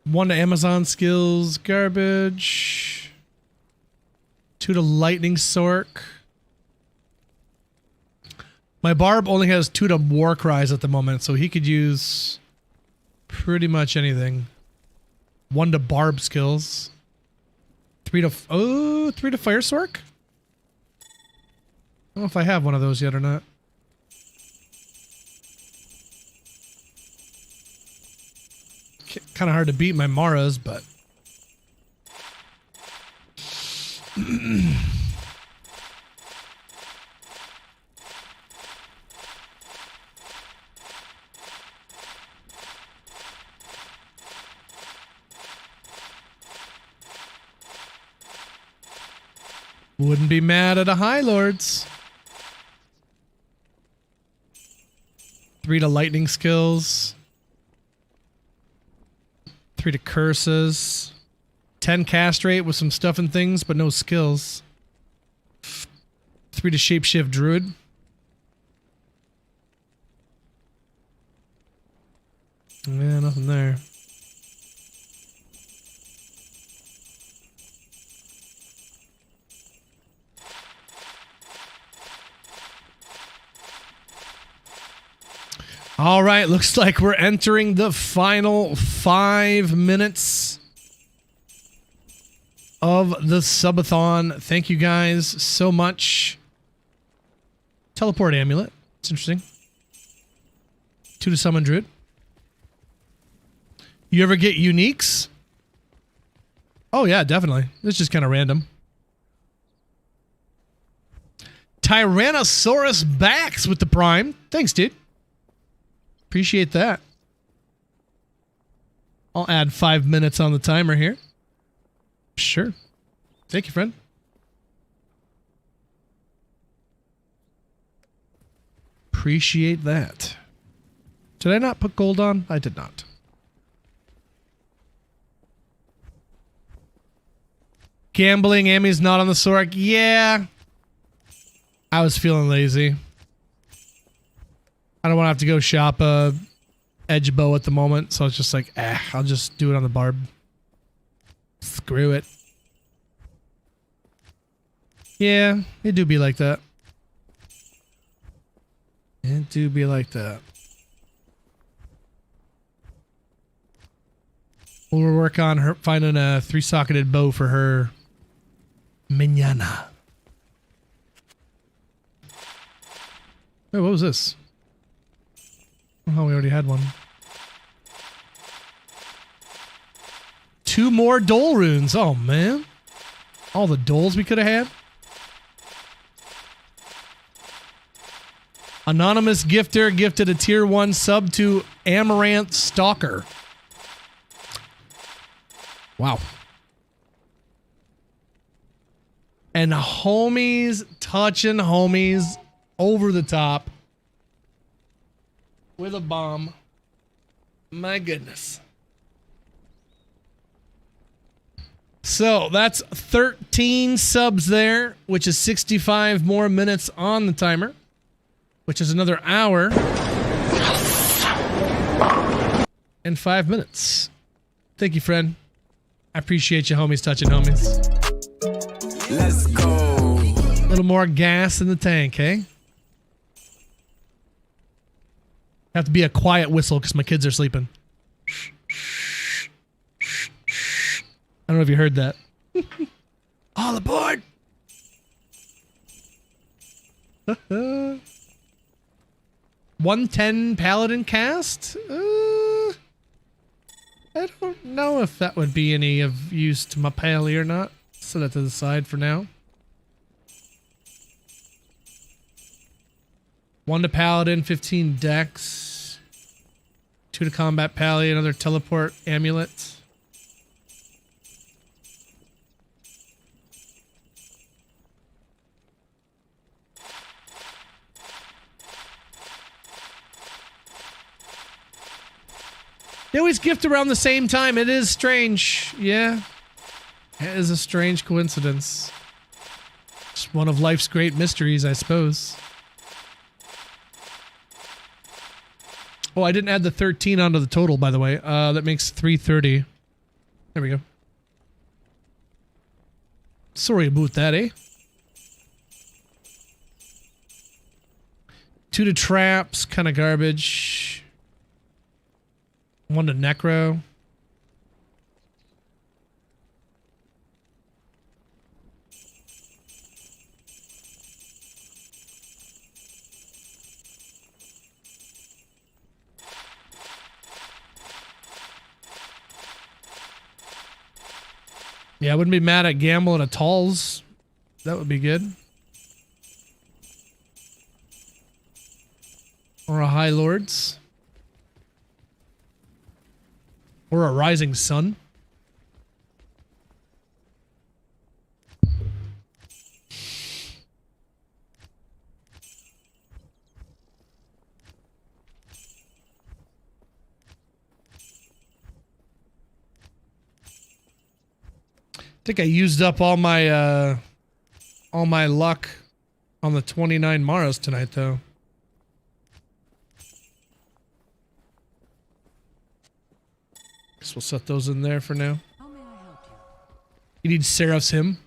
One to Amazon skills, garbage. 2 to lightning sork. My barb only has 2 to war cries at the moment, so he could use pretty much anything. 1 to barb skills. 3 to 3 to fire sork? I don't know if I have one of those yet or not. Kind of hard to beat my Maras, but wouldn't be mad at a High Lords. 3 to lightning skills. 3 to curses. 10 cast rate with some stuff and things, but no skills. 3 to shapeshift druid. Yeah, nothing there. All right, looks like we're entering the final 5 minutes of the subathon. Thank you guys so much. Teleport amulet. It's interesting. 2 to summon druid. You ever get uniques? Oh yeah, definitely. It's just kind of random. Tyrannosaurus backs with the prime. Thanks, dude. Appreciate that. I'll add 5 minutes on the timer here. Sure. Thank you, friend. Appreciate that. Did I not put gold on? I did not. Gambling, Ami's not on the Sork. Yeah. I was feeling lazy. I don't want to have to go shop a edge bow at the moment, so it's just like, I'll just do it on the barb. Screw it. Yeah, it do be like that. It do be like that. We'll work on her finding a 3-socketed bow for her Mignana. Wait, what was this? Oh, we already had one. 2 more Dole runes. Oh, man. All the Doles we could have had. Anonymous gifter gifted a tier 1 sub to Amaranth Stalker. Wow. And homies touching homies over the top. With a bomb. My goodness. So that's 13 subs there, which is 65 more minutes on the timer, which is another hour and 5 minutes. Thank you, friend. I appreciate you, homies touching homies. Let's go. A little more gas in the tank, eh? Have to be a quiet whistle because my kids are sleeping. I don't know if you heard that. All aboard! 110 paladin cast? I don't know if that would be any of use to my pally or not. Set it to the side for now. 1 to paladin, 15 dex. 2 to combat pally, another teleport amulet. They always gift around the same time. It is strange. Yeah. It is a strange coincidence. It's one of life's great mysteries, I suppose. Oh, I didn't add the 13 onto the total, by the way. That makes 330. There we go. Sorry about that, eh? 2 to traps, kind of garbage. 1 to necro. Yeah, I wouldn't be mad at gambling a Talls. That would be good. Or a High Lords. Or a Rising Sun. I think I used up all my luck on the 29 Maros tonight, though. Guess we'll set those in there for now. How may I help you? You need Seraph's Hymn.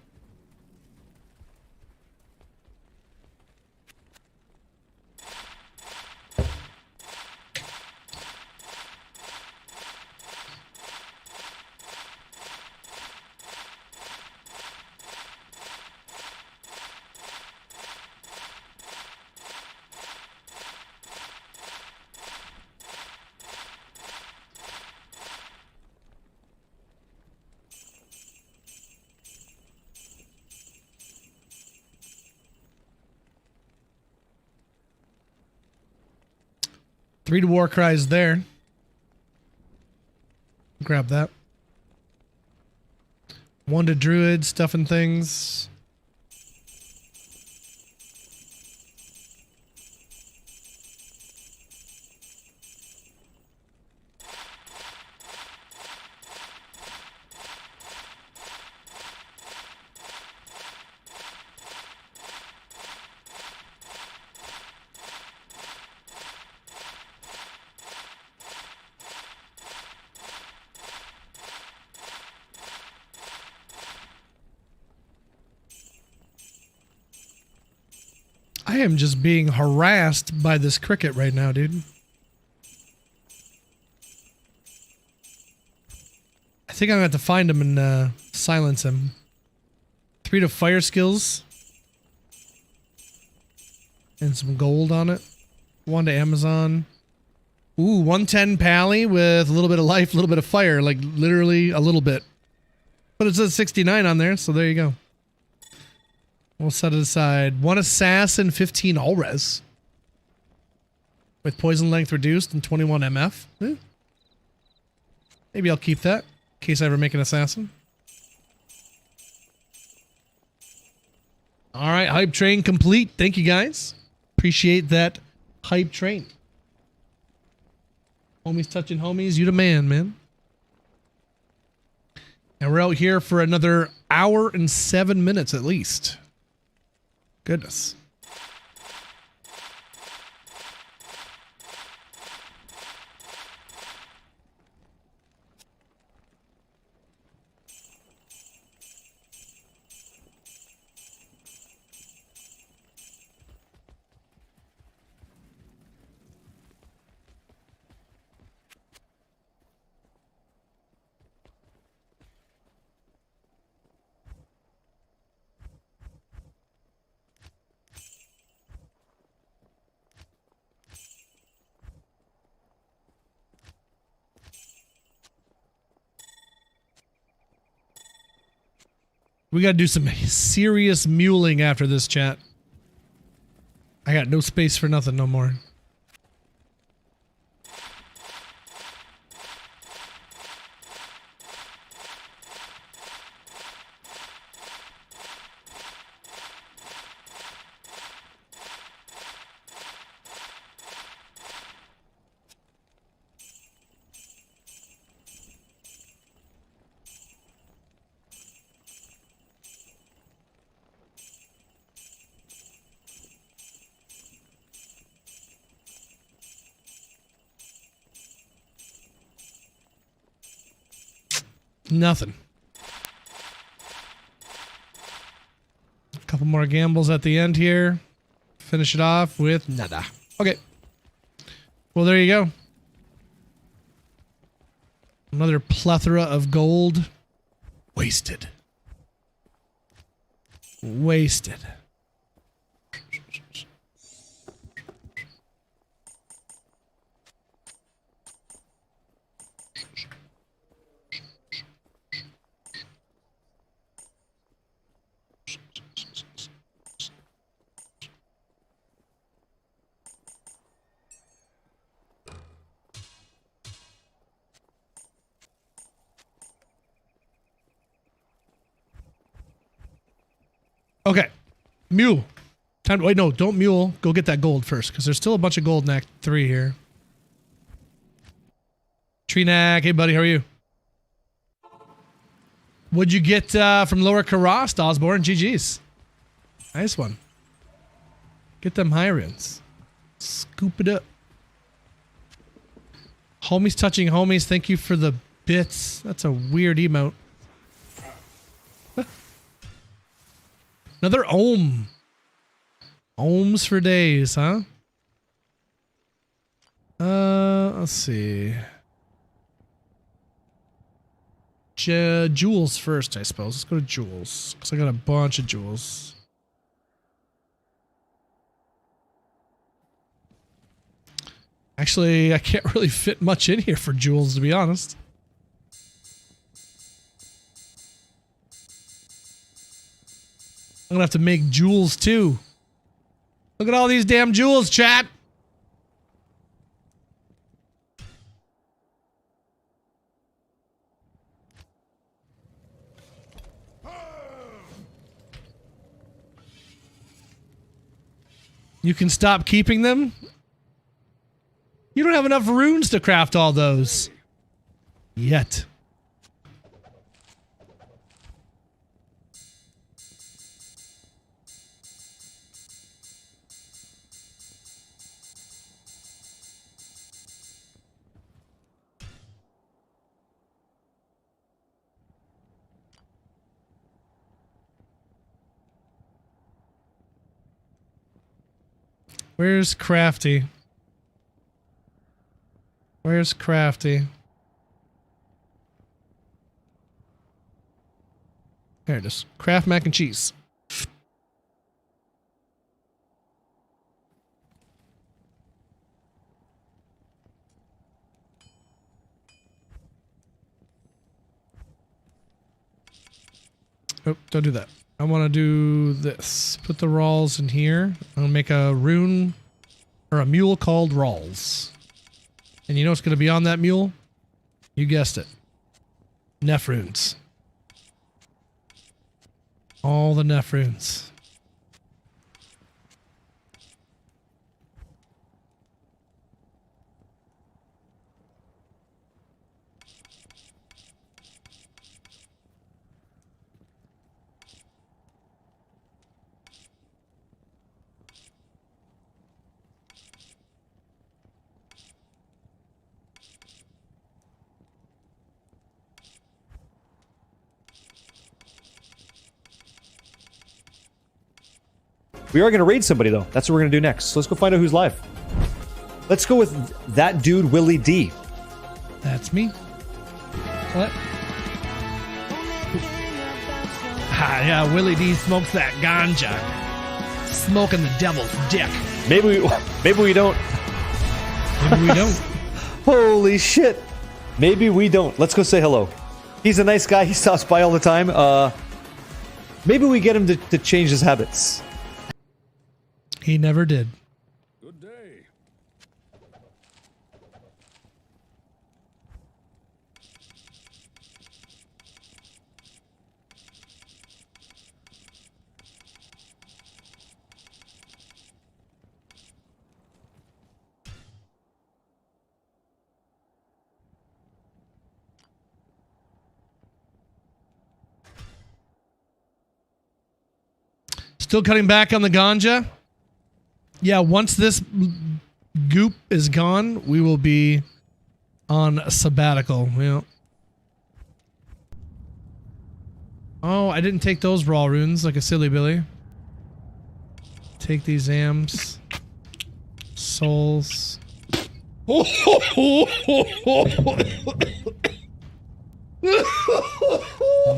Three to War Cries there. Grab that. 1 to Druid, stuffing things. I am just being harassed by this cricket right now, dude. I think I'm gonna have to find him and silence him. 3 to Fire Skills. And some gold on it. 1 to Amazon. Ooh, 110 Pally with a little bit of life, a little bit of fire. Like, literally a little bit. But it says 69 on there, so there you go. We'll set it aside. 1 Assassin, 15 All-Res. With poison length reduced and 21 MF. Maybe I'll keep that in case I ever make an Assassin. Alright, hype train complete. Thank you guys. Appreciate that hype train. Homies touching homies, you the man, man. And we're out here for another hour and 7 minutes at least. Goodness. We gotta do some serious muling after this, chat. I got no space for nothing no more. Nothing. A couple more gambles at the end here. Finish it off with nada. Okay. Well, there you go. Another plethora of gold. Wasted. Wasted. Okay. Mule. Time to, wait, no, don't mule. Go get that gold first, because there's still a bunch of gold in Act 3 here. Treenack, hey buddy, how are you? What'd you get from Lower Karast, Osborne? GG's. Nice one. Get them high runes. Scoop it up. Homies touching homies, thank you for the bits. That's a weird emote. Another ohm. Ohms for days, huh? Let's see. Jewels first, I suppose. Let's go to jewels, because I got a bunch of jewels. Actually, I can't really fit much in here for jewels, to be honest. I'm gonna have to make jewels too. Look at all these damn jewels, chat. You can stop keeping them? You don't have enough runes to craft all those. Yet. Where's Crafty? Where's Crafty? There it is. Kraft mac and cheese. Oh, don't do that. I want to do this. Put the Rawls in here. I'm going to make a rune or a mule called Rawls. And you know what's going to be on that mule? You guessed it. Neph runes. All the Neph runes. We are going to raid somebody, though. That's what we're going to do next. So let's go find out who's live. Let's go with that dude, Willie D. That's me. What? Ah, yeah, Willie D smokes that ganja. Smoking the devil's dick. Maybe we don't. Maybe we don't. Holy shit. Maybe we don't. Let's go say hello. He's a nice guy. He stops by all the time. Maybe we get him to change his habits. He never did. Good day. Still cutting back on the ganja? Yeah, once this goop is gone, we will be on a sabbatical. Yeah. Oh, I didn't take those raw runes like a silly Billy. Take these AMs. assholes.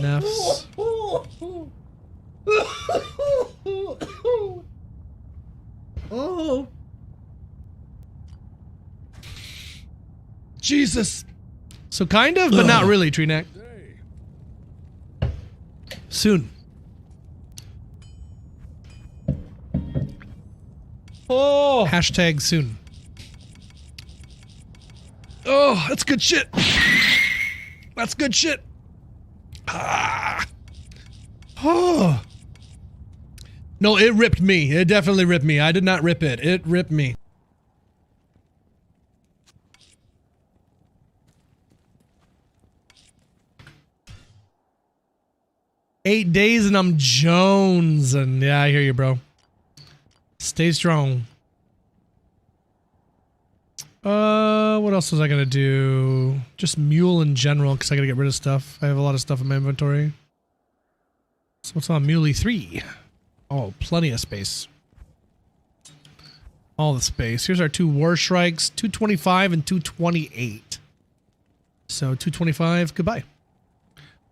Neffs. Oh. Jesus. So kind of, but not really, Tree Neck. Soon. Oh. Hashtag soon. Oh, that's good shit. That's good shit. Ah. Oh. No, it ripped me. It definitely ripped me. I did not rip it. It ripped me. Eight days and I'm Jones. And yeah, I hear you, bro. Stay strong. What else was I gonna do? Just mule in general, because I gotta get rid of stuff. I have a lot of stuff in my inventory. So what's on Muley 3? Oh, plenty of space. All the space. Here's our 2 War Shrikes, 225 and 228. So 225, goodbye.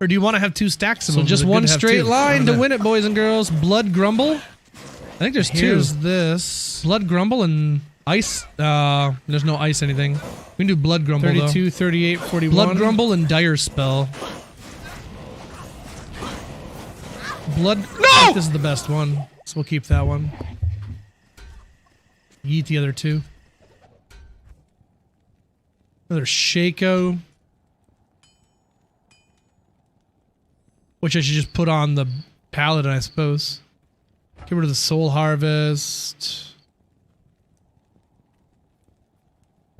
Or do you want to have 2 stacks of them? So just one straight line to win it, boys and girls. Blood Grumble. I think there's 2. Here's this. Blood Grumble and ice. There's no ice anything. We can do Blood Grumble 32, though. 38, 41. Blood Grumble and Dire Spell. Blood. No! I think this is the best one, so we'll keep that one. Yeet the other 2. Another Shaco. Which I should just put on the Paladin, I suppose. Get rid of the Soul Harvest.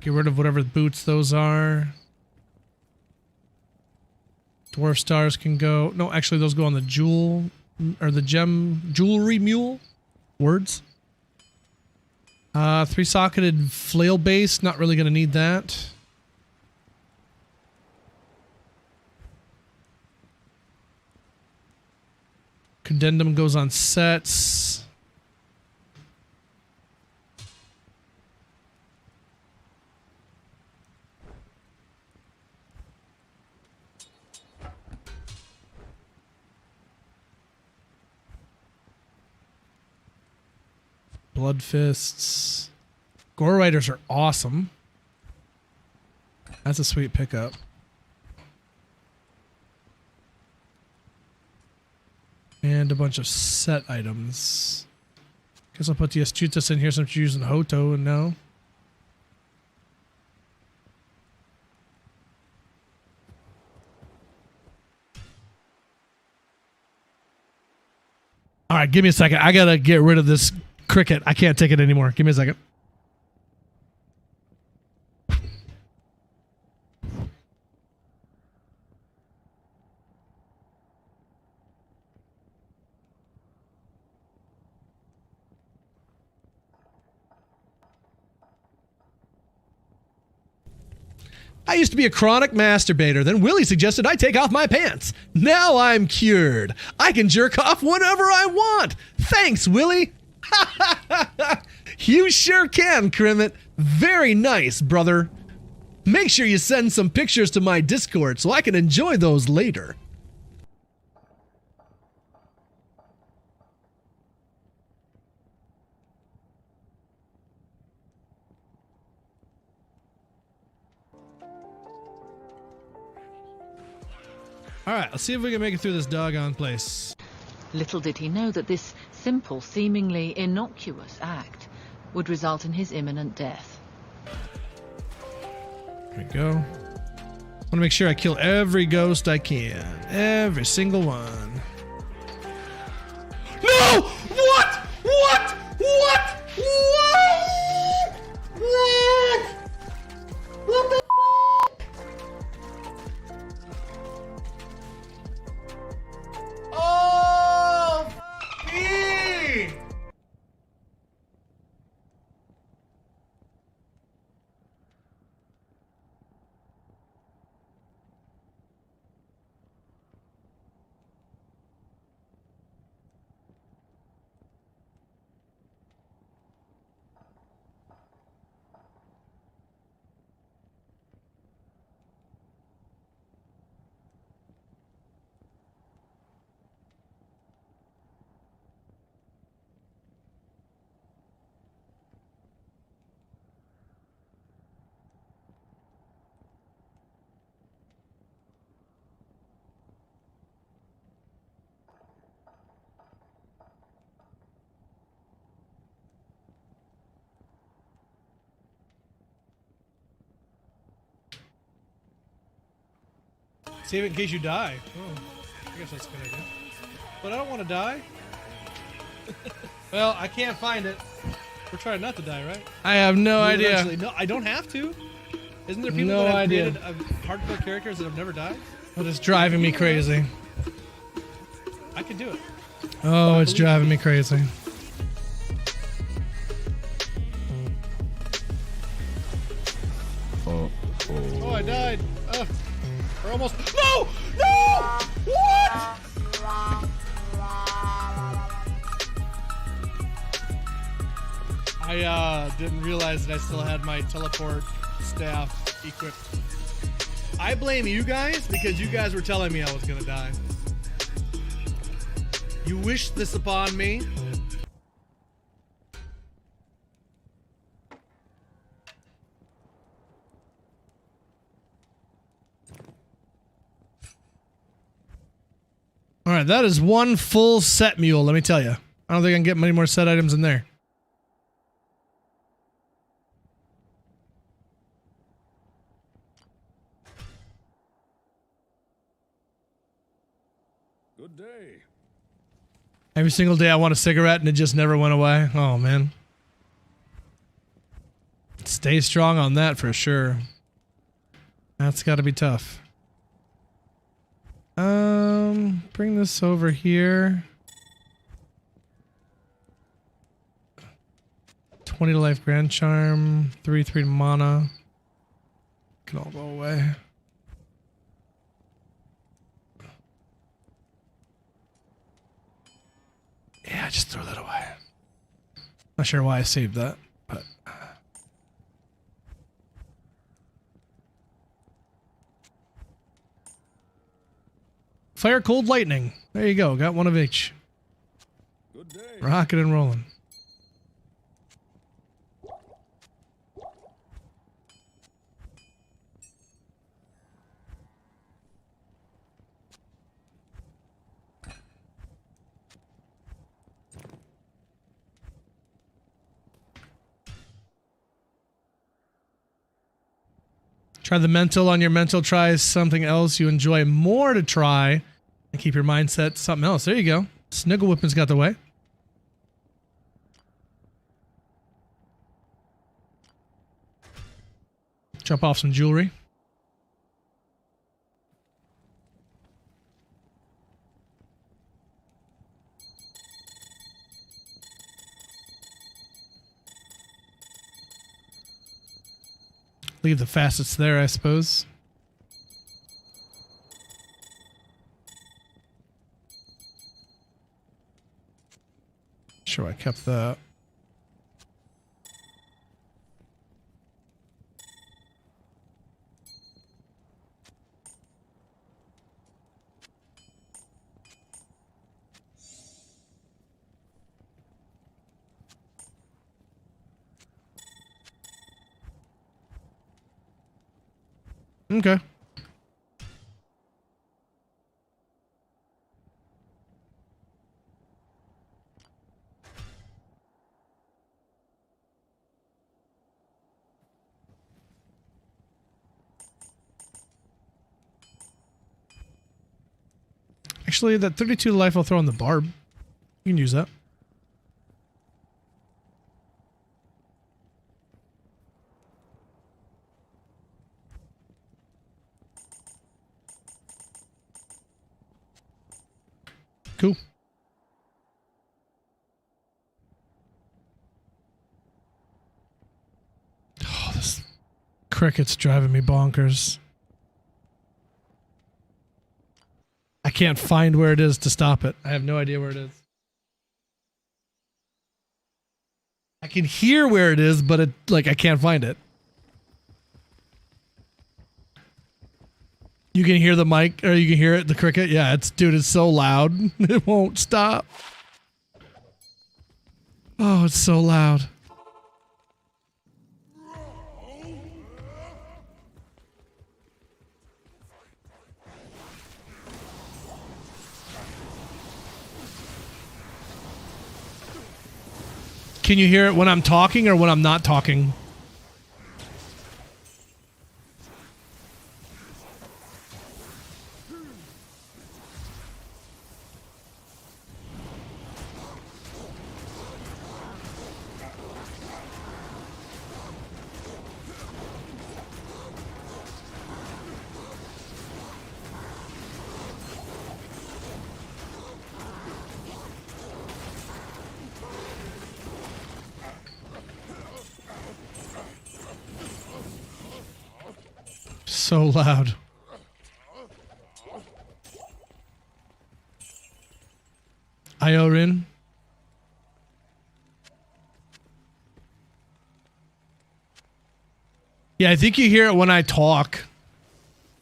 Get rid of whatever boots those are. Dwarf Stars can go. No, actually, those go on the Jewel, or the Gem Jewelry Mule. Words. 3-socketed Flail Base. Not really going to need that. Condendum goes on sets. Blood Fists. Gore Riders are awesome. That's a sweet pickup. And a bunch of set items. Guess I'll put the Astutus in here since you're using Hoto and now. Alright, give me a second. I gotta get rid of this cricket. I can't take it anymore. Give me a second. I used to be a chronic masturbator. Then Willie suggested I take off my pants. Now I'm cured. I can jerk off whenever I want. Thanks, Willie. You sure can, Crimmit. Very nice, brother. Make sure you send some pictures to my Discord so I can enjoy those later. Alright, let's see if we can make it through this doggone place. Little did he know that this simple, seemingly innocuous act would result in his imminent death. There we go. I want to make sure I kill every ghost I can. Every single one. No! What? What? What? What? What? What the Oh, me! Save it in case you die. Oh, I guess that's a good idea. But I don't want to die. Well, I can't find it. We're trying not to die, right? I have no idea. No, I don't have to. Isn't there people that have created hardcore characters that have never died? But it's driving me crazy. I could do it. Oh, it's driving me crazy. Oh, I died. We're almost. No! No! What? I didn't realize that I still had my teleport staff equipped. I blame you guys because you guys were telling me I was gonna die. You wished this upon me. All right, that is one full set mule, let me tell you. I don't think I can get many more set items in there. Good day. Every single day I want a cigarette and it just never went away. Oh, man. Stay strong on that for sure. That's got to be tough. Bring this over here. 20 to life grand charm, 3 mana. Can all go away. Yeah, just throw that away. Not sure why I saved that, but fire, cold, lightning. There you go. Got one of each. Good day. Rocking and rolling. Try the mental on your mental. Try something else you enjoy more to try and keep your mindset something else. There you go. Sniggle Whipping's got the way. Drop off some jewelry. Leave the facets there, I suppose. Sure, I kept that. Okay. Actually, that 32 life I'll throw on the barb. You can use that. Cool. Oh, this cricket's driving me bonkers. I can't find where it is to stop it. I have no idea where it is. I can hear where it is, but I can't find it. You can hear the mic, or you can hear it, the cricket. Yeah, it's so loud. It won't stop. Oh, it's so loud. Can you hear it when I'm talking or when I'm not talking? So loud. Iorin. Yeah, I think you hear it when I talk,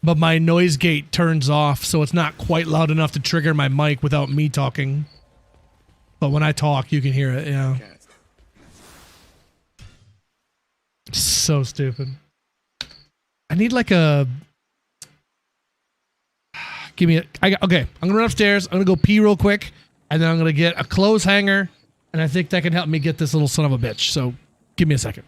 but my noise gate turns off, so it's not quite loud enough to trigger my mic without me talking. But when I talk, you can hear it, yeah. So stupid. I need like a... Give me a... Okay, I'm gonna run upstairs, I'm gonna go pee real quick, and then I'm gonna get a clothes hanger, and I think that can help me get this little son of a bitch, so give me a second.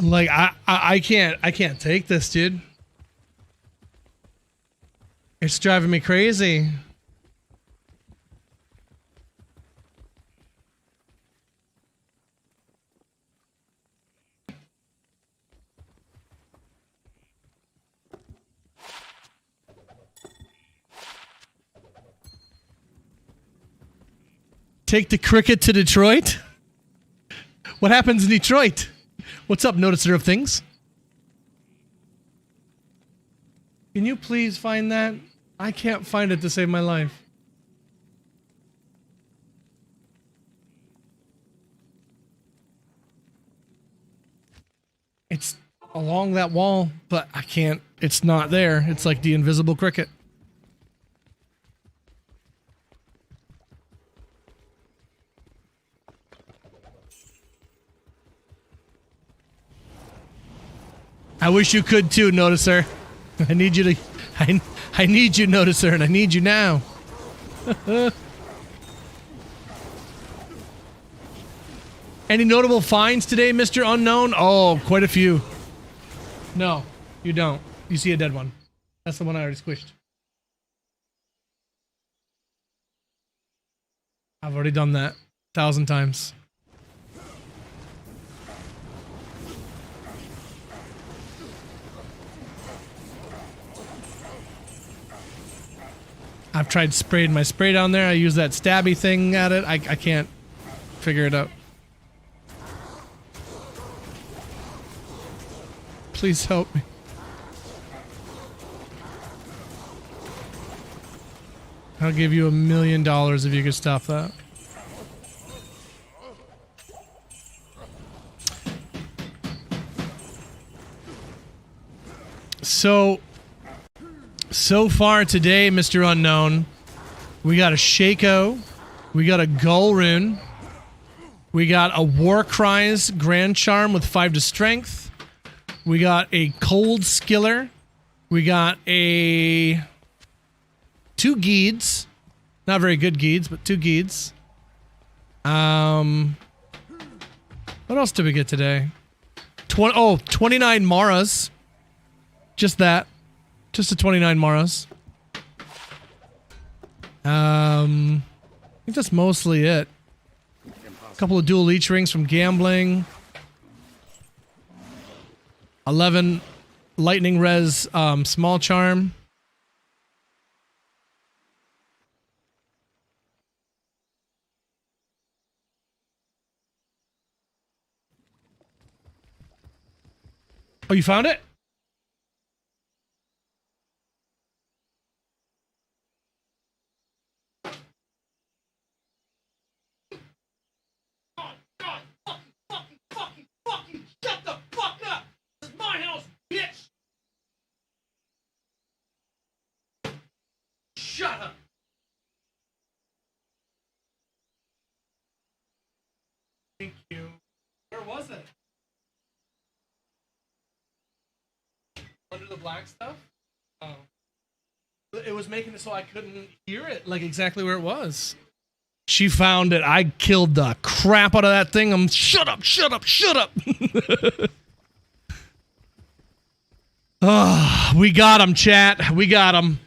Like I can't take this, dude. It's driving me crazy. Take the cricket to Detroit? What happens in Detroit? What's up, noticer of things? Can you please find that? I can't find it to save my life. It's along that wall, but I can't. It's not there. It's like the invisible cricket. I wish you could too, Noticer. I need you to... I need you, Noticer, and I need you now. Any notable finds today, Mr. Unknown? Oh, quite a few. No, you don't. You see a dead one. That's the one I already squished. I've already done that 1,000 times. I've tried spraying my spray down there. I use that stabby thing at it. I can't figure it out. Please help me. I'll give you $1 million if you could stop that. So far today, Mr. Unknown, we got a Shaco, we got a Gull Rune, we got a War Cries Grand Charm with 5 to Strength, we got a Cold Skiller, we got a 2 Geeds, not very good Geeds, but 2 Geeds. What else did we get today? 29 Maras. Just that. Just the 29 Maras. I think that's mostly it. A couple of dual leech rings from gambling. 11 lightning res small charm. Oh, you found it? Shut up! Thank you. Where was it? Under the black stuff? Oh. It was making it so I couldn't hear it, like exactly where it was. She found it. I killed the crap out of that thing. Shut up, shut up, shut up! Oh, we got him, chat. We got him.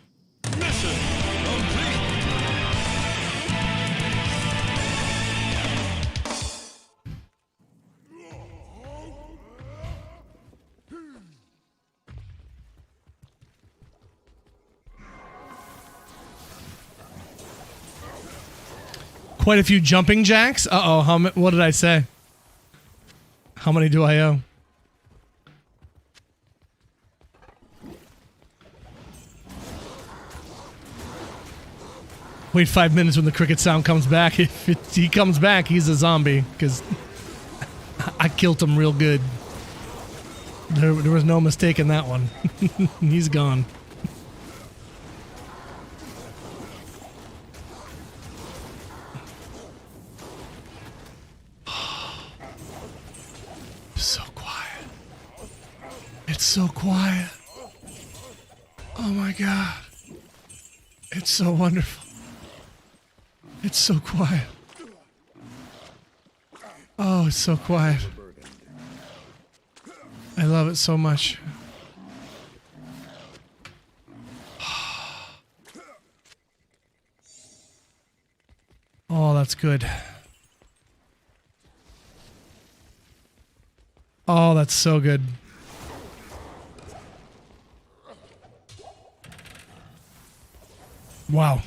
Quite a few jumping jacks. Uh-oh, what did I say? How many do I owe? Wait 5 minutes when the cricket sound comes back. If he comes back, he's a zombie, because I killed him real good. There was no mistake in that one. He's gone. So quiet. It's so quiet. Oh my god. It's so wonderful. It's so quiet. Oh, it's so quiet. I love it so much. Oh, that's good. Oh, that's so good. Wow.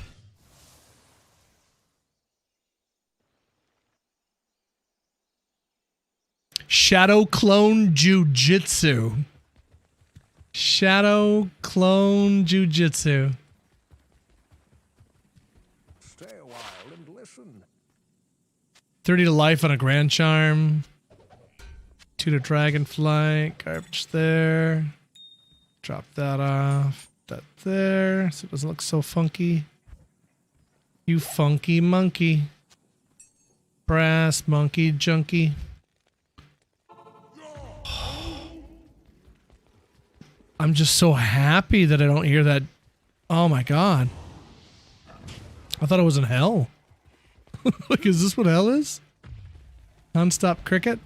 Shadow Clone Jiu-Jitsu. Shadow Clone Jiu-Jitsu. Stay a while and listen. 30 to life on a Grand Charm. 2 to Dragonflight. Garbage there. Drop that off. That there. So it doesn't look so funky. You funky monkey. Brass monkey junkie. I'm just so happy that I don't hear that. Oh my god. I thought it was in hell. Like, is this what hell is? Non-stop cricket?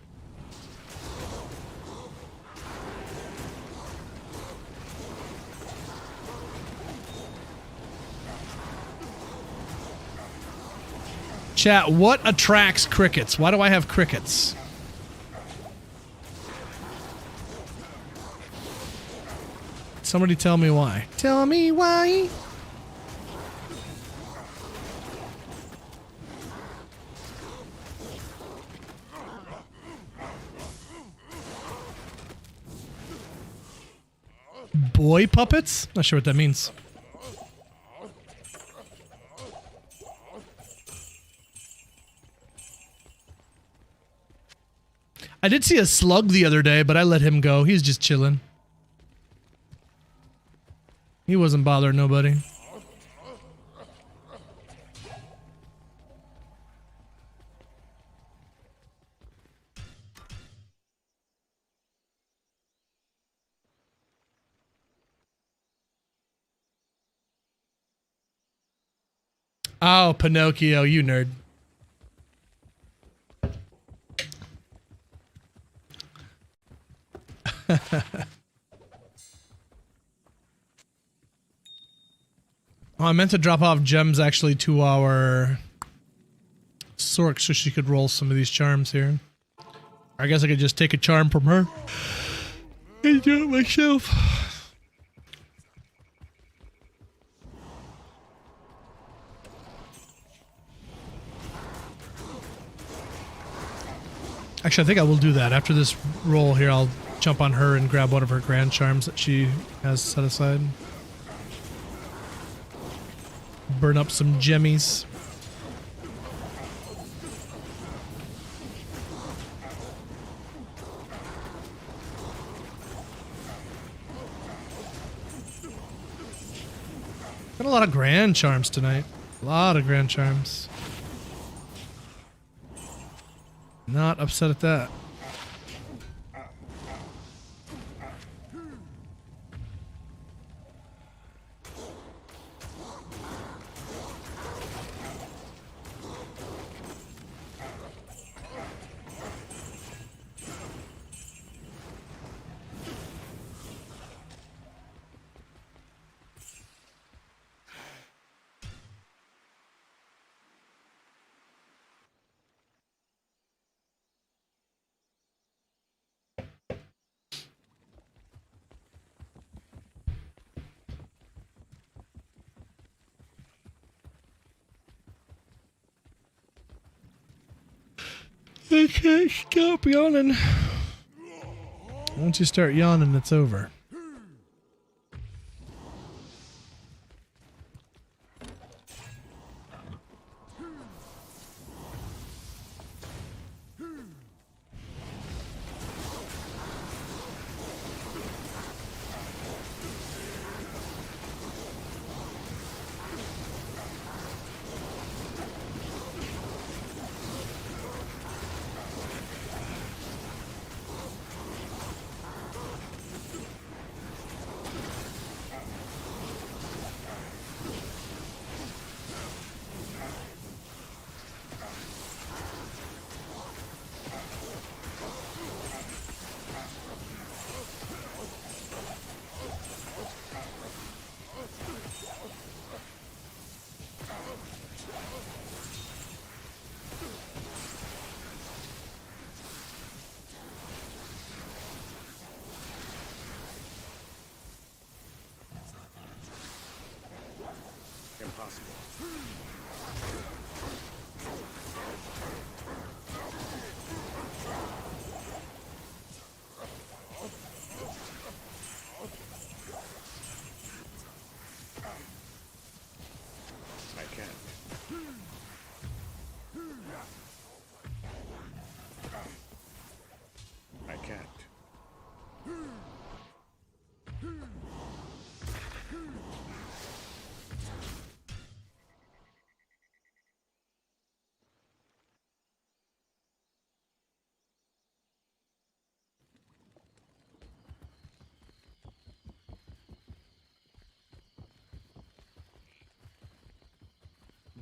Chat, what attracts crickets? Why do I have crickets? Somebody tell me why. Tell me why. Boy puppets? Not sure what that means. I did see a slug the other day, but I let him go. He's just chilling. He wasn't bothering nobody. Oh, Pinocchio, you nerd. Oh, I meant to drop off gems actually to our Sork so she could roll some of these charms here. I guess I could just take a charm from her and do it myself. Actually, I think I will do that. After this roll here, I'll jump on her and grab one of her grand charms that she has set aside. Burn up some gemmies. Got a lot of grand charms tonight. A lot of grand charms. Not upset at that. I can't stop yawning. Once you start yawning, it's over.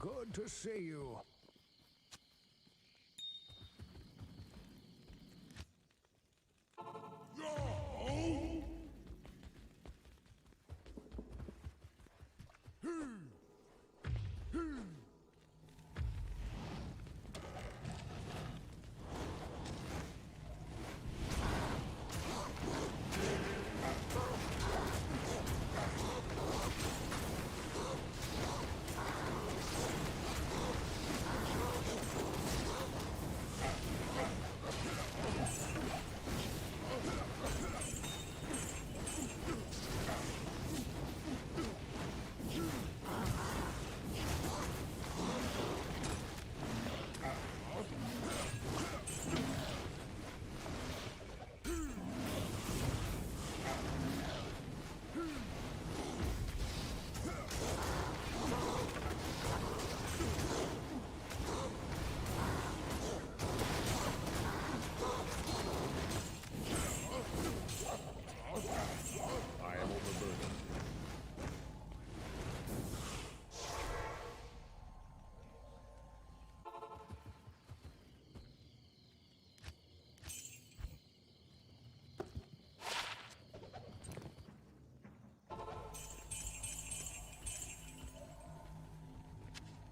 Good to see you.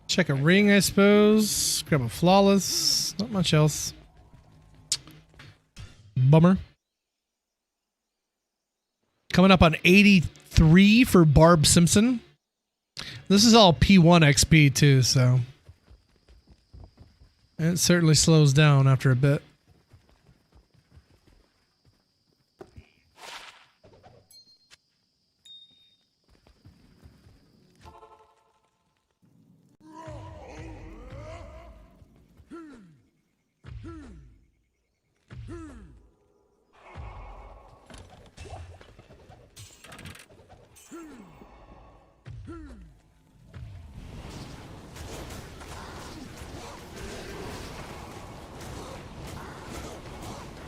Check a ring, I suppose. Grab a flawless. Not much else. Bummer. Coming up on 83 for Barb Simpson. This is all P1 XP too, so it certainly slows down after a bit.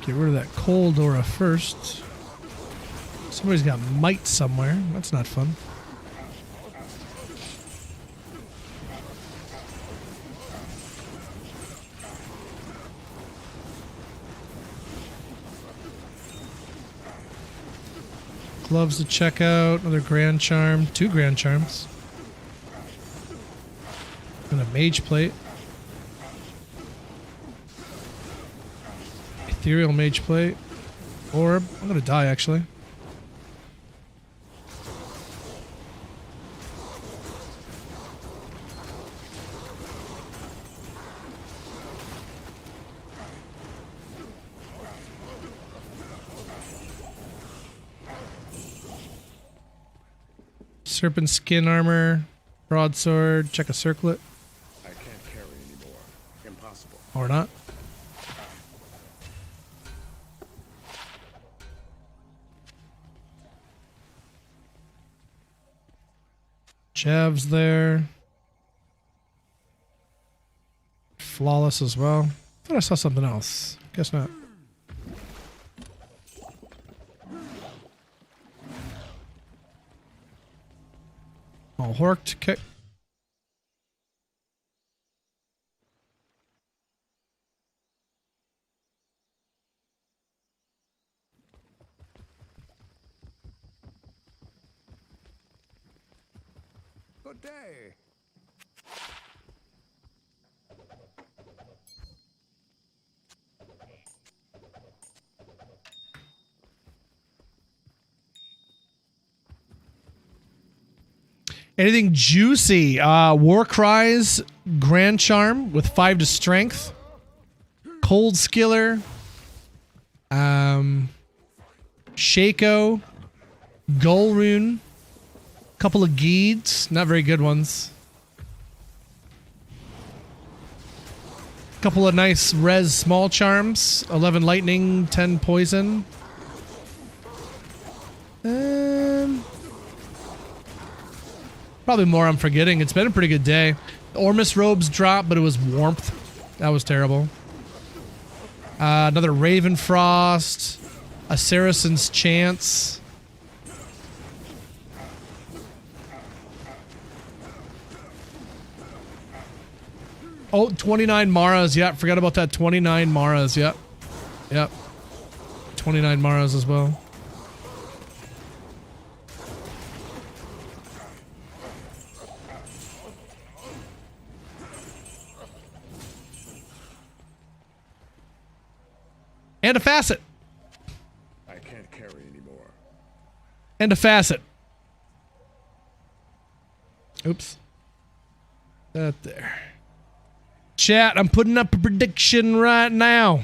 Get rid of that cold aura first. Somebody's got might somewhere. That's not fun. Gloves to check out. Another Grand Charm. 2 Grand Charms. And a Mage Plate. Ethereal Mage Plate. Orb. I'm gonna die actually. Serpent Skin Armor. Broadsword. Check a circlet. I can't carry anymore. Impossible. Or not. Jav's there. Flawless as well. Thought I saw something else. Guess not. Oh, horked. Okay. Good day. Anything juicy? War Cries, Grand Charm with 5 to Strength. Cold Skiller. Shaco. Gull Rune. Couple of Geeds. Not very good ones. Couple of nice res small charms. 11 lightning, 10 poison. Probably more I'm forgetting. It's been a pretty good day. Ormus robes dropped, but it was warmth. That was terrible. Another Raven Frost. A Saracen's Chance. Oh, 29 Maras. Yeah, forgot about that. 29 Maras. Yep. Yep. 29 Maras as well. And a facet. I can't carry anymore. And a facet. Oops. That there. Chat, I'm putting up a prediction right now.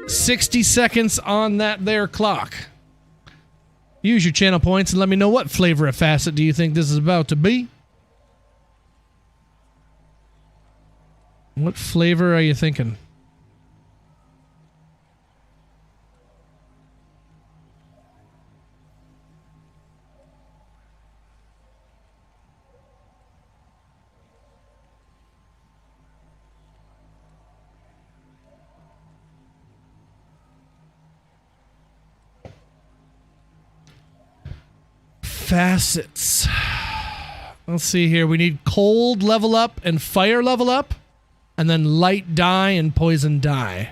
60 seconds on that there clock. Use your channel points and let me know what flavor of facet do you think this is about to be. What flavor are you thinking? Facets. Let's see here. We need cold level up and fire level up, and then light dye and poison dye.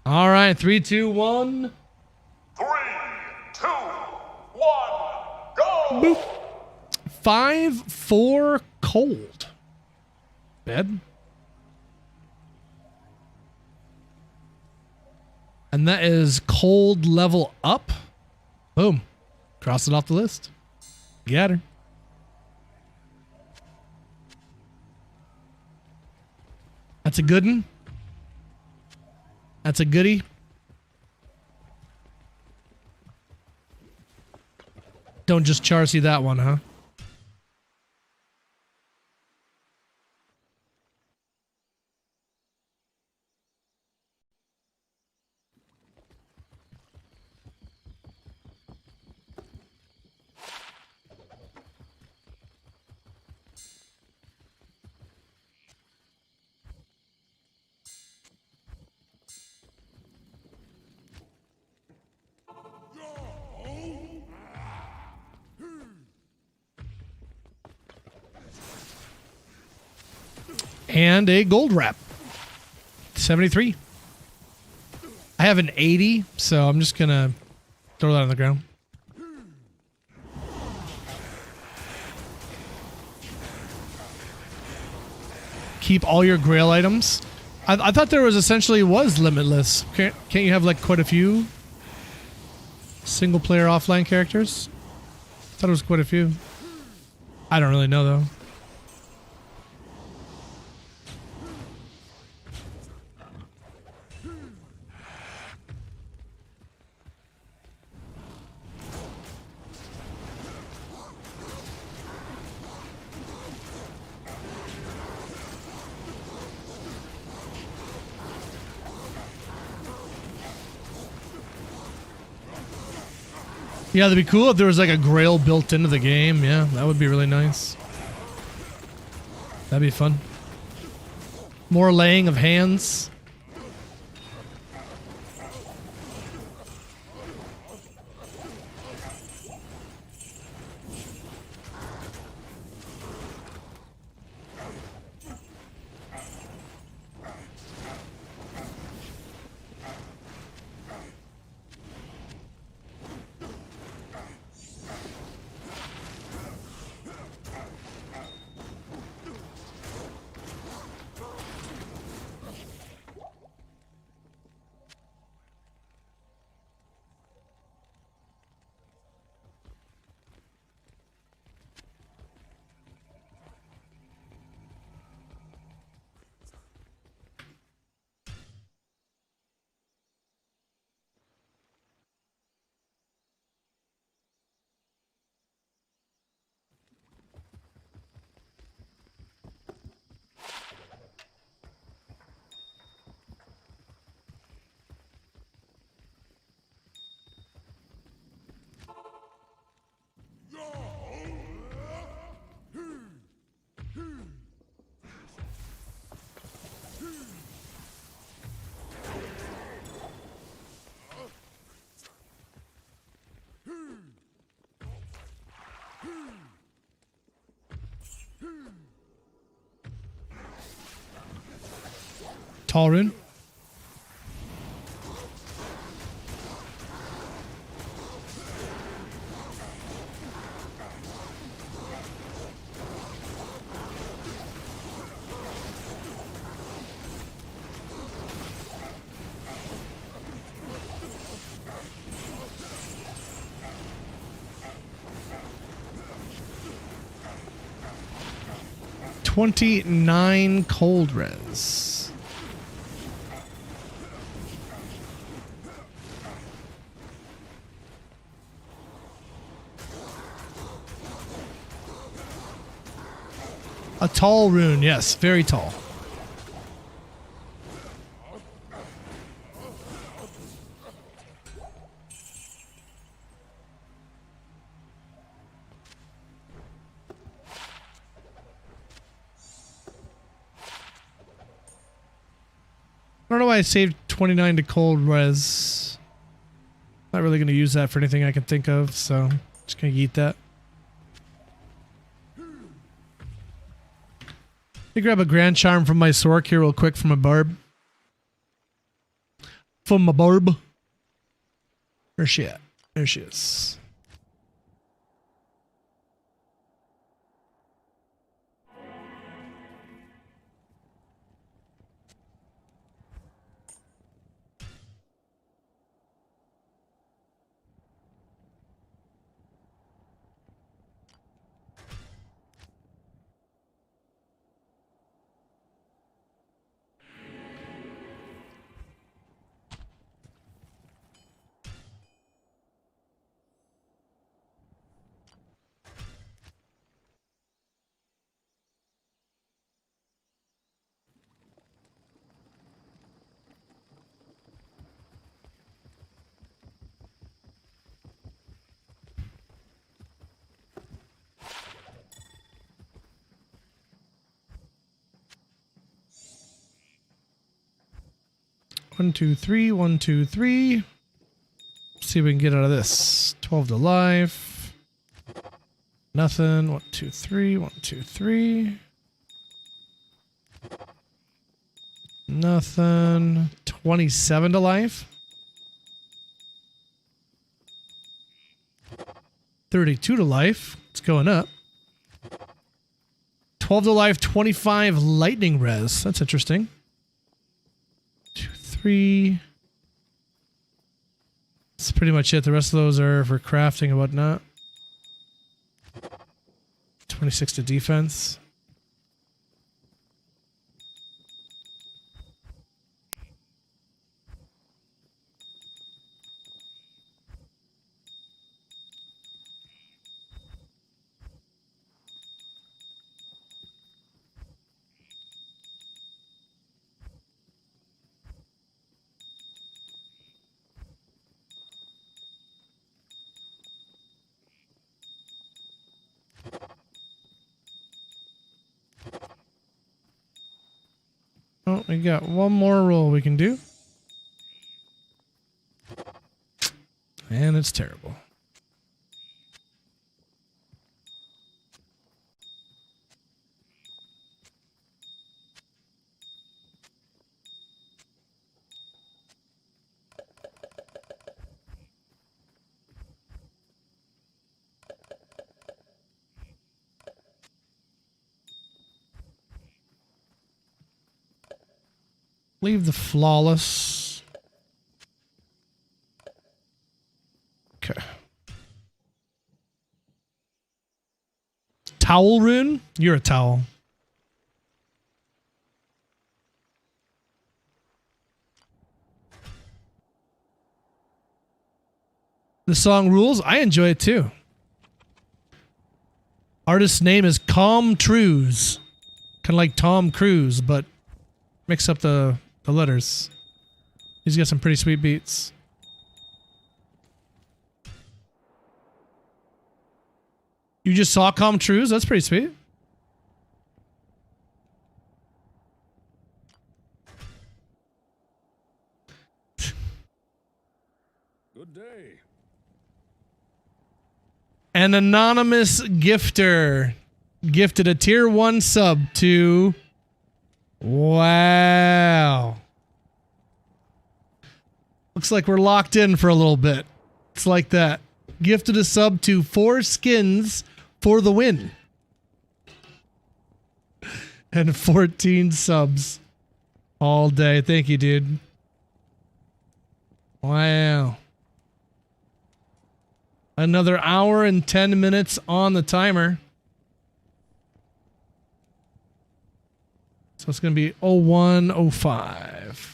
All right, 3, 2, 1. 3, 2, 1, go! Boop. 5, 4, cold. Bed. And that is cold level up. Boom. Cross it off the list. Got her. That's a good one. That's a goodie. Don't just Charcy that one, huh? And a gold wrap. 73. I have an 80, so I'm just gonna throw that on the ground. Keep all your grail items. I thought there was essentially limitless. Can't you have like quite a few single player offline characters? I thought it was quite a few. I don't really know though. Yeah, that'd be cool if there was like a grail built into the game. Yeah, that would be really nice. That'd be fun. More laying of hands. Tall rune. $29 cold res. A tall rune, yes, very tall. I don't know why I saved 29 to cold res. Not really going to use that for anything I can think of, so just going to eat that. Let me grab a Grand Charm from my Sork here real quick from a barb. From a barb. Where's she at? There she is. One, two, three, 1, 2, 3. See what we can get out of this. 12 to life. Nothing. 1, 2, 3, 1, 2, 3. Nothing. 27 to life. 32 to life. It's going up. 12 to life, 25 lightning res. That's interesting. 2, 3. That's pretty much it. The rest of those are for crafting and whatnot. 26 to defense. Oh, we got one more roll we can do. And it's terrible. Leave the flawless. Okay. Towel rune? You're a towel. The song rules. I enjoy it too. Artist's name is Calm Trues. Kind of like Tom Cruise, but mix up the letters. He's got some pretty sweet beats. You just saw Calm Trues? That's pretty sweet. Good day. An anonymous gifter gifted a tier 1 sub to... Wow. Looks like we're locked in for a little bit. It's like that. Gifted a sub to 4 skins for the win. And 14 subs all day. Thank you, dude. Wow. Another hour and 10 minutes on the timer. So it's going to be 01:05.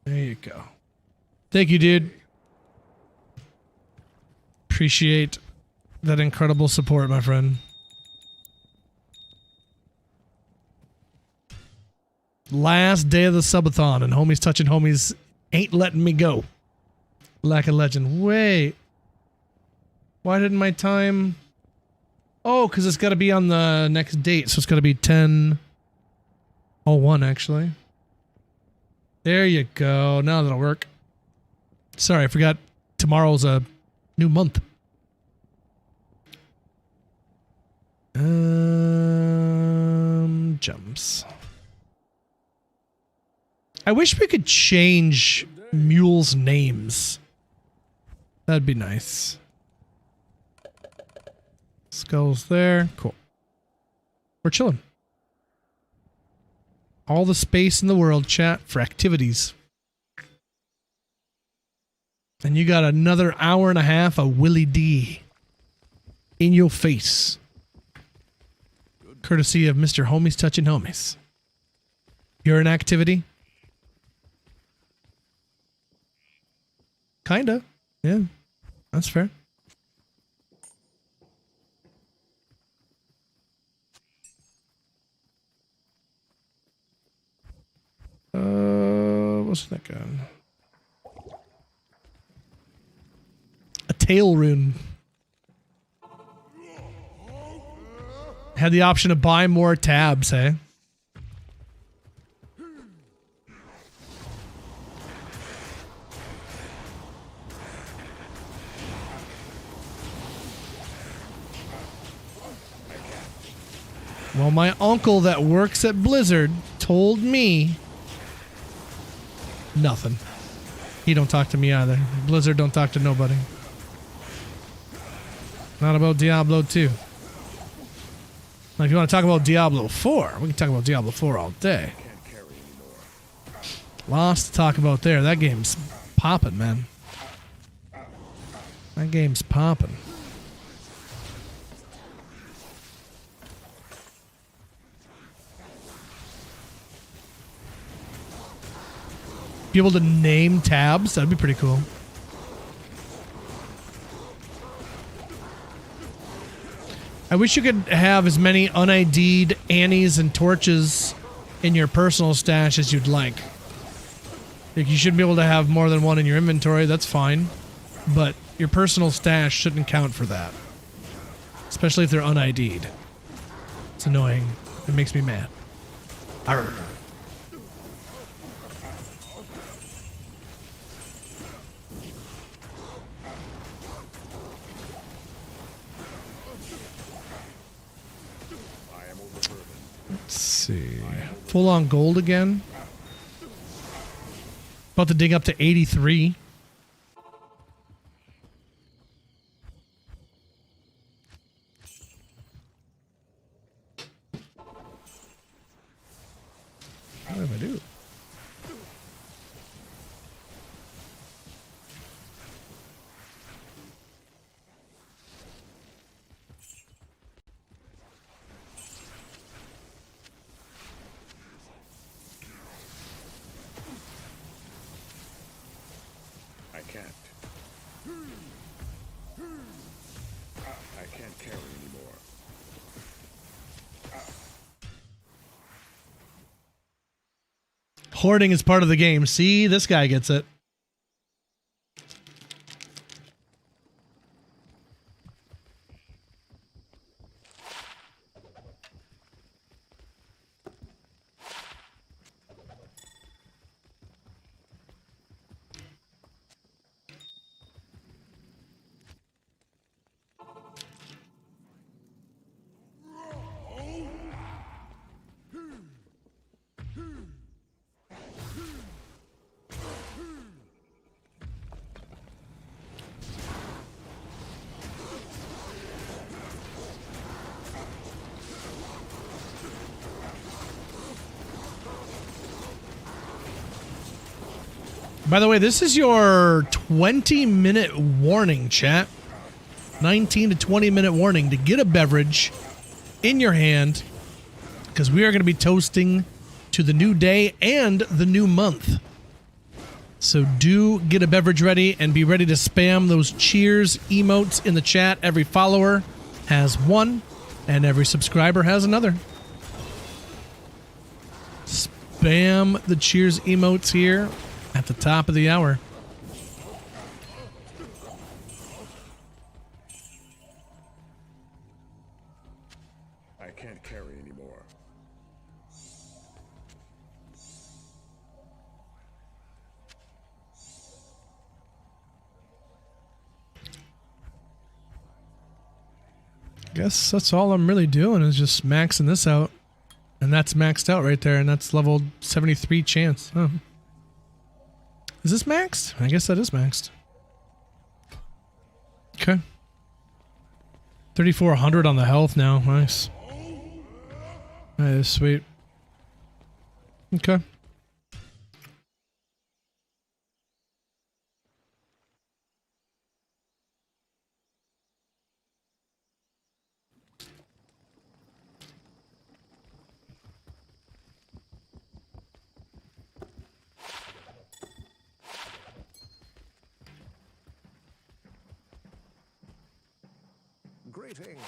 There you go. Thank you, dude. Appreciate that incredible support, my friend. Last day of the subathon, and homies touching homies ain't letting me go. Like a legend. Wait. Why didn't my time... Oh, because it's got to be on the next date, so it's got to be 10:01, actually. There you go. Now that'll work. Sorry, I forgot tomorrow's a new month. Jumps. I wish we could change mules' names. That'd be nice. Skulls there. Cool. We're chilling. All the space in the world, chat, for activities. And you got another hour and a half of Willie D. In your face. Courtesy of Mr. Homies Touching Homies. You're an activity? Kinda. Yeah. That's fair. What's that gun? A tail rune. Had the option to buy more tabs, hey? Well, my uncle that works at Blizzard told me nothing. He don't talk to me either. Blizzard don't talk to nobody. Not about Diablo 2. Like, if you want to talk about Diablo 4, we can talk about Diablo 4 all day. Lots to talk about there. That game's popping, man. That game's popping. Be able to name tabs? That'd be pretty cool. I wish you could have as many un-ID'd Annies and torches in your personal stash as you'd like. Like, you should be able to have more than one in your inventory, that's fine. But your personal stash shouldn't count for that. Especially if they're un-ID'd. It's annoying. It makes me mad. Arrgh. Let's see. Full on gold again. About to dig up to 83. What do I do? I can't carry anymore. Hoarding is part of the game. See, this guy gets it. By the way, this is your 20-minute warning, chat. 19 to 20-minute warning to get a beverage in your hand, because we are going to be toasting to the new day and the new month. So do get a beverage ready and be ready to spam those cheers emotes in the chat. Every follower has one, and every subscriber has another. Spam the cheers emotes here at the top of the hour. I can't carry anymore. Guess that's all I'm really doing is just maxing this out. And that's maxed out right there, and that's level 73 chance. Oh. Is this maxed? I guess that is maxed. Okay. 3,400 on the health now. Nice. That is sweet. Okay. Greetings.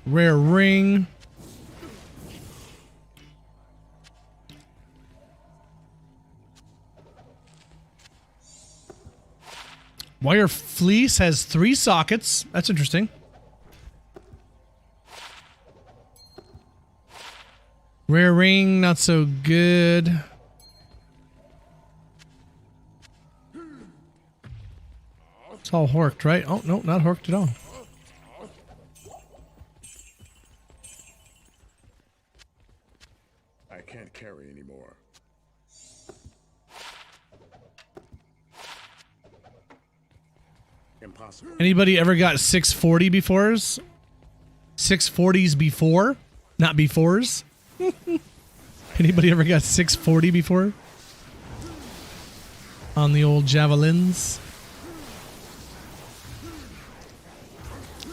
Rare ring. Wire fleece has 3 sockets. That's interesting. Rare ring, not so good. It's all horked, right? Oh, no, not horked at all. I can't carry anymore. Impossible. Anybody ever got 640 befores? 640s before? Not befores? Anybody ever got 640 before? On the old javelins?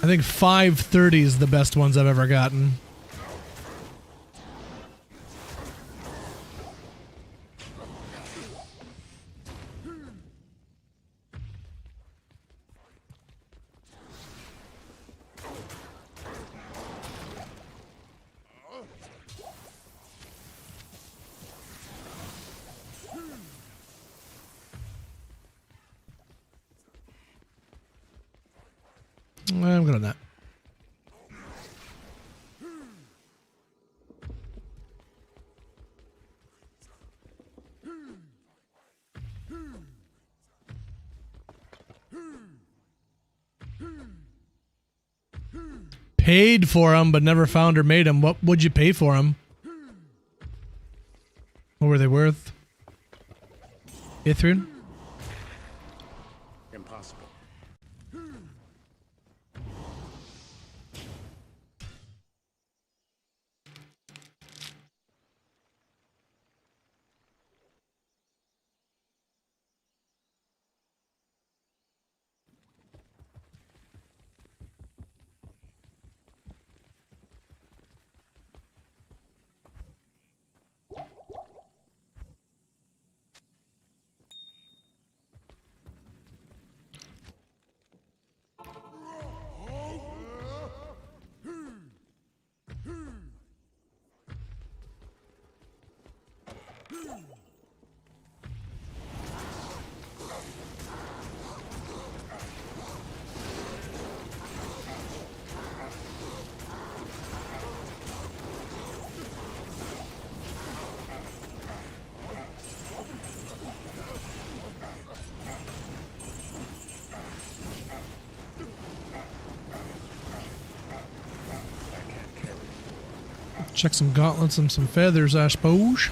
I think 530 is the best ones I've ever gotten. I'm good on that. Paid for them, but never found or made them. What would you pay for them? What were they worth? Ithrin? Impossible. Check some gauntlets and some feathers, I suppose.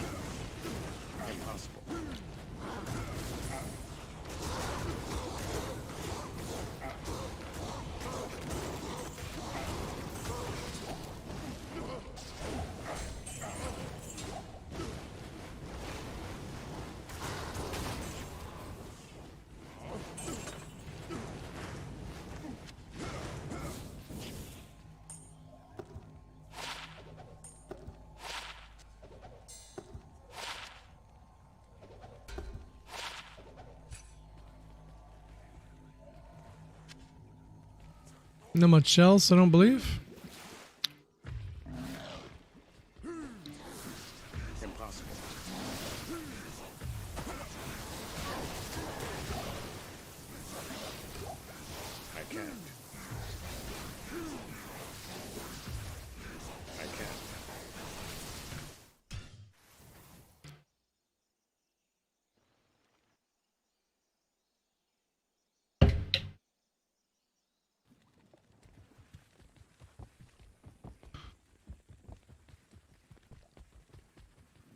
Not much else, I don't believe. Impossible. I can't. I can't.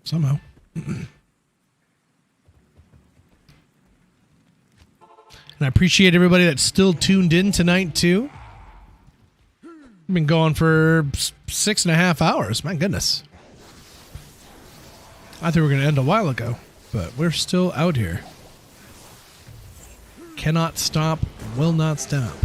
Somehow. And I appreciate everybody that's still tuned in tonight, too. We've been going for 6.5 hours. My goodness. I thought we were going to end a while ago, but we're still out here. Cannot stop, will not stop.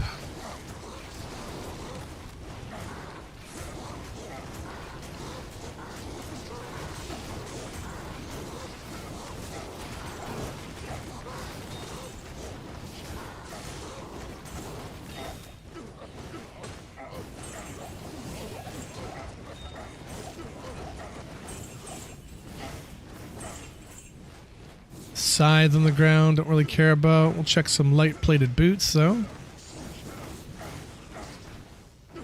Scythe on the ground, don't really care about. We'll check some light-plated boots, though.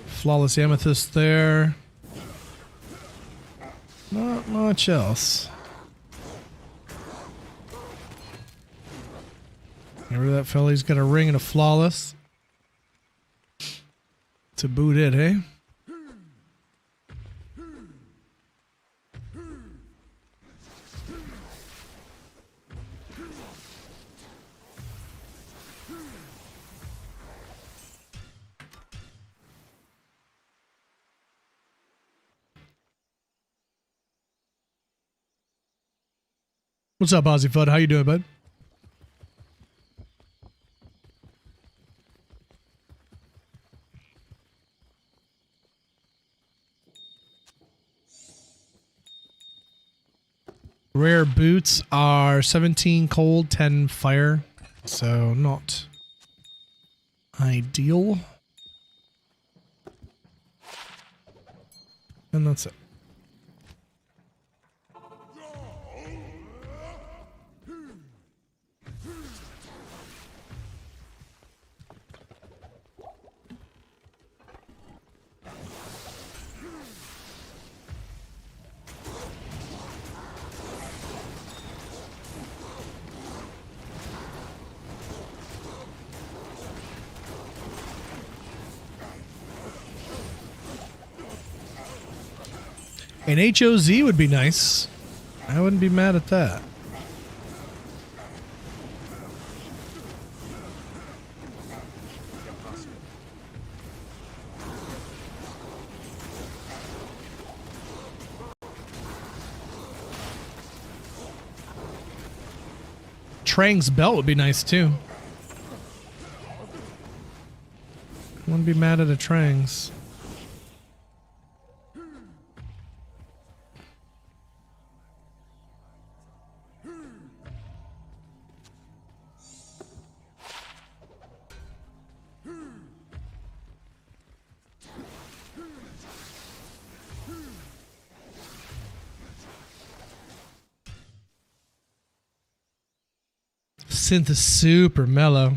Flawless amethyst there. Not much else. Remember that fella? He's got a ring and a flawless. To boot it, eh? What's up, Ozzy Fudd? How you doing, bud? Rare boots are 17 cold, 10 fire, so not ideal. And that's it. An HOZ would be nice. I wouldn't be mad at that. Trang's belt would be nice too. Wouldn't be mad at a Trang's. Synth is super mellow.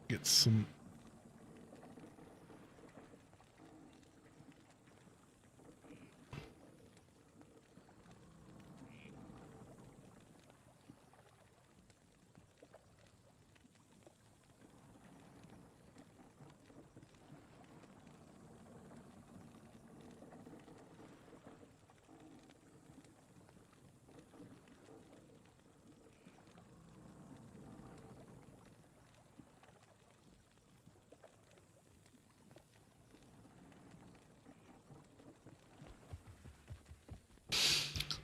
Get some.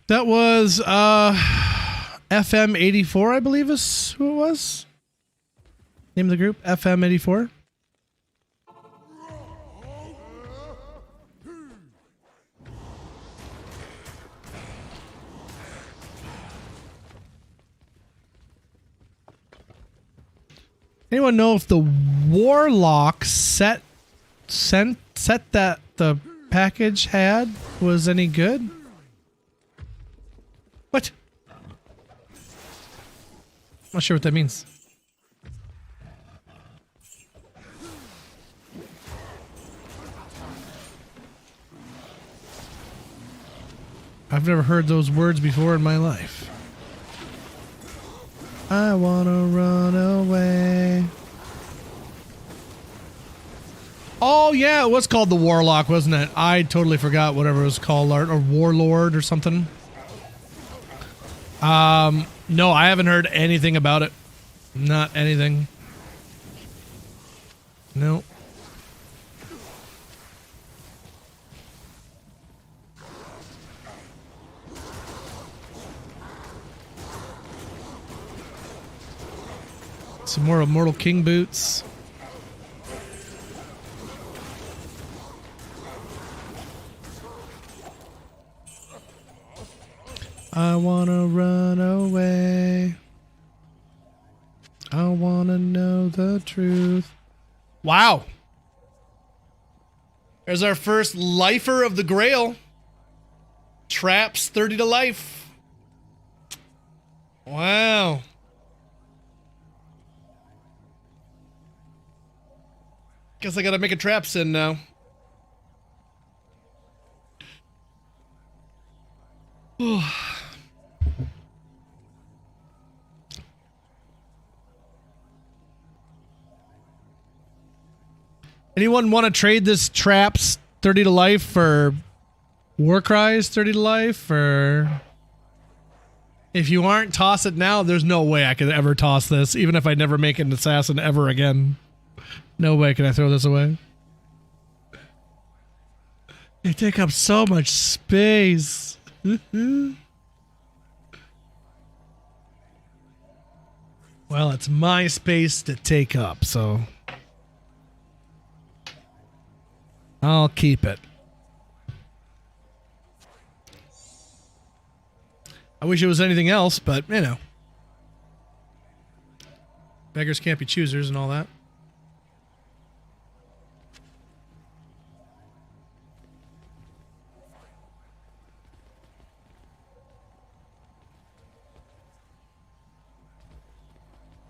That was FM 84, I believe is who it was. Name of the group, FM 84. Anyone know if the Warlock set that the package had was any good? What? Not sure what that means. I've never heard those words before in my life. I wanna run away. Oh yeah, it was called the Warlock, wasn't it? I totally forgot whatever it was called, or Warlord or something. No, I haven't heard anything about it. Not anything. No. Some more Immortal King boots. I wanna run away. I wanna know the truth. Wow. There's our first lifer of the Grail. Traps 30 to life. Wow. Guess I gotta make a trap sin now. Anyone want to trade this traps 30 to life for Warcries 30 to life? Or if you aren't, toss it now. There's no way I could ever toss this, even if I never make an assassin ever again. No way can I throw this away. They take up so much space. Well, it's my space to take up, so I'll keep it. I wish it was anything else, but, you know. Beggars can't be choosers and all that.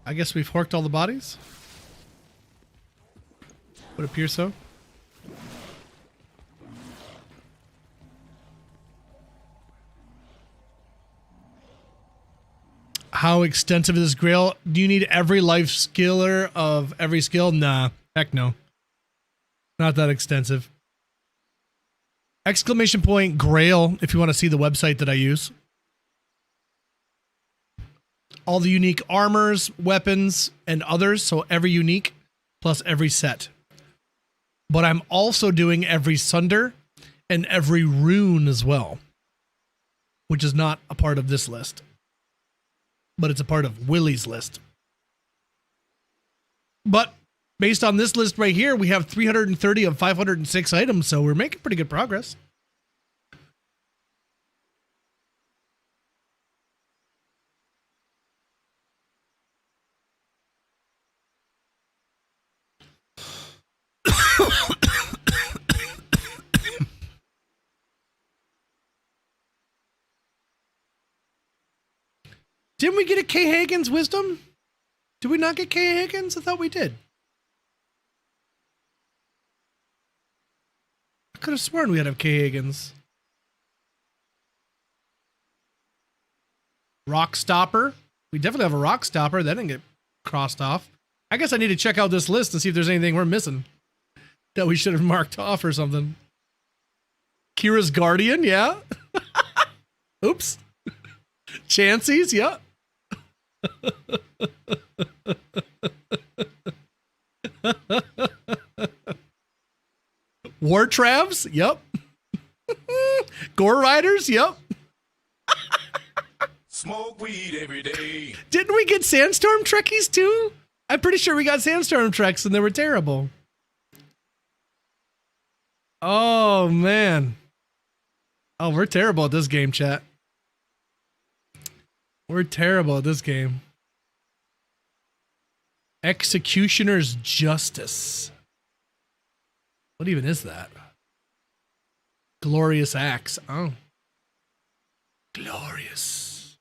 I guess we've horked all the bodies. Would appear so. How extensive is this Grail? Do you need every life skiller of every skill? Nah, heck no. Not that extensive. Exclamation point Grail if you want to see the website that I use. All the unique armors, weapons, and others, so every unique plus every set. But I'm also doing every sunder and every rune as well, which is not a part of this list, but it's a part of Willie's list. But based on this list right here, we have 330 of 506 items, so we're making pretty good progress. Didn't we get a Kay Hagen's wisdom? Did we not get Kay Hagen's? I thought we did. I could have sworn we had a Kay Hagen's. Rock Stopper. We definitely have a Rock Stopper. That didn't get crossed off. I guess I need to check out this list and see if there's anything we're missing that we should have marked off or something. Kira's Guardian, yeah. Oops. Chansey's, yeah. War Travs, yep. Gore Riders, yep. smoke weed every day. Didn't we get Sandstorm Trekkies too? I'm pretty sure we got Sandstorm Treks and they were terrible. Oh, man. Oh, we're terrible at this game, chat. We're terrible at this game. Executioner's Justice. What even is that? Glorious Axe. Oh. Glorious.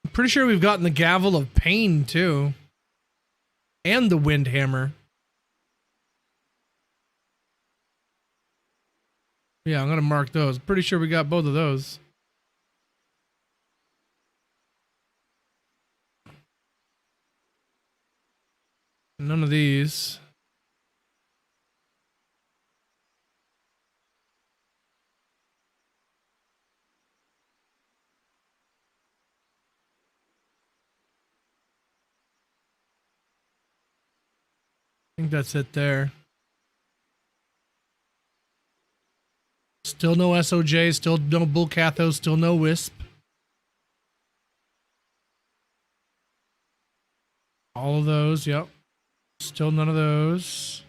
I'm pretty sure we've gotten the Gavel of Pain too. And the Windhammer. Yeah, I'm going to mark those. Pretty sure we got both of those. None of these. I think that's it there. Still no SOJ, still no Bull Cathos, still no Wisp. All of those, yep. Still none of those.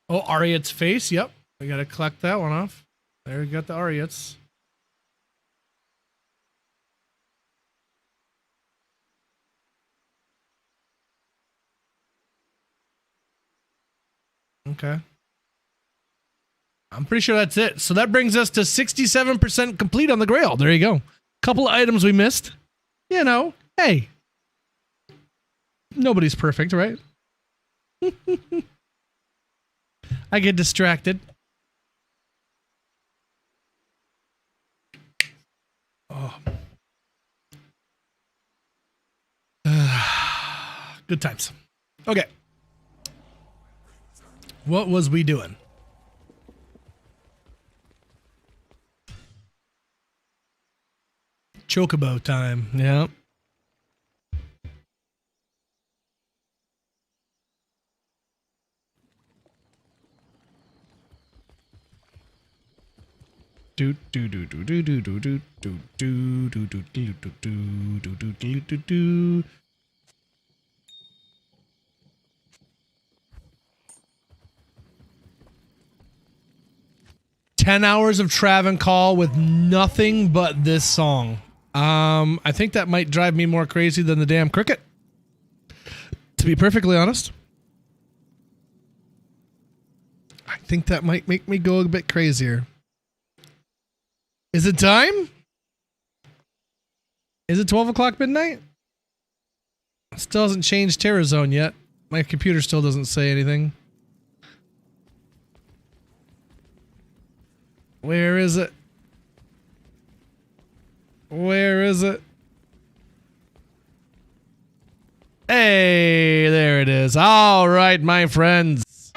Oh, Ariet's face, yep. We gotta collect that one off. There we got the Ariets. Okay. I'm pretty sure that's it. So that brings us to 67% complete on the Grail. There you go. Couple of items we missed. You know, hey. Nobody's perfect, right? I get distracted. Oh. Good times. Okay. What was we doing? Chocobo time. Yeah. Do do do do do do do do do do do do do do do do do do. 10 hours of Trav and Call with nothing but this song. I think that might drive me more crazy than the damn cricket. To be perfectly honest. I think that might make me go a bit crazier. Is it time? Is it 12 o'clock midnight? Still hasn't changed Terror Zone yet. My computer still doesn't say anything. Where is it? Where is it? Hey, there it is. All right, my friends.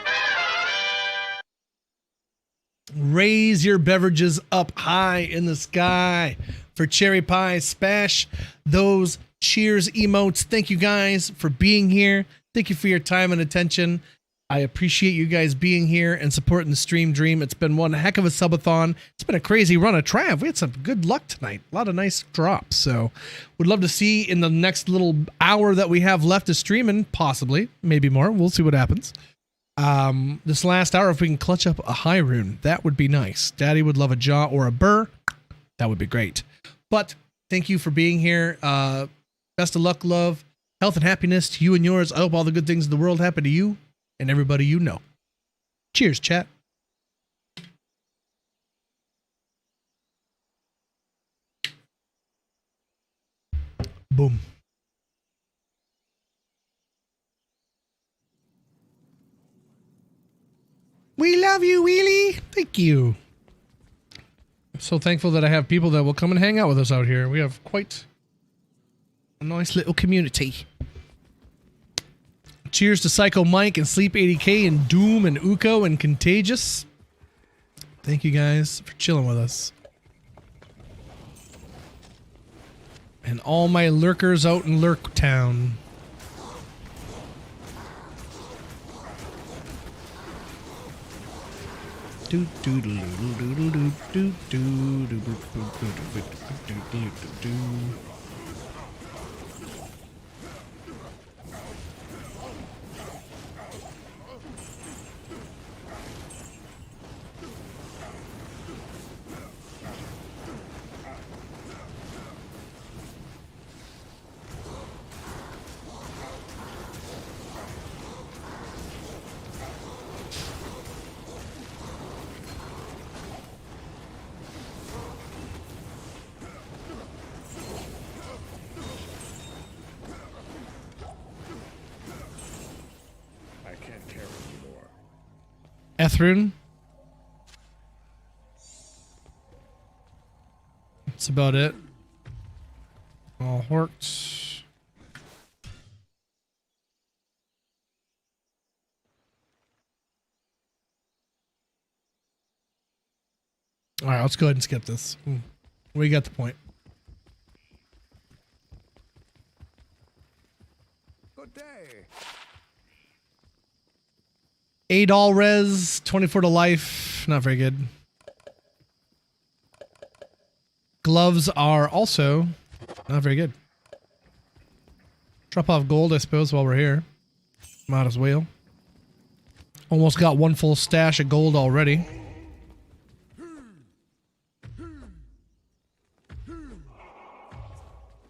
Raise your beverages up high in the sky for Cherry Pie. Smash those cheers emotes. Thank you guys for being here. Thank you for your time and attention. I appreciate you guys being here and supporting the Stream Dream. It's been one heck of a subathon. It's been a crazy run of Trav. We had some good luck tonight. A lot of nice drops. So would love to see in the next little hour that we have left of streaming, possibly, maybe more. We'll see what happens. This last hour, if we can clutch up a high rune, that would be nice. Daddy would love a jaw or a burr. That would be great. But thank you for being here. Best of luck, love, health, and happiness to you and yours. I hope all the good things in the world happen to you and everybody you know. Cheers, chat. Boom. We love you, Wheelie. Thank you. I'm so thankful that I have people that will come and hang out with us out here. We have quite a nice little community. Cheers to Psycho Mike and Sleep 80K and Doom and Uko and Contagious. Thank you guys for chilling with us. And all my lurkers out in Lurk Town. I can't carry anymore. Ethrun. That's about it. All horked. All right, let's go ahead and skip this. We got the point. Good day. 8 all res, 24 to life. Not very good. Gloves are also not very good. Drop off gold, I suppose, while we're here. Might as well. Almost got one full stash of gold already.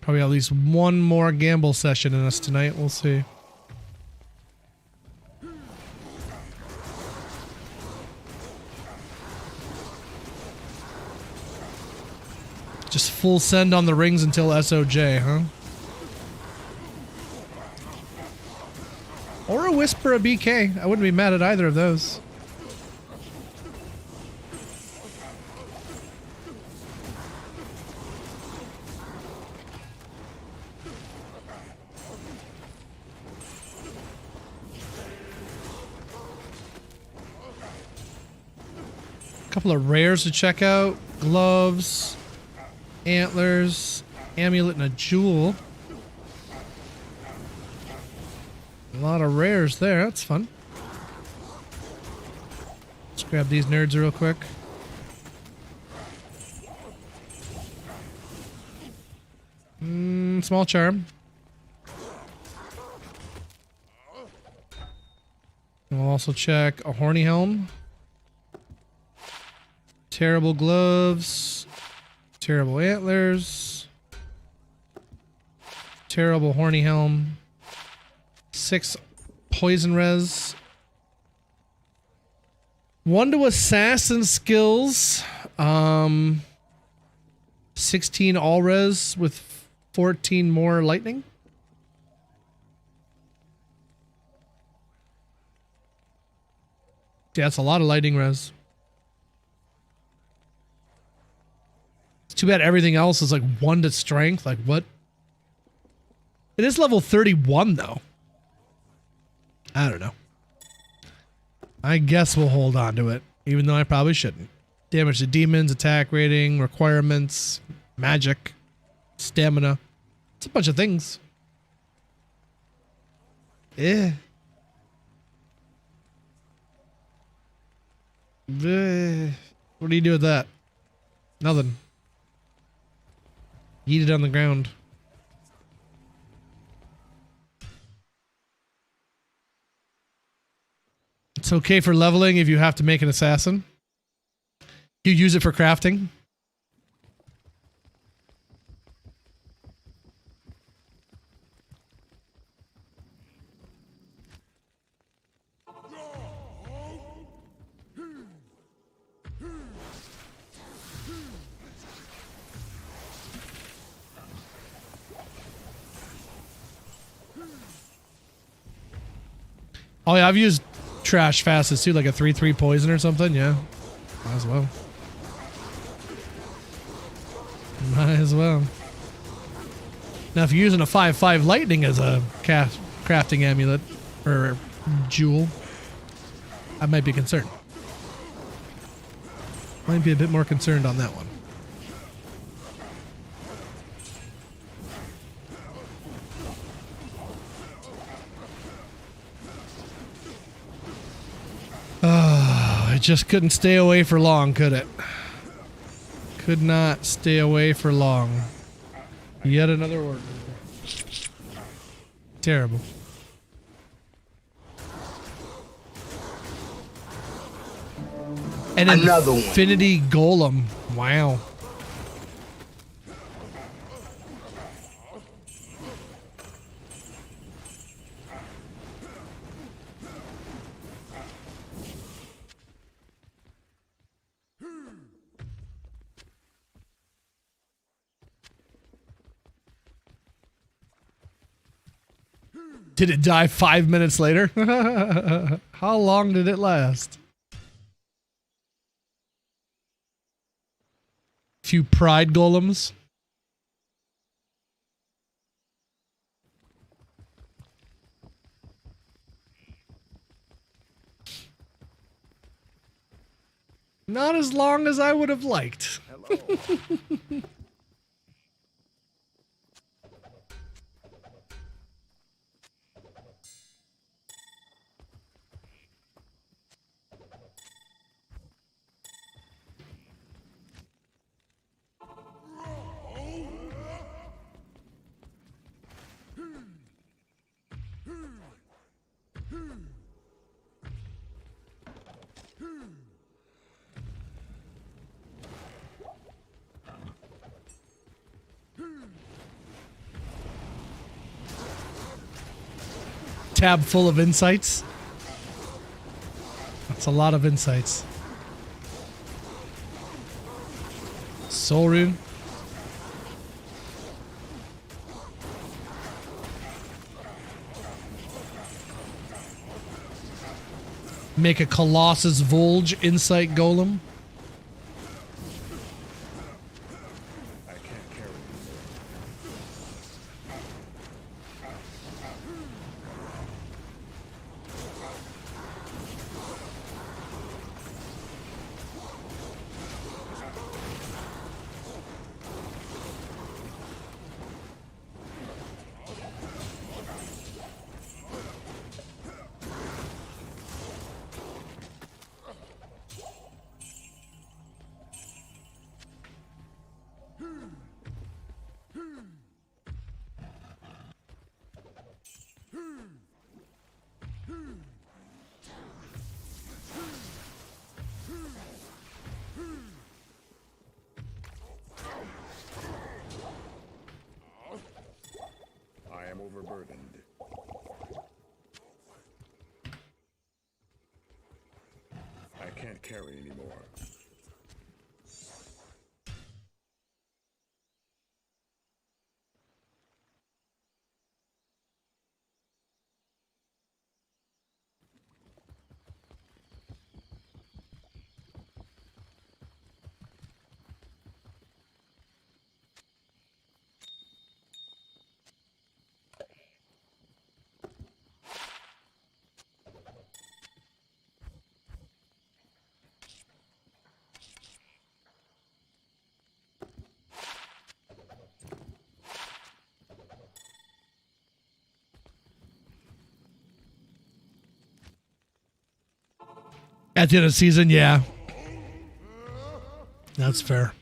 Probably at least one more gamble session in us tonight. We'll see. Just full send on the rings until SOJ, huh? Or a Whisper of BK. I wouldn't be mad at either of those. Couple of rares to check out. Gloves, antlers, amulet, and a jewel. A lot of rares there. That's fun. Let's grab these nerds real quick. Small charm. And we'll also check a horny helm. Terrible gloves. Terrible antlers. Terrible horny helm. 6 poison res. 1 to assassin skills. 16 all res with 14 more lightning. Yeah, that's a lot of lightning res. It's too bad everything else is like 1 to strength. Like what? It is level 31 though. I don't know. I guess we'll hold on to it, even though I probably shouldn't. Damage to demons, attack rating, requirements, magic, stamina. It's a bunch of things. Eh. What do you do with that? Nothing. Eat it on the ground. It's okay for leveling if you have to make an assassin. You use it for crafting. Oh yeah, I've used trash fastest too, like a 3/3 poison or something. Yeah, might as well. Might as well. Now, if you're using a 5/5 lightning as a crafting amulet, or jewel, I might be concerned. Might be a bit more concerned on that one. Oh, it just couldn't stay away for long, could it? Could not stay away for long. Yet another order. Terrible. And Another one. Infinity Golem. Wow. Did it die 5 minutes later? How long did it last? Few pride golems. Not as long as I would have liked. Tab full of insights. That's a lot of insights. Soul rune. Make a Colossus Volge Insight Golem. I am overburdened. I can't carry anymore. At the end of the season, yeah. That's fair.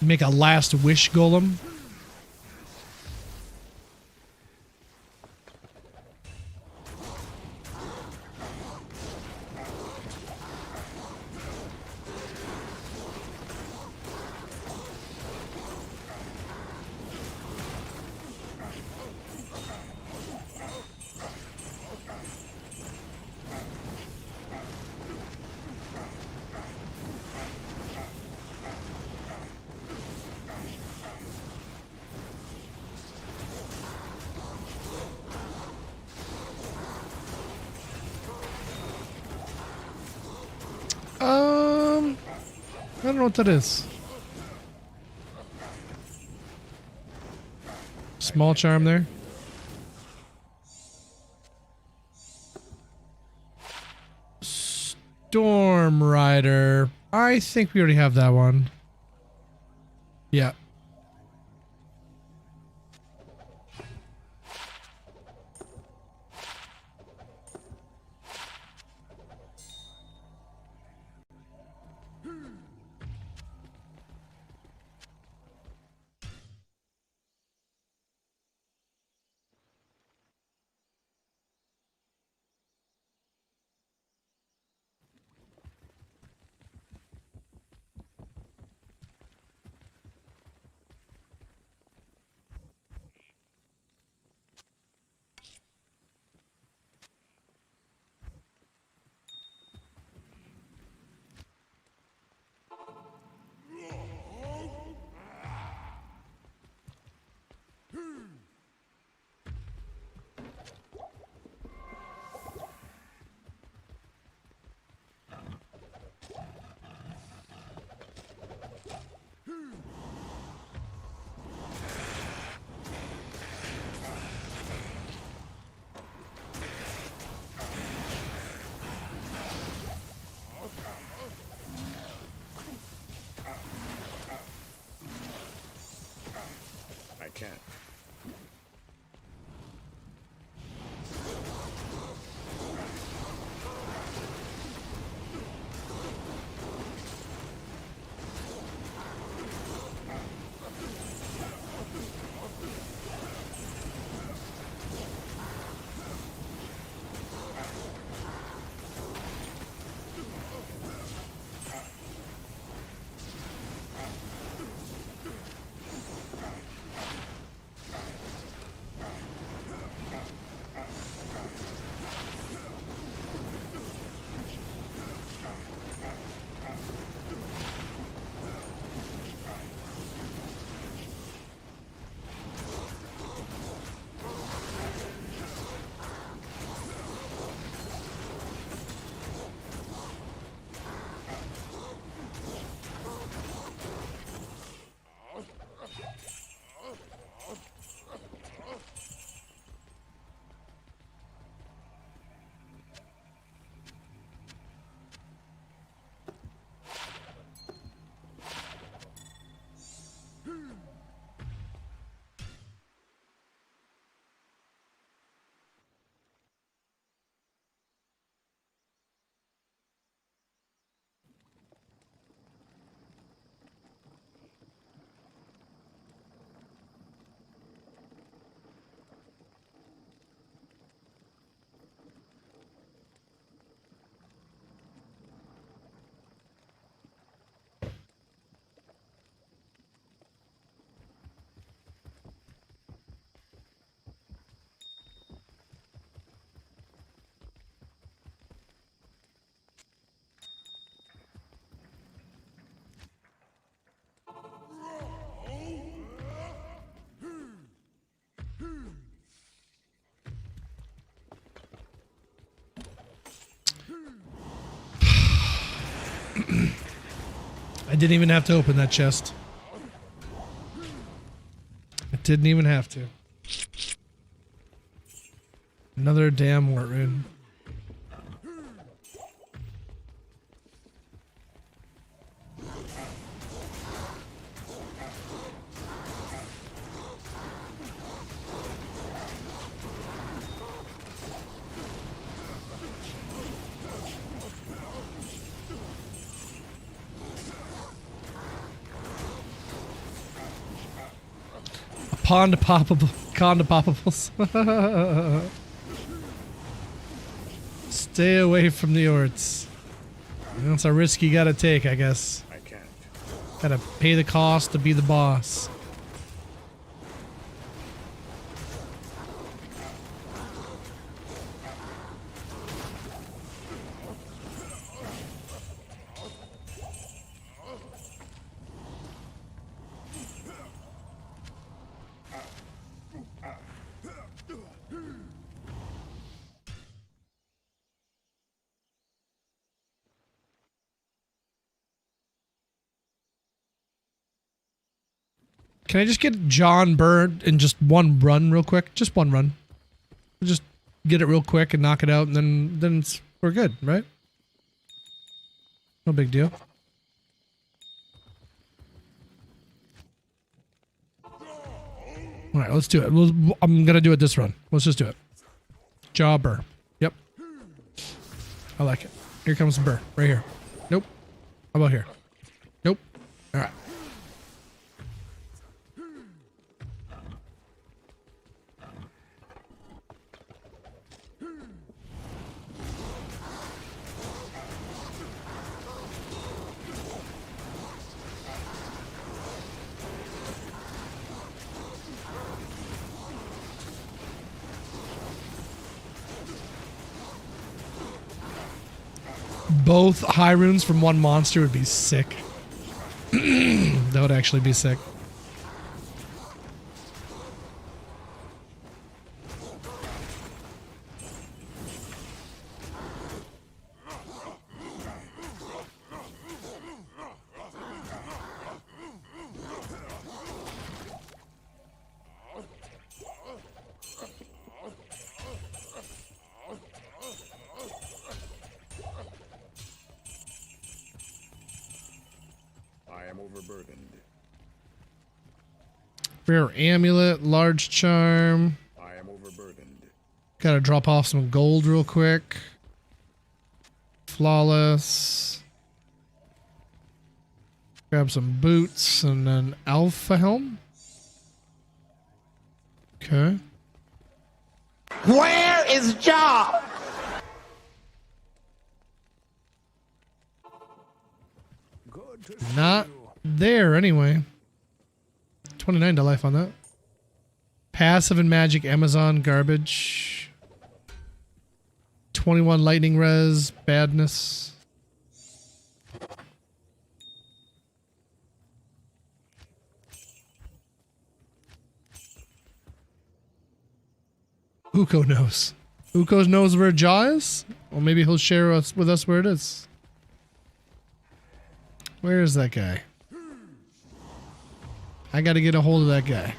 Make a last wish golem. I don't know what that is. Small charm there. Storm Rider. I think we already have that one. Yeah. I can't. I didn't even have to open that chest. I didn't even have to. Another damn wart rune. Pond poppable, con poppables. Stay away from the orts. That's a risk you gotta take, I guess. I can't. Gotta pay the cost to be the boss. Can I just get John Bird in just one run real quick? Just one run. Just get it real quick and knock it out, and then we're good, right? No big deal. All right, let's do it. I'm going to do it this run. Let's just do it. Jobber. Yep. I like it. Here comes the burr. Right here. Nope. How about here? Nope. All right. Both high runes from one monster would be sick. That would actually be sick. I am overburdened. Rare amulet, large charm. I am overburdened. Gotta drop off some gold real quick. Flawless. Grab some boots and then alpha helm. Okay. Where is job? Not there anyway. 29 to life on that. Passive and magic Amazon garbage. 21 lightning res badness. Uko knows. Uko knows where Jaw is? Or maybe he'll share with us where it is. Where is that guy? I gotta get a hold of that guy.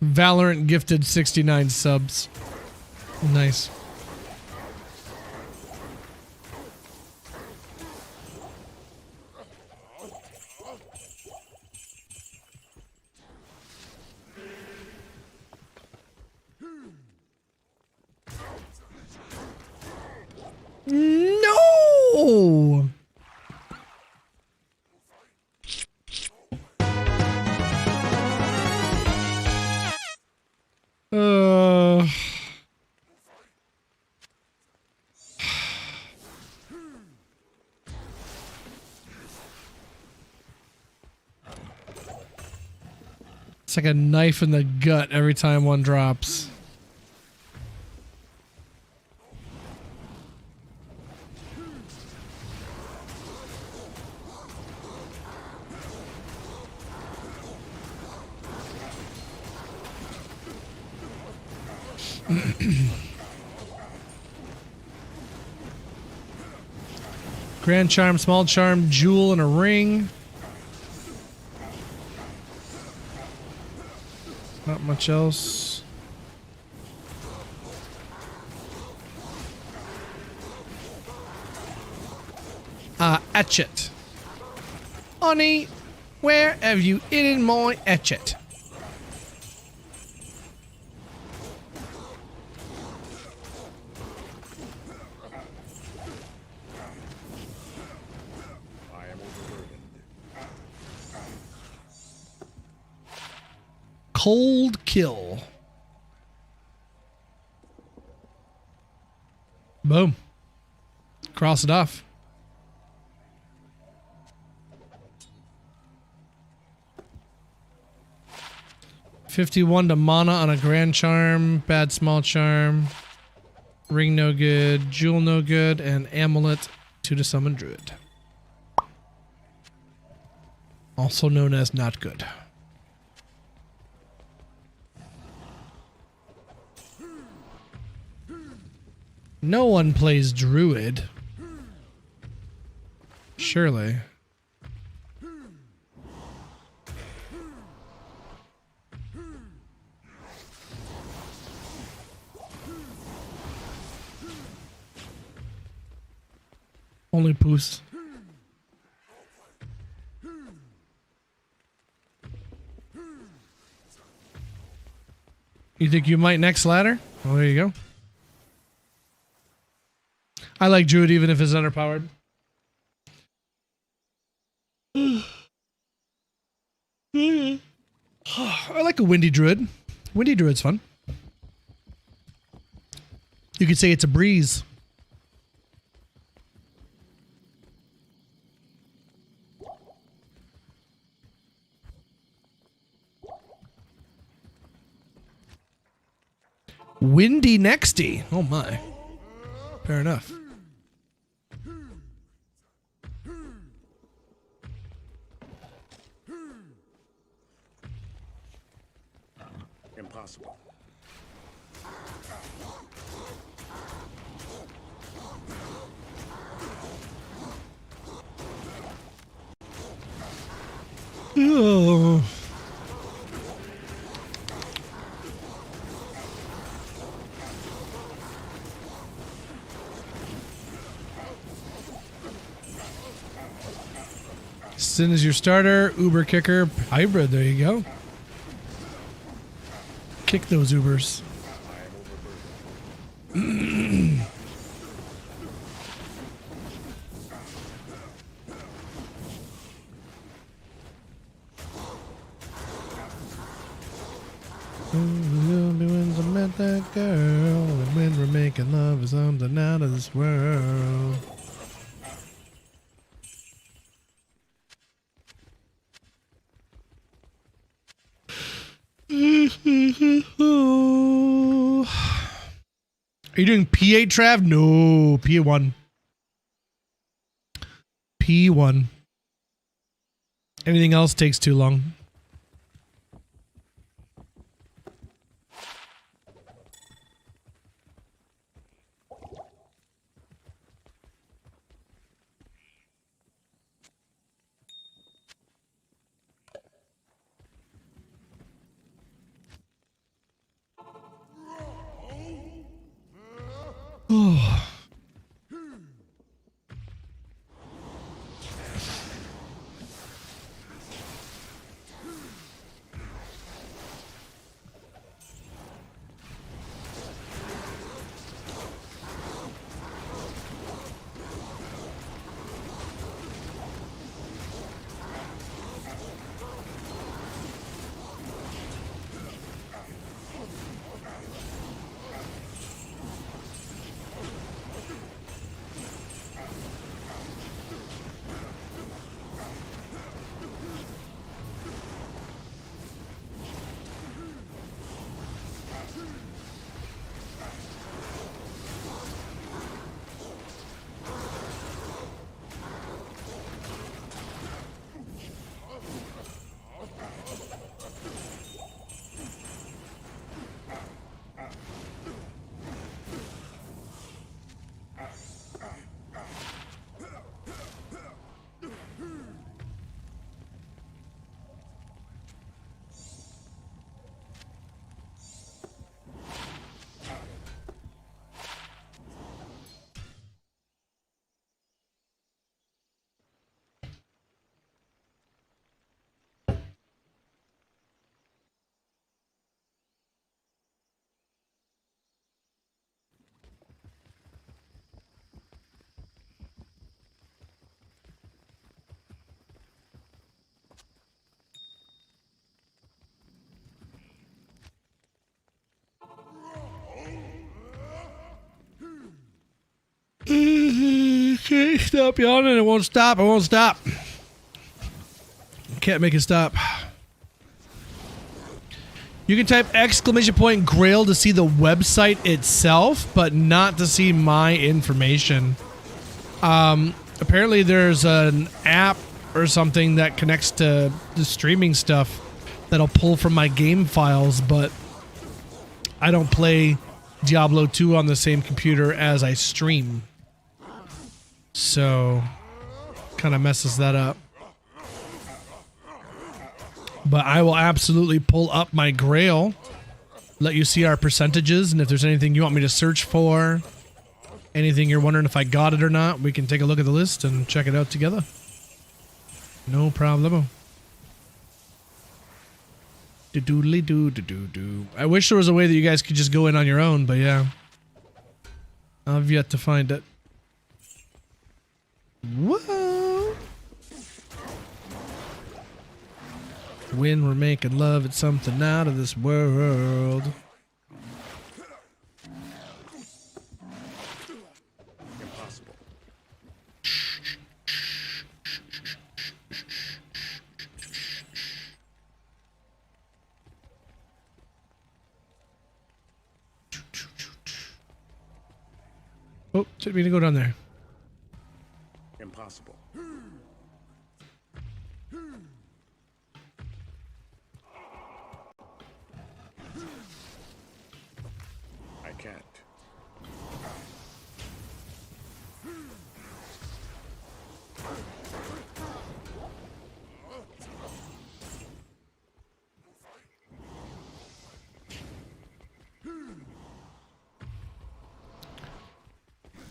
Valorant gifted 69 subs. Nice. No! It's like a knife in the gut every time one drops. Grand charm, small charm, jewel, and a ring. Not much else. Etchet. Honey, where have you hidden my etchet? Cold kill. Boom. Cross it off. $51 to mana on a Grand Charm, Bad Small Charm, Ring no good, Jewel no good, and Amulet 2 to summon Druid. Also known as not good. No one plays Druid. Surely. Only Poos. You think you might next ladder? Well, there you go. I like Druid even if it's underpowered. I like a Windy Druid. Windy Druid's fun. You could say it's a breeze. Windy Nexty. Oh my. Fair enough. Impossible. Oh. Sin is your starter, Uber kicker, hybrid, there you go. Kick those Ubers. When I met that girl, and when we're making love is something out of this world. Are you doing P8, Trav? No, P1. P1. Anything else takes too long. Oh. Stop yawning. It won't stop. It won't stop. Can't make it stop. You can type !Grail to see the website itself, but not to see my information. Apparently there's an app or something that connects to the streaming stuff that'll pull from my game files, but I don't play Diablo 2 on the same computer as I stream. So, kind of messes that up. But I will absolutely pull up my Grail, let you see our percentages, and if there's anything you want me to search for, anything you're wondering if I got it or not, we can take a look at the list and check it out together. No problemo. Do-doodly do-do-do-do. I wish there was a way that you guys could just go in on your own, but yeah. I've yet to find it. Whoa! When we're making love, it's something out of this world. Impossible. Oh, didn't mean to go down there. Impossible. I can't.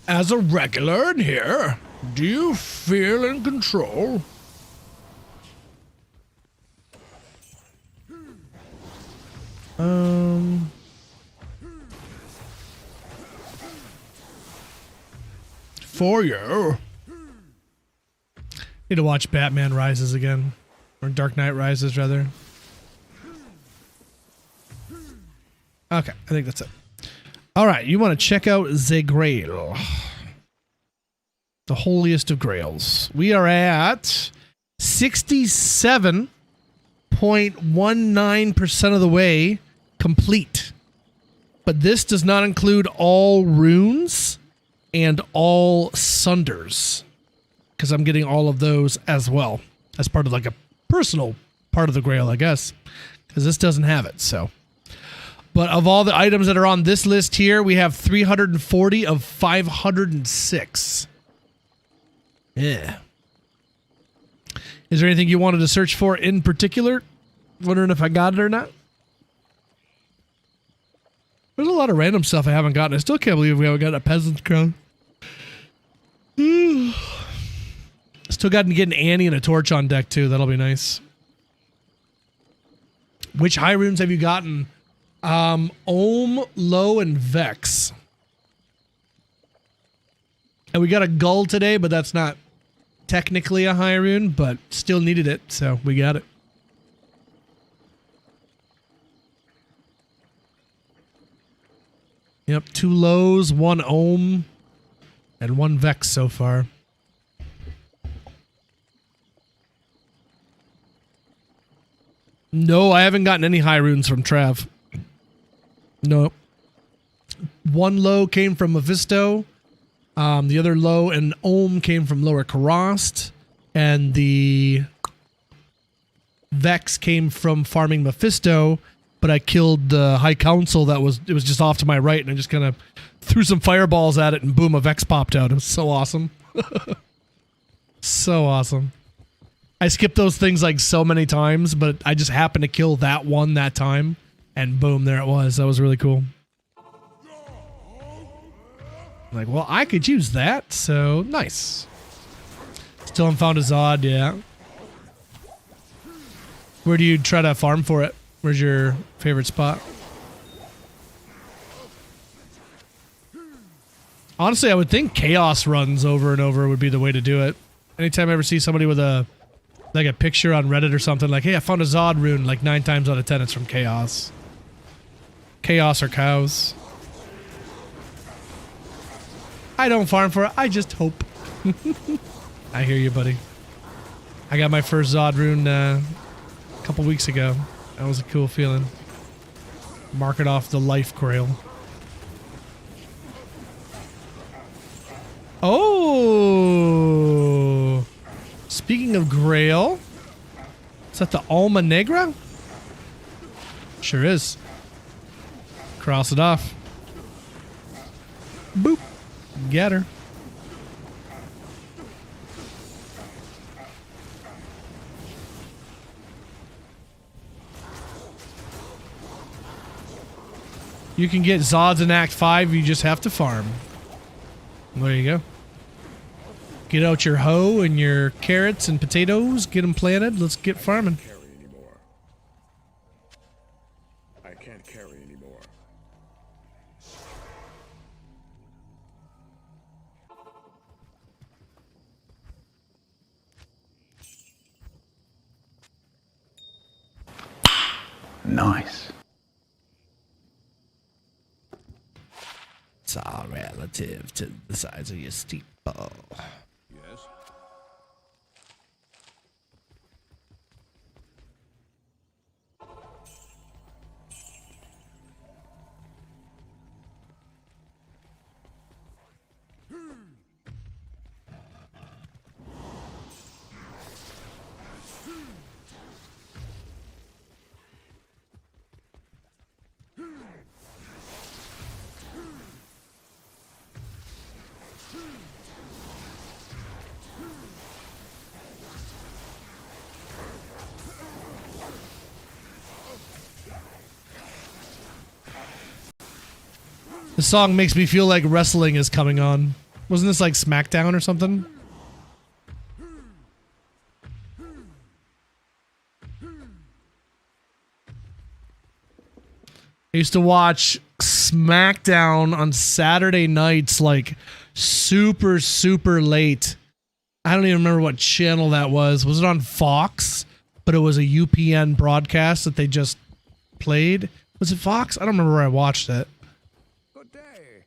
As a regular in here, do you feel in control? For you. Need to watch Batman Rises again. Or Dark Knight Rises, rather. Okay, I think that's it. Alright, you want to check out the Grail. The holiest of grails. We are at 67.19% of the way complete. But this does not include all runes and all sunders. Because I'm getting all of those as well. As part of like a personal part of the Grail, I guess. Because this doesn't have it, so. But of all the items that are on this list here, we have 340 of 506. Yeah. Is there anything you wanted to search for in particular? Wondering if I got it or not? There's a lot of random stuff I haven't gotten. I still can't believe we haven't got a peasant's crown. Still got to get an Annie and a torch on deck too. That'll be nice. Which high runes have you gotten? Ohm, Low, and Vex. And we got a Gull today, but that's not technically a high rune, but still needed it, so we got it. Yep, 2 Lows, 1 Ohm, and 1 Vex so far. No, I haven't gotten any high runes from Trav. No. 1 Low came from Mephisto. The other Low and Ohm came from Lower Karast. And the Vex came from farming Mephisto. But I killed the High Council it was just off to my right. And I just kind of threw some fireballs at it and boom, a Vex popped out. It was so awesome. So awesome. I skipped those things like so many times. But I just happened to kill that one that time. And boom, there it was. That was really cool. Like, well, I could use that, so nice. Still haven't found a Zod, yeah. Where do you try to farm for it? Where's your favorite spot? Honestly, I would think chaos runs over and over would be the way to do it. Anytime I ever see somebody with a picture on Reddit or something, like, hey, I found a Zod rune, like 9 times out of 10 it's from chaos. Chaos or cows. I don't farm for it, I just hope. I hear you, buddy. I got my first Zod rune a couple weeks ago. That was a cool feeling. Mark it off the life grail. Oh! Speaking of grail, is that the Alma Negra? Sure is. Cross it off. Boop. Get her. You can get Zods in Act 5, you just have to farm. There you go. Get out your hoe and your carrots and potatoes, get them planted, let's get farming. Carry anymore. I can't carry anymore. Nice. It's all relative to the size of your steeple. Yes? The song makes me feel like wrestling is coming on. Wasn't this like SmackDown or something? I used to watch SmackDown on Saturday nights, like super, super late. I don't even remember what channel that was. Was it on Fox? But it was a UPN broadcast that they just played. Was it Fox? I don't remember where I watched it. Good day.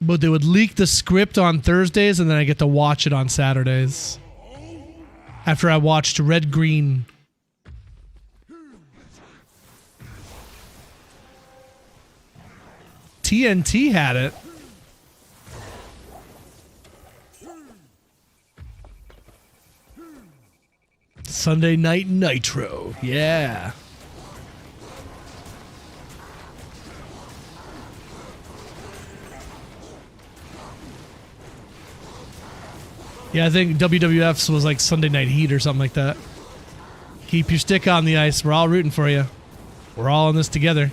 But they would leak the script on Thursdays, and then I get to watch it on Saturdays. After I watched Red Green. TNT had it. Sunday Night Nitro. Yeah. Yeah, I think WWF's was like Sunday Night Heat or something like that. Keep your stick on the ice. We're all rooting for you. We're all in this together.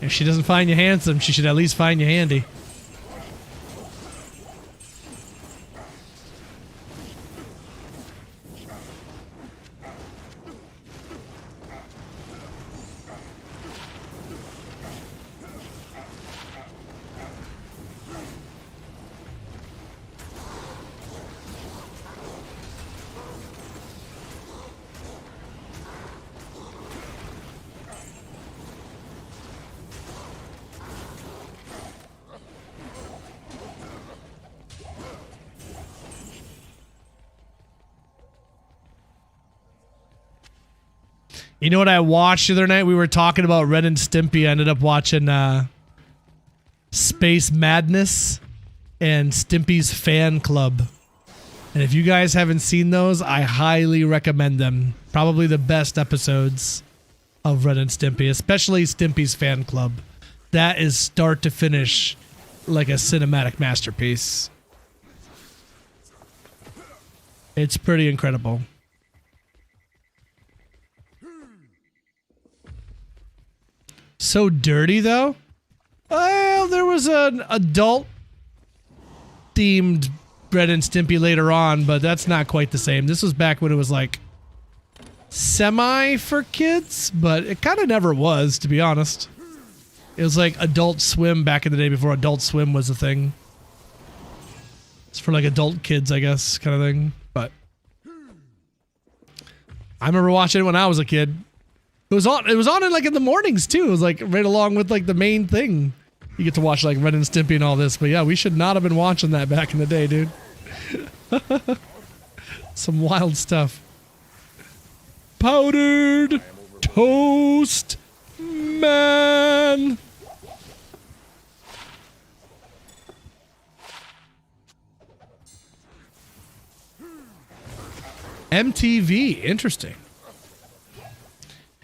If she doesn't find you handsome, she should at least find you handy. You know what I watched the other night? We were talking about Ren and Stimpy. I ended up watching Space Madness and Stimpy's Fan Club. And if you guys haven't seen those, I highly recommend them. Probably the best episodes of Ren and Stimpy, especially Stimpy's Fan Club. That is start to finish like a cinematic masterpiece. It's pretty incredible. So dirty, though? Well, there was an adult-themed Ren and Stimpy later on, but that's not quite the same. This was back when it was, like, semi for kids, but it kind of never was, to be honest. It was like Adult Swim back in the day before Adult Swim was a thing. It's for, like, adult kids, I guess, kind of thing. But I remember watching it when I was a kid. It was on in like in the mornings too. It was like right along with like the main thing. You get to watch like Ren and Stimpy and all this. But yeah, we should not have been watching that back in the day, dude. Some wild stuff. Powdered toast man. MTV, interesting.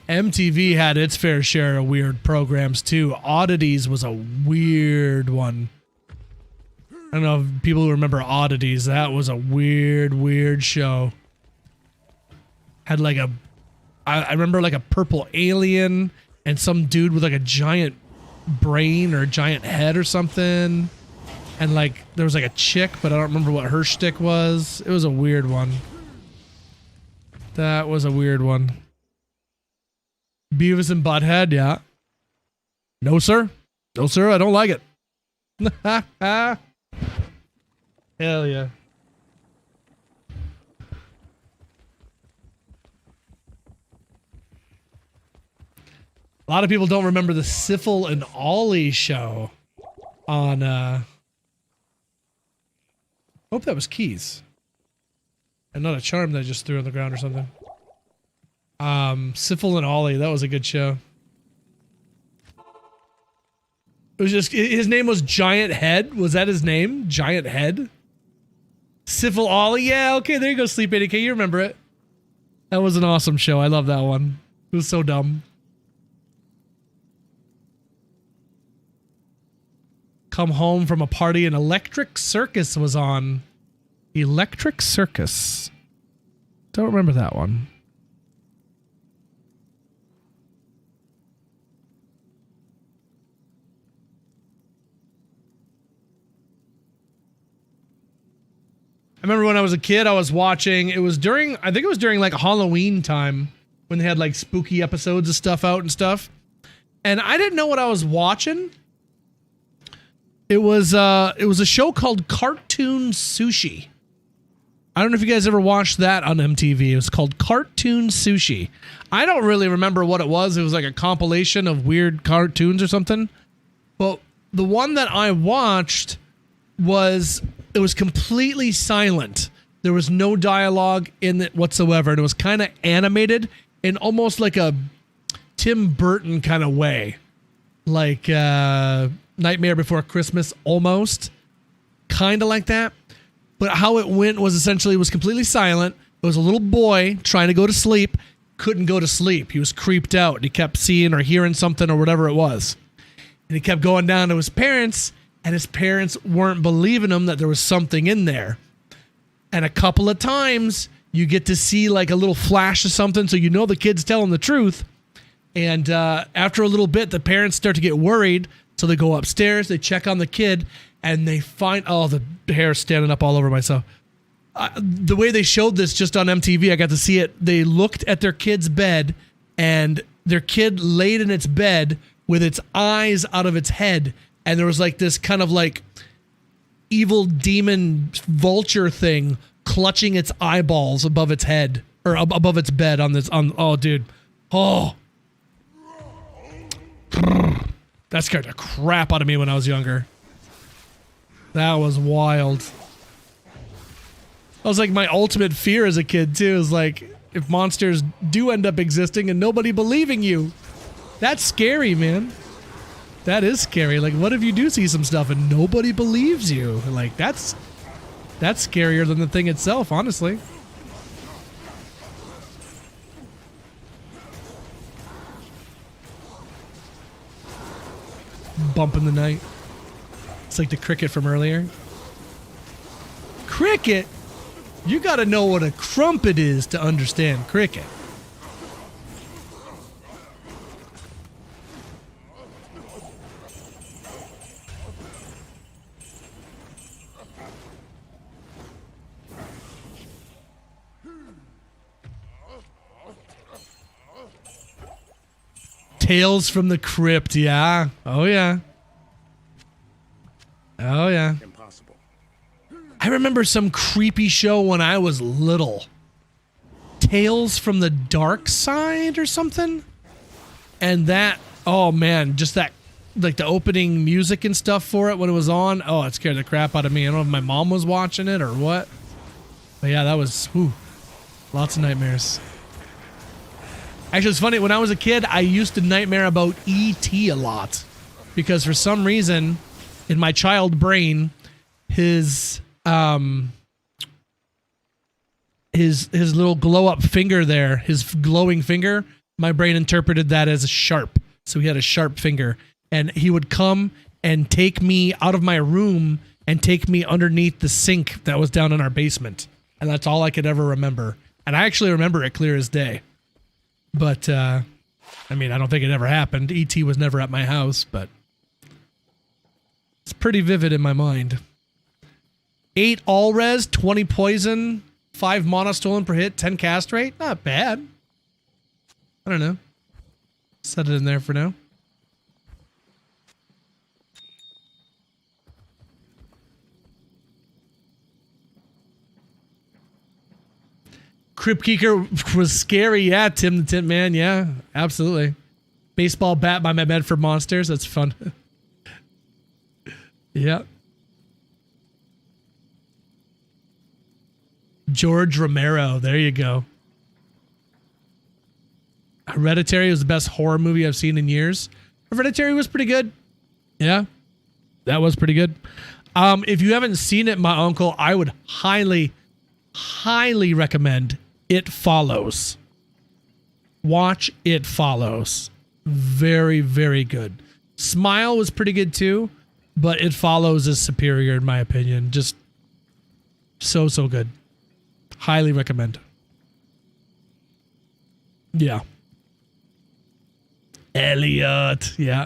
MTV had its fair share of weird programs too. Oddities was a weird one. I don't know if people who remember Oddities. That was a weird show. Had like a, I remember like a purple alien and some dude with like a giant brain or a giant head or something. And like there was like a chick, but I don't remember what her shtick was. It was a weird one. That was a weird one. Beavis and Butthead, yeah. No, sir. No, sir, I don't like it. Hell yeah. A lot of people don't remember the Syphil and Ollie show on, hope that was keys. And not a charm that I just threw on the ground or something. Syphil and Ollie, that was a good show. It was just, his name was Giant Head. Was that his name? Giant Head? Syphil Ollie? Yeah, okay, there you go, Sleep 80K. You remember it. That was an awesome show. I love that one. It was so dumb. Come home from a party and Electric Circus was on. Electric Circus. Don't remember that one. I remember when I was a kid, I was watching, I think it was during like Halloween time when they had like spooky episodes of stuff out and stuff. And I didn't know what I was watching. It was a show called Cartoon Sushi. I don't know if you guys ever watched that on MTV. It was called Cartoon Sushi. I don't really remember what it was. It was like a compilation of weird cartoons or something. But the one that I watched was, it was completely silent. There was no dialogue in it whatsoever. And it was kind of animated in almost like a Tim Burton kind of way. Like Nightmare Before Christmas, almost. Kind of like that. But how it went was essentially, it was completely silent. It was a little boy trying to go to sleep, couldn't go to sleep. He was creeped out. He kept seeing or hearing something or whatever it was. And he kept going down to his parents, and his parents weren't believing him that there was something in there. And a couple of times, you get to see like a little flash of something, so you know the kid's telling the truth. And after a little bit, the parents start to get worried, so they go upstairs, they check on the kid, and they find, oh, the hair standing up all over myself. The way they showed this just on MTV, I got to see it. They looked at their kid's bed, and their kid laid in its bed with its eyes out of its head. And there was like this kind of like evil demon vulture thing clutching its eyeballs above its head, or above its bed on this, oh, dude. Oh. That scared the crap out of me when I was younger. That was wild. That was like my ultimate fear as a kid too, is like if monsters do end up existing and nobody believing you. That's scary, man. That is scary. Like, what if you do see some stuff and nobody believes you? Like, that's scarier than the thing itself, honestly. Bump in the night. It's like the cricket from earlier. Cricket? You gotta know what a crumpet is to understand cricket. Tales from the Crypt, yeah. Oh, yeah. Oh, yeah. Impossible. I remember some creepy show when I was little. Tales from the Dark Side or something? And that, oh man, just that, like the opening music and stuff for it when it was on. Oh, it scared the crap out of me. I don't know if my mom was watching it or what. But yeah, that was, whew, lots of nightmares. Actually, it's funny. When I was a kid, I used to nightmare about E.T. a lot. Because for some reason, in my child brain, his little glow up finger there, his glowing finger, my brain interpreted that as a sharp. So he had a sharp finger. And he would come and take me out of my room and take me underneath the sink that was down in our basement. And that's all I could ever remember. And I actually remember it clear as day. But, I mean, I don't think it ever happened. E.T. was never at my house, but it's pretty vivid in my mind. 8 all res, 20 poison, 5 mana stolen per hit, 10 cast rate. Not bad. I don't know. Set it in there for now. Crypt Keeker was scary. Yeah, Tim the Tint Man. Yeah, absolutely. Baseball bat by my bed for monsters. That's fun. Yeah. George Romero. There you go. Hereditary was the best horror movie I've seen in years. Hereditary was pretty good. Yeah, that was pretty good. If you haven't seen it, my uncle, I would highly recommend It Follows. Watch It Follows. Very, very good. Smile was pretty good too, but It Follows is superior in my opinion. Just so good. Highly recommend. Yeah. Elliot. Yeah.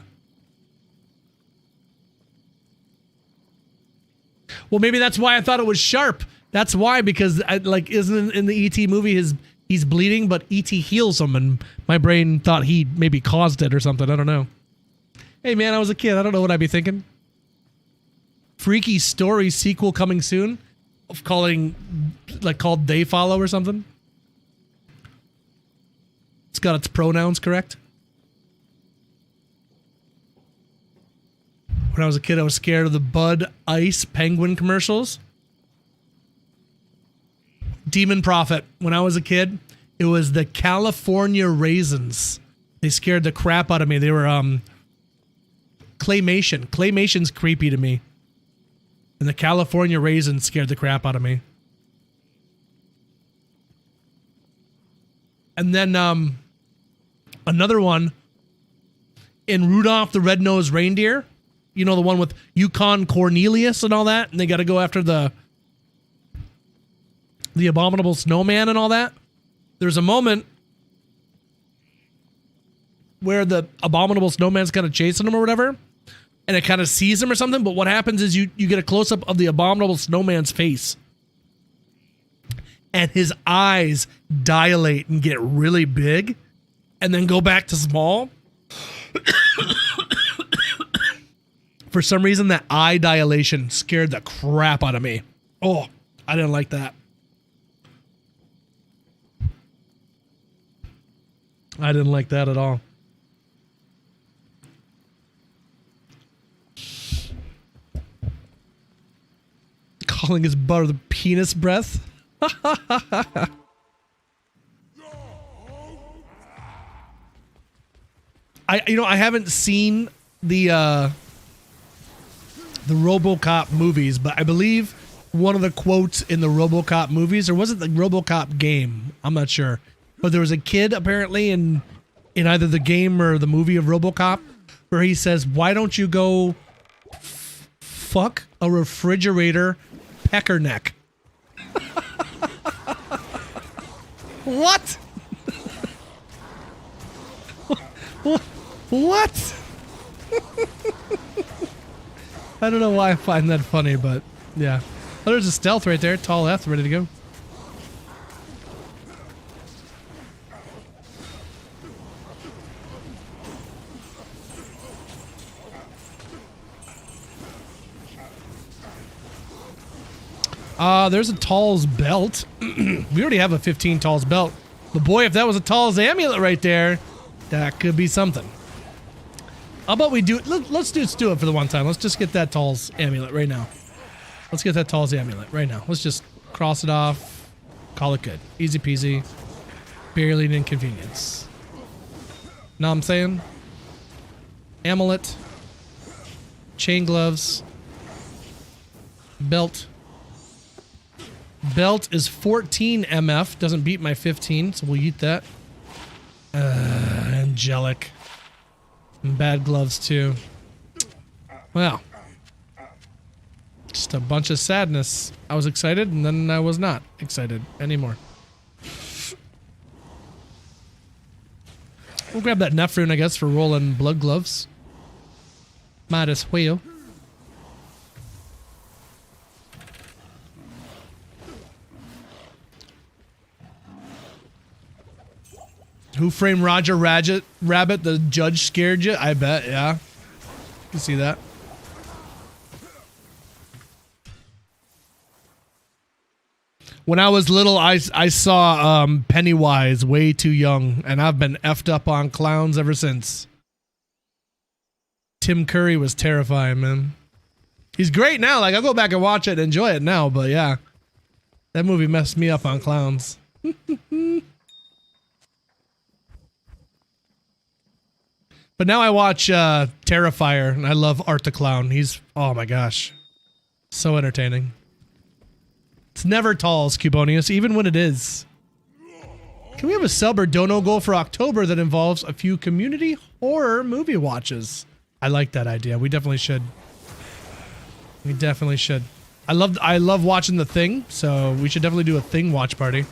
Well, maybe that's why I thought it was sharp. That's why, because isn't in the E.T. movie he's bleeding, but E.T. heals him, and my brain thought he maybe caused it or something. I don't know. Hey man, I was a kid. I don't know what I'd be thinking. Freaky Story sequel coming soon, called They Follow or something. It's got its pronouns correct. When I was a kid, I was scared of the Bud Ice Penguin commercials. Demon Prophet. When I was a kid, it was the California Raisins. They scared the crap out of me. They were claymation. Claymation's creepy to me. And the California Raisins scared the crap out of me. And then another one in Rudolph the Red-Nosed Reindeer. You know, the one with Yukon Cornelius and all that, and they got to go after the abominable snowman and all that. There's a moment where the abominable snowman's kind of chasing him or whatever, and it kind of sees him or something, but what happens is you get a close-up of the abominable snowman's face, and his eyes dilate and get really big, and then go back to small. For some reason, that eye dilation scared the crap out of me. Oh, I didn't like that. I didn't like that at all. Calling his butter the penis breath. I haven't seen the RoboCop movies, but I believe one of the quotes in the RoboCop movies, or was it the RoboCop game? I'm not sure. But there was a kid apparently in either the game or the movie of RoboCop where he says, "Why don't you go fuck a refrigerator pecker neck?" What? What? I don't know why I find that funny, but yeah. Oh, there's a stealth right there. Tall F, ready to go. There's a Tall's belt. We already have a 15 Tall's belt. But boy, if that was a Tall's amulet right there, That could be something. How about we do it? Let's do it for the one time. Let's just get that Tall's amulet right now. Let's get that Tall's amulet right now. Let's just cross it off. Call it good. Easy peasy. Barely an inconvenience. Know what I'm saying? Amulet. Chain gloves. Belt. Belt is 14 MF. Doesn't beat my 15, so we'll eat that. Angelic. And bad gloves too. Well. Just a bunch of sadness. I was excited and then I was not excited anymore. We'll grab that Nephrune, I guess, for rolling blood gloves. Might as well. Who Framed Roger Rabbit? The judge scared you? I bet, yeah. You can see that. When I was little, I saw Pennywise way too young, and I've been effed up on clowns ever since. Tim Curry was terrifying, man. He's great now. Like, I'll go back and watch it and enjoy it now, but yeah. That movie messed me up on clowns. But now I watch Terrifier, and I love Art the Clown. He's, oh my gosh, so entertaining. It's never Tall's, Cubonius, even when it is. Can we have a sub or dono goal for October that involves a few community horror movie watches? I like that idea. We definitely should. We definitely should. I love watching The Thing, so we should definitely do a Thing watch party.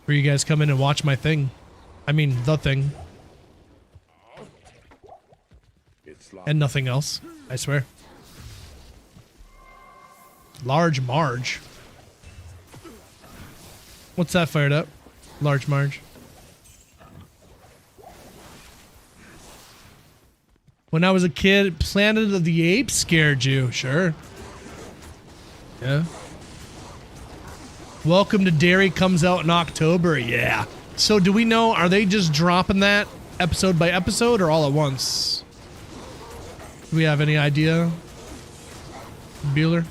Where you guys come in and watch my Thing. I mean, The Thing. And nothing else, I swear. Large Marge. What's that fired up? Large Marge. When I was a kid, Planet of the Apes scared you. Sure. Yeah. Welcome to Derry comes out in October. Yeah. So do we know, are they just dropping that episode by episode or all at once? Do we have any idea? Bueller?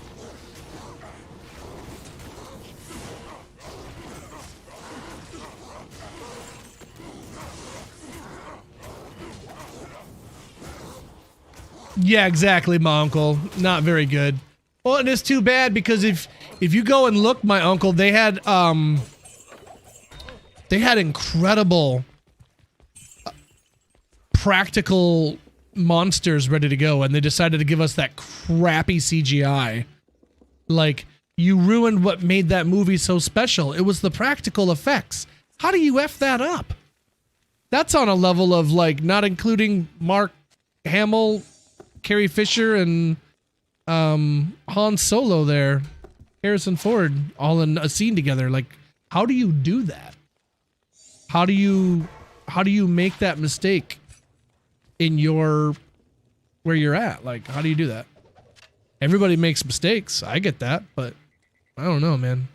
Yeah, exactly, my uncle. Not very good. Well, and it's too bad because if you go and look, my uncle, they had incredible practical monsters ready to go, and they decided to give us that crappy CGI. Like, you ruined what made that movie so special. It was the practical effects. How do you F that up? That's on a level of, like, not including Mark Hamill, Carrie Fisher, and Han Solo there. Harrison Ford all in a scene together. Like, how do you do that? How do you make that mistake in your where you're at? Like, how do you do that? Everybody makes mistakes. I get that, but I don't know, man.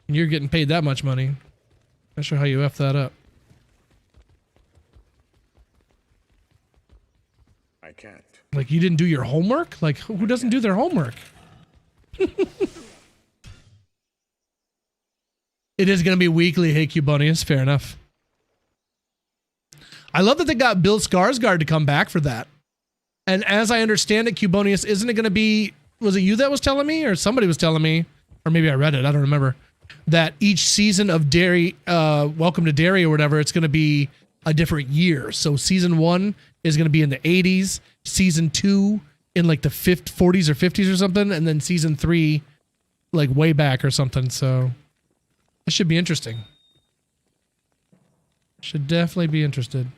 You're getting paid that much money. Not sure how you F that up. I can't. Like, you didn't do your homework? Like, who doesn't do their homework? It is going to be weekly. Hey, Cubonius. Fair enough. I love that they got Bill Skarsgård to come back for that. And as I understand it, Cubonius, isn't it going to be... Was it you that was telling me? Or somebody was telling me? Or maybe I read it. I don't remember. That each season of Derry, Welcome to Derry or whatever, it's going to be a different year. So season 1 is going to be in the 80s. Season 2 in like the 40s or 50s or something. And then season 3 like way back or something. So that should be interesting. Should definitely be interested.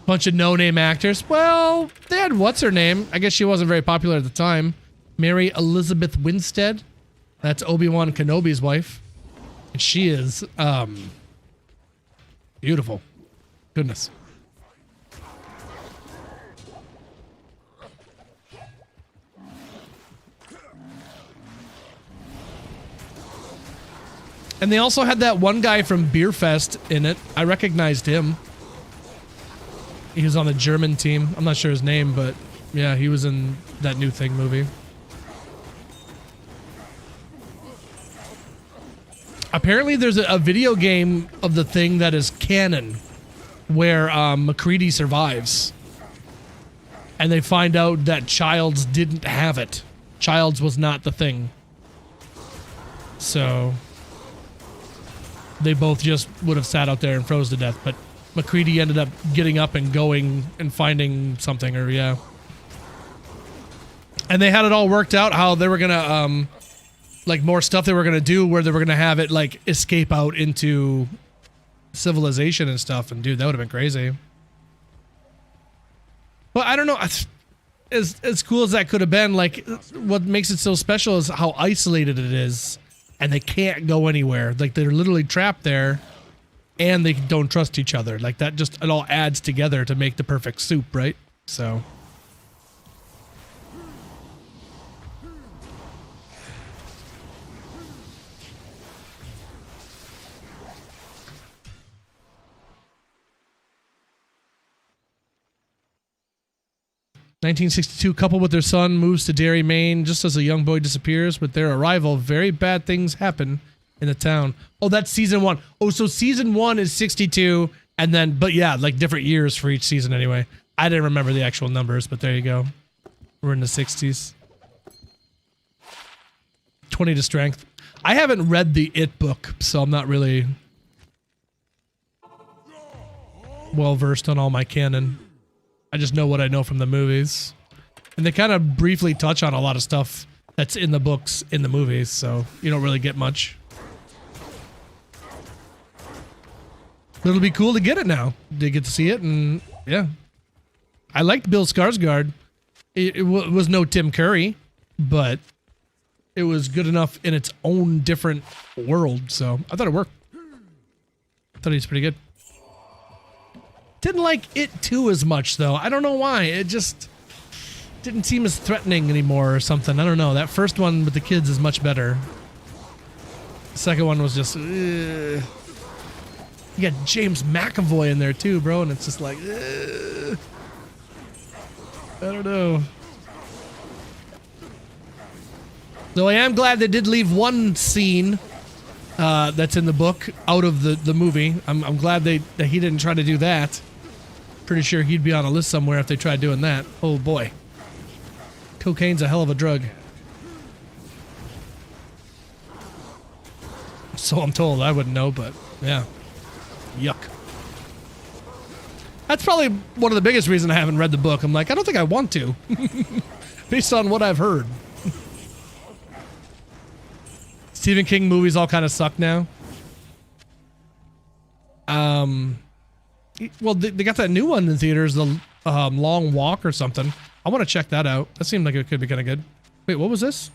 Bunch of no-name actors. Well, they had what's her name? I guess she wasn't very popular at the time. Mary Elizabeth Winstead. That's Obi-Wan Kenobi's wife. And she is beautiful. Goodness. And they also had that one guy from Beer Fest in it. I recognized him. He was on the German team. I'm not sure his name, but yeah, he was in that New Thing movie. Apparently there's a video game of the Thing that is canon where McCready survives. And they find out that Childs didn't have it. Childs was not the Thing. So they both just would have sat out there and froze to death, but McCready ended up getting up and going and finding something, or yeah. And they had it all worked out how they were gonna like more stuff they were gonna do where they were gonna have it like escape out into civilization and stuff, and dude, that would have been crazy. But I don't know, as cool as that could have been, like what makes it so special is how isolated it is, and they can't go anywhere. Like they're literally trapped there, and they don't trust each other. Like that just, it all adds together to make the perfect soup, right? So. "1962 couple with their son moves to Derry, Maine just as a young boy disappears. With their arrival, very bad things happen in the town." Oh, that's season 1. Oh, so season 1 is 62, and then, but yeah, like different years for each season anyway. I didn't remember the actual numbers, but there you go. We're in the 60s. 20 to strength. I haven't read the It book, so I'm not really well versed on all my canon. I just know what I know from the movies. And they kind of briefly touch on a lot of stuff that's in the books in the movies, so you don't really get much. But it'll be cool to get it now. To get to see it, and yeah. I liked Bill Skarsgård. It was no Tim Curry, but it was good enough in its own different world, so I thought it worked. I thought he was pretty good. Didn't like It 2 as much, though. I don't know why. It just didn't seem as threatening anymore or something. I don't know. That first one with the kids is much better. The second one was just... You got James McAvoy in there, too, bro, and it's just like... I don't know. Though I am glad they did leave one scene that's in the book out of the movie. I'm glad that he didn't try to do that. Pretty sure he'd be on a list somewhere if they tried doing that. Oh boy. Cocaine's a hell of a drug. So I'm told. I wouldn't know, but yeah. Yuck. That's probably one of the biggest reasons I haven't read the book. I'm like, I don't think I want to. Based on what I've heard. Stephen King movies all kind of suck now. Well, they got that new one in theaters, the Long Walk or something. I want to check that out. That seemed like it could be kind of good. Wait, what was this?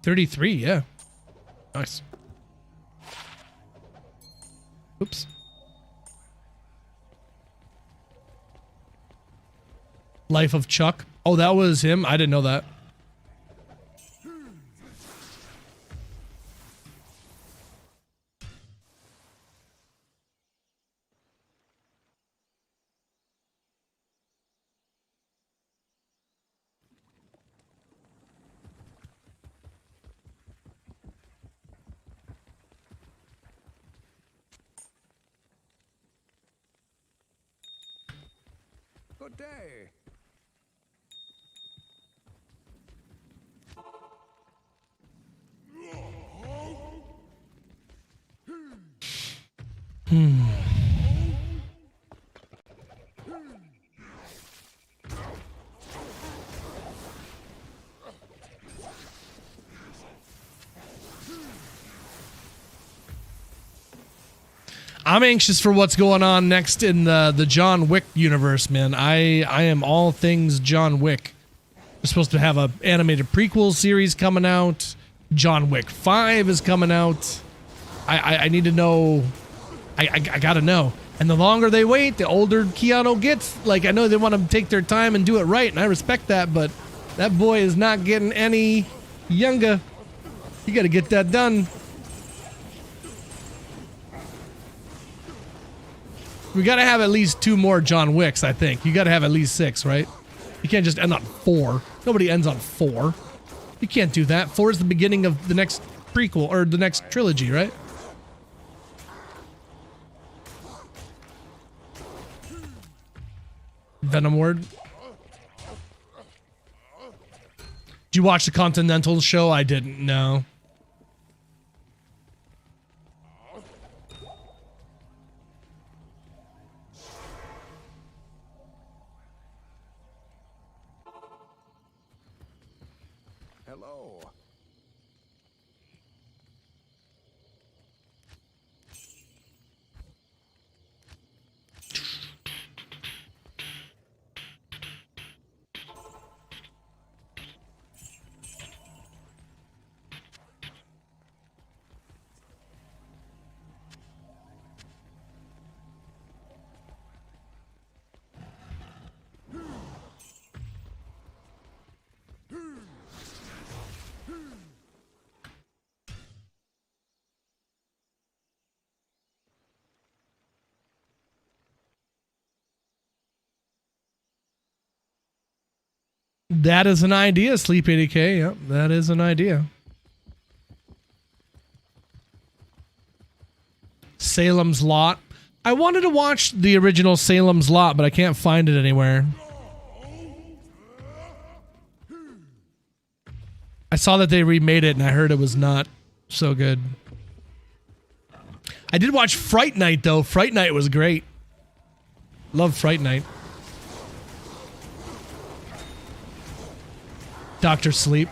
33, yeah. Nice. Oops. Life of Chuck. Oh, that was him? I didn't know that. Good day. I'm anxious for what's going on next in the John Wick universe, man. I am all things John Wick. We're supposed to have a animated prequel series coming out. John Wick 5 is coming out. I need to know. I gotta know. And the longer they wait, the older Keanu gets. Like, I know they want to take their time and do it right, and I respect that, but that boy is not getting any younger. You gotta get that done. We got to have at least 2 more John Wicks, I think. You got to have at least 6, right? You can't just end on 4. Nobody ends on 4. You can't do that. 4 is the beginning of the next prequel, or the next trilogy, right? Venom word. Did you watch the Continental show? I didn't know. Hello. That is an idea, Sleep 80K. Yep, that is an idea. Salem's Lot. I wanted to watch the original Salem's Lot, but I can't find it anywhere. I saw that they remade it, and I heard it was not so good. I did watch Fright Night, though. Fright Night was great. Love Fright Night. Dr. Sleep.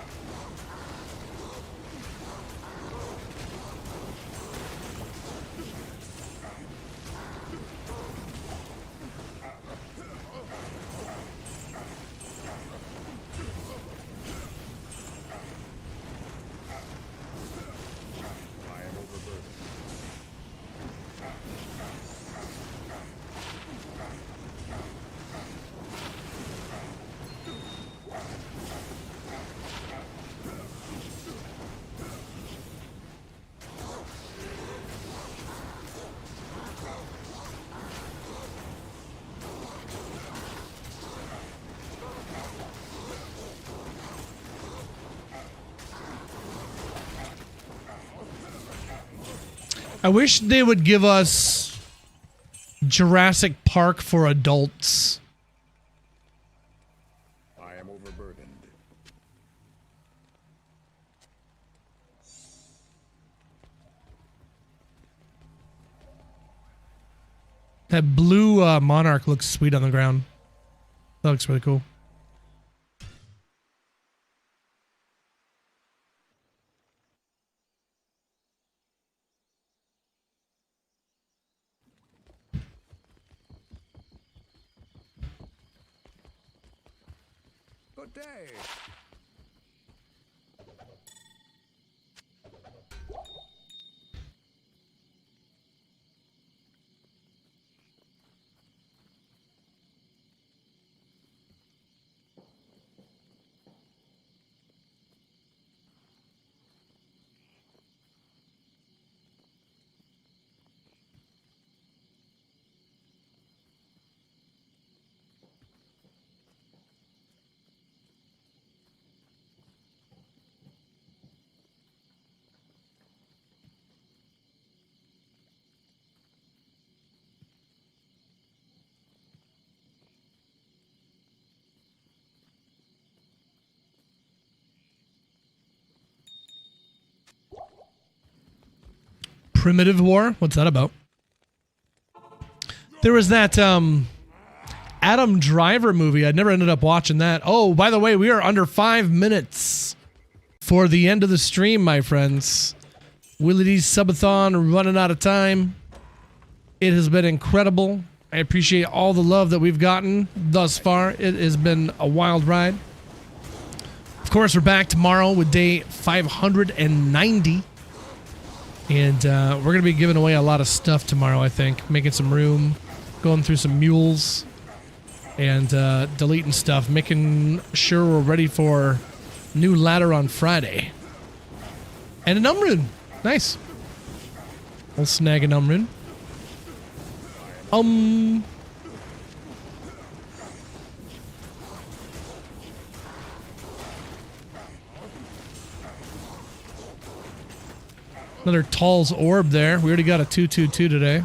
I wish they would give us Jurassic Park for adults. I am overburdened. That blue Monarch looks sweet on the ground. That looks really cool. Good day. Primitive War? What's that about? There was that Adam Driver movie. I never ended up watching that. Oh, by the way, we are under 5 minutes for the end of the stream, my friends. Willie D's subathon running out of time. It has been incredible. I appreciate all the love that we've gotten thus far. It has been a wild ride. Of course, we're back tomorrow with day 590. And we're going to be giving away a lot of stuff tomorrow, I think. Making some room, going through some mules, and deleting stuff. Making sure we're ready for new ladder on Friday. And an Umrune. Nice. We'll snag an Umrune. Another Tall's orb there. We already got a 2-2-2 today.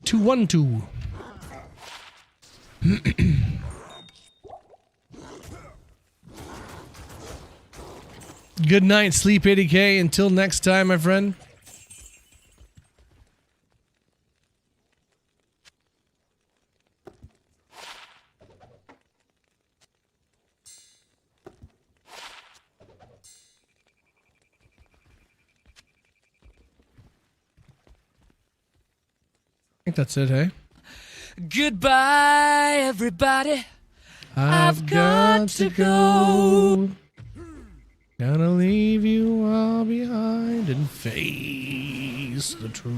Two, 1-2. Good night, sleep 80K. Until next time, my friend. I think that's it, hey? Goodbye, everybody. I've got to go. Gonna leave you all behind and face the truth.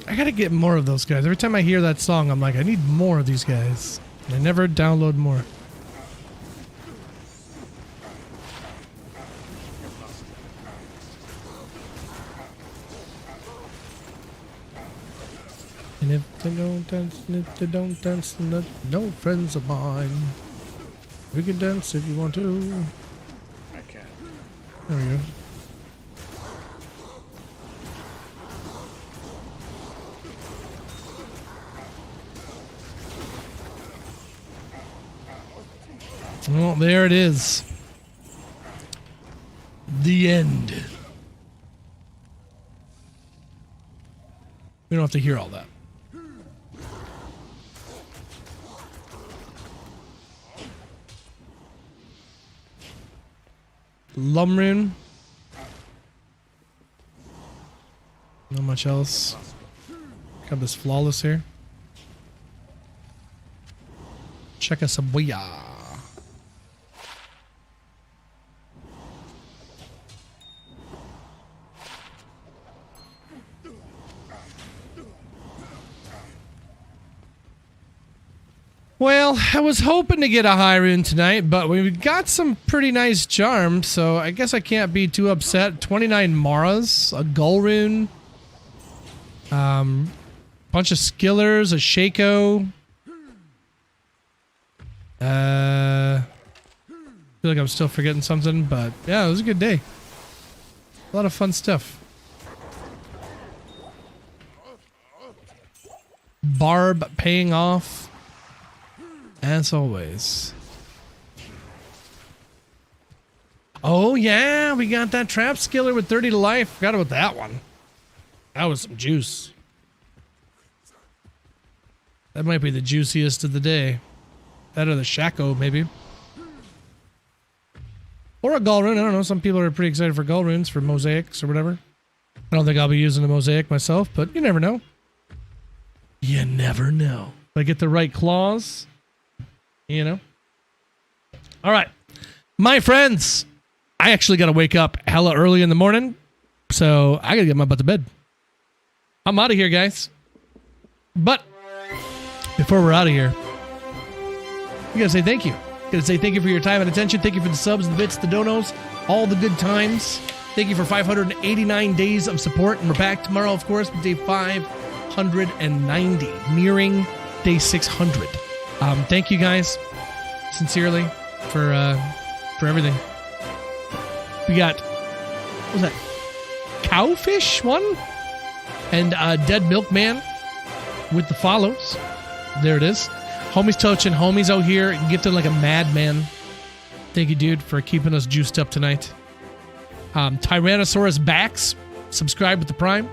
I gotta get more of those guys. Every time I hear that song, I'm like, I need more of these guys. And I never download more. And if they don't dance, and if they don't dance, then no friends of mine. We can dance if you want to. I can't. There we go. Well, there it is. The end. We don't have to hear all that. Lumrin. Not much else. Got this flawless here. Check us a booyah. Well, I was hoping to get a high rune tonight, but we got some pretty nice charms, so I guess I can't be too upset. 29 Maras, a Gull rune, bunch of Skillers, a Shaco. I feel like I'm still forgetting something, but yeah, it was a good day. A lot of fun stuff. Barb paying off. As always. Oh yeah, we got that trap skiller with 30 to life. Forgot about that one. That was some juice. That might be the juiciest of the day. That or the Shaco, maybe. Or a Gall rune. I don't know. Some people are pretty excited for Gall runes, for mosaics or whatever. I don't think I'll be using a mosaic myself, but you never know. You never know. If I get the right claws, you know. All right. My friends, I actually got to wake up hella early in the morning, so I got to get my butt to bed. I'm out of here, guys. But before we're out of here, we got to say thank you. Got to say thank you for your time and attention. Thank you for the subs, the bits, the donos, all the good times. Thank you for 589 days of support. And we're back tomorrow, of course, with day 590, nearing day 600. Thank you guys, sincerely, for everything. We got, what was that? Cowfish one? And Dead Milkman with the follows. There it is. Homies touching homies out here, gifted like a madman. Thank you, dude, for keeping us juiced up tonight. Tyrannosaurus Backs, subscribe with the Prime.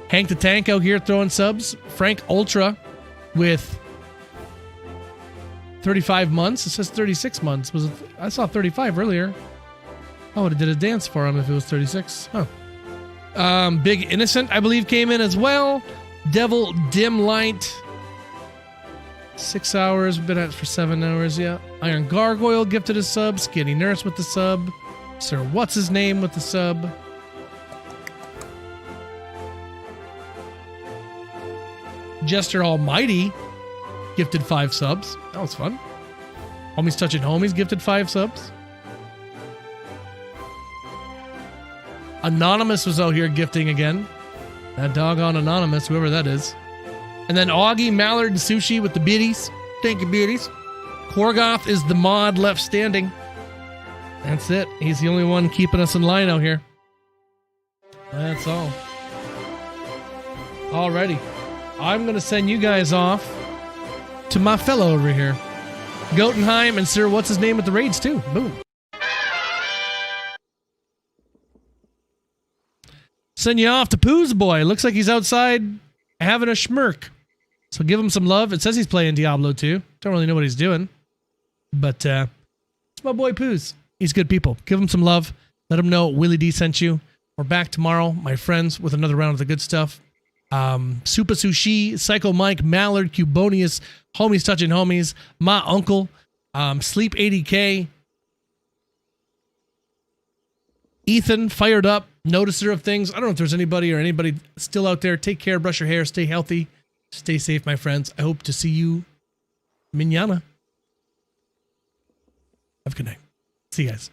Hank the Tank out here throwing subs. Frank Ultra with 35 months. It says 36 months. I saw 35 earlier. I would have did a dance for him if it was 36. Huh. Big Innocent, I believe, came in as well. Devil Dim Light. 6 hours. We've been at it for 7 hours, yeah. Iron Gargoyle gifted a sub. Skinny Nurse with the sub. Sir What's His Name with the sub. Jester Almighty gifted 5 subs. That was fun. Homies Touching Homies gifted 5 subs. Anonymous was out here gifting again. That doggone Anonymous, whoever that is. And then Augie, Mallard, and Sushi with the biddies. Thank you, biddies. Korgoth is the mod left standing. That's it. He's the only one keeping us in line out here. That's all. Alrighty. I'm going to send you guys off to my fellow over here. Gotenheim and Sir What's His Name with the raids too. Boom. Send you off to Pooh's Boy. Looks like he's outside having a schmirk. So give him some love. It says he's playing Diablo 2. Don't really know what he's doing. But it's my boy Pooh's. He's good people. Give him some love. Let him know Willie D sent you. We're back tomorrow, my friends, with another round of the good stuff. Supa Sushi, Psycho Mike, Mallard, Cubonius, Homies Touching Homies, my uncle, Sleep 80K, Ethan, Fired Up, Noticer of Things. I don't know if there's anybody still out there. Take care, brush your hair, stay healthy, stay safe, my friends. I hope to see you mañana. Have a good night. See you guys.